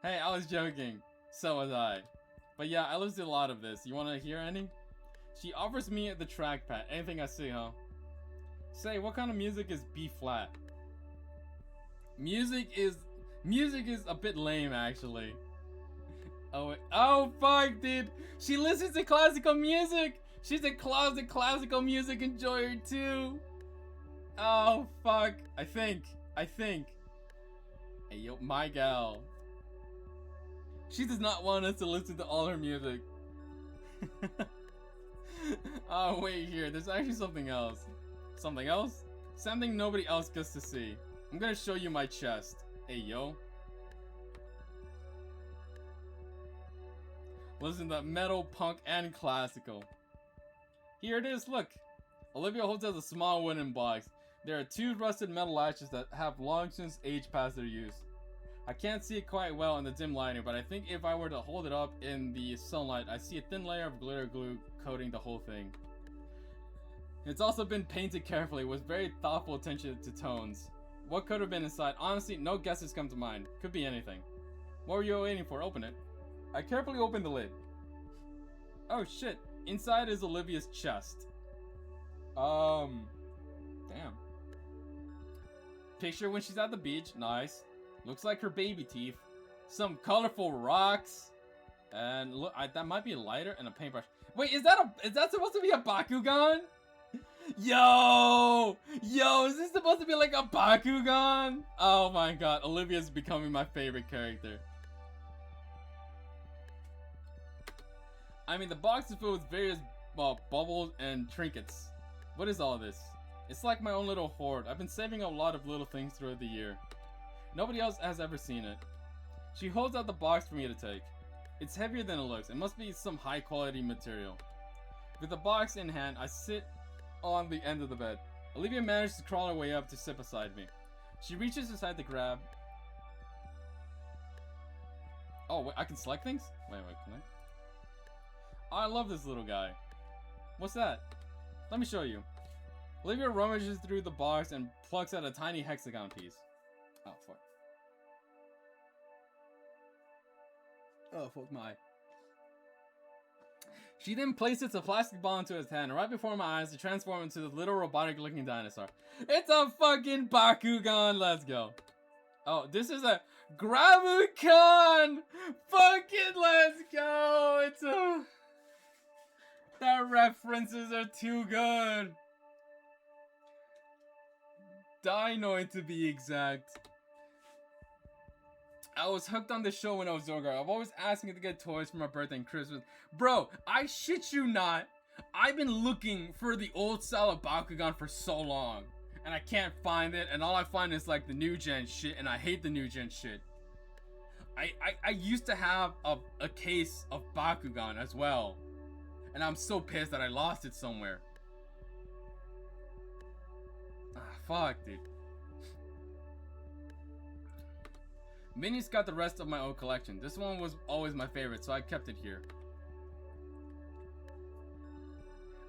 Hey, I was joking. So was I. But yeah, I listened to a lot of this. You wanna hear any? She offers me the trackpad. Anything I see, huh? Say, what kind of music is B flat? Music is a bit lame, actually. Oh fuck, dude. She listens to classical music. She's a closet classical music enjoyer too. Oh fuck. I think. Hey yo, my gal. She does not want us to listen to all her music. Oh wait, here. There's actually something else. Something else? Something nobody else gets to see. I'm gonna show you my chest. Hey yo. Listen to metal, punk, and classical. Here it is, look. Olivia holds out a small wooden box. There are 2 rusted metal latches that have long since aged past their use. I can't see it quite well in the dim lighting, but I think if I were to hold it up in the sunlight, I see a thin layer of glitter glue coating the whole thing. It's also been painted carefully with very thoughtful attention to tones. What could have been inside? Honestly, no guesses come to mind. Could be anything. What were you waiting for? Open it. I carefully opened the lid. Oh shit. Inside is Olivia's chest. Damn. Picture when she's at the beach. Nice. Looks like her baby teeth. Some colorful rocks. And look, that might be a lighter and a paintbrush. Wait, is that supposed to be a Bakugan? Yo, is this supposed to be like a Bakugan? Oh my god, Olivia's becoming my favorite character. I mean, the box is filled with various bubbles and trinkets. What is all this? It's like my own little hoard. I've been saving a lot of little things throughout the year. Nobody else has ever seen it. She holds out the box for me to take. It's heavier than it looks. It must be some high quality material. With the box in hand, I sit on the end of the bed. Olivia manages to crawl her way up to sit beside me. She reaches aside to grab... Oh, wait, I can select things? Wait, can I? Oh, I love this little guy. What's that? Let me show you. Olivia rummages through the box and plucks out a tiny hexagon piece. Oh, fuck. Oh, fuck my. She then places a plastic ball into his hand, and right before my eyes, to transform into this little robotic-looking dinosaur. It's a fucking Bakugan! Let's go. Oh, this is a Gravucon! Fucking let's go! It's a... The references are too good. Dinoid to be exact. I was hooked on this show when I was younger. I've always asking to get toys for my birthday and Christmas. Bro, I shit you not. I've been looking for the old style of Bakugan for so long. And I can't find it. And all I find is like the new gen shit. And I hate the new gen shit. I used to have a case of Bakugan as well. And I'm so pissed that I lost it somewhere. Ah, fuck, dude. Minnie's got the rest of my old collection. This one was always my favorite, so I kept it here.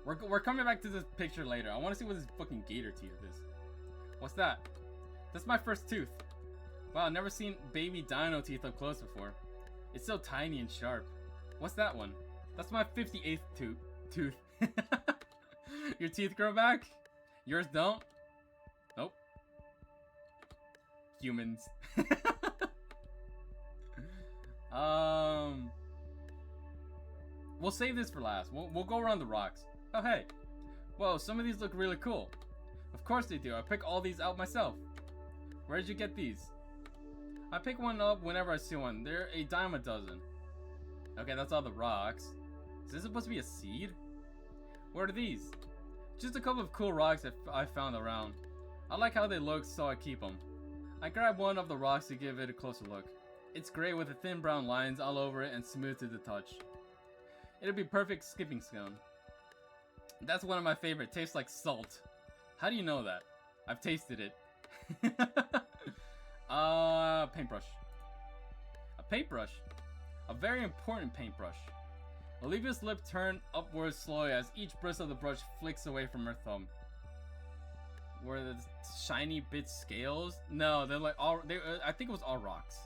We're coming back to this picture later. I want to see what this fucking gator teeth is. What's that? That's my first tooth. Wow, I've never seen baby dino teeth up close before. It's so tiny and sharp. What's that one? That's my 58th tooth. Your teeth grow back? Yours don't? Nope. Humans. We'll save this for last. We'll go around the rocks. Oh, hey. Whoa, some of these look really cool. Of course they do. I pick all these out myself. Where did you get these? I pick one up whenever I see one. They're a dime a dozen. Okay, that's all the rocks. Is this supposed to be a seed? What are these? Just a couple of cool rocks that I found around. I like how they look, so I keep them. I grab one of the rocks to give it a closer look. It's gray with the thin brown lines all over it and smooth to the touch. It'll be perfect skipping stone. That's one of my favorite. Tastes like salt. How do you know that? I've tasted it. Paintbrush. A paintbrush. A very important paintbrush. Olivia's lip turned upwards slowly as each bristle of the brush flicks away from her thumb. where the shiny bit scales? No, they're like all. I think it was all rocks.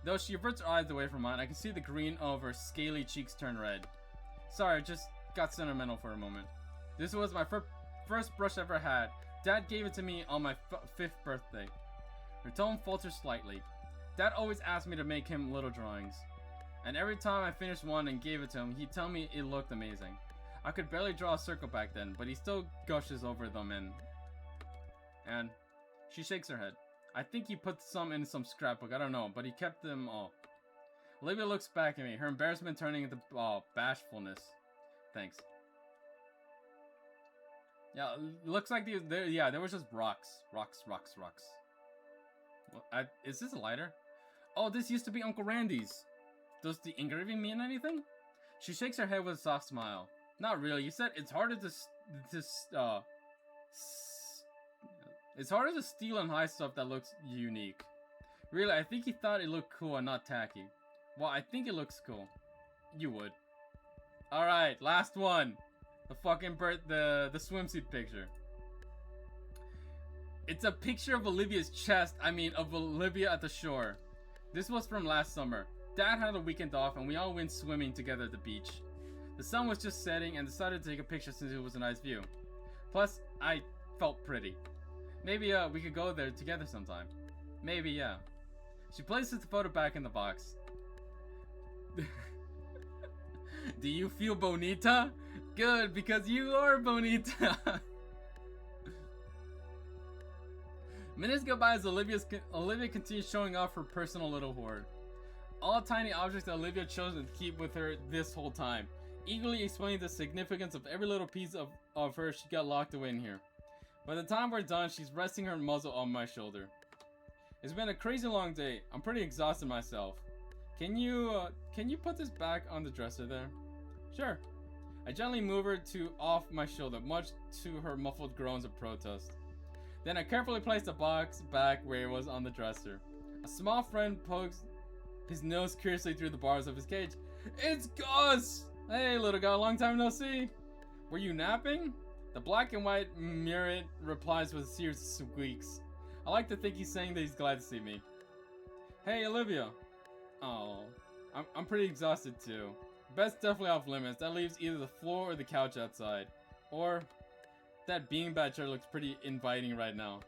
Though she averts her eyes away from mine, I can see the green of her scaly cheeks turn red. Sorry, I just got sentimental for a moment. This was my first brush I ever had. Dad gave it to me on my 5th birthday. Her tone faltered slightly. Dad always asked me to make him little drawings. And every time I finished one and gave it to him, he'd tell me it looked amazing. I could barely draw a circle back then, but he still gushes over them and she shakes her head. I think he put some in some scrapbook, I don't know, but he kept them all. Olivia looks back at me, her embarrassment turning into bashfulness. Thanks. Yeah, looks like there was just rocks. Well, is this a lighter? Oh, this used to be Uncle Randy's. Does the engraving mean anything? She shakes her head with a soft smile. Not really. You said it's harder to steal and hide stuff that looks unique. Really, I think he thought it looked cool and not tacky. Well, I think it looks cool. You would. Alright, last one. The fucking the swimsuit picture. It's a picture of Olivia's chest. I mean, of Olivia at the shore. This was from last summer. Dad had a weekend off and we all went swimming together at the beach. The sun was just setting and decided to take a picture since it was a nice view. Plus, I felt pretty. Maybe we could go there together sometime. Maybe, yeah. She places the photo back in the box. Do you feel bonita? Good, because you are bonita. Minutes go by as Olivia continues showing off her personal little hoard. All tiny objects that Olivia chose to keep with her this whole time, eagerly explaining the significance of every little piece of her she got locked away in here. By the time we're done, she's resting her muzzle on my shoulder. It's been a crazy long day. I'm pretty exhausted myself. Can you put this back on the dresser there? Sure. I gently move her off my shoulder, much to her muffled groans of protest. Then I carefully place the box back where it was on the dresser. A small friend pokes his nose curiously through the bars of his cage. It's Gus! Hey, little guy, long time no see. Were you napping? The black and white mirror replies with a series of squeaks. I like to think he's saying that he's glad to see me. Hey, Olivia. Oh, I'm pretty exhausted too. Bed's definitely off limits. That leaves either the floor or the couch outside. Or that beanbag chair looks pretty inviting right now.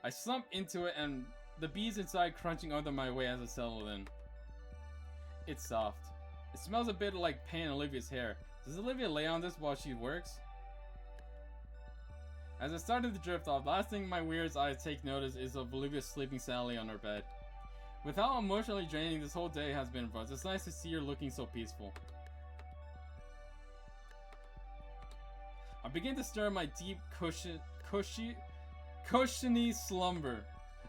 I slump into it and the bees inside crunching under my way as I settle in. It's soft. It smells a bit like paint in Olivia's hair. Does Olivia lay on this while she works? As I started to drift off, the last thing my weird eyes take notice is of Olivia sleeping soundly on her bed. With how emotionally draining this whole day has been for us, it's nice to see her looking so peaceful. I begin to stir my deep, cushiony slumber.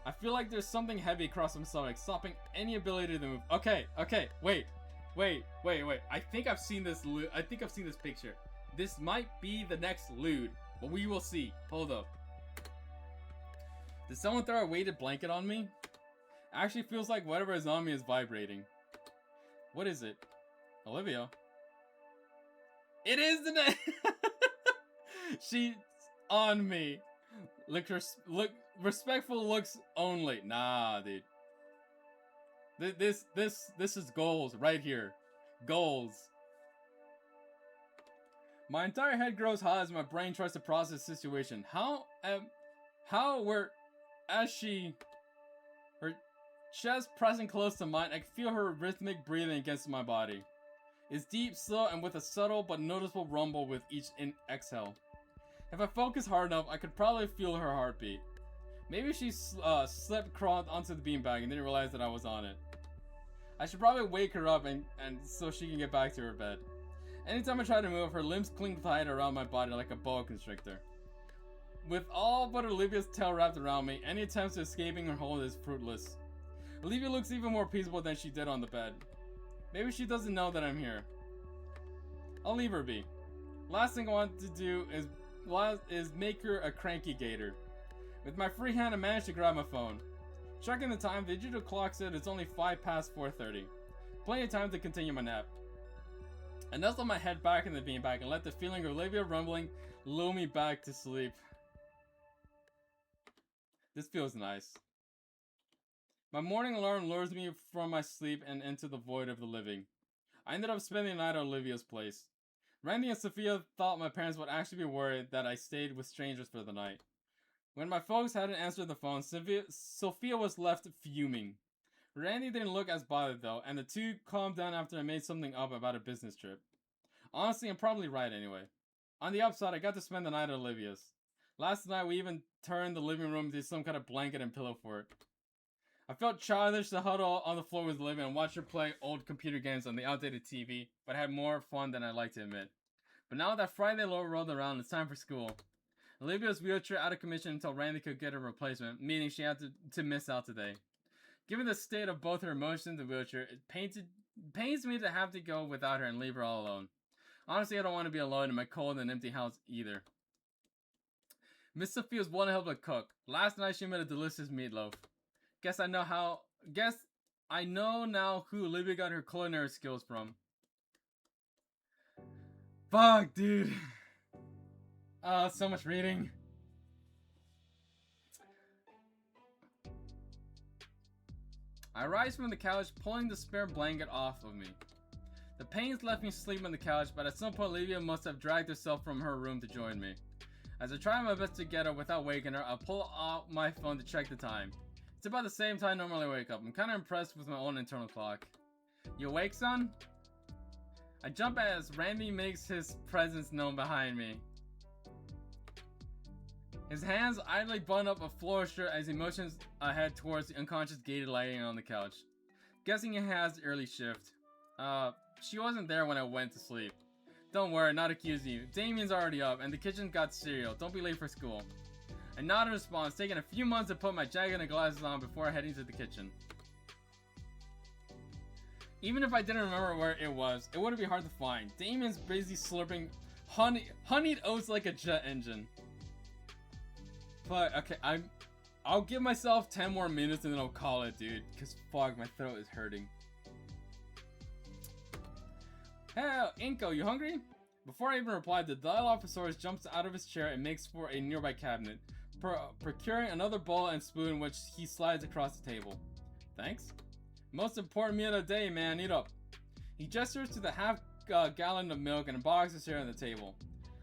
I feel like there's something heavy across my stomach, stopping any ability to move. Okay, wait. I think I've seen this. I think I've seen this picture. This might be the next lewd, but we will see. Hold up. Did someone throw a weighted blanket on me? Actually feels like whatever is on me is vibrating. What is it? Olivia? It is the next. She's on me. Look, respectful looks only. Nah, dude. This is goals right here. Goals. My entire head grows hot as my brain tries to process the situation. Her chest pressing close to mine, I can feel her rhythmic breathing against my body. It's deep, slow, and with a subtle but noticeable rumble with each exhale. If I focus hard enough, I could probably feel her heartbeat. Maybe she crawled onto the beanbag and didn't realize that I was on it. I should probably wake her up and so she can get back to her bed. Anytime I try to move, her limbs cling tight around my body like a boa constrictor. With all but Olivia's tail wrapped around me, any attempts at escaping her hold is fruitless. Olivia looks even more peaceful than she did on the bed. Maybe she doesn't know that I'm here. I'll leave her be. Last thing I want to do is make her a cranky gator. With my free hand, I managed to grab my phone. Checking the time, the digital clock said it's only 4:05. Plenty of time to continue my nap. I nestled my head back in the beanbag and let the feeling of Olivia rumbling lull me back to sleep. This feels nice. My morning alarm lures me from my sleep and into the void of the living. I ended up spending the night at Olivia's place. Randy and Sophia thought my parents would actually be worried that I stayed with strangers for the night. When my folks hadn't answered the phone, Sophia was left fuming. Randy didn't look as bothered though, and the two calmed down after I made something up about a business trip. Honestly, I'm probably right anyway. On the upside, I got to spend the night at Olivia's. Last night, we even turned the living room into some kind of blanket and pillow fort. I felt childish to huddle on the floor with Olivia and watch her play old computer games on the outdated TV, but I had more fun than I'd like to admit. But now that Friday rolled around, it's time for school. Olivia's wheelchair out of commission until Randy could get a replacement, meaning she had to miss out today. Given the state of both her emotions and the wheelchair, it pains me to have to go without her and leave her all alone. Honestly, I don't want to be alone in my cold and empty house either. Miss Sophia's one hell of a cook. Last night she made a delicious meatloaf. Guess I know now who Olivia got her culinary skills from. Fuck, dude. So much reading. I rise from the couch, pulling the spare blanket off of me. The pains left me asleep on the couch, but at some point Olivia must have dragged herself from her room to join me. As I try my best to get her without waking her, I pull out my phone to check the time. It's about the same time I normally wake up. I'm kind of impressed with my own internal clock. You awake, son? I jump as Randy makes his presence known behind me. His hands idly button up a floor shirt as he motions ahead towards the unconscious gated lighting on the couch. Guessing he has the early shift. She wasn't there when I went to sleep. Don't worry, not accusing you. Damien's already up, and the kitchen got cereal. Don't be late for school. I nod in response, taking a few months to put my jacket and glasses on before heading to the kitchen. Even if I didn't remember where it was, it wouldn't be hard to find. Damien's busy slurping honeyed oats like a jet engine. But, okay, I'll give myself 10 more minutes and then I'll call it, dude. Cause fuck, my throat is hurting. Hey, Inko, you hungry? Before I even replied, the Dilophosaurus jumps out of his chair and makes for a nearby cabinet, procuring another bowl and spoon which he slides across the table. Thanks. Most important meal of the day, man. Eat up. He gestures to the half gallon of milk and a box of cereal on the table.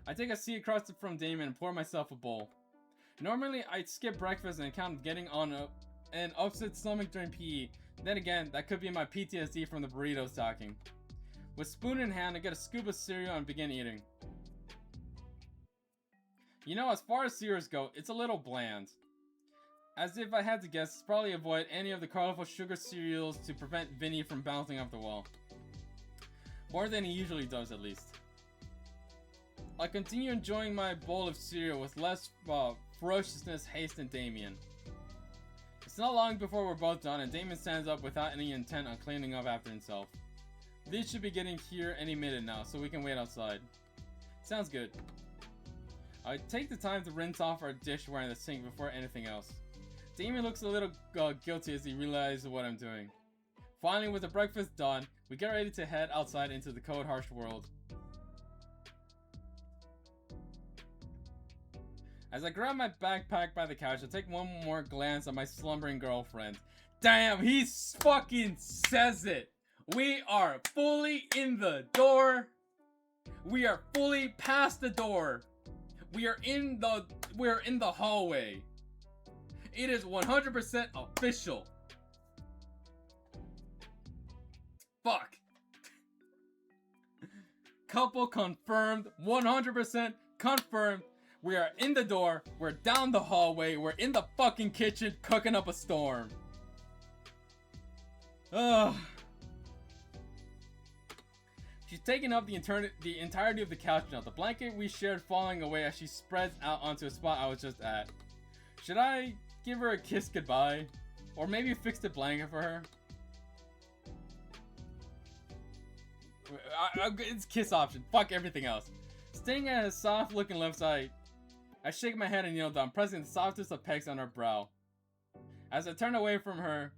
I take a seat across from Damien and pour myself a bowl. Normally, I'd skip breakfast and count getting on an upset stomach during PE. Then again, that could be my PTSD from the burrito stocking. With spoon in hand, I get a scoop of cereal and begin eating. You know, as far as cereals go, it's a little bland. As if I had to guess, probably avoid any of the colorful sugar cereals to prevent Vinny from bouncing off the wall. More than he usually does, at least. I continue enjoying my bowl of cereal with less ferociousness, haste than Damien. It's not long before we're both done, and Damien stands up without any intent on cleaning up after himself. These should be getting here any minute now, so we can wait outside. Sounds good. I take the time to rinse off our dishware in the sink before anything else. Damien looks a little guilty as he realizes what I'm doing. Finally, with the breakfast done, we get ready to head outside into the cold, harsh world. As I grab my backpack by the couch, I take one more glance at my slumbering girlfriend. Damn, he fucking says it! We are fully in the door. We are fully past the door. We're in the hallway. It is 100% official. Fuck. Couple confirmed. 100% confirmed. We are in the door. We're down the hallway. We're in the fucking kitchen cooking up a storm. Ugh. She's taking up the entirety of the couch now, the blanket we shared falling away as she spreads out onto a spot I was just at. Should I give her a kiss goodbye? Or maybe fix the blanket for her? It's kiss option. Fuck everything else. Staying at his soft looking left side, I shake my head and kneel down, pressing the softest of pegs on her brow. As I turn away from her,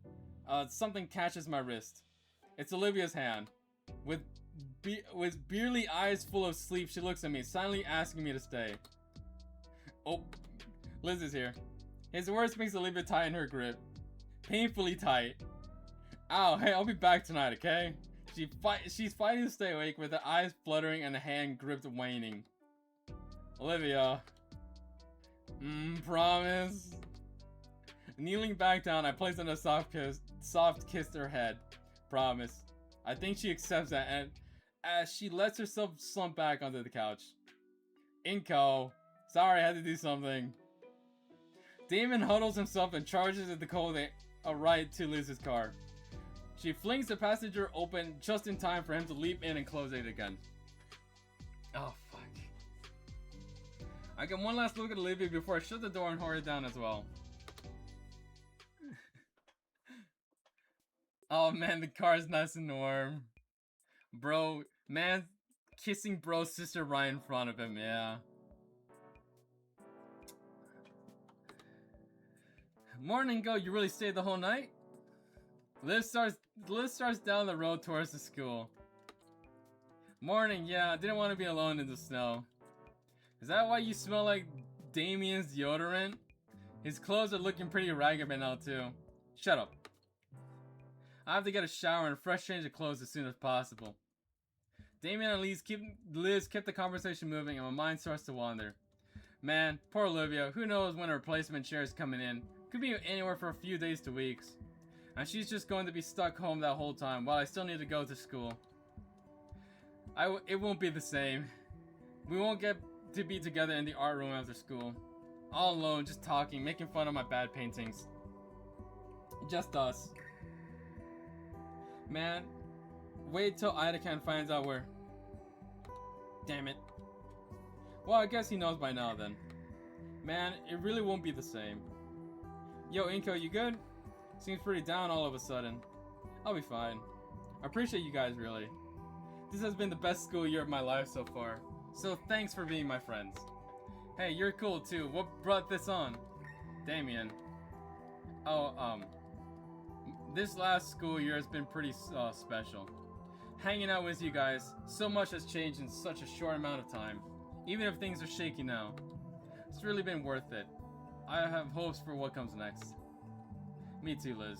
something catches my wrist. It's Olivia's hand. With beerly eyes full of sleep, she looks at me, silently asking me to stay. Oh, Liz is here. His words makes Olivia tighten her grip. Painfully tight. Ow, hey, I'll be back tonight, okay? She's fighting to stay awake with her eyes fluttering and a hand gripped waning. Olivia. Promise? Kneeling back down, I place on a soft kiss her head. Promise. I think she accepts that, and as she lets herself slump back onto the couch. Inko. Sorry, I had to do something. Damon huddles himself and charges at the clothing a ride to Liz's car. She flings the passenger open just in time for him to leap in and close it again. Oh, fuck. I get one last look at Olivia before I shut the door and hurry down as well. Oh man, the car is nice and warm. Bro, man kissing bro's sister right in front of him, yeah. Morning, go, you really stayed the whole night? Liz starts down the road towards the school. Morning, yeah, I didn't want to be alone in the snow. Is that why you smell like Damien's deodorant? His clothes are looking pretty ragged by now too. Shut up. I have to get a shower and a fresh change of clothes as soon as possible. Damien and Liz kept the conversation moving and my mind starts to wander. Man, poor Olivia, who knows when a replacement chair is coming in. Could be anywhere for a few days to weeks. And she's just going to be stuck home that whole time while I still need to go to school. It won't be the same. We won't get to be together in the art room after school. All alone, just talking, making fun of my bad paintings. Just us. Man, wait till Idakan finds out where. Damn it. Well, I guess he knows by now then. Man, it really won't be the same. Yo, Inko, you good? Seems pretty down all of a sudden. I'll be fine. I appreciate you guys, really. This has been the best school year of my life so far. So thanks for being my friends. Hey, you're cool too. What brought this on? Damien. Oh, this last school year has been pretty special. Hanging out with you guys, so much has changed in such a short amount of time. Even if things are shaky now. It's really been worth it. I have hopes for what comes next. Me too, Liz.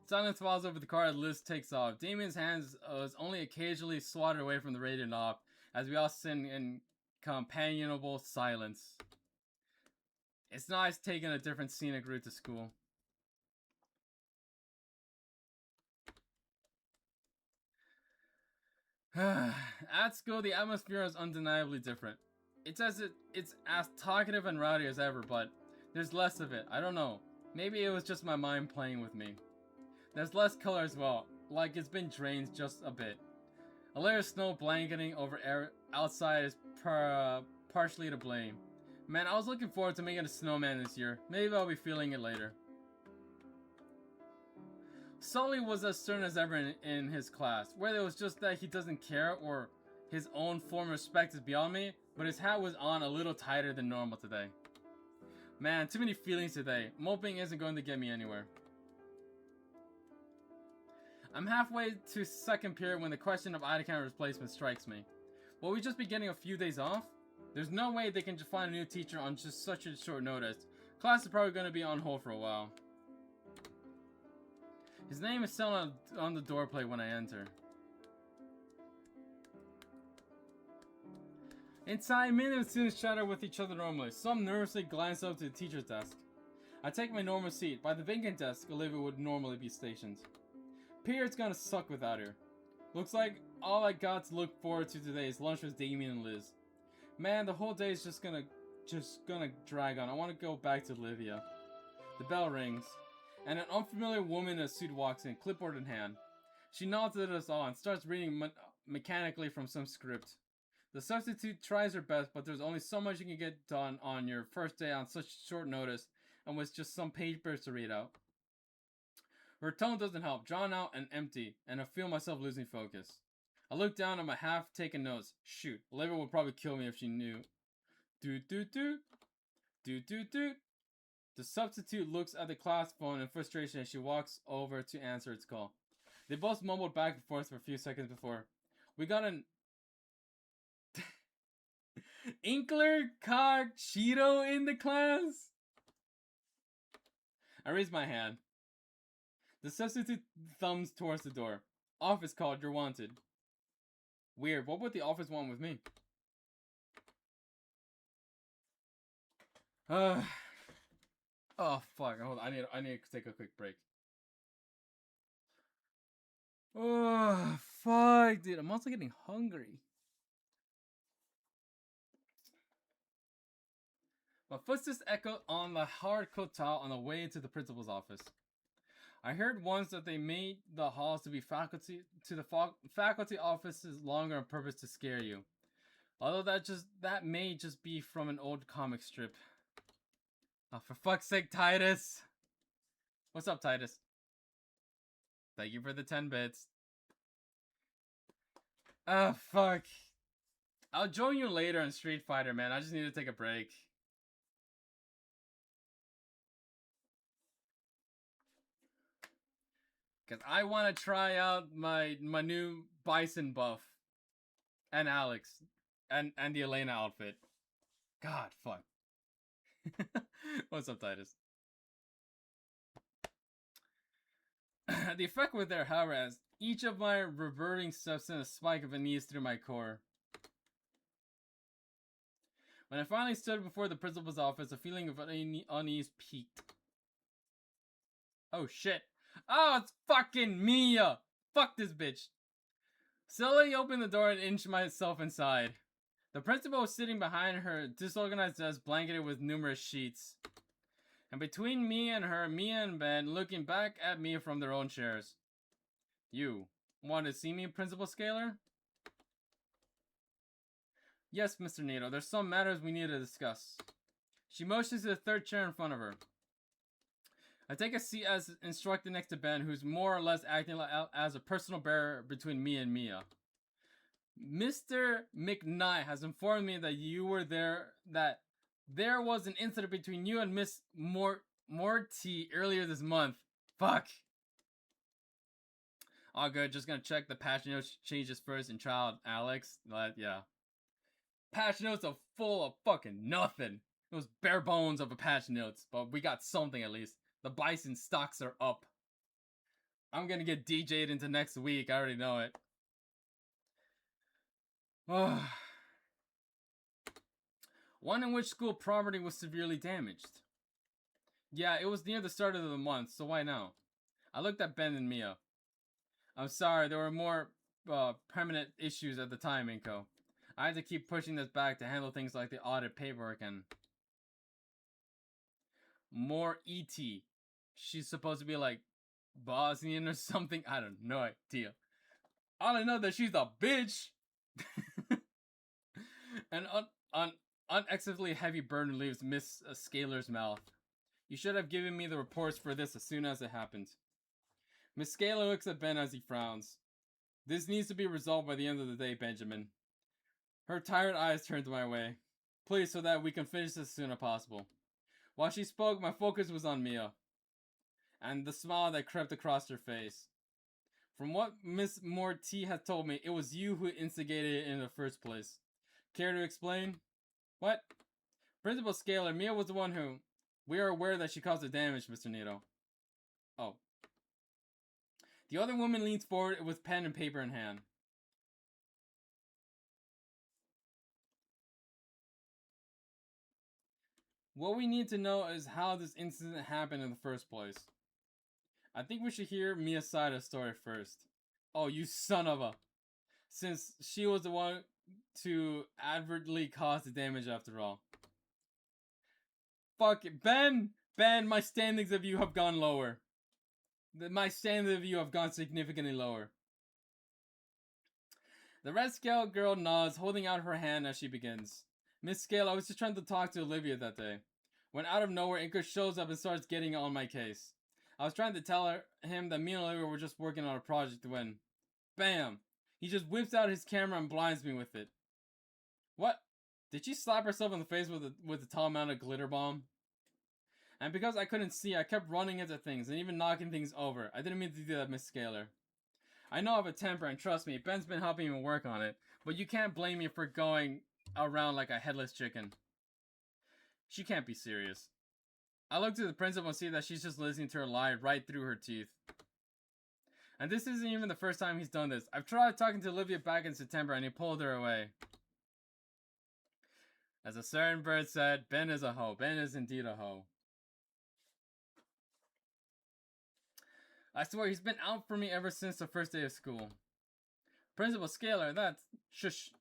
Silence falls over the car as Liz takes off. Damien's hands was only occasionally swatted away from the radio knob as we all sit in companionable silence. It's nice taking a different scenic route to school. At school, the atmosphere is undeniably different. It's as talkative and rowdy as ever, but there's less of it. I don't know. Maybe it was just my mind playing with me. There's less color as well, like it's been drained just a bit. A layer of snow blanketing over air outside is partially to blame. Man, I was looking forward to making a snowman this year. Maybe I'll be feeling it later. Sully was as stern as ever in his class. Whether it was just that he doesn't care or his own form of respect is beyond me, but his hat was on a little tighter than normal today. Man, too many feelings today. Moping isn't going to get me anywhere. I'm halfway to second period when the question of Idakan replacement strikes me. Will we just be getting a few days off? There's no way they can just find a new teacher on just such a short notice. Class is probably going to be on hold for a while. His name is still on the door plate when I enter. Inside, many of the students chatter with each other normally. Some nervously glance up to the teacher's desk. I take my normal seat. By the vacant desk, Olivia would normally be stationed. Period's gonna suck without her. Looks like all I got to look forward to today is lunch with Damien and Liz. Man, the whole day is just gonna drag on. I want to go back to Olivia. The bell rings, and an unfamiliar woman in a suit walks in, clipboard in hand. She nods at us all and starts reading mechanically from some script. The substitute tries her best, but there's only so much you can get done on your first day on such short notice, and with just some papers to read out. Her tone doesn't help, drawn out and empty, and I feel myself losing focus. I look down at my half-taken notes. Shoot, Olivia would probably kill me if she knew. Doot doot doot. Doot doot doot. The substitute looks at the class phone in frustration as she walks over to answer its call. They both mumbled back and forth for a few seconds before. We got an... Inkler cock Cheeto in the class? I raise my hand. The substitute thumbs towards the door. Office called, you're wanted. Weird, what would the office want with me? Oh fuck, hold on, I need to take a quick break. Oh fuck, dude, I'm also getting hungry. My footsteps echoed on the hard coat tile on the way to the principal's office. I heard once that they made the halls to be faculty offices longer on purpose to scare you. Although that may just be from an old comic strip. Oh, for fuck's sake, Titus! What's up, Titus? Thank you for the 10 bits. Oh, fuck. I'll join you later on Street Fighter, man. I just need to take a break. Because I want to try out my new Bison buff. And Alex. And the Elena outfit. God, fuck. What's up, Titus? The effect was there, however, as each of my reverting steps sent a spike of unease through my core. When I finally stood before the principal's office, a feeling of unease peaked. Oh shit. Oh, it's fucking Mia! Fuck this bitch. Slowly opened the door and inched myself inside. The principal was sitting behind her disorganized desk, blanketed with numerous sheets. And between me and her, Mia and Ben looking back at me from their own chairs. You want to see me, Principal Scalar? Yes, Mr. Nato, there's some matters we need to discuss. She motions to the third chair in front of her. I take a seat as instructed next to Ben, who's more or less acting as a personal barrier between me and Mia. Mr. McKnight has informed me that you were there, that there was an incident between you and Miss Morty earlier this month. Fuck. All good, just gonna check the patch notes changes first in child Alex. Yeah. Patch notes are full of fucking nothing. It was bare bones of a patch notes, but we got something at least. The Bison stocks are up. I'm gonna get DJ'd into next week, I already know it. One in which school property was severely damaged. Yeah, it was near the start of the month, so why now? I looked at Ben and Mia. I'm sorry, there were more permanent issues at the time, Inko. I had to keep pushing this back to handle things like the audit paperwork and... More E.T. She's supposed to be like Bosnian or something? I don't know, idea. All I know that she's a bitch! An unexpectedly heavy burden leaves Miss Scalar's mouth. You should have given me the reports for this as soon as it happened. Miss Scalar looks at Ben as he frowns. This needs to be resolved by the end of the day, Benjamin. Her tired eyes turned my way. Please, so that we can finish this as soon as possible. While she spoke, my focus was on Mia. And the smile that crept across her face. From what Miss Morty had told me, it was you who instigated it in the first place. Care to explain? What? Principal Scalar, Mia was the one who... We are aware that she caused the damage, Mr. Nato. Oh. The other woman leans forward with pen and paper in hand. What we need to know is how this incident happened in the first place. I think we should hear Mia's side of the story first. Oh, you son of a... Since she was the one to advertently cause the damage after all. Fuck it. Ben, my standings of you have gone lower. My standings of you have gone significantly lower. The Red Scout girl nods, holding out her hand as she begins. Miss Scale, I was just trying to talk to Olivia that day. When out of nowhere, Inker shows up and starts getting on my case. I was trying to tell him that me and Olivia were just working on a project when... Bam! He just whips out his camera and blinds me with it. What? Did she slap herself in the face with a tall mounted glitter bomb? And because I couldn't see, I kept running into things and even knocking things over. I didn't mean to do that, Miss Scalar. I know I have a temper, and trust me, Ben's been helping me work on it, but you can't blame me for going around like a headless chicken. She can't be serious. I look to the principal and see that she's just listening to her lie right through her teeth. And this isn't even the first time he's done this. I've tried talking to Olivia back in September and he pulled her away. As a certain bird said, Ben is a hoe. Ben is indeed a hoe. I swear he's been out for me ever since the first day of school. Principal Scalar, that's... Shush.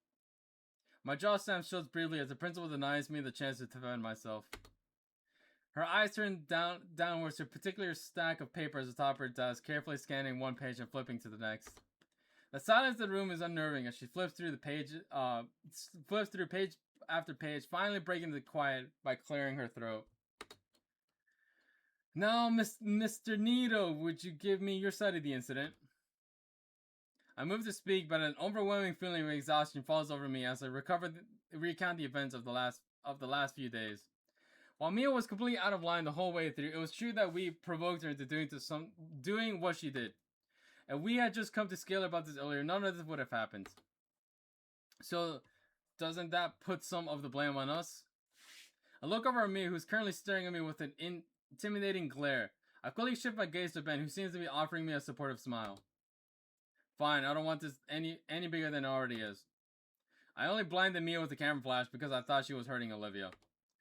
My jaw stamps shows briefly as the principal denies me the chance to defend myself. Her eyes turn downwards to a particular stack of papers atop her desk, carefully scanning one page and flipping to the next. The silence of the room is unnerving as she flips through page after page, finally breaking the quiet by clearing her throat. Now, Mr. Nito, would you give me your side of the incident? I move to speak, but an overwhelming feeling of exhaustion falls over me as I recount the events of the last few days. While Mia was completely out of line the whole way through, it was true that we provoked her into doing what she did. If we had just come to Scalar about this earlier, none of this would have happened. So, doesn't that put some of the blame on us? I look over at Mia, who's currently staring at me with an intimidating glare. I quickly shift my gaze to Ben, who seems to be offering me a supportive smile. Fine, I don't want this any bigger than it already is. I only blinded Mia with the camera flash because I thought she was hurting Olivia.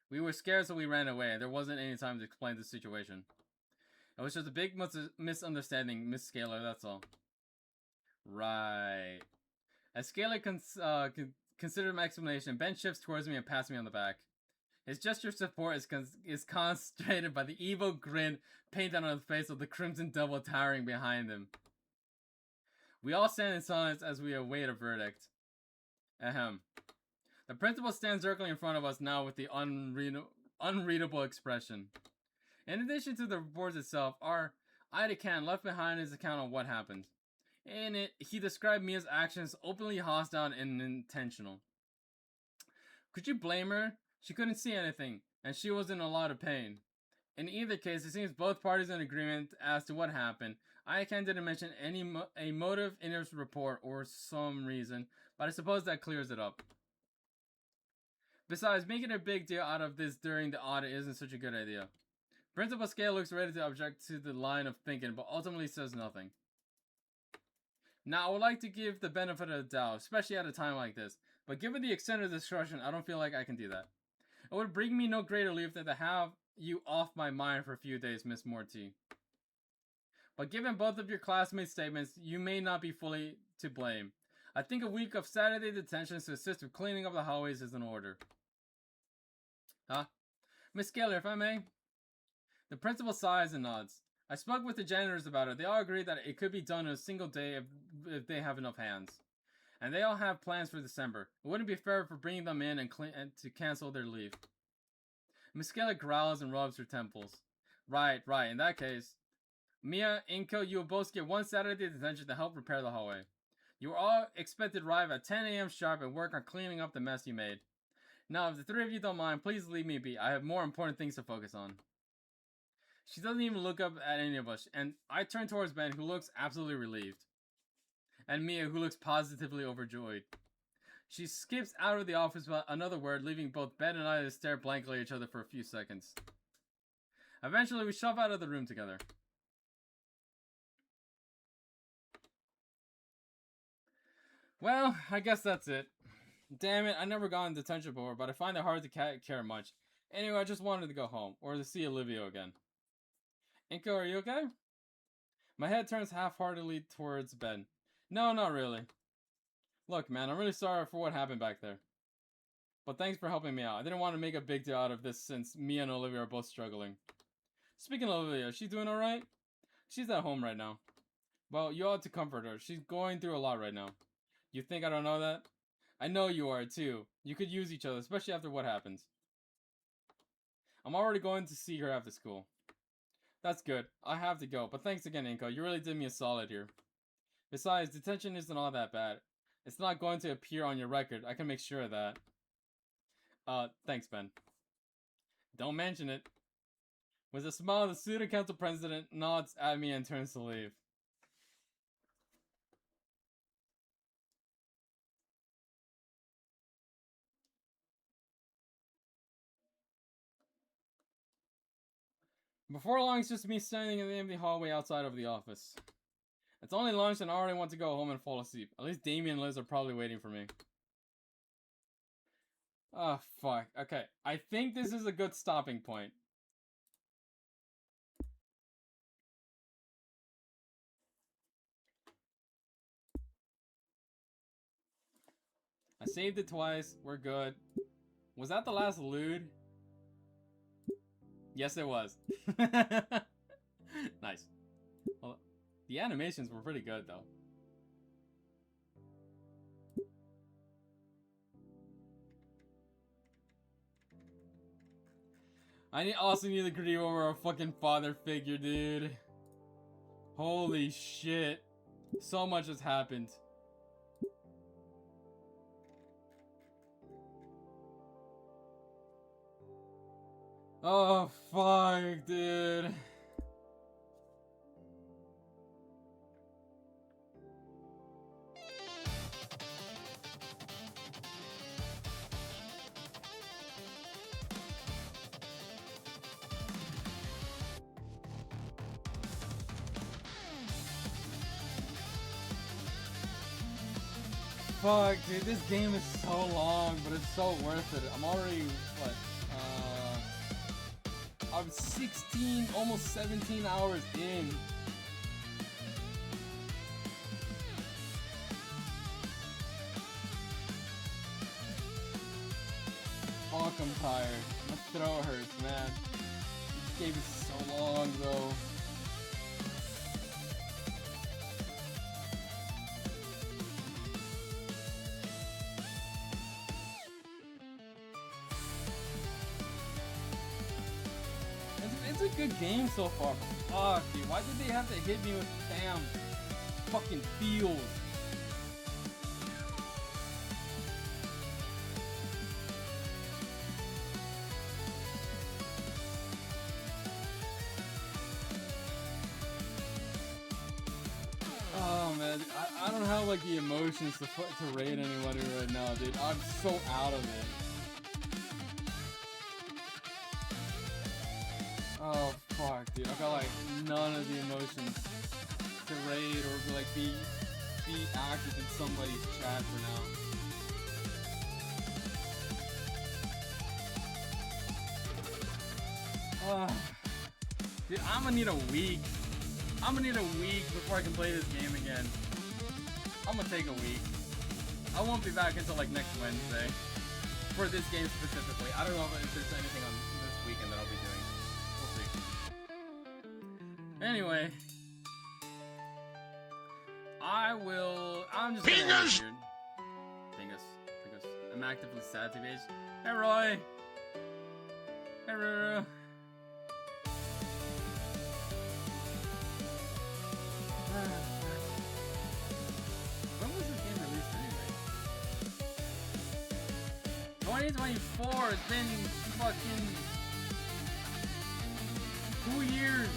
We were scared, so we ran away, and there wasn't any time to explain the situation. It was just a big misunderstanding, Miss Scalar, that's all. Right. As Scalar considered my explanation, Ben shifts towards me and pats me on the back. His gesture of support is concentrated by the evil grin painted on the face of the Crimson Devil towering behind him. We all stand in silence as we await a verdict. Ahem. The principal stands directly in front of us now with the unreadable expression. In addition to the report itself, our Ida-can left behind his account on what happened. In it, he described Mia's actions openly hostile and intentional. Could you blame her? She couldn't see anything, and she was in a lot of pain. In either case, it seems both parties are in agreement as to what happened. Ida-can didn't mention a motive in his report or some reason, but I suppose that clears it up. Besides, making a big deal out of this during the audit isn't such a good idea. Principal Scale looks ready to object to the line of thinking, but ultimately says nothing. Now, I would like to give the benefit of the doubt, especially at a time like this, but given the extent of the discussion, I don't feel like I can do that. It would bring me no greater relief than to have you off my mind for a few days, Miss Morty. But given both of your classmates' statements, you may not be fully to blame. I think a week of Saturday detention to assist with cleaning up the hallways is in order. Huh? Miss Scalar, if I may? The principal sighs and nods. I spoke with the janitors about it. They all agree that it could be done in a single day if they have enough hands. And they all have plans for December. It wouldn't be fair for bringing them in and to cancel their leave. Miss Scalar growls and rubs her temples. Right. In that case, Mia, Inko, you will both get one Saturday detention to help repair the hallway. You are all expected to arrive at 10 a.m. sharp and work on cleaning up the mess you made. Now, if the three of you don't mind, please leave me be. I have more important things to focus on. She doesn't even look up at any of us, and I turn towards Ben, who looks absolutely relieved. And Mia, who looks positively overjoyed. She skips out of the office without another word, leaving both Ben and I to stare blankly at each other for a few seconds. Eventually, we shove out of the room together. Well, I guess that's it. Damn it, I never got in detention before, but I find it hard to care much. Anyway, I just wanted to go home, or to see Olivia again. Inko, are you okay? My head turns half-heartedly towards Ben. No, not really. Look, man, I'm really sorry for what happened back there. But thanks for helping me out. I didn't want to make a big deal out of this since me and Olivia are both struggling. Speaking of Olivia, is she doing alright? She's at home right now. Well, you ought to comfort her. She's going through a lot right now. You think I don't know that? I know you are, too. You could use each other, especially after what happens. I'm already going to see her after school. That's good. I have to go, but thanks again, Inko. You really did me a solid here. Besides, detention isn't all that bad. It's not going to appear on your record. I can make sure of that. Thanks, Ben. Don't mention it. With a smile, the student council president nods at me and turns to leave. Before long, it's just me standing in the empty hallway outside of the office. It's only lunch and I already want to go home and fall asleep. At least Damien and Liz are probably waiting for me. Oh, fuck. Okay, I think this is a good stopping point. I saved it twice. We're good. Was that the last lewd? Yes, it was. Nice. Well, the animations were pretty good, though. I also need to grieve over a fucking father figure, dude. Holy shit. So much has happened. Oh, fuck, dude. Fuck, dude, this game is so long, but it's so worth it. I'm already, what, I'm 16, almost 17 hours in. Fuck, I'm tired. My throat hurts, man. This game is so long, though. It's a good game so far. Fuck, dude. Why did they have to hit me with damn fucking feels? Oh man, I don't have like the emotions to rate anybody right now, dude. I'm so out of it. Oh fuck, dude. I've got like none of the emotions to raid or like be active in somebody's chat for now. Dude, I'm gonna need a week. I'm gonna need a week before I can play this game again. I'm gonna take a week. I won't be back until like next Wednesday. For this game specifically. I don't know if there's anything on this weekend that I'll be doing. Anyway, I'm just gonna end it here. Pingus. I'm actively sad to age. Hey Roy! Hey Ruru! When was this game released anyway? 2024, it's been fucking 2 years!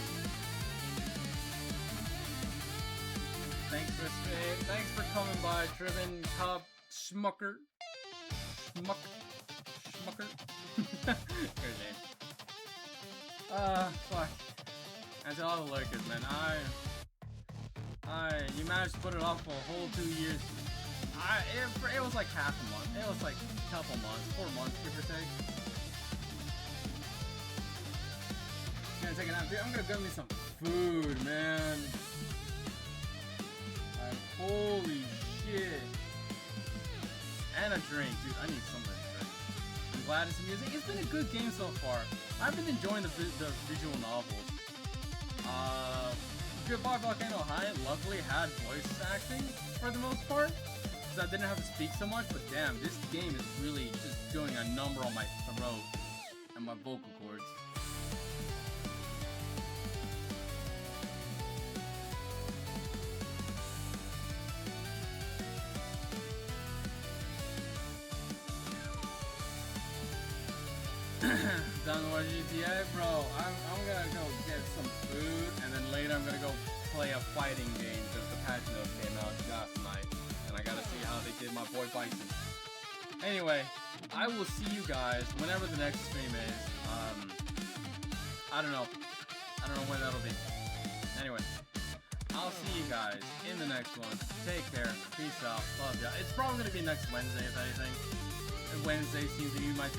Thanks for coming by, Triven, Cup, Schmucker. Great name. Fuck. And to all the lurkers, man, you managed to put it off for a whole 2 years. It was like half a month. It was like a couple months, 4 months, give or take. Gonna take a nap, dude. I'm gonna get me some food, man. Holy shit. And a drink, dude. I need something to drink. I'm glad it's amusing. It's been a good game so far. I've been enjoying the visual novels. Goodbye Volcano High luckily had voice acting for the most part, because I didn't have to speak so much, but damn, this game is really just doing a number on my throat and my vocal cords. Download GTA, bro. I'm gonna go get some food, and then later I'm gonna go play a fighting game because the patch notes came out last night, and I gotta see how they did my boy Bison. Anyway, I will see you guys whenever the next stream is. I don't know. don't know when that'll be. Anyway, I'll see you guys in the next one. Take care. Peace out. Love ya. It's probably going to be next Wednesday, if anything. And Wednesday seems to be my day.